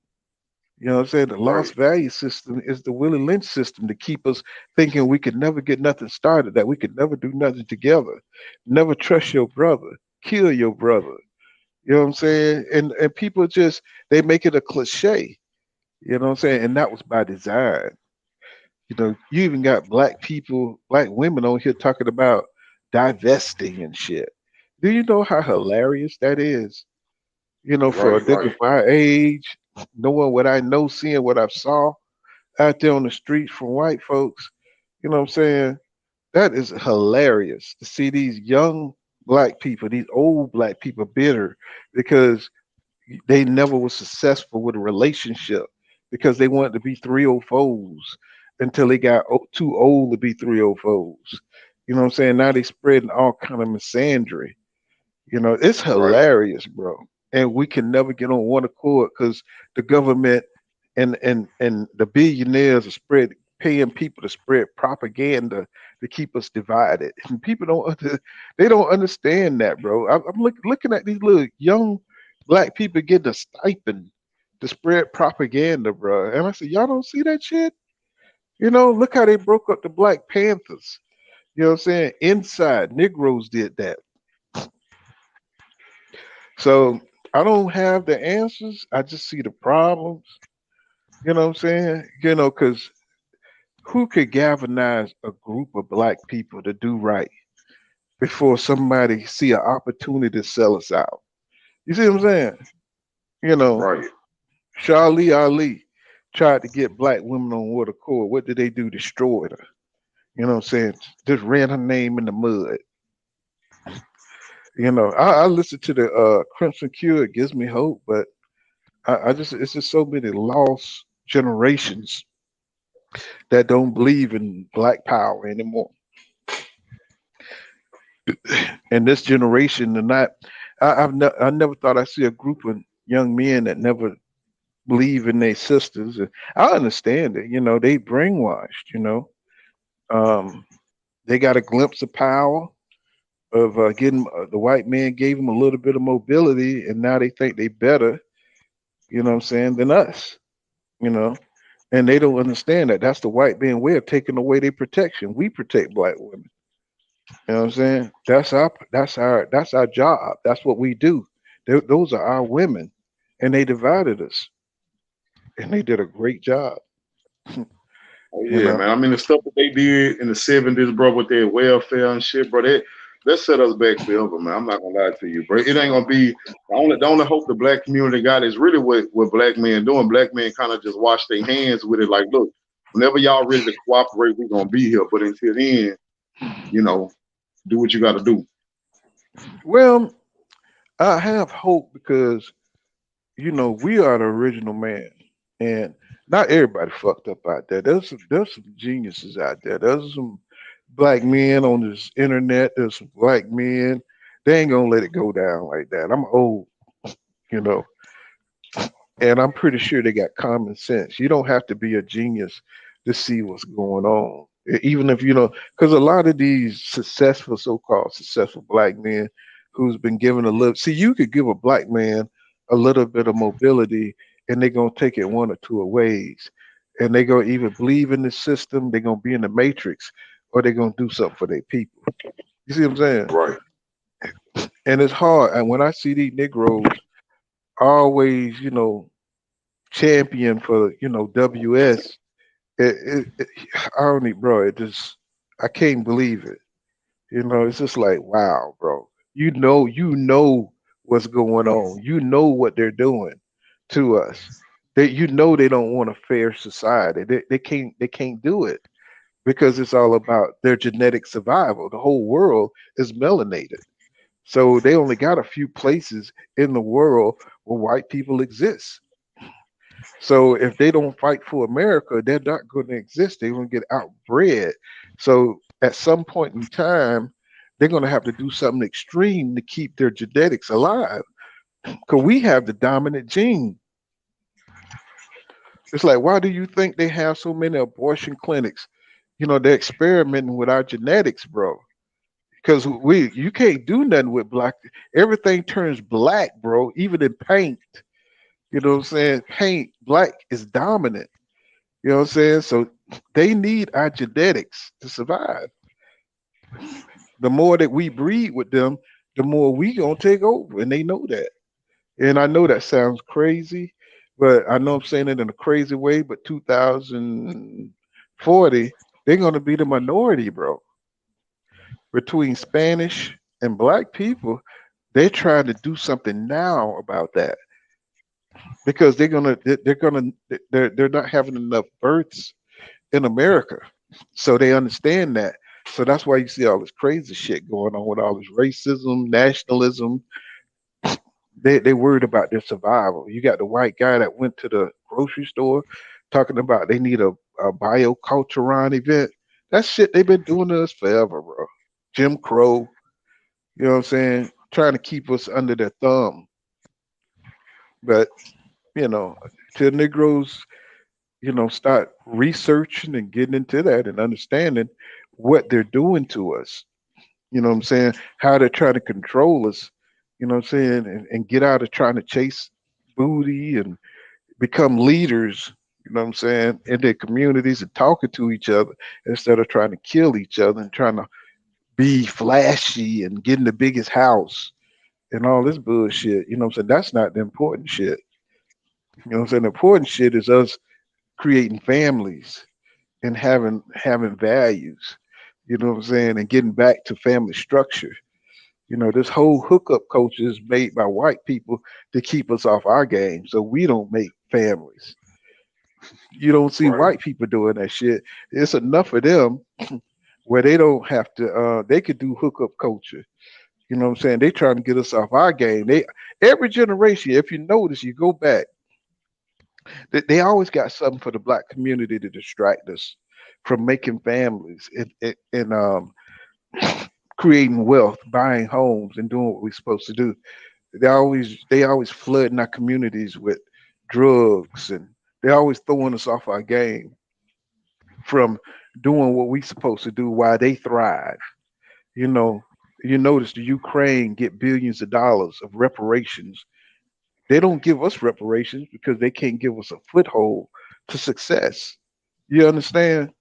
You know what I'm saying? The Right. lost value system is the Willie Lynch system to keep us thinking we could never get nothing started, that we could never do nothing together. Never trust your brother, kill your brother. You know what I'm saying? And people just they make it a cliche. You know what I'm saying? And that was by design. You even got black people, black women on here talking about divesting and shit. Do you know how hilarious that is? For a Right. nigga Right. my age, knowing what I know, seeing what I saw out there on the streets from white folks, you know what I'm saying? That is hilarious to see these young black people, these old black people bitter because they never was successful with a relationship because they wanted to be 304s until they got too old to be 304s. You know what I'm saying? Now they spreading all kind of misandry. It's Right. hilarious, bro. And we can never get on one accord because the government and the billionaires are paying people to spread propaganda to keep us divided. And people they don't understand that, bro. I'm looking at these little young black people getting a stipend to spread propaganda, bro. And I said, y'all don't see that shit? Look how they broke up the Black Panthers. You know what I'm saying? Inside, Negroes did that. So I don't have the answers. I just see the problems. You know what I'm saying? Because who could galvanize a group of black people to do right before somebody see an opportunity to sell us out? You see what I'm saying? You know, Right. Charlie Ali tried to get black women on water court. What did they do? Destroyed her. You know what I'm saying? Just ran her name in the mud. I listen to the Crimson Cure. It gives me hope, but I just it's just so many lost generations that don't believe in black power anymore. And this generation, I never thought I'd see a group of young men that never believe in their sisters. And I understand it. They brainwashed. Um, they got a glimpse of power of getting the white man gave them a little bit of mobility, and now they think they better. What I'm saying, than us. You know, and they don't understand that that's the white man way of taking away their protection. We protect black women. You know what I'm saying? That's our job. That's what we do. Those are our women, and they divided us, and they did a great job. Oh You yeah, know. man. I mean, the stuff that they did in the '70s, bro, with their welfare and shit, bro, that set us back forever, man. I'm not gonna lie to you, bro. It ain't gonna be the only hope the black community got is really what black men doing. Black men kind of just wash their hands with it, like, look, whenever y'all ready to cooperate, we're gonna be here. But until then, you know, do what you got to do. Well, I have hope because we are the original man, and not everybody fucked up out there. There's some geniuses out there. There's some black men on this internet. There's some black men. They ain't gonna let it go down like that. I'm old, you know, and I'm pretty sure they got common sense. You don't have to be a genius to see what's going on. Even if because a lot of these successful, so-called successful black men who's been given a little. See, you could give a black man a little bit of mobility, and they're gonna take it one or two ways, and they're gonna either believe in the system, they're gonna be in the matrix, or they're gonna do something for their people. You see what I'm saying? Right. And it's hard. And when I see these Negroes always, champion for WS. I don't need, bro. I can't believe it. It's just like, wow, bro. You know what's going on. You know what they're doing to us. They don't want a fair society. They can't do it because it's all about their genetic survival. The whole world is melanated. So they only got a few places in the world where white people exist. So if they don't fight for America, they're not going to exist. They're going to get outbred. So at some point in time, they're going to have to do something extreme to keep their genetics alive. Because we have the dominant gene. It's like, why do you think they have so many abortion clinics? They're experimenting with our genetics, bro. Because you can't do nothing with black. Everything turns black, bro, even in paint. You know what I'm saying? Paint, black is dominant. You know what I'm saying? So they need our genetics to survive. The more that we breed with them, the more we gonna take over, and they know that. And I know that sounds crazy, but I know I'm saying it in a crazy way. But 2040, they're gonna be the minority, bro. Between Spanish and black people, they're trying to do something now about that because they're not having enough births in America. So they understand that. So that's why you see all this crazy shit going on with all this racism, nationalism. They worried about their survival. You got the white guy that went to the grocery store talking about they need a bioculturon event. That shit they've been doing to us forever, bro. Jim Crow, you know what I'm saying? Trying to keep us under their thumb. But, you know, to Negroes, start researching and getting into that and understanding what they're doing to us. You know what I'm saying? How they're trying to control us, you know what I'm saying? And get out of trying to chase booty and become leaders, you know what I'm saying, in their communities and talking to each other instead of trying to kill each other and trying to be flashy and getting the biggest house and all this bullshit. You know what I'm saying? That's not the important shit. You know what I'm saying? The important shit is us creating families and having values. You know what I'm saying? And getting back to family structure. This whole hookup culture is made by white people to keep us off our game so we don't make families. You don't see Right. white people doing that shit. It's enough of them where they don't have to they could do hookup culture. You know what I'm saying? They trying to get us off our game. Every generation, if you notice, you go back, they always got something for the black community to distract us from making families and creating wealth, buying homes, and doing what we're supposed to do. They always flooding our communities with drugs, and they're always throwing us off our game from doing what we supposed to do while they thrive. You know, you notice the Ukraine get billions of dollars of reparations. They don't give us reparations because they can't give us a foothold to success. You understand?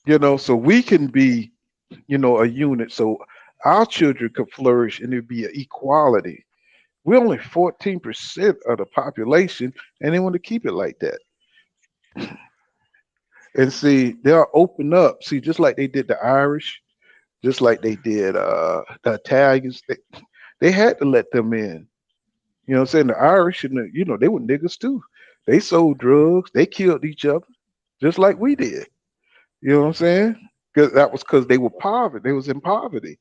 So we can be, a unit. So our children could flourish and there'd be an equality. We're only 14% of the population, and they want to keep it like that. And see, they'll open up. See, just like they did the Irish, just like they did the Italians, they had to let them in. You know what I'm saying? The Irish and they were niggas too. They sold drugs, they killed each other, just like we did. You know what I'm saying? Because that was because they were poverty. They was in poverty.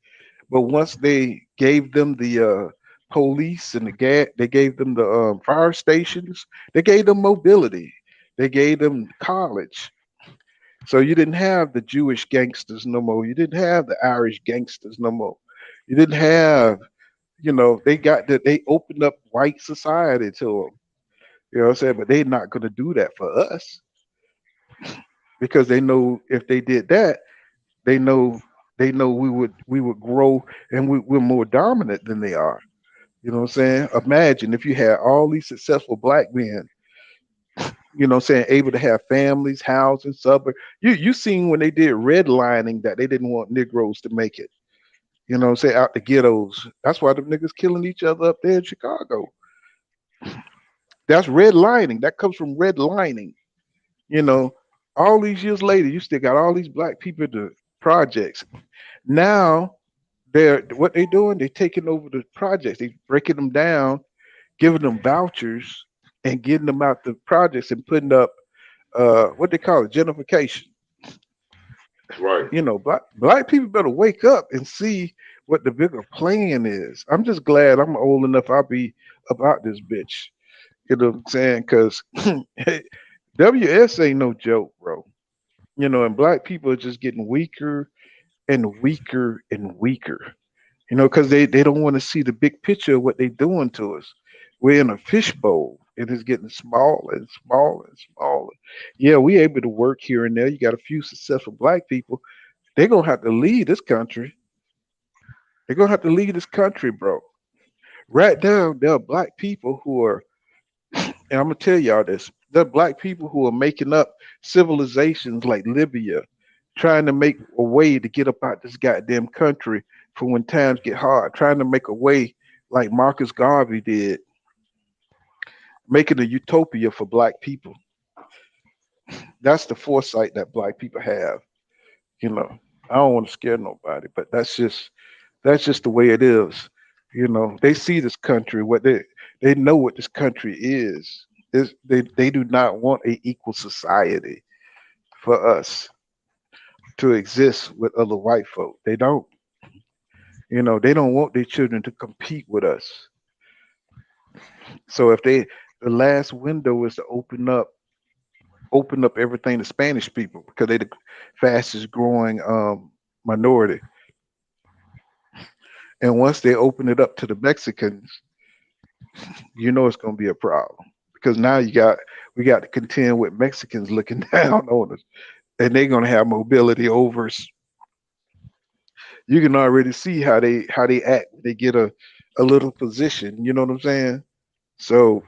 But once they gave them the police and the gas, they gave them the fire stations. They gave them mobility. They gave them college. So you didn't have the Jewish gangsters no more. You didn't have the Irish gangsters no more. You didn't have, they opened up white society to them. You know what I'm saying? But they're not going to do that for us because they know if they did that, they know we would grow and we're more dominant than they are. You know what I'm saying? Imagine if you had all these successful black men, able to have families, housing, suburbs. You seen when they did redlining that they didn't want Negroes to make it. You know what I'm saying? Out the ghettos. That's why the niggas killing each other up there in Chicago. That's redlining. That comes from redlining. You know, all these years later, you still got all these black people in the projects. Now what they doing, they taking over the projects, they breaking them down, giving them vouchers and getting them out the projects and putting up what they call it, gentrification. Right. Black people better wake up and see what the bigger plan is. I'm just glad I'm old enough I'll be about this bitch. You know what I'm saying? Because WS ain't no joke, bro. And black people are just getting weaker and weaker and weaker. Because they don't want to see the big picture of what they're doing to us. We're in a fishbowl and it's getting smaller and smaller and smaller. Yeah, we able to work here and there. You got a few successful black people. They're gonna have to leave this country. They're gonna have to leave this country, bro. Right now, there are black people who are, and I'm gonna tell y'all this. There are black people who are making up civilizations like Libya, trying to make a way to get up out this goddamn country for when times get hard, trying to make a way like Marcus Garvey did, making a utopia for black people. That's the foresight that black people have. I don't want to scare nobody, but that's just the way it is. They see this country, what they know what this country is. They do not want a equal society for us to exist with other white folk. They don't. They don't want their children to compete with us. So if the last window is to open up everything to Spanish people because they're the fastest growing minority. And once they open it up to the Mexicans, it's going to be a problem because now we got to contend with Mexicans looking down on us, and they're going to have mobility over us. You can already see how they act when they get a little position. You know what I'm saying? So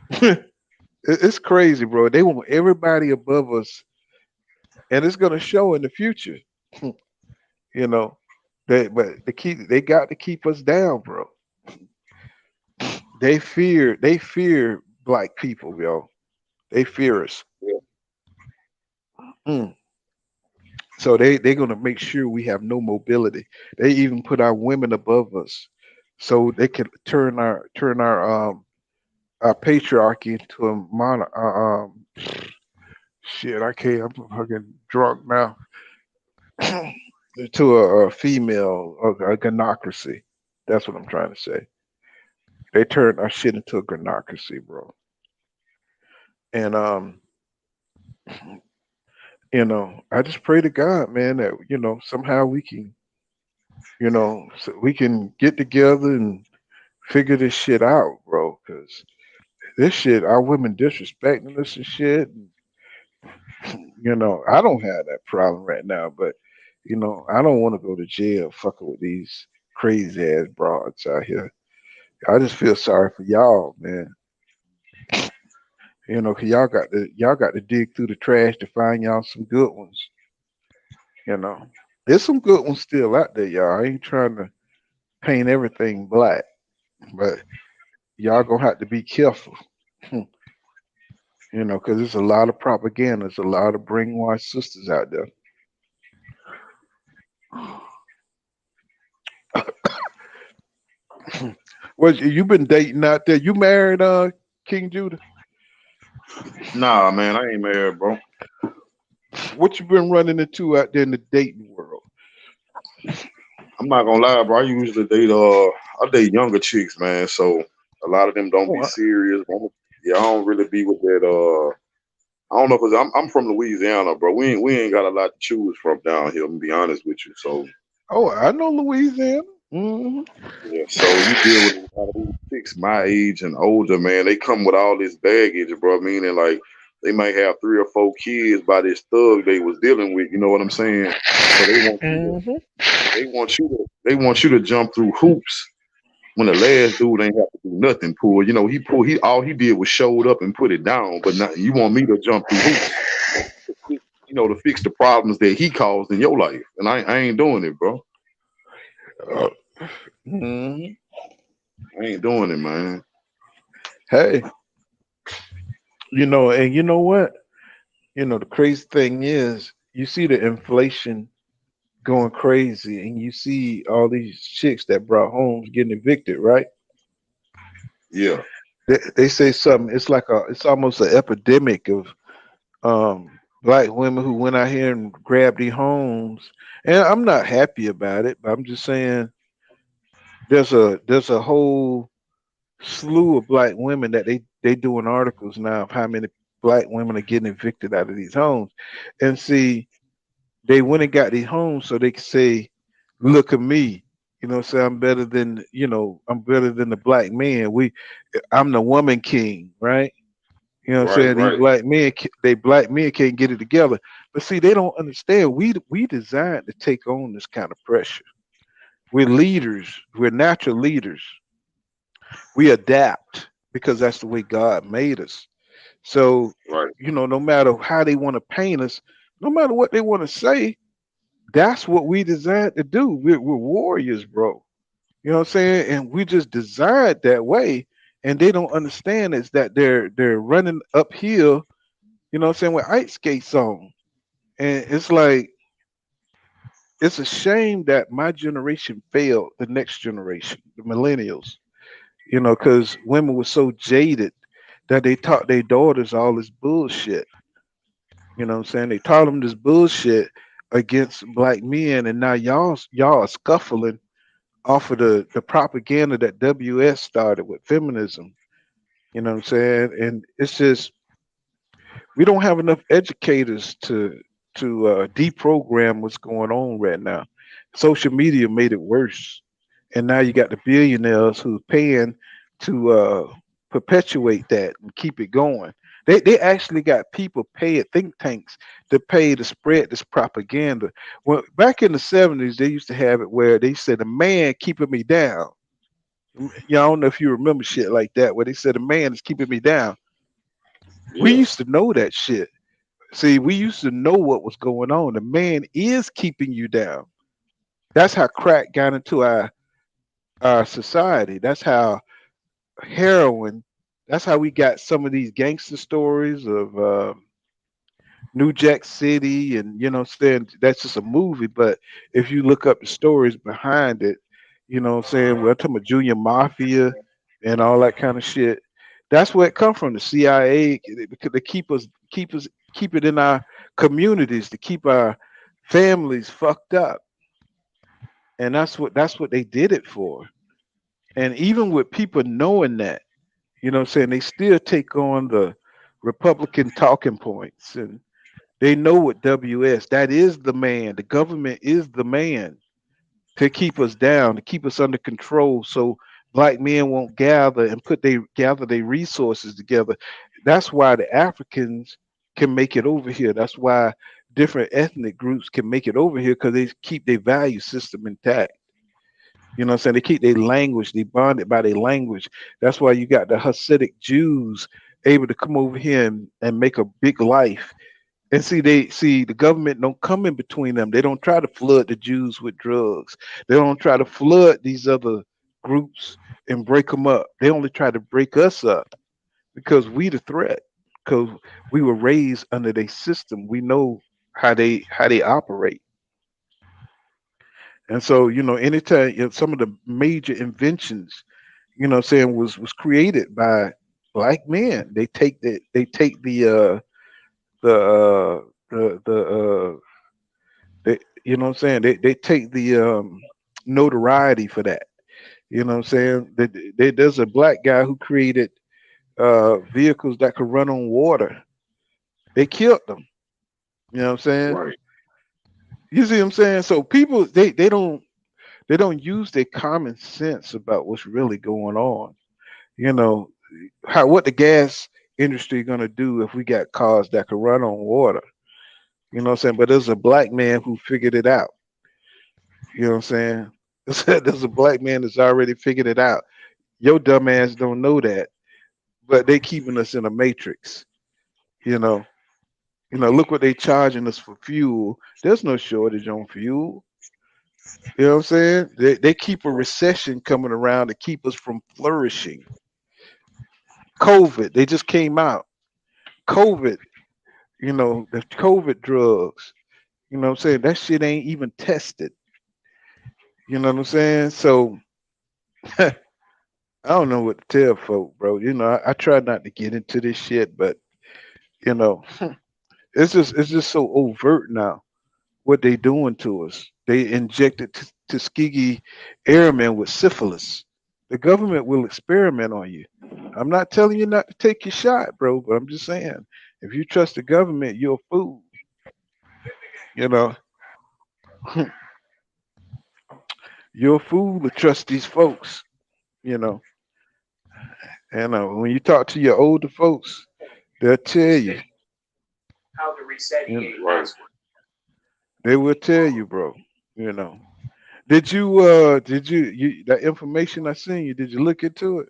it's crazy, bro. They want everybody above us, and it's going to show in the future. you know, they got to keep us down, bro. They fear black people, yo. They fear us. Mm. So they're gonna make sure we have no mobility. They even put our women above us, so they can turn our patriarchy into a shit. I can't. I'm fucking drunk now. To a female, a gynocracy. That's what I'm trying to say. They turned our shit into a gynocracy, bro. And I just pray to God, man, that somehow we can, so we can get together and figure this shit out, bro. Because This shit, our women disrespecting us and shit. You know, I don't have that problem right now, but you know, I don't want to go to jail fucking with these crazy ass broads out here. I just feel sorry for y'all, man. You know, 'cause y'all got to dig through the trash to find y'all some good ones. You know, there's some good ones still out there, y'all. I ain't trying to paint everything black, but y'all gonna have to be careful. You know, 'cause there's a lot of propaganda. There's a lot of brainwashed sisters out there. Well, you been dating out there? You married, King Judah? Nah, man, I ain't married, bro. What you been running into out there in the dating world? I'm not gonna lie, bro. I usually date younger chicks, man. So a lot of them don't Oh, be serious. Yeah, I don't really be with that. I don't know, cause I'm from Louisiana, bro. We ain't got a lot to choose from down here. I'm gonna be honest with you. So I know Louisiana. Hmm. yeah, so you deal with a lot of these chicks my age and older, man. They come with all this baggage, bro. Meaning like they might have 3 or 4 kids by this thug they was dealing with. You know what I'm saying? So Hmm. they want you to jump through hoops when the last dude ain't have to do nothing. He all he did was showed up and put it down. But now you want me to jump through hoops, to fix the problems that he caused in your life, and I ain't doing it, bro. Hmm. I ain't doing it, man. Hey, and you know what? The crazy thing is, you see the inflation going crazy, and you see all these chicks that brought homes getting evicted, right? Yeah, They say something. It's almost an epidemic of black women who went out here and grabbed these homes, and I'm not happy about it. But I'm just saying there's a whole slew of black women that they doing articles now of how many black women are getting evicted out of these homes, and see they went and got these homes so they could say, "Look at me." Say I'm better than the black man. I'm the woman king, right? What I'm right, saying? These right, black men can't get it together. But see, they don't understand. We designed to take on this kind of pressure. We're leaders. We're natural leaders. We adapt because that's the way God made us. So, right, no matter how they want to paint us, no matter what they want to say, that's what we designed to do. We're warriors, bro. You know what I'm saying? And we just designed that way. And they don't understand is that they're running uphill, what I'm saying, with ice skates on. And it's like it's a shame that my generation failed the next generation, the millennials, because women were so jaded that they taught their daughters all this bullshit. You know what I'm saying? They taught them this bullshit against black men, and now y'all are scuffling off of the propaganda that WS started with feminism. You know what I'm saying? And it's just we don't have enough educators to deprogram what's going on right now. Social media made it worse, and now you got the billionaires who's paying to perpetuate that and keep it going. They actually got people paying think tanks to pay to spread this propaganda. Well, back in the 70s, they used to have it where they said a man keeping me down. I don't know if you remember shit like that, where they said a man is keeping me down. We yeah, used to know that shit. See, we used to know what was going on. The man is keeping you down. That's how crack got into our society. That's how heroin. That's how we got some of these gangster stories of New Jack City, and saying that's just a movie. But if you look up the stories behind it, saying we're talking about Junior Mafia and all that kind of shit. That's where it come from. The CIA, because they keep it in our communities to keep our families fucked up, and that's what they did it for. And even with people knowing that, what I'm saying, they still take on the Republican talking points, and they know what WS, that is the man. The government is the man to keep us down, to keep us under control. So black men won't gather and gather their resources together. That's why the Africans can make it over here. That's why different ethnic groups can make it over here because they keep their value system intact. You know what I'm saying? They keep their language, they bonded by their language. That's why you got the Hasidic Jews able to come over here and make a big life. And see the government don't come in between them. They don't try to flood the Jews with drugs. They don't try to flood these other groups and break them up. They only try to break us up because we the threat. Because we were raised under their system. We know how they operate. And so, anytime some of the major inventions, was created by black men. The they, you know what I'm saying? They take the notoriety for that. You know what I'm saying? There's a black guy who created vehicles that could run on water. They killed them. You know what I'm saying? Right. You see what I'm saying? So people they don't use their common sense about what's really going on. You know, what the gas industry gonna do if we got cars that can run on water? You know what I'm saying? But there's a black man who figured it out. You know what I'm saying? There's a black man that's already figured it out. Your dumb ass don't know that, but they keeping us in a matrix. You know, look what they charging us for fuel. There's no shortage on fuel. You know what I'm saying? They keep a recession coming around to keep us from flourishing. COVID, they just came out. COVID, the COVID drugs. You know what I'm saying? That shit ain't even tested. You know what I'm saying? So I don't know what to tell folk, bro. I try not to get into this shit, but you know, it's just so overt now what they doing to us. They injected Tuskegee airmen with syphilis. The government will experiment on you. I'm not telling you not to take your shot, bro, but I'm just saying if you trust the government, you're a fool. You know, you're a fool to trust these folks. You know, and when you talk to your older folks, they'll tell you. How to reset You know, EA Right. password. they will tell you, bro. You know. Did you that information I sent you, did you look into it?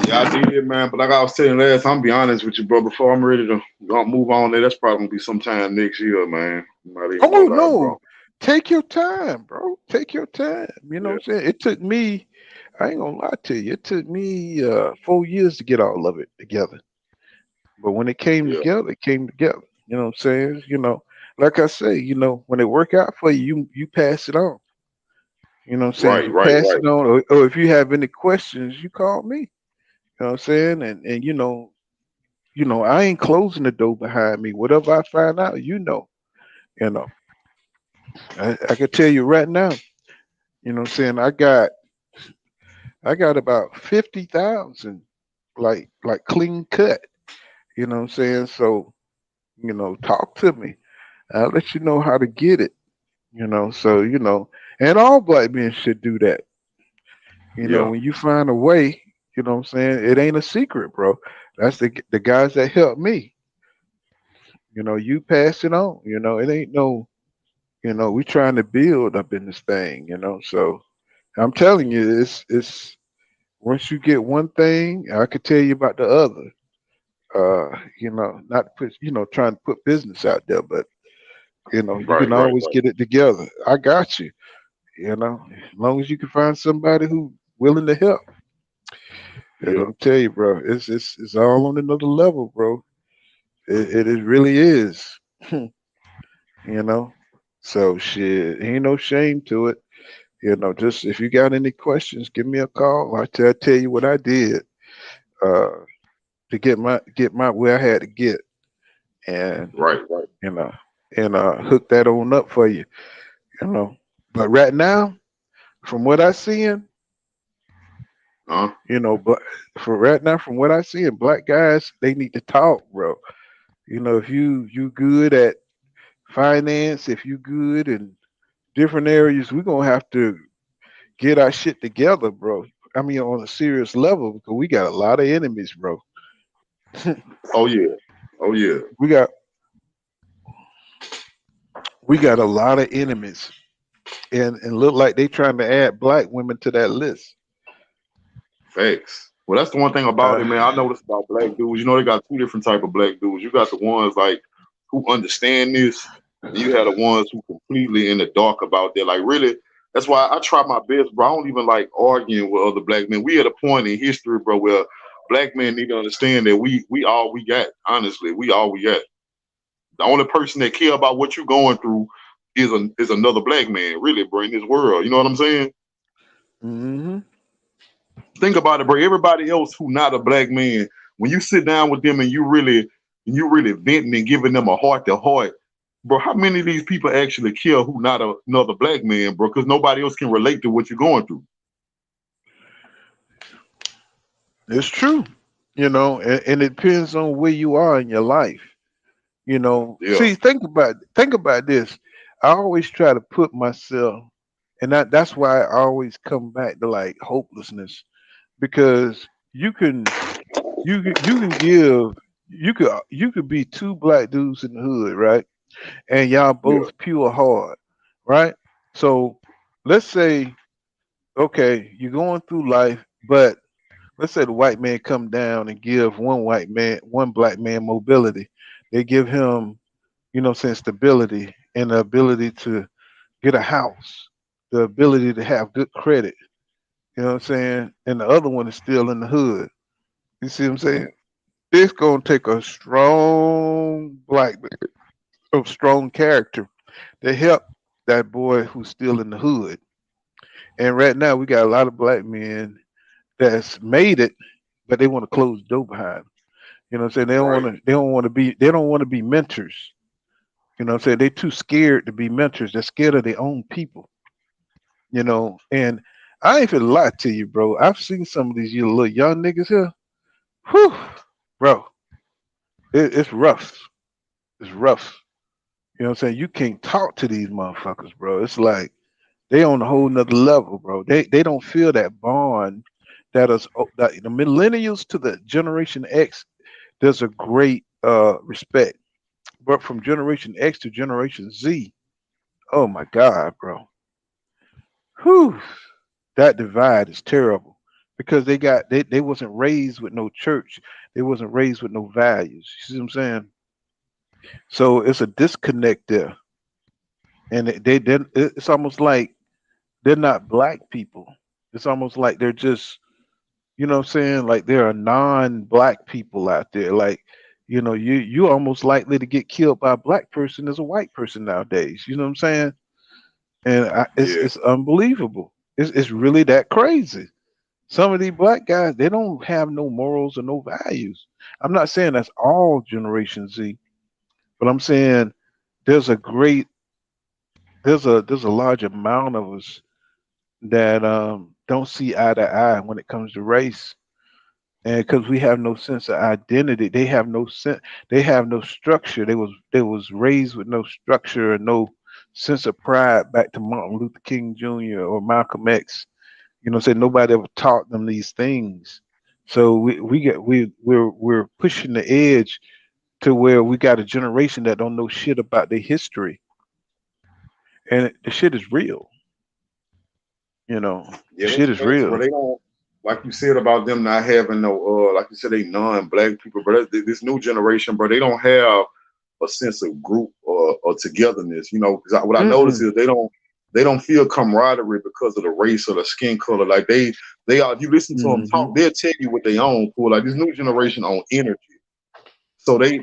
Yeah, I did, man. But like I was telling last, I'm be honest with you, bro. Before I'm ready to move on there, that's probably gonna be sometime next year, man. I'm not even Oh gonna lie, bro. no. Take your time, bro. Take your time. You know Yeah. what I'm saying? It took me, I ain't gonna lie to you, it took me 4 years to get all of it together. But when Yeah. it came together. You know what I'm saying? Like I say, when it work out for you, you pass it on. You know what I'm saying? Right. You Right. pass Right. it on, or if you have any questions, you call me. You know what I'm saying? And I ain't closing the door behind me. Whatever I find out, you know. I can tell you right now, you know what I'm saying? I got about 50,000 like clean cut. You know what I'm saying? So, talk to me. I'll let you know how to get it. So and all black men should do that. Yeah. When you find a way, you know what I'm saying? It ain't a secret, bro. That's the guys that helped me. You pass it on. It ain't no, we trying to build up in this thing, So I'm telling you, it's once you get one thing, I could tell you about the other. Not to put, trying to put business out there, but you Right. can Right. always Right. get it together. I got you. As long as you can find somebody who willing to help. And Yeah. I'm tell you, bro, it's all on another level, bro. It really is. you know. So shit, ain't no shame to it. Just if you got any questions, give me a call. Tell you what I did uh to get my where I had to get, and Right. Right. you know hook that on up for you. You know. But right now, from what I seeing, Huh? but for right now, from what I see, black guys they need to talk, bro. If you good at finance, if you good in different areas, we're gonna have to get our shit together, bro. I mean, on a serious level, because we got a lot of enemies, bro. Oh yeah. Oh yeah. we got we got a lot of enemies, and look like they trying to add black women to that list. Facts. Well, that's the one thing about it, Uh, man. I noticed about black dudes. You know, they got two different type of black dudes. You got the ones like who understand this, and you have the ones who completely in the dark about that. Like really, that's why I try my best, bro. I don't even like arguing with other black men. We at a point in history, bro, where black men need to understand that we all we got. Honestly, we all we got. The only person that care about what you're going through is another black man, really, bro, in this world. You know what I'm saying? hmm Think about it, bro. Everybody else who not a black man, when you sit down with them and you really venting and giving them a heart to heart, bro, how many of these people actually care who not another black man, bro? Because nobody else can relate to what you're going through. It's true, and it depends on where you are in your life. Yeah, See, think about this. I always try to put myself, and that's why I always come back to like hopelessness, because you could be two black dudes in the hood, right? And y'all yeah, both pure hard, right? So let's say, okay, you're going through life, but let's say the white man come down and give one black man mobility. They give him, saying stability and the ability to get a house, the ability to have good credit. You know what I'm saying? And the other one is still in the hood. You see what I'm saying? It's gonna take a strong black man, a strong character to help that boy who's still in the hood. And right now we got a lot of black men that's made it, but they want to close the door behind 'em. You know what I'm saying? right. They don't want to be mentors. You know what I'm saying? They're too scared to be mentors. They're scared of their own people. And I ain't finna lie to you, bro. I've seen some of these little young niggas here. Whew, bro, it's rough. It's rough. You know what I'm saying? You can't talk to these motherfuckers, bro. It's like they on a whole nother level, bro. They don't feel that bond that the millennials to the Generation X. There's a great respect, but from Generation X to Generation Z, oh my God, bro. Whew, that divide is terrible because they wasn't raised with no church. They wasn't raised with no values. You see what I'm saying? So it's a disconnect there, and it's almost like they're not black people. It's almost like they're just, what I'm saying, like there are non-black people out there. Like, you almost likely to get killed by a black person as a white person nowadays. You know what I'm saying? And Yeah, it's unbelievable. It's really that crazy. Some of these black guys, they don't have no morals or no values. I'm not saying that's all Generation Z, but I'm saying there's a great there's a large amount of us that don't see eye to eye when it comes to race, and because we have no sense of identity, they have no sense, they have no structure. They was raised with no structure and no sense of pride. Back to Martin Luther King Jr. or Malcolm X. Say nobody ever taught them these things. So we're pushing the edge to where we got a generation that don't know shit about their history, and the shit is real. yeah. Shit That's is facts, bro. real. They don't like you said about them not having no like you said, they non-black people, but this new generation, bro, they don't have a sense of group or togetherness. Because what I notice Mm-mm. is they don't feel camaraderie because of the race or the skin color. Like they are. If you listen to them hmm talk, they'll tell you what they own for. Like this new generation on energy, so they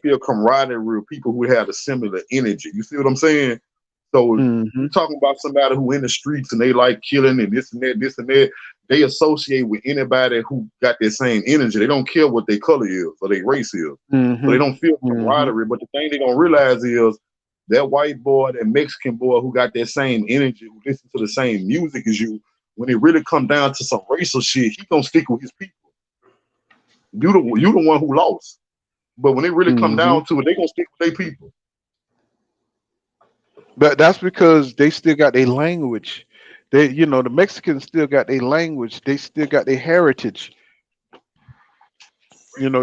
feel camaraderie with people who have a similar energy. You see what I'm saying? So hmm you talking about somebody who in the streets and they like killing and this and that. They associate with anybody who got that same energy. They don't care what their color is or their race is. So hmm they don't feel hmm camaraderie. But the thing they don't realize is that white boy, that Mexican boy who got that same energy, who listen to the same music as you, when it really come down to some racial shit, he gonna stick with his people. You the one who lost. But when it really come hmm down to it, they gonna stick with their people. But that's because they still got their language. They, the Mexicans still got their language. They still got their heritage.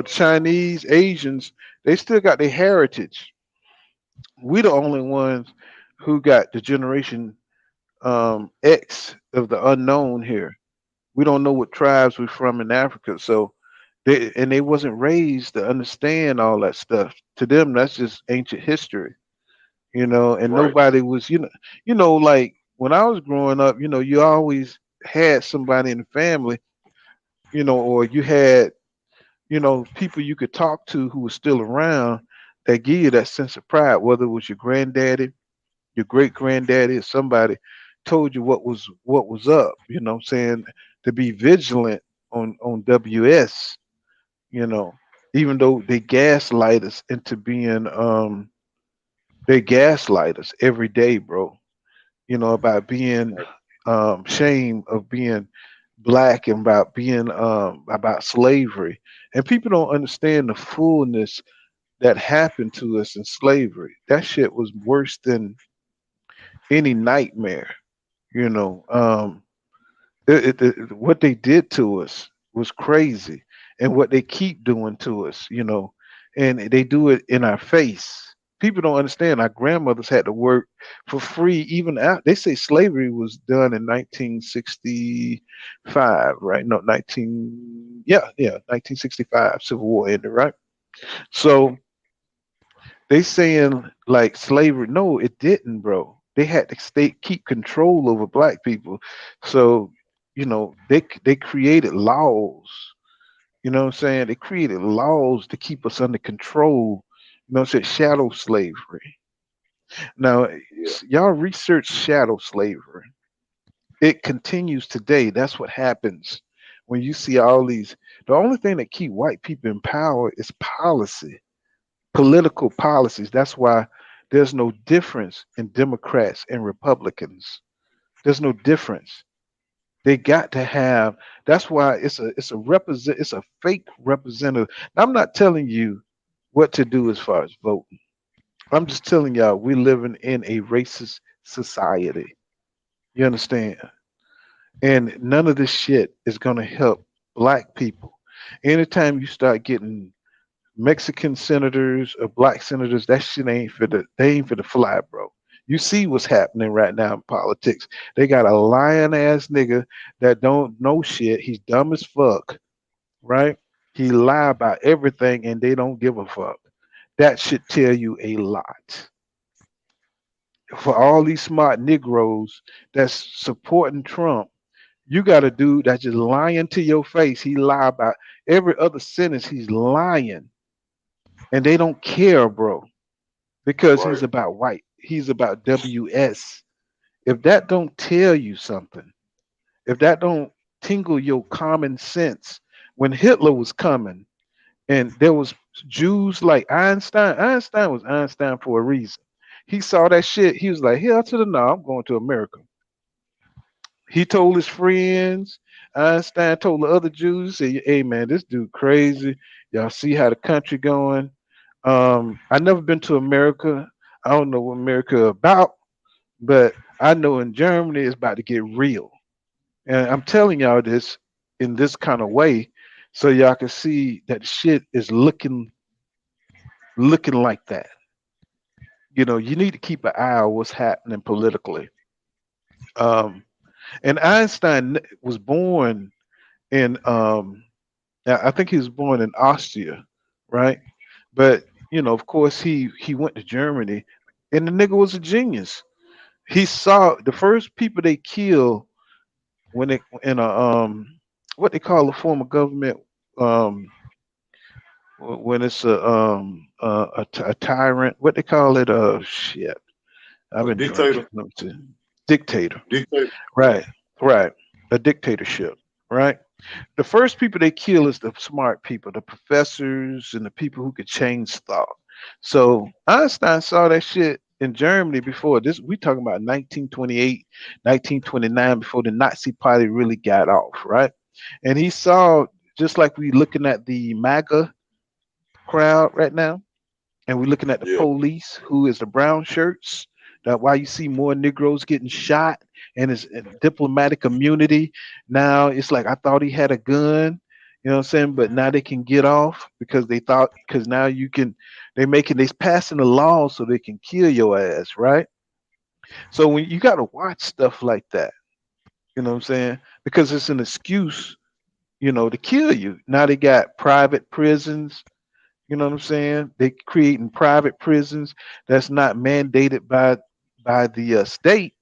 Chinese, Asians, they still got their heritage. We the only ones who got the generation X of the unknown here. We don't know what tribes we're from in Africa. So they wasn't raised to understand all that stuff. To them, that's just ancient history. And Right. nobody was, like when I was growing up, you always had somebody in the family, or you had, people you could talk to who was still around that give you that sense of pride, whether it was your granddaddy, your great granddaddy, or somebody told you what was up, saying to be vigilant on WS, you know, even though they gaslight us into being they gaslight us every day, bro. About being shame of being black and about being about slavery. And people don't understand the fullness that happened to us in slavery. That shit was worse than any nightmare, you know. What they did to us was crazy, and what they keep doing to us, and they do it in our face. People don't understand. Our grandmothers had to work for free, even out. They say slavery was done in 1965, right? No, 1965, Civil War ended, right? So they saying like slavery. No, it didn't, bro. They had to keep control over black people. So, they created laws. You know what I'm saying? They created laws to keep us under control. It said shadow slavery. Now, Yeah. y'all research shadow slavery. It continues today. That's what happens when you see all these. The only thing that keep white people in power is policy, political policies. That's why there's no difference in Democrats and Republicans. There's no difference. They got to have. That's why it's a fake representative. Now, I'm not telling you what to do as far as voting. I'm just telling y'all we're living in a racist society. You understand? And none of this shit is gonna help black people. Anytime you start getting Mexican senators or black senators, that shit ain't for the fly, bro. You see what's happening right now in politics. They got a lying ass nigga that don't know shit. He's dumb as fuck, right? He lie about everything and they don't give a fuck. That should tell you a lot. For all these smart Negroes that's supporting Trump, you got a dude that's just lying to your face. He lie about every other sentence. He's lying, and they don't care, bro, because he's Right. about white. He's about WS. If that don't tell you something, if that don't tingle your common sense, when Hitler was coming and there was Jews like Einstein. Einstein was Einstein for a reason. He saw that shit. He was like, hell to the no, I'm going to America. He told his friends. Einstein told the other Jews, say, hey man, this dude crazy. Y'all see how the country going. I never been to America. I don't know what America about, but I know in Germany it's about to get real. And I'm telling y'all this in this kind of way so y'all can see that shit is looking like that. You need to keep an eye on what's happening politically. Um, and Einstein was born in I think he was born in Austria, right? But of course, he went to Germany, and the nigga was a genius. He saw the first people they killed when they in a what they call a form of government when it's a tyrant. What they call it? Shit. I've A been drinking. dictator. Let me see. Dictator. Dictator. Yeah. Right. Right. A dictatorship. Right. The first people they kill is the smart people, the professors and the people who could change thought. So Einstein saw that shit in Germany before this. We talking about 1928, 1929, before the Nazi party really got off, right? And he saw, just like we looking at the MAGA crowd right now, and we're looking at the Yeah. police, who is the brown shirts. That why you see more Negroes getting shot and his diplomatic immunity. Now it's like I thought he had a gun. You know what I'm saying? But now they can get off because they thought because now you can they passing the law so they can kill your ass, right? So when you got to watch stuff like that, you know what I'm saying? Because it's an excuse, to kill you. Now they got private prisons. You know what I'm saying? They creating private prisons that's not mandated by the state.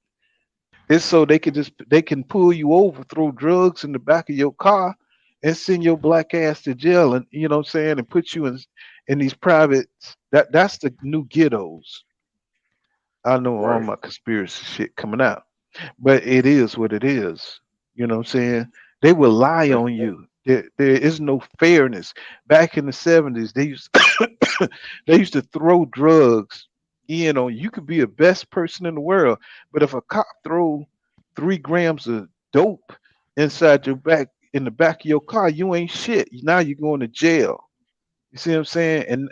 It's so they can pull you over, throw drugs in the back of your car, and send your black ass to jail, and you know what I'm saying, and put you in these private. That's the new ghettos. I know all Right. my conspiracy shit coming out, but it is what it is. You know what I'm saying? They will lie That's on you. There is no fairness. Back in the 70s, they used to throw drugs in on you. You could be the best person in the world, but if a cop throw 3 grams of dope inside your back in the back of your car, you ain't shit. Now you're going to jail. You see what I'm saying? And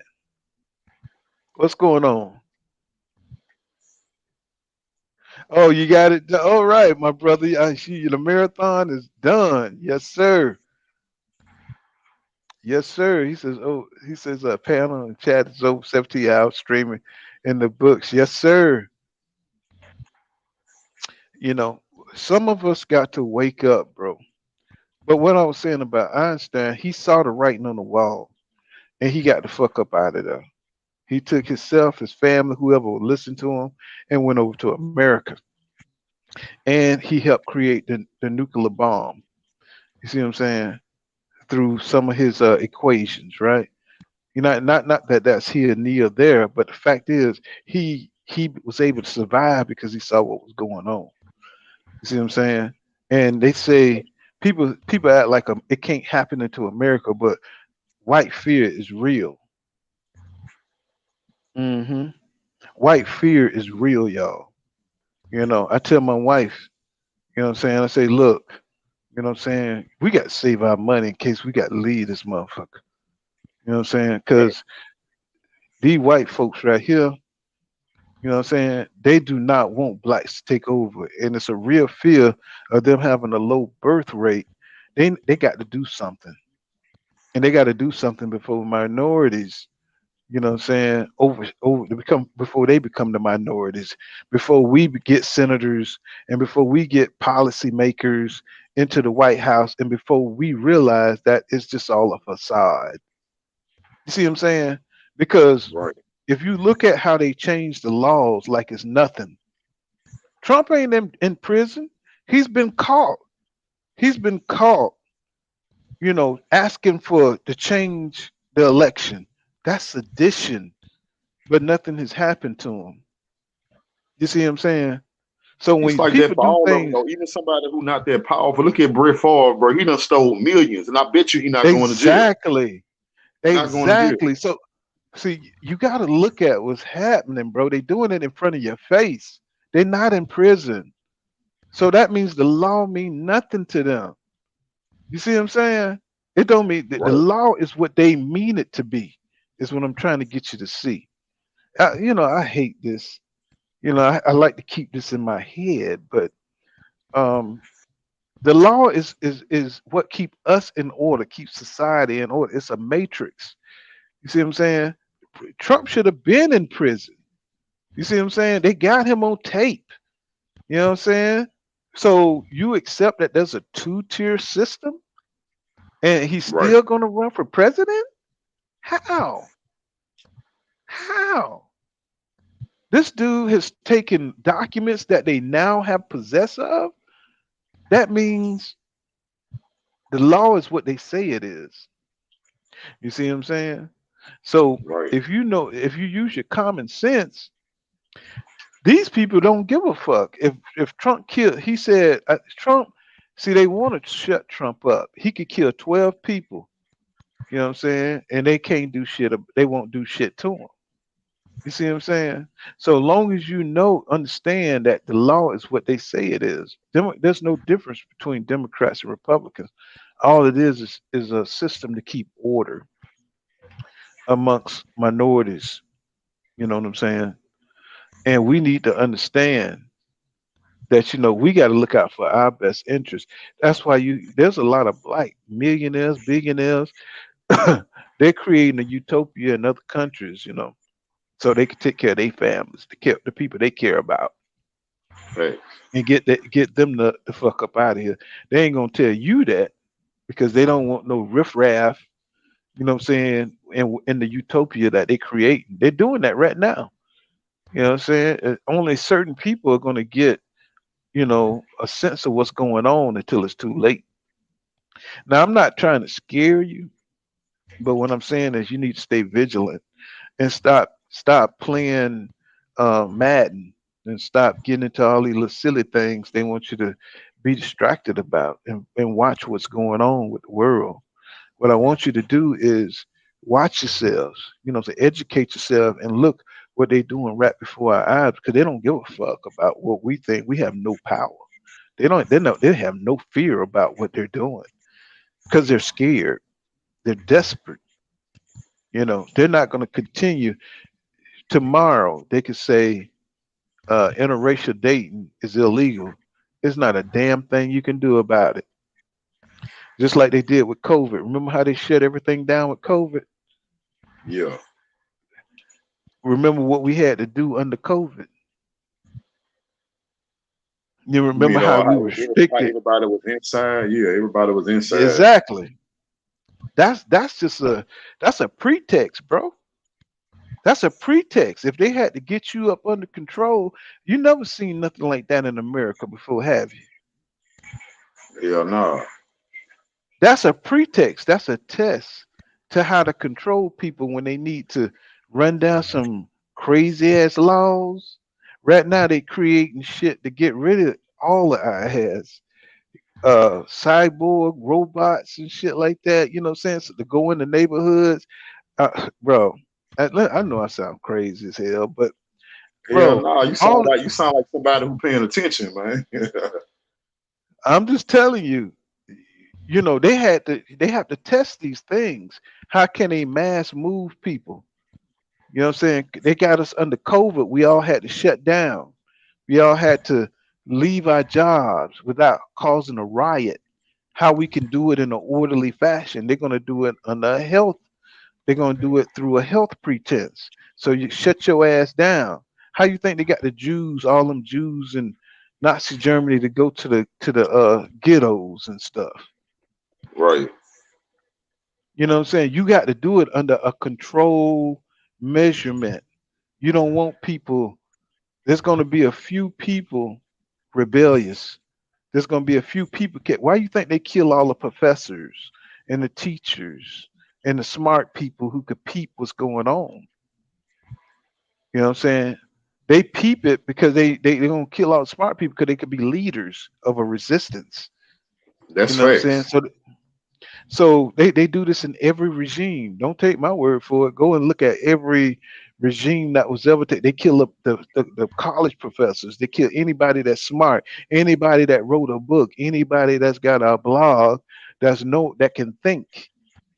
what's going on? Oh, you got it. All right, my brother. I see you. The marathon is done. Yes, sir. Yes, sir. He says, oh, he says, panel and chat is over 17 hours streaming in the books. Yes, sir. You know, some of us got to wake up, bro. But what I was saying about Einstein, he saw the writing on the wall and he got the fuck up out of there. He took himself, his family, whoever would listen to him, and went over to America. And he helped create the nuclear bomb. You see what I'm saying? Through some of his equations, right? Not that that's here near there, but the fact is he was able to survive because he saw what was going on. You see what I'm saying? And they say people act like it can't happen into America, but white fear is real. hmm White fear is real, y'all. I tell my wife, what I'm saying? I say, look, what I'm saying? We got to save our money in case we got to leave this motherfucker. You know what I'm saying? Because these white folks right here, what I'm saying? They do not want blacks to take over. And it's a real fear of them having a low birth rate. They got to do something. And they got to do something before minorities, what I'm saying, over to become before they become the minorities, before we get senators and before we get policy makers into the White House and before we realize that it's just all a facade. You see what I'm saying? Because right. if you look at how they changed the laws like it's nothing, Trump ain't in prison. He's been caught. He's been caught, asking for to change the election. That's sedition, but nothing has happened to him. You see what I'm saying? So It's when like that people for do all of them, things though. Even somebody who not that powerful. Look at Brett Favre, bro. He done stole millions, and I bet you he not going to jail. exactly, Not going to jail. exactly. So see, you got to look at what's happening, bro. They doing it in front of your face. They're not in prison. So that means the law mean nothing to them. You see what I'm saying? It don't mean the Right. law is what they mean it to be. Is what I'm trying to get you to see. I hate this. I like to keep this in my head, but um, the law is what keep us in order, keep society in order. It's a matrix. You see what I'm saying? Trump should have been in prison. You see what I'm saying? They got him on tape. You know what I'm saying? So you accept that there's a two-tier system and he's Right. still gonna run for president? How? How? This dude has taken documents that they now have possess of. That means the law is what they say it is. You see what I'm saying? So Right. if you use your common sense, these people don't give a fuck. If Trump killed, he said Trump. See, they want to shut Trump up. He could kill 12 people. You know what I'm saying? And they can't do shit. They won't do shit to him. You see what I'm saying? So long as understand that the law is what they say it is. There's no difference between Democrats and Republicans. All it is a system to keep order amongst minorities. You know what I'm saying? And we need to understand that we got to look out for our best interest. That's why there's a lot of black millionaires, billionaires. They're creating a utopia in other countries, so they can take care of their families, the people they care about, Right. and get them the fuck up out of here. They ain't gonna tell you that because they don't want no riffraff. You know what I'm saying? In the utopia that they create, they're doing that right now. You know what I'm saying? Only certain people are gonna get a sense of what's going on until it's too late. Now, I'm not trying to scare you, but what I'm saying is you need to stay vigilant and stop playing Madden and stop getting into all these little silly things they want you to be distracted about and watch what's going on with the world. What I want you to do is watch yourselves, to educate yourself and look what they're doing right before our eyes because they don't give a fuck about what we think. We have no power. They have no fear about what they're doing because they're scared. They're desperate. They're not going to continue. Tomorrow they could say interracial dating is illegal. It's not a damn thing you can do about it. Just like they did with COVID. Remember how they shut everything down with COVID? Yeah. Remember what we had to do under COVID? You You remember mean how we how restricted? everybody was inside? Yeah, everybody was inside. Exactly. That's just that's a pretext, bro. That's a pretext. If they had to get you up under control, you never seen nothing like that in America before, have you? Yeah, no. That's a pretext. That's a test to how to control people when they need to run down some crazy ass laws. Right now they creating shit to get rid of all of our heads. Cyborg robots and shit like that, what I'm saying? So to go in the neighborhoods. Bro, I know I sound crazy as hell, but Hell bro, no. all You sound like somebody who paying attention, man. I'm just telling you, they have to test these things. How can a mass move people? You know what I'm saying? They got us under COVID. We all had to shut down. We all had to leave our jobs without causing a riot. How we can do it in an orderly fashion. They're gonna do it under a health. They're gonna do it through a health pretense. So you shut your ass down. How you think they got the Jews, all them Jews in Nazi Germany to go to the ghettos and stuff? Right. You know what I'm saying? You got to do it under a control measurement. You don't want people. There's going to be a few people rebellious. There's going to be a few people. Why you think they kill all the professors and the teachers and the smart people who could peep what's going on? You know what I'm saying? They peep it because they're going to kill all the smart people because they could be leaders of a resistance. That's You know what I'm saying? facts. So they do this in every regime. Don't take my word for it. Go and look at every regime that was ever they kill up the college professors. They kill anybody that's smart, anybody that wrote a book, anybody that's got a blog that can think.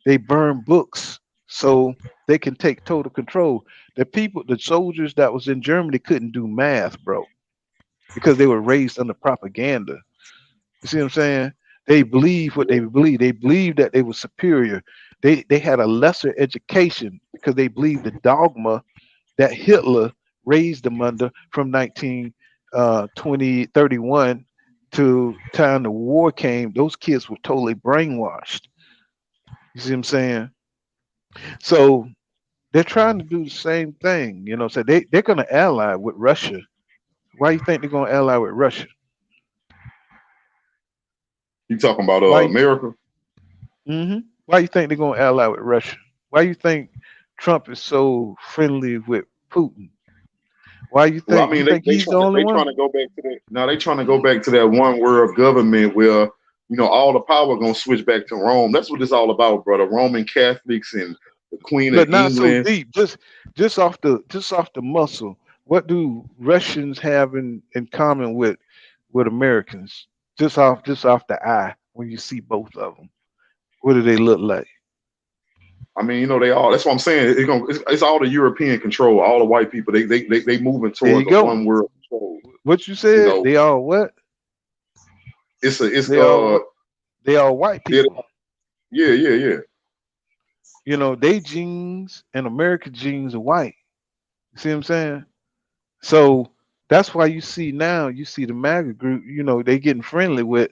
They burn books so they can take total control. The soldiers that was in Germany couldn't do math, bro, because they were raised under propaganda. You see what I'm saying? They believe what they believe. They believe that they were superior. They had a lesser education because they believed the dogma that Hitler raised them under from 1931 to time the war came. Those kids were totally brainwashed. You see what I'm saying? So they're trying to do the same thing. So they're going to ally with Russia. Why do you think they're going to ally with Russia? You talking about Why? America? Why you think they're going to ally with Russia? Why you think Trump is so friendly with Putin? Why you Well, I think mean, he's the only they one? trying to go back to that. No, they trying to go back to that one world government where all the power gonna switch back to Rome. That's what it's all about, brother. Roman Catholics and the Queen of But not so England. deep. Just off the muscle. What do Russians have in common with Americans? Just off the eye when you see both of them. What do they look like? I mean, they all. That's what I'm saying. It's all the European control. All the white people. They moving There towards you the go. one world So, What you you said? know, They all what? it's They all what? They all white yeah, people. yeah. You know, they genes and American genes are white. You see what I'm saying? So that's why you see now, you see the MAGA group, you know, they getting friendly with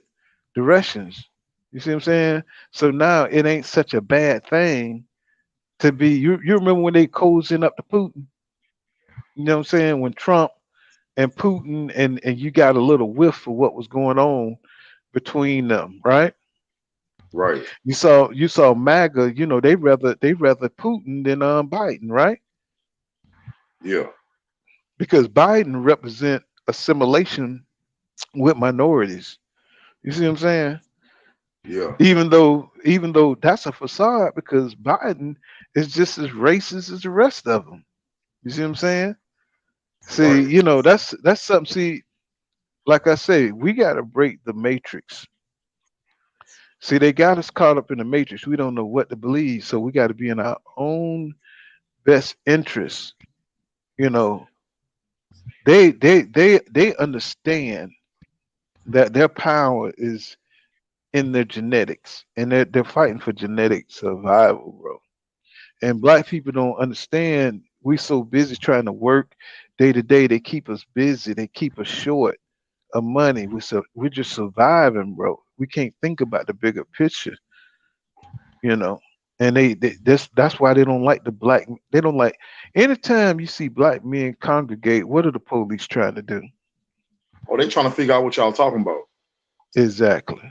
the Russians. You see what I'm saying? So now it ain't such a bad thing to be. You remember when they cozying up to Putin? You know what I'm saying? When Trump and Putin and you got a little whiff of what was going on between them, right? Right. You saw MAGA, you know, they rather Putin than Biden, right? Yeah. Because Biden represent assimilation with minorities. You see what I'm saying? Yeah. Even though that's a facade because Biden is just as racist as the rest of them. You see what I'm saying? See, Right. you know, that's something. See, like I say, we got to break the matrix. See, they got us caught up in the matrix. We don't know what to believe, so we got to be in our own best interest. You know, they understand that their power is in their genetics, and they're fighting for genetic survival, bro. And black people don't understand. We so busy trying to work day to day. They keep us busy. They keep us short of money. We're just surviving, bro. We can't think about the bigger picture, you know. And that's why they don't like the black. They don't like anytime you see black men congregate. What are the police trying to do? Oh, they trying to figure out what y'all talking about. Exactly.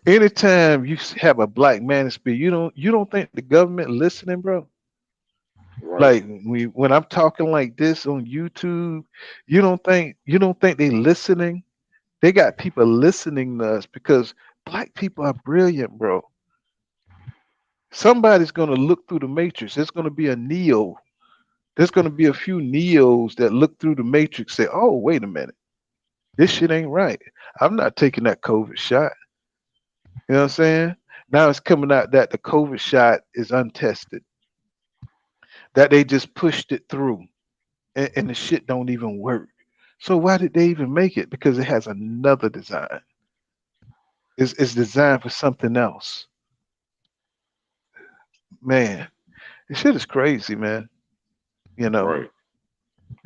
Anytime you have a black man speak, you don't think the government listening, bro? Right. Like when I'm talking like this on YouTube, you don't think they listening? They got people listening to us because black people are brilliant, bro. Somebody's gonna look through the matrix. There's gonna be a neo. There's gonna be a few neos that look through the matrix, say, "Oh, wait a minute, this shit ain't right. I'm not taking that COVID shot." You know what I'm saying? Now it's coming out that the COVID shot is untested, that they just pushed it through, and the shit don't even work. So why did they even make it? Because it has another design. It's designed for something else. Man, this shit is crazy, man. You know, Right.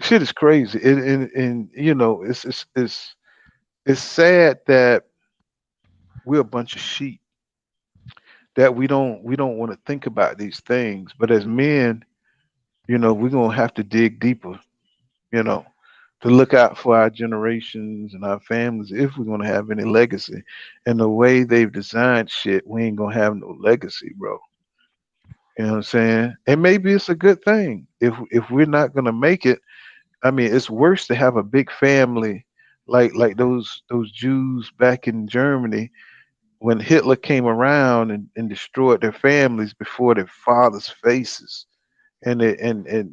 shit is crazy. And you know, it's sad that we're a bunch of sheep that we don't want to think about these things. But as men, you know, we're gonna have to dig deeper, you know, to look out for our generations and our families if we're gonna have any legacy. And the way they've designed shit, we ain't gonna have no legacy, bro. You know what I'm saying? And maybe it's a good thing if we're not gonna make it. I mean, it's worse to have a big family like those Jews back in Germany when Hitler came around and destroyed their families before their fathers' faces. And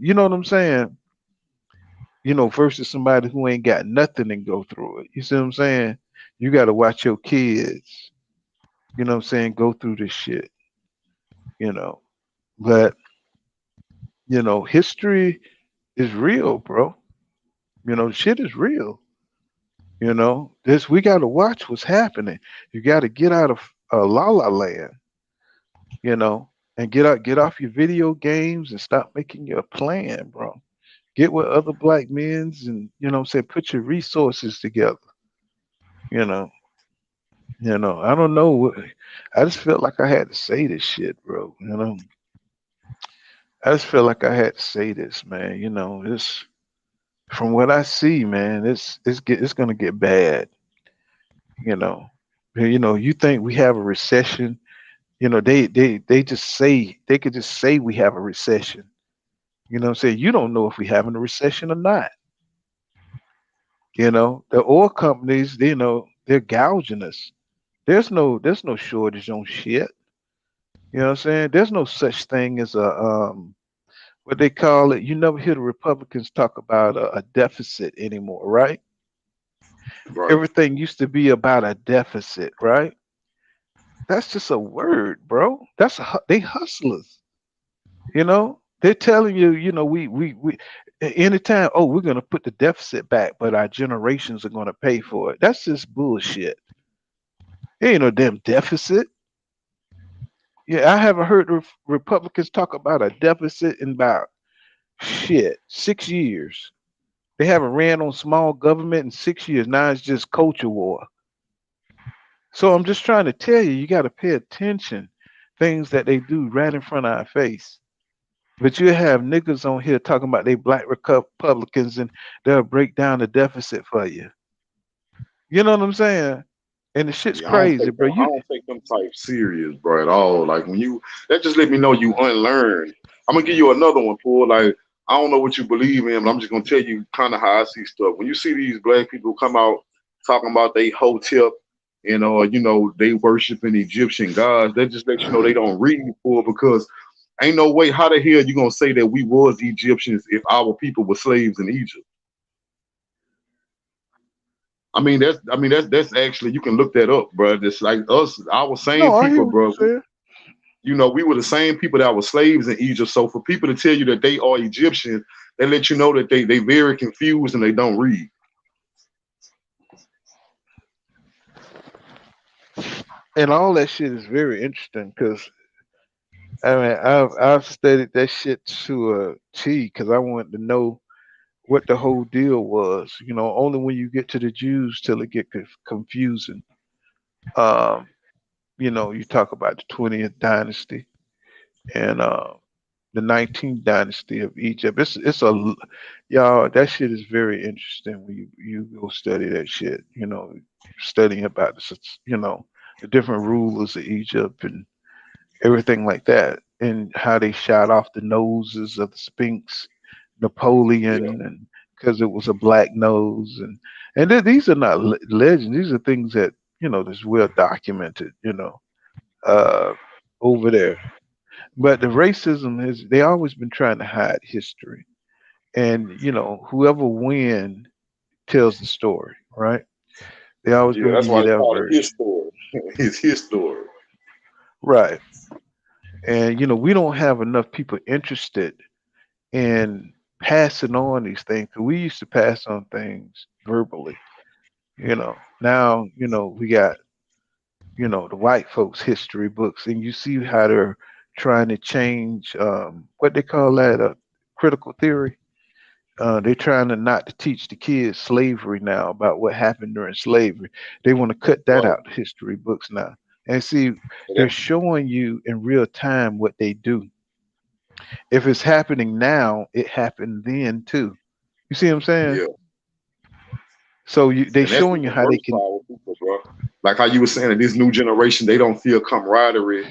you know what I'm saying? You know, versus somebody who ain't got nothing and go through it. You see what I'm saying? You got to watch your kids, you know what I'm saying, go through this shit, you know. But, you know, history is real, bro. You know, shit is real. You know, this we got to watch what's happening. You got to get out of la la land, you know, and get off your video games and stop making your plan, bro. Get with other black men's and you know, what I'm saying put your resources together. You know, I don't know. I just felt like I had to say this shit, bro. You know, I just felt like I had to say this, man. You know, this from what I see, man, it's gonna get bad. You know, you think we have a recession? You know, they just say they could just say we have a recession. You know, what I'm saying you don't know if we having a recession or not. You know, the oil companies, you know, they're gouging us. There's no shortage on shit. You know what I'm saying? There's no such thing as a what they call it. You never hear the Republicans talk about a deficit anymore, right? Right. Everything used to be about a deficit, right? That's just a word, bro. They hustlers. You know, they're telling you, you know, we anytime, oh, we're going to put the deficit back, but our generations are going to pay for it. That's just bullshit. There ain't no damn deficit. Yeah, I haven't heard Republicans talk about a deficit in about shit 6 years. They haven't ran on small government in 6 years. Now it's just culture war. So I'm just trying to tell you, you got to pay attention things that they do right in front of our face. But you have niggas on here talking about they black Republicans and they'll break down the deficit for you. You know what I'm saying? And the shit's Yeah, I don't crazy, take bro. them. I don't take them type serious, bro, at all. Like when you that just let me know you unlearned. I'm gonna give you another one, Paul. Like I don't know what you believe in, but I'm just gonna tell you kind of how I see stuff. When you see these black people come out talking about they hotep and they worshiping Egyptian gods, that just lets you know they don't read, Paul, because ain't no way how the hell you gonna say that we was Egyptians if our people were slaves in Egypt. That's actually you can look that up, bro. It's like us, our No, same I hear people, what bro. you're saying. We were the same people that were slaves in Egypt. So for people to tell you that they are Egyptians, they let you know that they very confused and they don't read. And all that shit is very interesting because I mean I've studied that shit to a T because I wanted to know what the whole deal was. Only when you get to the Jews till it get confusing. Um, you talk about the 20th dynasty and the 19th dynasty of Egypt. Y'all, that shit is very interesting when you go study that shit. Studying about the different rulers of Egypt and everything like that, and how they shot off the noses of the Sphinx, Yeah, Napoleon, and because it was a black nose, and these are not legends. These are things that that's well documented. Uh, over there. But the racism is they always been trying to hide history, and whoever win tells the story, right? They always yeah. gonna That's give why you they their call it his version, story. It's his story. right? And we don't have enough people interested in passing on these things. 'Cause we used to pass on things verbally. Now we got the white folks history books, and you see how they're trying to change what they call that critical theory. They're trying to not to teach the kids slavery now about what happened during slavery. They want to cut that Right. out of history books now. And see, And they're that, showing you in real time what they do. If it's happening now, it happened then too. You see what I'm saying? yeah. So they And that's showing you even how they worse can. for our people, bro. Like how you were saying that this new generation, they don't feel camaraderie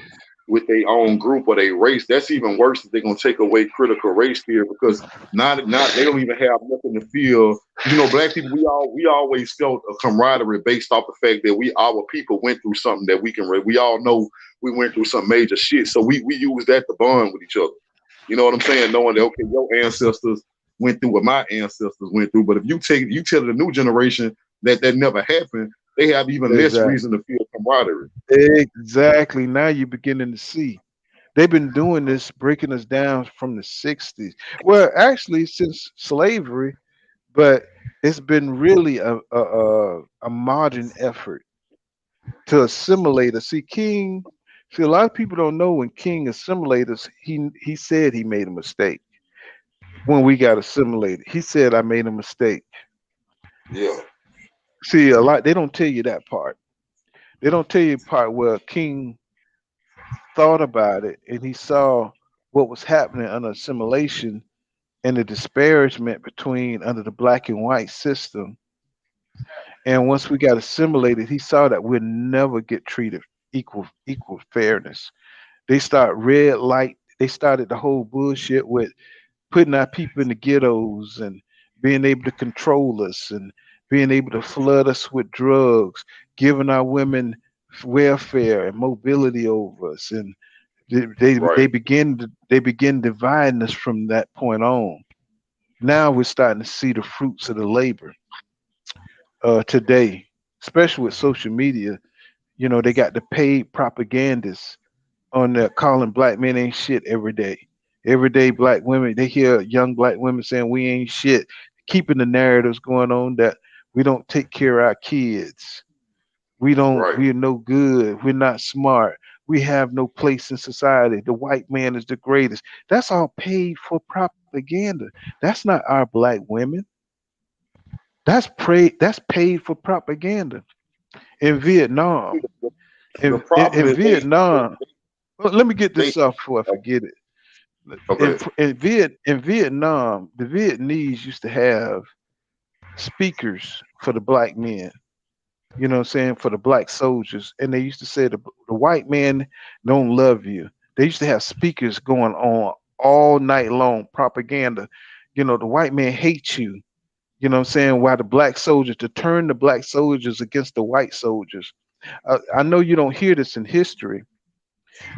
with their own group or their race. That's even worse if they're gonna take away critical race theory because not they don't even have nothing to feel. Black people, we always felt a camaraderie based off the fact that our people went through something that we can we all know we went through some major shit. So we use that to bond with each other. You know what I'm saying? Knowing that okay, your ancestors went through what my ancestors went through. But if you tell the new generation that never happened, they have even less Exactly. reason to feel camaraderie. Exactly. Now you're beginning to see. They've been doing this, breaking us down from the 60s. Well, actually, since slavery, but it's been really a modern effort to assimilate us. See, a lot of people don't know when King assimilated us, he said he made a mistake when we got assimilated. He said, I made a mistake. Yeah, See, a lot, they don't tell you that part. They don't tell you the part where King thought about it and he saw what was happening under assimilation and the disparagement between under the black and white system. And once we got assimilated, he saw that we'd never get treated equal fairness. They start red light. They started the whole bullshit with putting our people in the ghettos and being able to control us and being able to flood us with drugs, giving our women welfare and mobility over us, and right. they begin dividing us from that point on. Now we're starting to see the fruits of the labor today, especially with social media. They got the paid propagandists on there calling black men ain't shit every day. Everyday black women, they hear young black women saying we ain't shit, keeping the narratives going on that we don't take care of our kids. Right. We're no good. We're not smart. We have no place in society. The white man is the greatest. That's all paid for propaganda. That's not our black women. That's paid for propaganda. In Vietnam, The problem in is Vietnam, well, let me get they this off before I forget it. okay. In Vietnam, the Vietnamese used to have speakers for the black men. You know what I'm saying, for the black soldiers. And they used to say the white man don't love you. They used to have speakers going on all night long, propaganda. You know, the white man hates you. You know what I'm saying? While the black soldiers, to turn the black soldiers against the white soldiers. I know you don't hear this in history,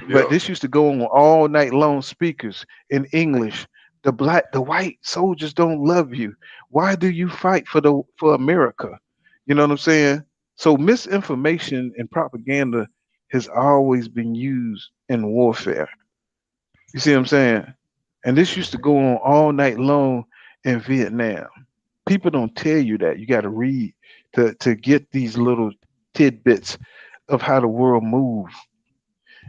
but Yeah. this used to go on all night long speakers in English. The white soldiers don't love you. Why do you fight for America? You know what I'm saying? So misinformation and propaganda has always been used in warfare. You see what I'm saying? And this used to go on all night long in Vietnam. People don't tell you that. You got to read to get these little tidbits of how the world moves.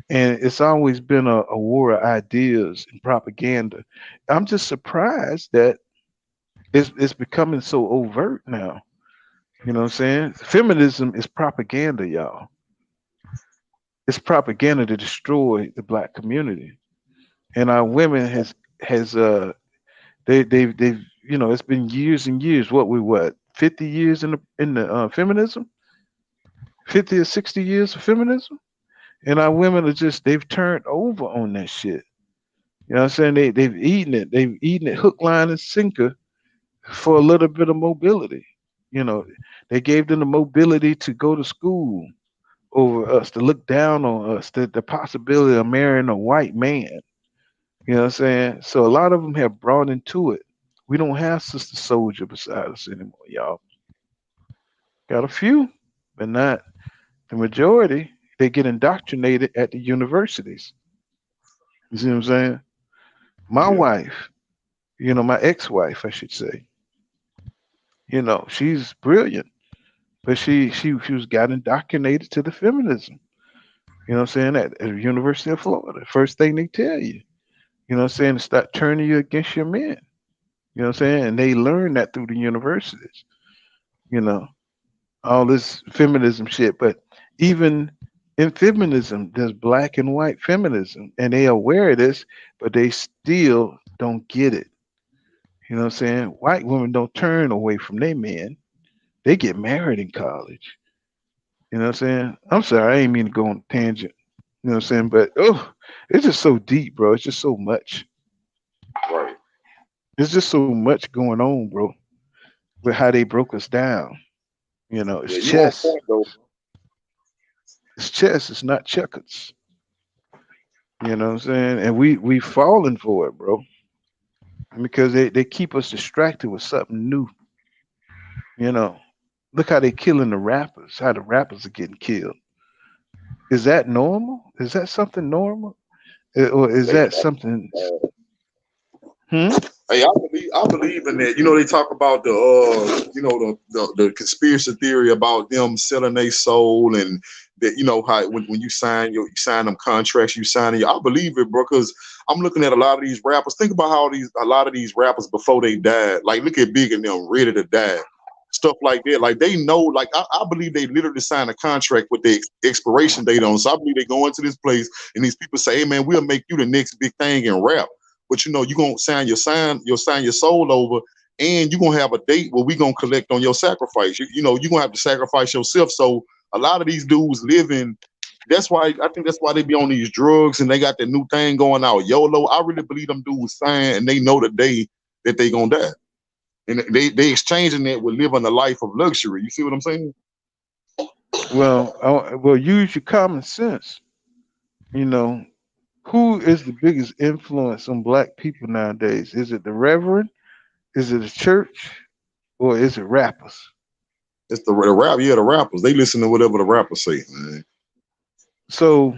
And it's always been a war of ideas and propaganda. I'm just surprised that it's becoming so overt now. You know what I'm saying? Feminism is propaganda, y'all. It's propaganda to destroy the black community. And our women has they've you know, it's been years and years. What 50 years in the feminism, 50 or 60 years of feminism, and our women are just they've turned over on that shit. You know what I'm saying? They've eaten it. They've eaten it hook, line, and sinker for a little bit of mobility. You know, they gave them the mobility to go to school over us, to look down on us, the possibility of marrying a white man. You know what I'm saying? So a lot of them have brought into it. We don't have Sister Soldier beside us anymore, y'all. Got a few, but not the majority. They get indoctrinated at the universities. You see what I'm saying? My Yeah. wife, you know, my ex-wife, I should say, you know, she's brilliant, but she was got indoctrinated to the feminism. You know what I'm saying? At the University of Florida. First thing they tell you, you know what I'm saying, to start turning you against your men. You know what I'm saying? And they learn that through the universities, you know, all this feminism shit. But even in feminism, there's black and white feminism, and they aware of this, but they still don't get it. You know what I'm saying? White women don't turn away from their men. They get married in college. You know what I'm saying? I'm sorry, I ain't mean to go on a tangent. You know what I'm saying? But oh, it's just so deep, bro. It's just so much. Right. There's just so much going on, bro, with how they broke us down. You know, it's Yeah, you on chess. point though. It's chess. It's not checkers. You know what I'm saying? And we falling for it, bro, because they keep us distracted with something new. You know, look how they killing the rappers. How the rappers are getting killed. Is that normal? Is that something normal, or is They that something? Hmm? Hey, I believe in that. You know, they talk about the you know, the conspiracy theory about them selling their soul, and that, you know, how when you sign them contracts, you sign it. I believe it, bro, because I'm looking at a lot of these rappers. Think about how a lot of these rappers before they died, like look at Big and them ready to die. Stuff like that. Like they know, like I believe they literally sign a contract with the expiration date on. So I believe they go into this place and these people say, hey man, we'll make you the next big thing in rap. But you know, you're gonna sign your soul over, and you're gonna have a date where we're gonna collect on your sacrifice. You know, you're gonna have to sacrifice yourself. So a lot of these dudes living, that's why I think that's why they be on these drugs and they got that new thing going out, YOLO. I really believe them dudes sign and they know the day that they gonna die. And they exchanging that with living a life of luxury. You see what I'm saying? Well, use your common sense. You know, who is the biggest influence on black people nowadays? Is it the Reverend? Is it the church? Or is it rappers? It's the rap, yeah, the rappers. They listen to whatever the rappers say, man. So,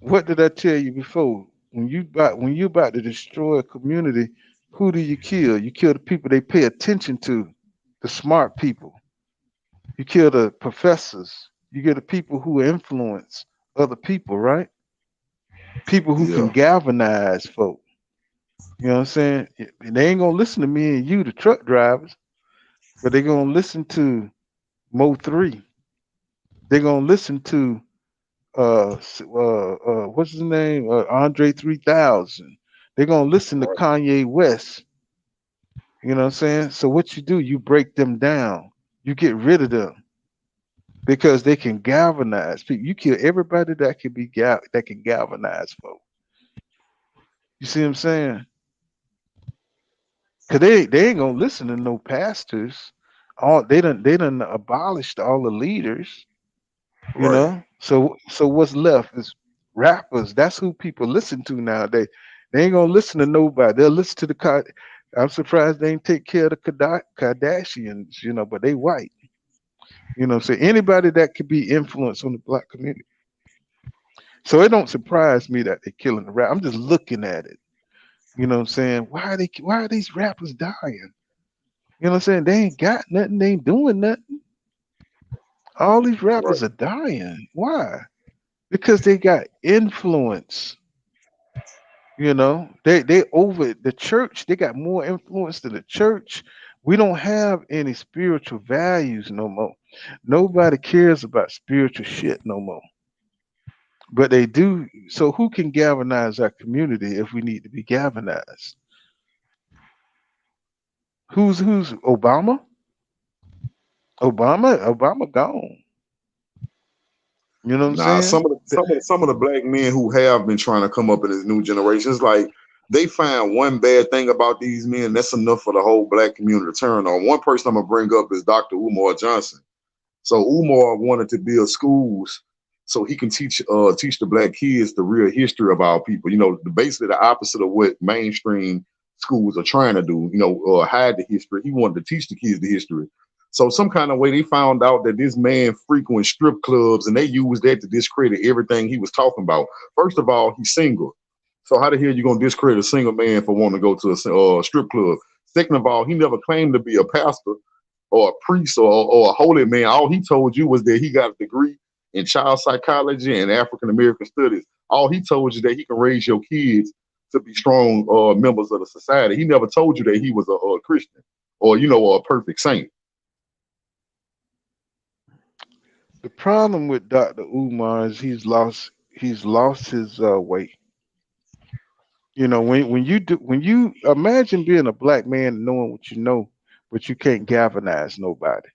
what did I tell you before? when you about to destroy a community, who do you kill? You kill the people they pay attention to, the smart people. You kill the professors. You get the people who influence other people, right? People who can Yeah, galvanize folk. You know what I'm saying? They ain't gonna listen to me and you, the truck drivers, but they're gonna listen to Mo 3. They're gonna listen to what's his name? Andre 3000. They're gonna listen to right, Kanye West. You know what I'm saying? So what you do, you break them down. You get rid of them because they can galvanize people. You kill everybody that can that can galvanize folks. You see what I'm saying? Cause they ain't gonna listen to no pastors. All they done abolished all the leaders. You right. know. So what's left is rappers. That's who people listen to nowadays. They ain't gonna listen to nobody. They'll listen to the I'm surprised they ain't take care of the Kardashians. You know, but they white. You know, so anybody that could be influenced on the black community. So it don't surprise me that they're killing the rap. I'm just looking at it. You know what I'm saying? Why are these rappers dying? You know what I'm saying? They ain't got nothing, they ain't doing nothing. All these Right. rappers are dying. Why? Because they got influence. You know, they over the church, they got more influence than the church. We don't have any spiritual values no more. Nobody cares about spiritual shit no more. But they do. So who can galvanize our community if we need to be galvanized? Who's Obama? Obama gone. You know what I'm Nah, saying? some of the black men who have been trying to come up in this new generation, it's like they find one bad thing about these men. That's enough for the whole black community to turn on. One person I'm gonna bring up is Dr. Umar Johnson. So Umar wanted to build schools so he can teach the black kids the real history of our people. You know, basically the opposite of what mainstream schools are trying to do. You know, hide the history. He wanted to teach the kids the history. So some kind of way they found out that this man frequent strip clubs, and they used that to discredit everything he was talking about. First of all, he's single. So how the hell you gonna discredit a single man for wanting to go to a strip club? Second of all, he never claimed to be a pastor or a priest or a holy man. All he told you was that he got a degree in child psychology and African American studies. All he told you that he can raise your kids to be strong members of the society. He never told you that he was a Christian or a perfect saint. The problem with Dr. Umar is he's lost his way. You know, when you imagine being a black man and knowing what you know, but you can't galvanize nobody.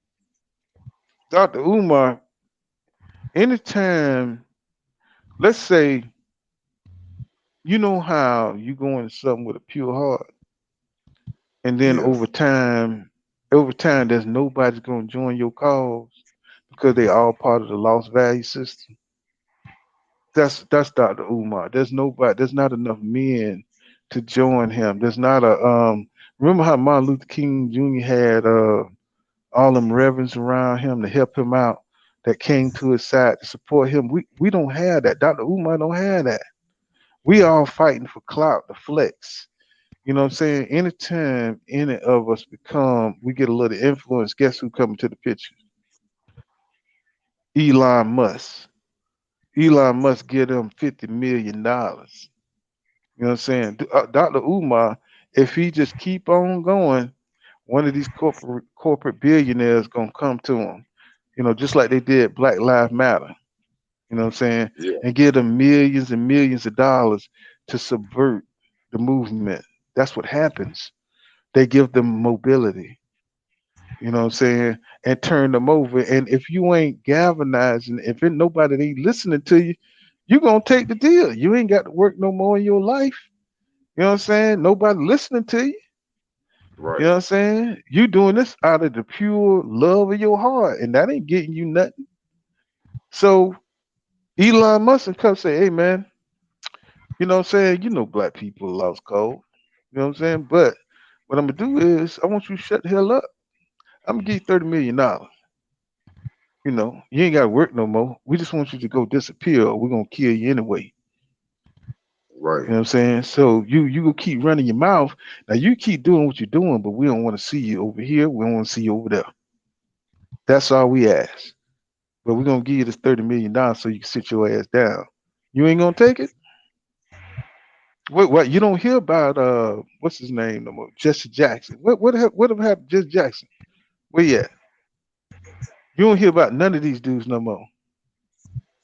Dr. Umar, anytime, let's say, you know how you go into something with a pure heart, and then Yeah, over time, there's nobody's gonna join your cause because they all part of the lost value system. That's Dr. Umar. There's not enough men to join him. There's not a remember how Martin Luther King Jr. had all them reverends around him to help him out that came to his side to support him. We don't have that. Dr. Umar don't have that. We all fighting for clout, the flex. You know what I'm saying? Anytime any of us we get a little influence, guess who coming to the picture? Elon Musk. Elon Musk give them $50 million. You know what I'm saying? Dr. Umar, if he just keep on going, one of these corporate billionaires gonna come to him. You know, just like they did Black Lives Matter. You know what I'm saying? yeah, And give them millions and millions of dollars to subvert the movement. That's what happens. They give them mobility. You know what I'm saying? And turn them over. And if you ain't galvanizing, if ain't nobody ain't listening to you, you gonna take the deal. You ain't got to work no more in your life. You know what I'm saying? Nobody listening to you. You right. know what I'm saying? You doing this out of the pure love of your heart, and that ain't getting you nothing. So Elon Musk come say, hey man, you know what I'm saying? You know black people lost code. You know what I'm saying? But what I'm gonna do is I want you to shut the hell up. I'm gonna give you $30 million. You know, you ain't gotta work no more. We just want you to go disappear or we're gonna kill you anyway. Right. You know what I'm saying? So you will keep running your mouth. Now you keep doing what you're doing, but we don't want to see you over here. We don't want to see you over there. That's all we ask. But we're gonna give you this $30 million so you can sit your ass down. You ain't gonna take it? What you don't hear about what's his name no more? Jesse Jackson. What have happened to Jesse Jackson? Where you at? You don't hear about none of these dudes no more.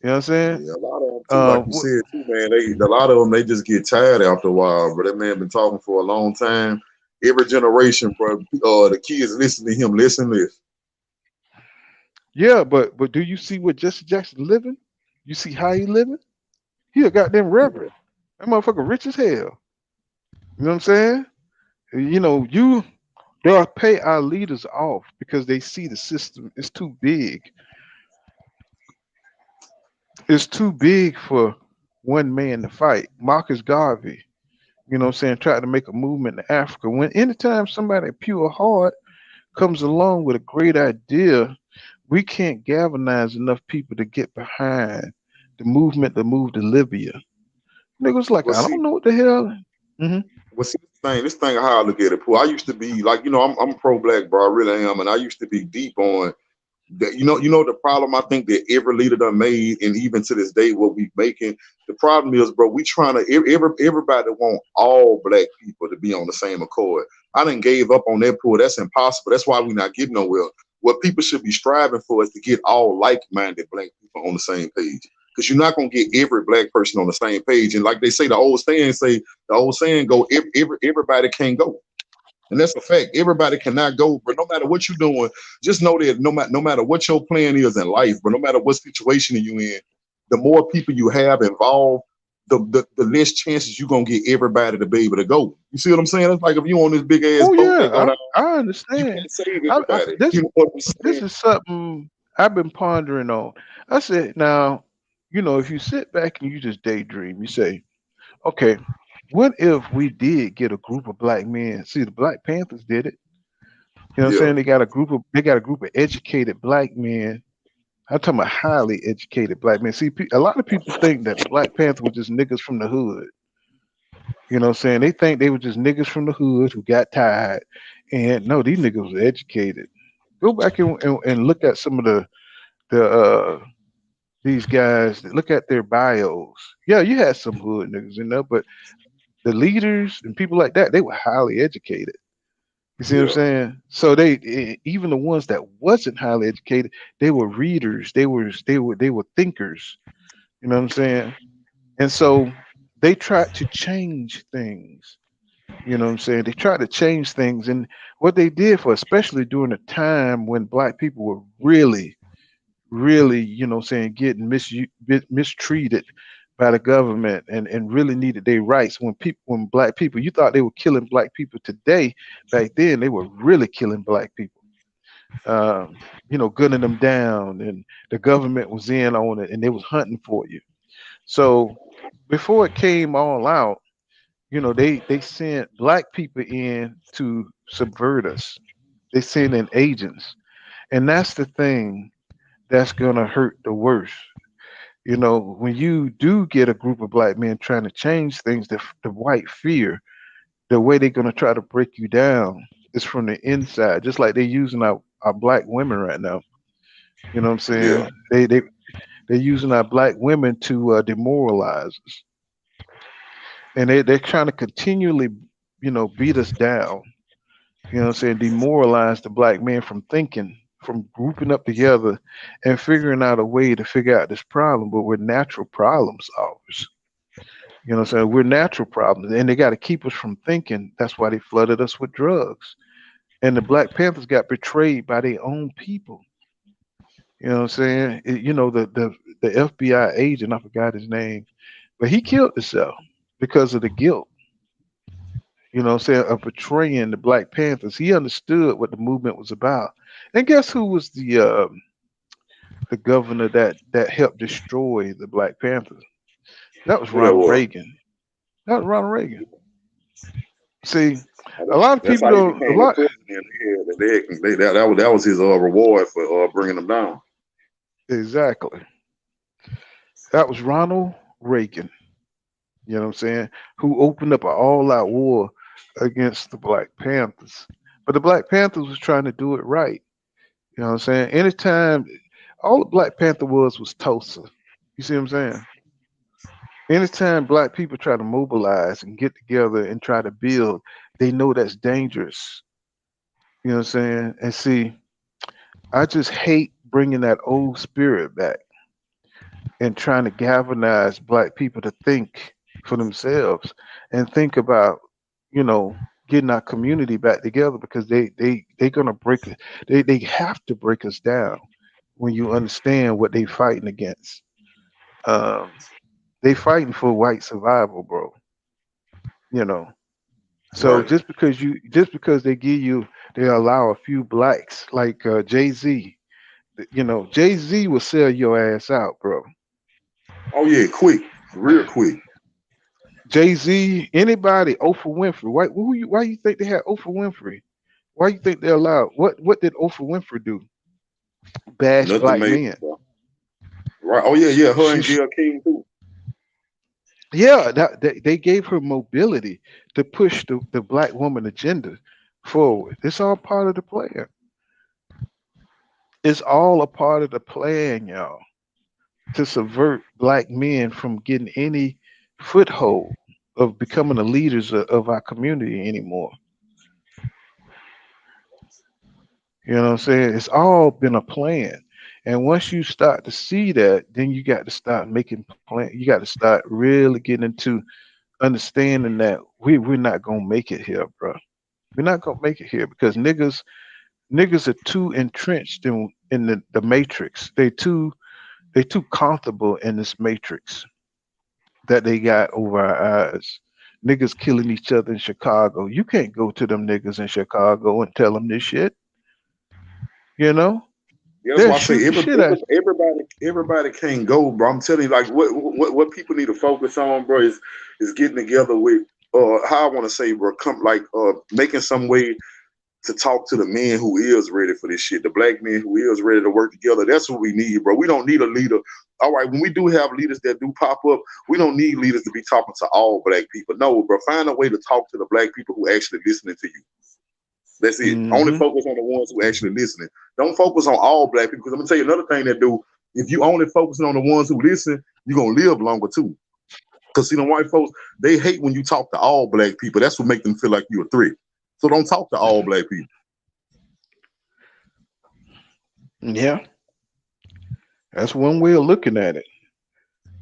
You know what I'm saying? Yeah, a lot of them too, like you said too, man. A lot of them they just get tired after a while. But that man been talking for a long time. Every generation, bro. The kids listen to him. Listen. Yeah, but do you see what Jesse Jackson living? You see how he living? He a goddamn reverend. That motherfucker rich as hell. You know what I'm saying? You know, they'll pay our leaders off because they see the system is too big. It's too big for one man to fight. Marcus Garvey, you know what I'm saying, tried to make a movement in Africa. When anytime somebody pure heart comes along with a great idea, we can't galvanize enough people to get behind the movement to move to Libya. Niggas like, Well, I see, don't know what the hell. hmm this thing, how I look at it, Pooh. I used to be like, I'm pro-black, bro. I really am, and I used to be deep on that. You know the problem I think that every leader done made, and even to this day, what we making. The problem is, bro, we trying to everybody want all black people to be on the same accord. I done gave up on that, Pooh. That's impossible. That's why we not getting nowhere. What people should be striving for is to get all like-minded black people on the same page. Because you're not gonna get every black person on the same page. And like they say, the old saying go, everybody can't go. And that's a fact. Everybody cannot go, but no matter what you're doing, just know that no matter what your plan is in life, but no matter what situation you in, the more people you have involved, the less chances you're gonna get everybody to be able to go. You see what I'm saying? It's like if you on this big ass Oh boat that go yeah, down, I you understand. can't save everybody. This You know what I'm this saying? is something I've been pondering on. I said, now, if you sit back and you just daydream, you say, okay, what if we did get a group of black men? See, the Black Panthers did it. You know what I'm Yeah, saying? They got a group of educated black men. I'm talking about highly educated black men. See, a lot of people think that the Black Panther were just niggas from the hood. You know what I'm saying? They think they were just niggas from the hood who got tired. And no, these niggas was educated. Go back and look at some of the these guys. Look at their bios. Yeah, you had some hood niggas in there, but the leaders and people like that, they were highly educated. You see what I'm yeah, saying? So even the ones that wasn't highly educated, they were readers. They were thinkers. You know what I'm saying? And so they tried to change things. You know what I'm saying? They tried to change things, and what they did for, especially during a time when black people were really, really, getting mistreated by the government and really needed their rights. When black people, you thought they were killing black people today, back then they were really killing black people. Gunning them down, and the government was in on it, and they was hunting for you. So before it came all out, they sent black people in to subvert us. They sent in agents, and that's the thing that's gonna hurt the worst. When you do get a group of black men trying to change things, the white fear, the way they're gonna try to break you down is from the inside, just like they're using our black women right now. You know what I'm yeah. saying? They're using our black women to demoralize us, and they're trying to continually, beat us down. You know what I'm saying? Demoralize the black man from thinking, from grouping up together and figuring out a way to figure out this problem. But we're natural problem solvers. You know what I'm saying? We're natural problems. And they got to keep us from thinking. That's why they flooded us with drugs. And the Black Panthers got betrayed by their own people. You know what I'm saying? The FBI agent, I forgot his name, but he killed himself because of the guilt. You know what I'm saying, of betraying the Black Panthers. He understood what the movement was about. And guess who was the governor that helped destroy the Black Panthers? That was Who that Ronald was? Reagan. That was Ronald Reagan. See, a lot of That's people how he don't. A became the lot president. That was his reward for bringing them down. exactly. That was Ronald Reagan. You know what I'm saying? Who opened up an all-out war against the Black Panthers. But the Black Panthers was trying to do it right. You know what I'm saying? Anytime, all the Black Panther was Tulsa. You see what I'm saying? Anytime black people try to mobilize and get together and try to build, they know that's dangerous. You know what I'm saying? And see, I just hate bringing that old spirit back and trying to galvanize black people to think for themselves and think about, you know, getting our community back together because they're gonna break it. They have to break us down when you understand what they fighting against. Um, they fighting for white survival, bro. You know. So Right. just because they allow a few blacks like Jay Z. You know, Jay Z will sell your ass out, bro. Oh yeah, quick, real quick. Jay Z, anybody, Oprah Winfrey. Why you think they had Oprah Winfrey? Why you think they allowed? What did Oprah Winfrey do? Bash Nothing black made, men. bro. Right. Oh yeah, yeah. Her She, and sh- Gail King too. yeah, they gave her mobility to push the black woman agenda forward. It's all part of the plan. It's all a part of the plan, y'all, to subvert black men from getting any foothold of becoming the leaders of our community anymore. You know what I'm saying? It's all been a plan. And once you start to see that, then you got to start making plan. You got to start really getting into understanding that we're not gonna make it here, bro. We're not gonna make it here because niggas are too entrenched in the matrix. They too comfortable in this matrix that they got over our eyes. Niggas killing each other in Chicago. You can't go to them niggas in Chicago and tell them this shit. You know, Yeah, that's they'll why I say shoot the shit out. everybody can't go, bro. I'm telling you, like what people need to focus on, bro, is getting together with how I want to say, bro, come like making some way to talk to the men who is ready for this shit, the black men who is ready to work together. That's what we need, bro. We don't need a leader. All right, when we do have leaders that do pop up, we don't need leaders to be talking to all black people. No, bro, find a way to talk to the black people who actually listening to you. That's it. Only Mm-hmm. focus on the ones who actually listening. Don't focus on all black people. Because I'm gonna tell you another thing that do. If you only focusing on the ones who listen, you're gonna live longer too. Because see, the white folks, they hate when you talk to all black people. That's what make them feel like you're a threat. So don't talk to all black people. Yeah, that's one way of looking at it.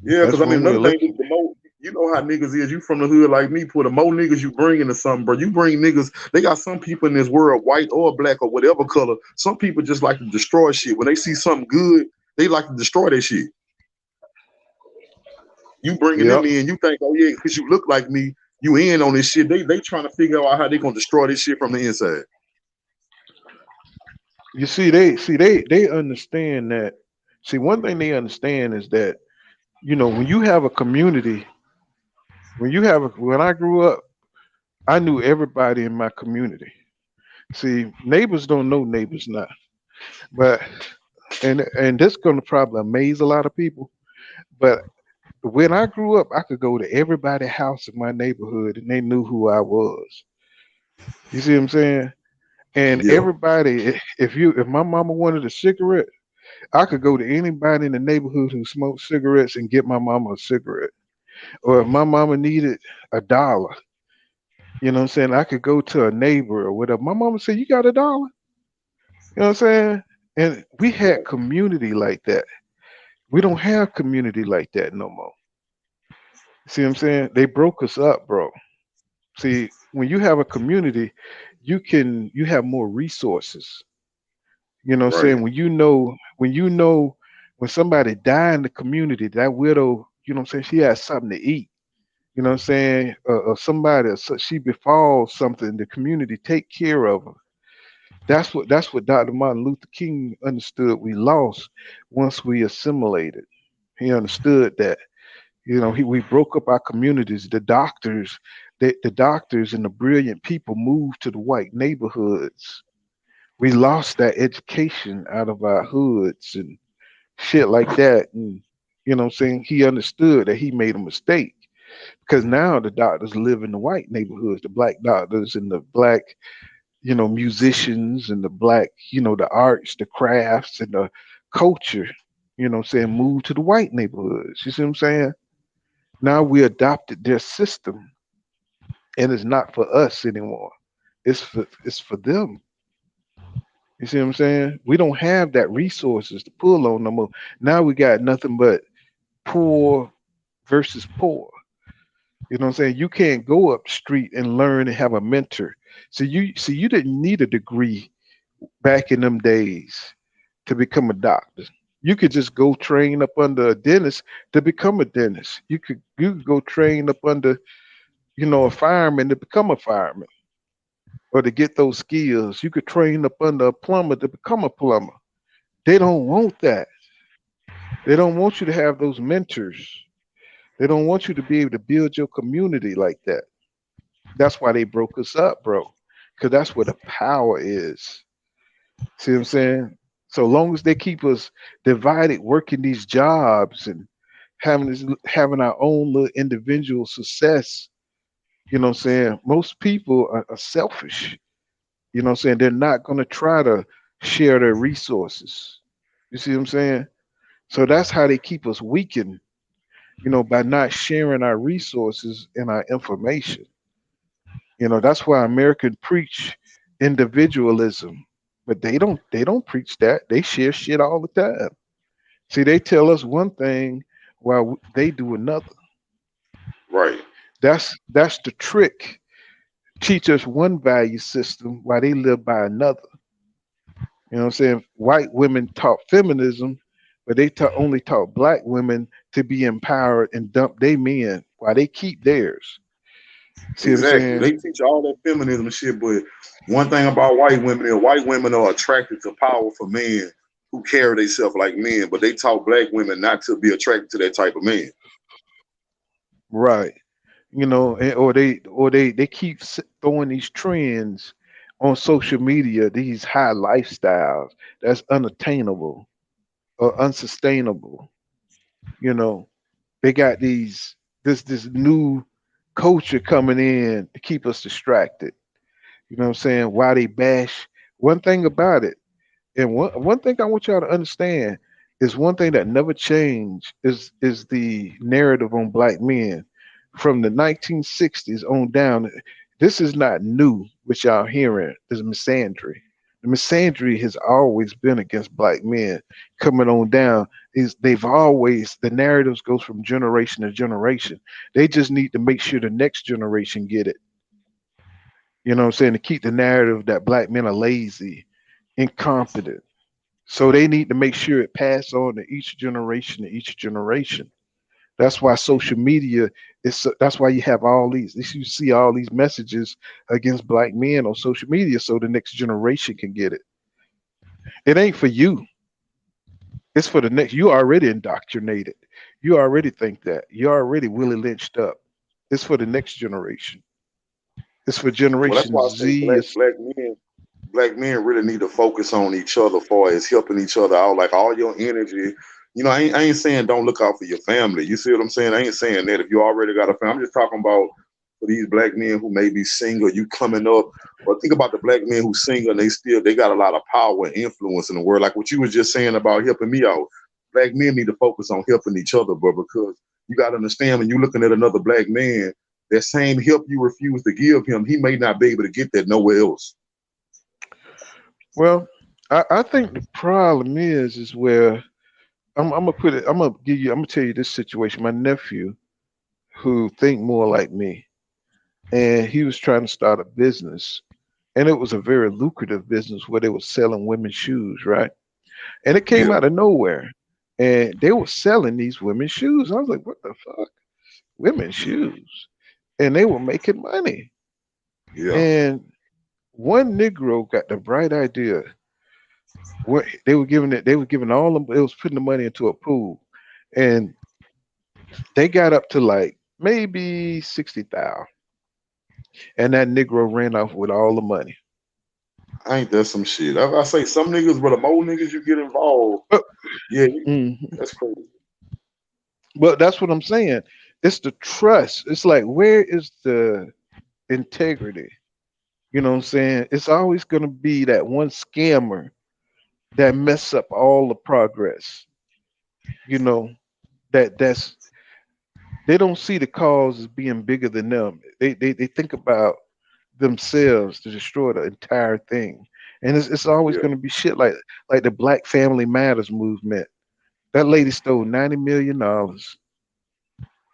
Yeah, because That's I mean one way another of thing, looking. the more you know how niggas is. You from the hood like me. For the more niggas you bring into something, bro, you bring niggas. They got some people in this world, white or black or whatever color. Some people just like to destroy shit. When they see something good, they like to destroy that shit. You bringing them Yep. in, you think, oh yeah, because you look like me, you in on this shit. They trying to figure out how they gonna destroy this shit from the inside. You see, they understand that. See, one thing they understand is that when you have a community, when I grew up, I knew everybody in my community. See, neighbors don't know neighbors now, but and that's going to probably amaze a lot of people. But when I grew up, I could go to everybody's house in my neighborhood and they knew who I was. You see what I'm saying? And Yeah, everybody, if my mama wanted a cigarette, I could go to anybody in the neighborhood who smoked cigarettes and get my mama a cigarette. Or if my mama needed $1, you know what I'm saying? I could go to a neighbor or whatever. My mama said, "You got $1?" You know what I'm saying? And we had community like that. We don't have community like that no more. See what I'm saying? They broke us up, bro. See, when you have a community, you have more resources. You know what I'm right. saying? When when somebody die in the community, that widow, you know what I'm saying, she has something to eat. You know what I'm saying? Or somebody, she befalls something, the community take care of her. That's what Dr. Martin Luther King understood. We lost once we assimilated. He understood that. We broke up our communities. The doctors and the brilliant people moved to the white neighborhoods. We lost that education out of our hoods and shit like that. And you know what I'm saying? He understood that he made a mistake. because now the doctors live in the white neighborhoods, the black doctors and the black, musicians and the black, the arts, the crafts and the culture, move to the white neighborhoods. You see what I'm saying? Now we adopted their system and it's not for us anymore. It's for them. You see what I'm saying? We don't have that resources to pull on no more. Now we got nothing but poor versus poor. You know what I'm saying? You can't go up the street and learn and have a mentor. So you didn't need a degree back in them days to become a doctor. You could just go train up under a dentist to become a dentist. You could go train up under, a fireman to become a fireman or to get those skills. You could train up under a plumber to become a plumber. They don't want that. They don't want you to have those mentors. They don't want you to be able to build your community like that. That's why they broke us up, bro. Because that's where the power is. See what I'm saying? So long as they keep us divided, working these jobs and having our own little individual success, most people are selfish. They're not going to try to share their resources. You see what I'm saying? So that's how they keep us weakened, by not sharing our resources and our information. That's why Americans preach individualism, but they don't preach that. They share shit all the time. See, they tell us one thing while they do another. Right. That's the trick. Teach us one value system while they live by another. You know what I'm saying? White women taught feminism, but they only taught black women to be empowered and dump their men while they keep theirs. See what I'm Exactly. They saying? teach all that feminism and shit, but one thing about white women is white women are attracted to powerful men who carry themselves like men, but they taught black women not to be attracted to that type of man. Right. Or they keep throwing these trends on social media, these high lifestyles that's unattainable or unsustainable. You know, they got this new culture coming in to keep us distracted. You know what I'm saying? Why they bash one thing about it, and one thing I want y'all to understand is one thing that never changed is the narrative on black men from the 1960s on down. This is not new, which y'all hearing. This misandry. The misandry has always been against black men coming on down. They've always, the narratives goes from generation to generation. They just need to make sure the next generation get it. You know what I'm saying? To keep the narrative that black men are lazy, incompetent. So they need to make sure it pass on to each generation to each generation. That's why social media is. That's why you have all these. You see all these messages against black men on social media, so the next generation can get it. It ain't for you. It's for the next. You already indoctrinated. You already think that. You're already Willie lynched up. It's for the next generation. It's for Well, that's Generation why I say Z. It's black men really need to focus on each other for as helping each other out. Like all your energy. I ain't saying don't look out for your family. You see what I'm saying? I ain't saying that if you already got a family. I'm just talking about for these black men who may be single, you coming up. But think about the black men who single and they got a lot of power and influence in the world. Like what you was just saying about helping me out. Black men need to focus on helping each other, bro, because you got to understand when you're looking at another black man, that same help you refuse to give him, he may not be able to get that nowhere else. well, I think the problem is where I'm gonna put it. I'm gonna tell you this situation. My nephew, who think more like me, and he was trying to start a business, and it was a very lucrative business where they were selling women's shoes, right? And it came Yeah, out of nowhere, and they were selling these women's shoes. I was like, what the fuck, women's shoes? And they were making money. yeah. And one Negro got the bright idea. What they were giving all them. It was putting the money into a pool, and they got up to like maybe 60,000, and that Negro ran off with all the money. Ain't that some shit? I say some niggas, but the more niggas you get involved, But, yeah, mhm. that's crazy. But that's what I'm saying. it's the trust. It's like, where is the integrity? You know what I'm saying? It's always going to be that one scammer that mess up all the progress. You know, that's they don't see the cause as being bigger than them. They think about themselves to destroy the entire thing. And it's always Yeah. going to be shit like the Black Family Matters movement. That lady stole $90 million. Well,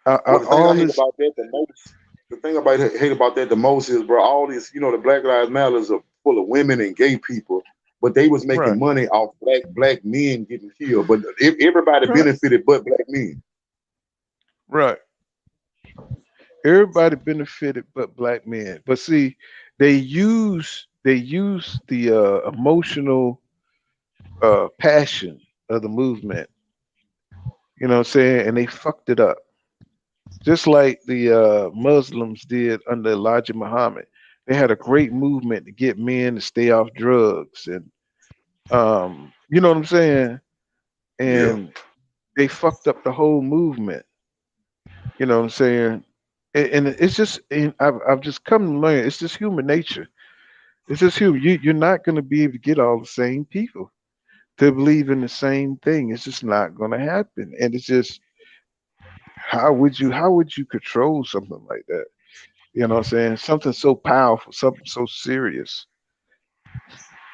the thing I All hate this, about that the most, the thing about hate about that the most is, bro, all this, the Black Lives Matters are full of women and gay people, but they was right, making money off black men getting killed. But everybody right, benefited but black men. right. Everybody benefited but black men. But see, they use the emotional passion of the movement. You know what I'm saying? And they fucked it up. Just like the Muslims did under Elijah Muhammad. They had a great movement to get men to stay off drugs and you know what I'm saying? Yeah. And they fucked up the whole movement. You know what I'm saying? And it's just, and I've just come to learn it's just human nature. It's just human. You're not going to be able to get all the same people to believe in the same thing. It's just not going to happen. And it's just, how would you control something like that? You know what I'm saying? Something so powerful, something so serious.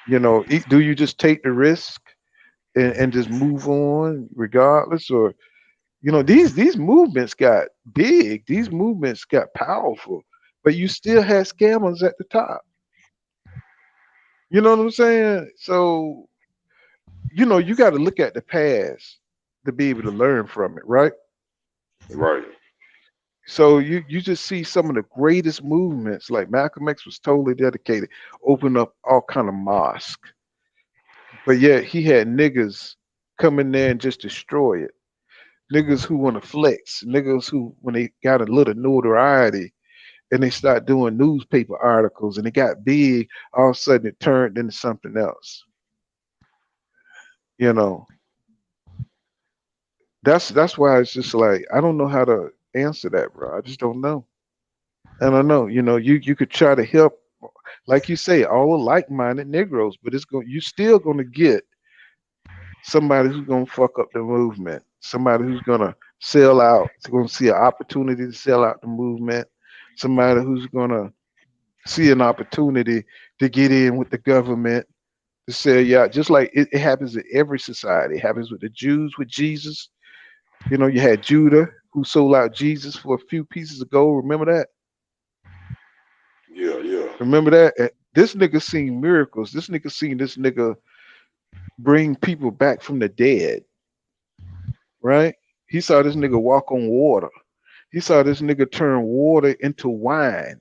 Do you just take the risk and just move on regardless, or these movements got big, these movements got powerful, but you still had scammers at the top. You know what I'm saying? So you got to look at the past to be able to learn from it, right? Right. So you just see some of the greatest movements, like Malcolm X was totally dedicated, open up all kind of mosque, but yet he had niggas come in there and just destroy it. Niggas who want to flex, niggas who, when they got a little notoriety and they start doing newspaper articles and it got big, all of a sudden it turned into something else. You know, that's why it's just like I don't know how to answer that, bro. I just don't know. I don't know. You could try to help, like you say, all the like-minded Negroes, but you still gonna get somebody who's gonna fuck up the movement, somebody who's gonna sell out, gonna see an opportunity to sell out the movement, somebody who's gonna see an opportunity to get in with the government to sell you out. Just like it happens in every society. It happens with the Jews with Jesus. You had Judah who sold out Jesus for a few pieces of gold. Remember that? Yeah. Yeah. Remember that? This nigga seen miracles. This nigga seen this nigga bring people back from the dead, right? He saw this nigga walk on water. He saw this nigga turn water into wine.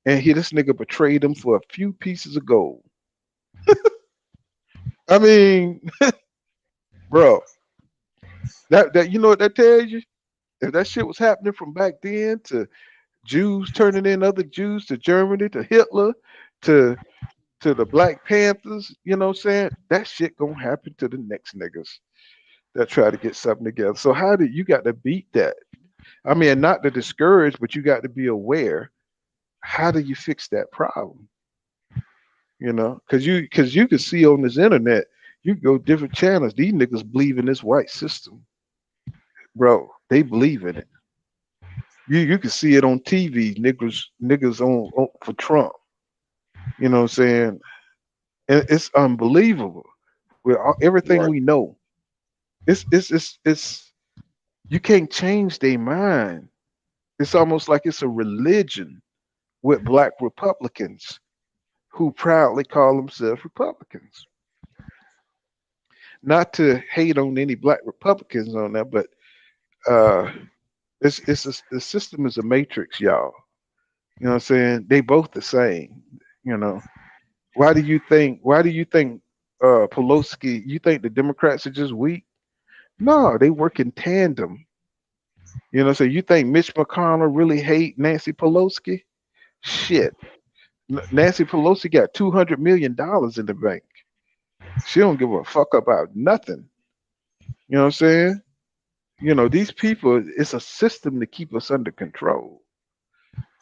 And this nigga betrayed him for a few pieces of gold. I mean, bro, that you know what that tells you? If that shit was happening from back then to Jews turning in other Jews to Germany to Hitler to the Black Panthers, you know what I'm saying? That shit gonna happen to the next niggas that try to get something together. So how do you got to beat that? I mean, not to discourage, but you got to be aware. How do you fix that problem? Because you can see on this internet, you go different channels. These niggas believe in this white system, bro. They believe in it. You can see it on TV. Niggas on for Trump. You know what I'm saying? And it's unbelievable. With everything Right. we know, it's you can't change their mind. It's almost like it's a religion with black Republicans who proudly call themselves Republicans. Not to hate on any black Republicans on that, but uh, the system is a matrix, y'all. You know what I'm saying? They both the same. You know. Why do you think Pelosi? You think the Democrats are just weak? No, they work in tandem. So you think Mitch McConnell really hate Nancy Pelosi? Shit. Nancy Pelosi got $200 million in the bank. She don't give a fuck about nothing. You know what I'm saying? These people, it's a system to keep us under control.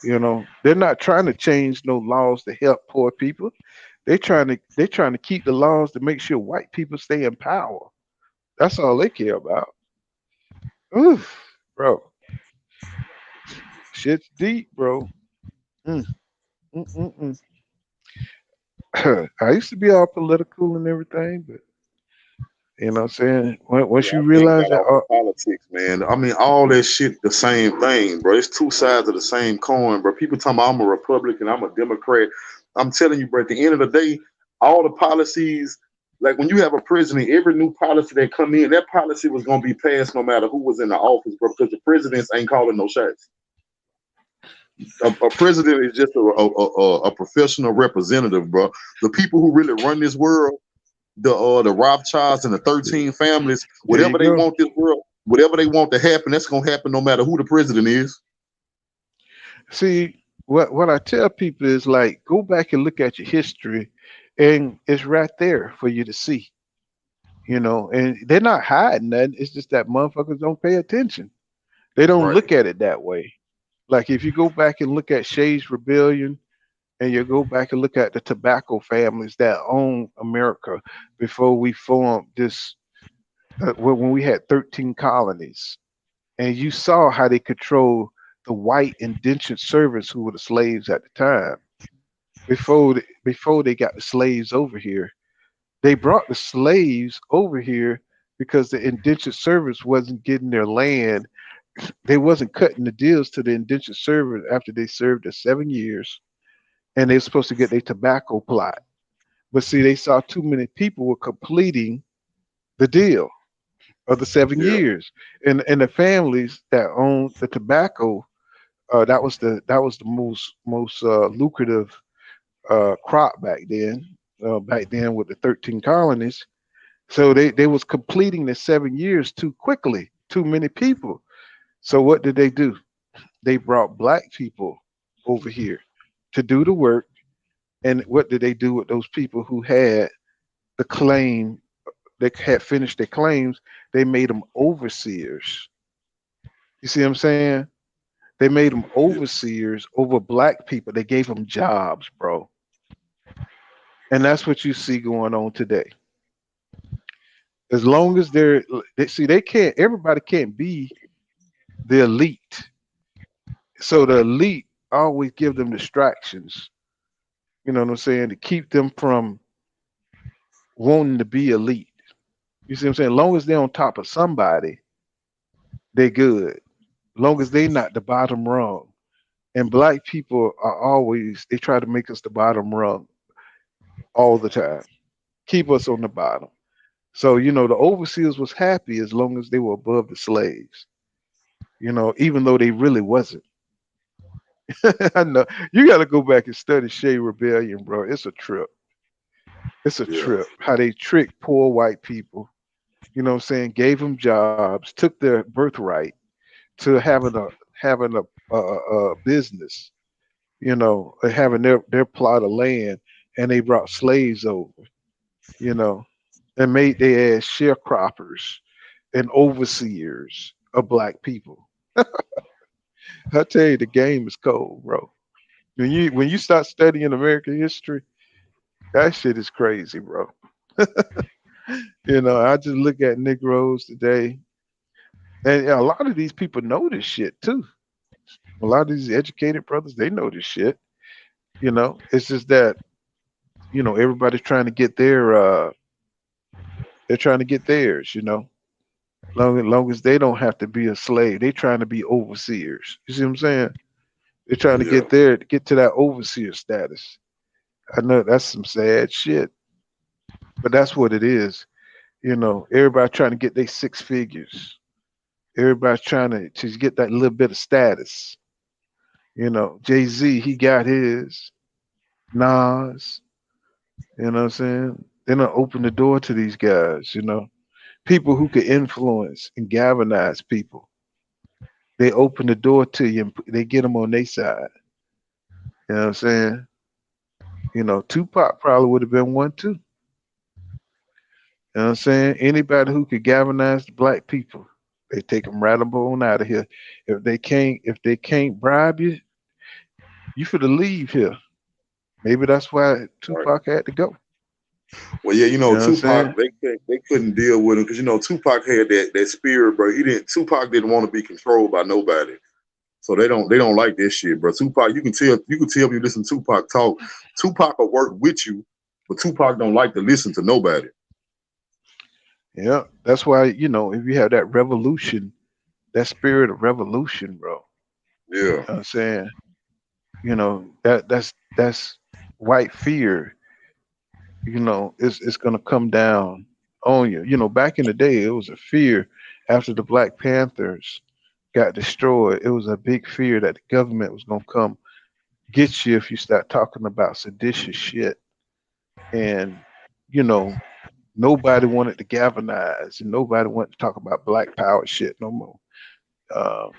They're not trying to change no laws to help poor people. They're trying to keep the laws to make sure white people stay in power. That's all they care about. Oof, bro, shit's deep, bro. Mm, mm. I used to be all political and everything, but what I'm saying, Yeah, once you I think realize got that, off the politics, man. I mean, all that shit, the same thing, bro. It's two sides of the same coin, bro. People talking about I'm a Republican, I'm a Democrat. I'm telling you, bro. At the end of the day, all the policies, like when you have a president, every new policy that come in, that policy was gonna be passed no matter who was in the office, bro. Because the presidents ain't calling no shots. A president is just a professional representative, bro. The people who really run this world, the Rothschilds and the 13 families, there you whatever they go. want this world, whatever they want to happen, that's gonna happen no matter who the president is. See, what I tell people is like, go back and look at your history, and it's right there for you to see. And they're not hiding that. It's just that motherfuckers don't pay attention. They don't Right. look at it that way. Like if you go back and look at Shays Rebellion, and you go back and look at the tobacco families that own America before we formed this, when we had 13 colonies, and you saw how they controlled the white indentured servants who were the slaves at the time. Before they got the slaves over here, they brought the slaves over here because the indentured servants wasn't getting their land. They wasn't cutting the deals to the indentured servants after they served their 7 years, and they were supposed to get their tobacco plot. But see, they saw too many people were completing the deal of the seven Yeah. years, and the families that owned the tobacco, that was the most lucrative crop back then. Back then with the 13 colonies, so they was completing the 7 years too quickly. Too many people. So what did they do? They brought black people over here to do the work. And what did they do with those people who had the claim? They had finished their claims. They made them overseers. You see what I'm saying? They made them Yeah. overseers over black people. They gave them jobs, bro. And that's what you see going on today. As long as they can't, everybody can't be the elite. So the elite always give them distractions, you know what I'm saying, to keep them from wanting to be elite. You see what I'm saying? As long as they're on top of somebody, they're good. Long as they not the bottom rung. And black people are always, they try to make us the bottom rung all the time. Keep us on the bottom. So, the overseers was happy as long as they were above the slaves, even though they really wasn't. I know. You got to go back and study Shea Rebellion, bro. It's a trip. It's a Yeah. trip. How they tricked poor white people, what I'm saying, gave them jobs, took their birthright to having a business, having their plot of land, and they brought slaves over, you know, and made their ass sharecroppers and overseers of black people. I tell you, the game is cold, bro. When you start studying American history, that shit is crazy, bro. I just look at Negroes today, and a lot of these people know this shit too. A lot of these educated brothers, they know this shit. It's just that everybody's trying to get they're trying to get theirs. Long as they don't have to be a slave, they trying to be overseers. You see what I'm saying? They're trying to Yeah. get to that overseer status. I know that's some sad shit, but that's what it is. Everybody trying to get their six figures. Everybody's trying to get that little bit of status. Jay-Z, he got his. Nas, you know what I'm saying? They don't open the door to these guys, people who could influence and galvanize people. They open the door to you and they get them on their side. You know what I'm saying? Tupac probably would have been one too. You know what I'm saying? Anybody who could galvanize the black people, They take them right up on out of here. If they can't bribe you, you finna leave here. Maybe that's why Right. Tupac had to go. Well, yeah, You know what I'm Tupac, saying? they couldn't deal with him because Tupac had that spirit, bro. Tupac didn't want to be controlled by nobody. So they don't like this shit, bro. Tupac, you can tell if you listen to Tupac talk. Tupac will work with you, but Tupac don't like to listen to nobody. Yeah. That's why, if you have that revolution, that spirit of revolution, bro. You Yeah, know what I'm saying? That's white fear, it's gonna come down on you. Back in the day it was a fear after the Black Panthers got destroyed. It was a big fear that the government was gonna come get you if you start talking about seditious shit. And you know, nobody wanted to galvanize and nobody wanted to talk about black power shit no more. Uh,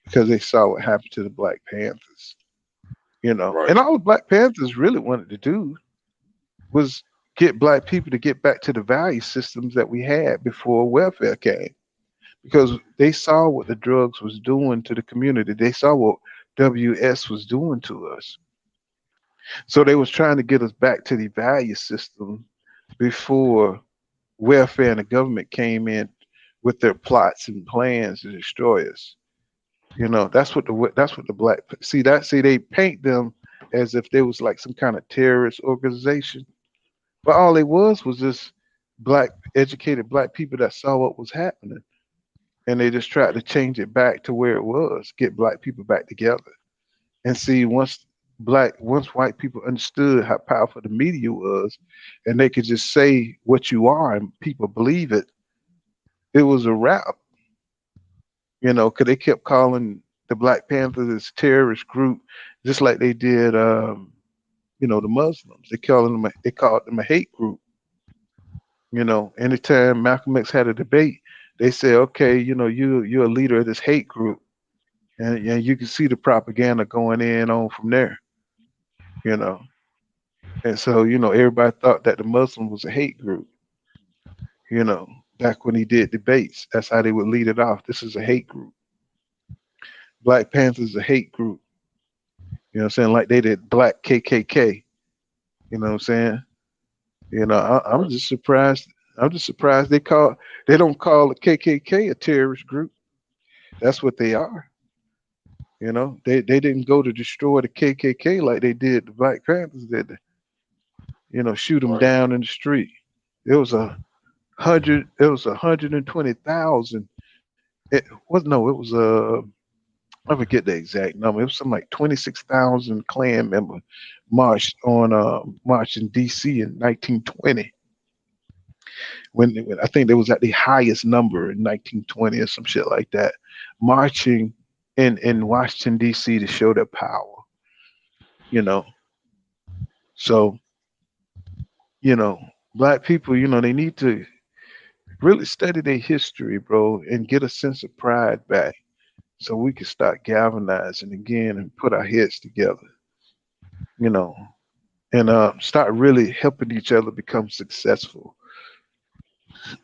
because they saw what happened to the Black Panthers. right. And all the Black Panthers really wanted to do was get black people to get back to the value systems that we had before welfare came, because they saw what the drugs was doing to the community. They saw what WS was doing to us. So they was trying to get us back to the value system before welfare and the government came in with their plots and plans to destroy us. That's what the black see they paint them as if they was like some kind of terrorist organization. But all it was just black educated black people that saw what was happening, and they just tried to change it back to where it was, get black people back together. And see, once white people understood how powerful the media was, and they could just say what you are and people believe it, it was a wrap. Because they kept calling the Black Panthers this terrorist group, just like they did, the Muslims. They called them a hate group. Anytime Malcolm X had a debate, they say, okay, you're a leader of this hate group, and you can see the propaganda going in on from there. You know, and so everybody thought that the Muslim was a hate group. You know, back when he did debates, that's how they would lead it off. This is a hate group. Black Panthers is a hate group. You know what I'm saying? Like they did Black KKK. You know what I'm saying? I'm Right. just surprised. I'm just surprised they don't call the KKK a terrorist group. That's what they are. They didn't go to destroy the KKK like they did the Black Panthers did. Shoot them Right. down in the street. It was a hundred. It was 120,000. It was no. It was I forget the exact number. It was something like 26,000 Klan members marched in D.C. in 1920. When I think there was at the highest number in 1920 or some shit like that, marching in Washington D.C. to show their power. You know, so you know, black people, they need to really study their history, bro, and get a sense of pride back, so we can start galvanizing again and put our heads together. You know, and start really helping each other become successful.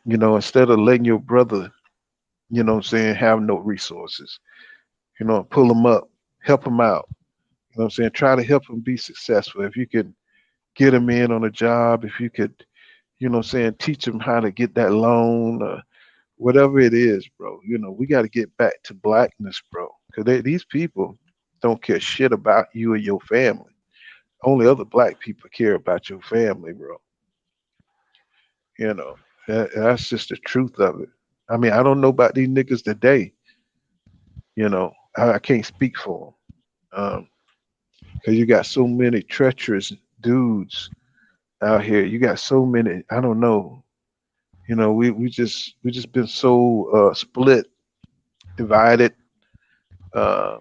Instead of letting your brother, what I'm saying, have no resources. Pull them up, help them out. What I'm saying, try to help them be successful. If you could get them in on a job, if you could, what I'm saying, teach them how to get that loan, or whatever it is, bro. We got to get back to blackness, bro. Because these people don't care shit about you or your family. Only other black people care about your family, bro. You know, that's just the truth of it. I mean, I don't know about these niggas today. I can't speak for them. Because you got so many treacherous dudes out here. You got so many. I don't know. We just been so split, divided. Uh,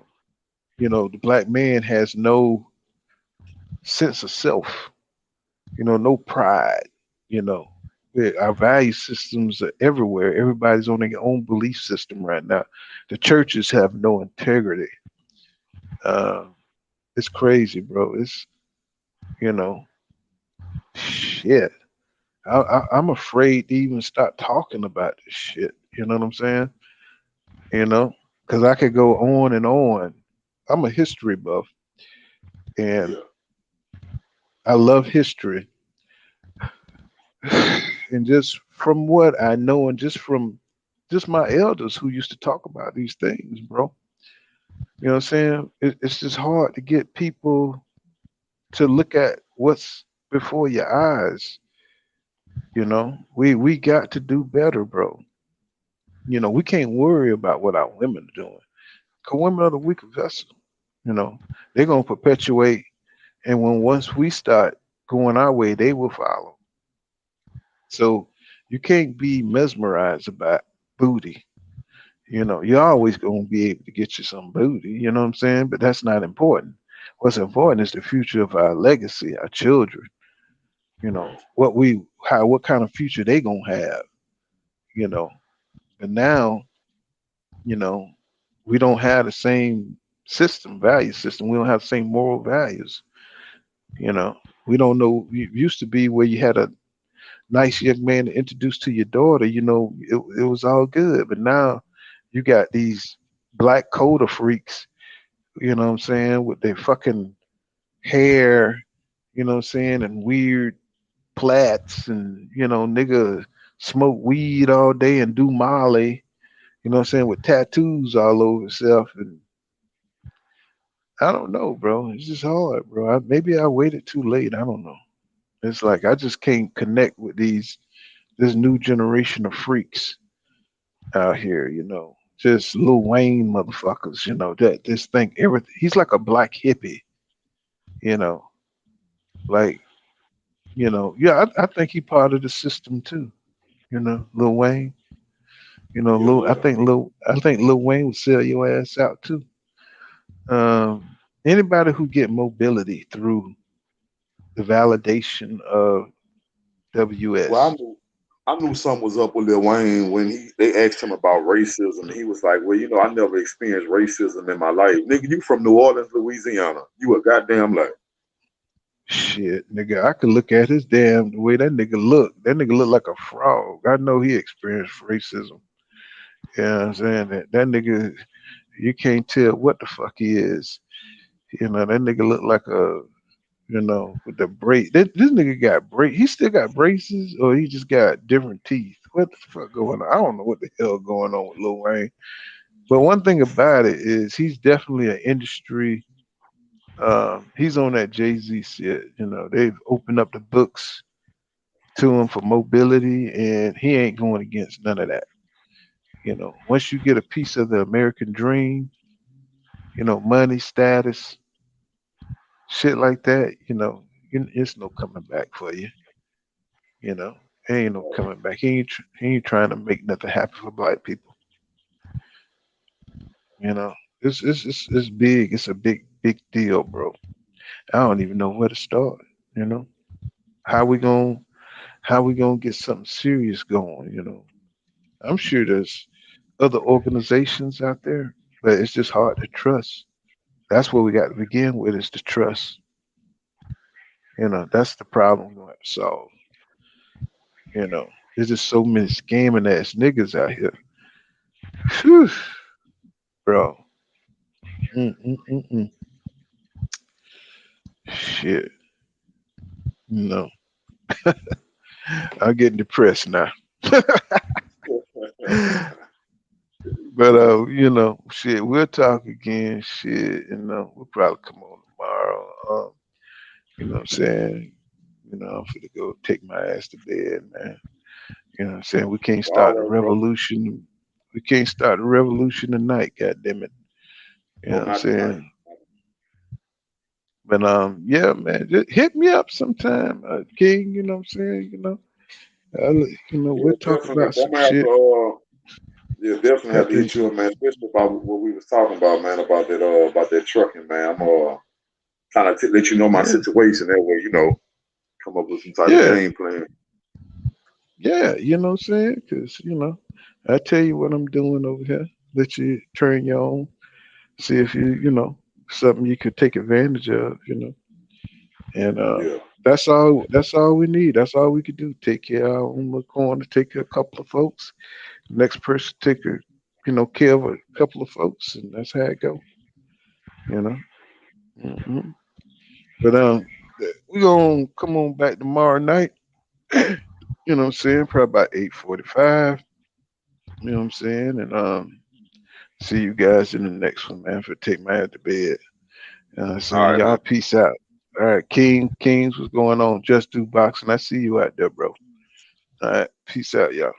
the black man has no sense of self. No pride. You know, our value systems are everywhere. Everybody's on their own belief system right now. The churches have no integrity. Uh, it's crazy, bro. It's you know, shit. I'm afraid to even start talking about this shit. You know what I'm saying? you know, because I could go on and on. I'm a history buff, and Yeah. I love history. And just from what I know, and just from just my elders who used to talk about these things, bro. You know what I'm saying? It's just hard to get people to look at what's before your eyes. You know, we got to do better, bro. You know, we can't worry about what our women are doing. Cause women are the weaker vessel. You know, they're gonna perpetuate, and when once we start going our way, they will follow. So you can't be mesmerized about booty. You know, you're always gonna be able to get you some booty. You know what I'm saying? But that's not important. What's important is the future of our legacy, our children. You know, Right. what kind of future they gonna have. You know, and now, you know, we don't have the same value system. We don't have the same moral values. You know, we don't know. It used to be where you had a nice young man to introduce to your daughter. You know, it was all good. But now you got these black coda freaks. You know what I'm saying, with their fucking hair. You know what I'm saying, and weird plats, and nigga smoke weed all day and do Molly. You know what I'm saying, with tattoos all over himself. And I don't know, bro. It's just hard, bro. Maybe I waited too late. I don't know. It's like I just can't connect with this new generation of freaks out here. Just Lil Wayne motherfuckers. That just think everything. He's like a black hippie. You know, like yeah. I think he part of the system too. Lil Wayne. Yeah, Lil. I yeah. think Lil Wayne would sell your ass out too. Anybody who get mobility through the validation of Well, WS. I knew something was up with Lil Wayne when they asked him about racism. He was like, "Well, I never experienced racism in my life, nigga. You from New Orleans, Louisiana? You a goddamn liar." Shit, nigga, I could look at his damn the way that nigga look. That nigga look like a frog. I know he experienced racism. You know what I'm saying? That nigga, you can't tell what the fuck he is. That nigga look like with the brace. This nigga got brace. He still got braces, or he just got different teeth. What the fuck going on? I don't know what the hell going on with Lil Wayne. But one thing about it is he's definitely an industry. He's on that Jay-Z shit. They've opened up the books to him for mobility, and he ain't going against none of that. Once you get a piece of the American dream, money, status, shit like that, it's no coming back for you. You know, ain't no coming back. He ain't trying to make nothing happen for black people. You know, it's big. It's a big deal, bro. I don't even know where to start. You know, how we gonna how we gonna get something serious going? I'm sure there's other organizations out there, but it's just hard to trust. That's what we got to begin with, is the trust. That's the problem we gonna have to solve. There's just so many scamming ass niggas out here. Phew, bro. Mm-mm-mm-mm. Shit. No, I'm getting depressed now. But shit, we'll talk again. Shit, we'll probably come on tomorrow. What I'm saying? I'm finna go take my ass to bed, man. What I'm saying? We can't All start the right, bro. revolution. We can't start the revolution tonight, god damn it. You know No, what I'm not tonight. saying? But yeah, man, just hit me up sometime, King. You know what I'm saying? Yeah, We'll talk definitely. about I'm some gonna have shit. to. Yeah, definitely have Got to to, hit you up, man. Especially about what we was talking about, man. About that trucking, man. I'm trying to let you know my yeah, situation. That way, come up with some type of yeah, game plan. yeah. You know what I'm saying? Because I tell you what I'm doing over here. Let you turn your own. See if something you could take advantage of. And Yeah. that's all. That's all we need. That's all we could do. Take care of our own little corner. Take care of a couple of folks. Next person, take her. care of a couple of folks, and that's how it go. You know. hmm But we gonna come on back tomorrow night. You know what I'm saying? Probably about 8:45. You know what I'm saying? And see you guys in the next one, man. For take my head to bed. You know what I'm All saying? right, Y'all man. peace out. All right, Kings, what's going on? Just do boxing. I see you out there, bro. All right, peace out, y'all.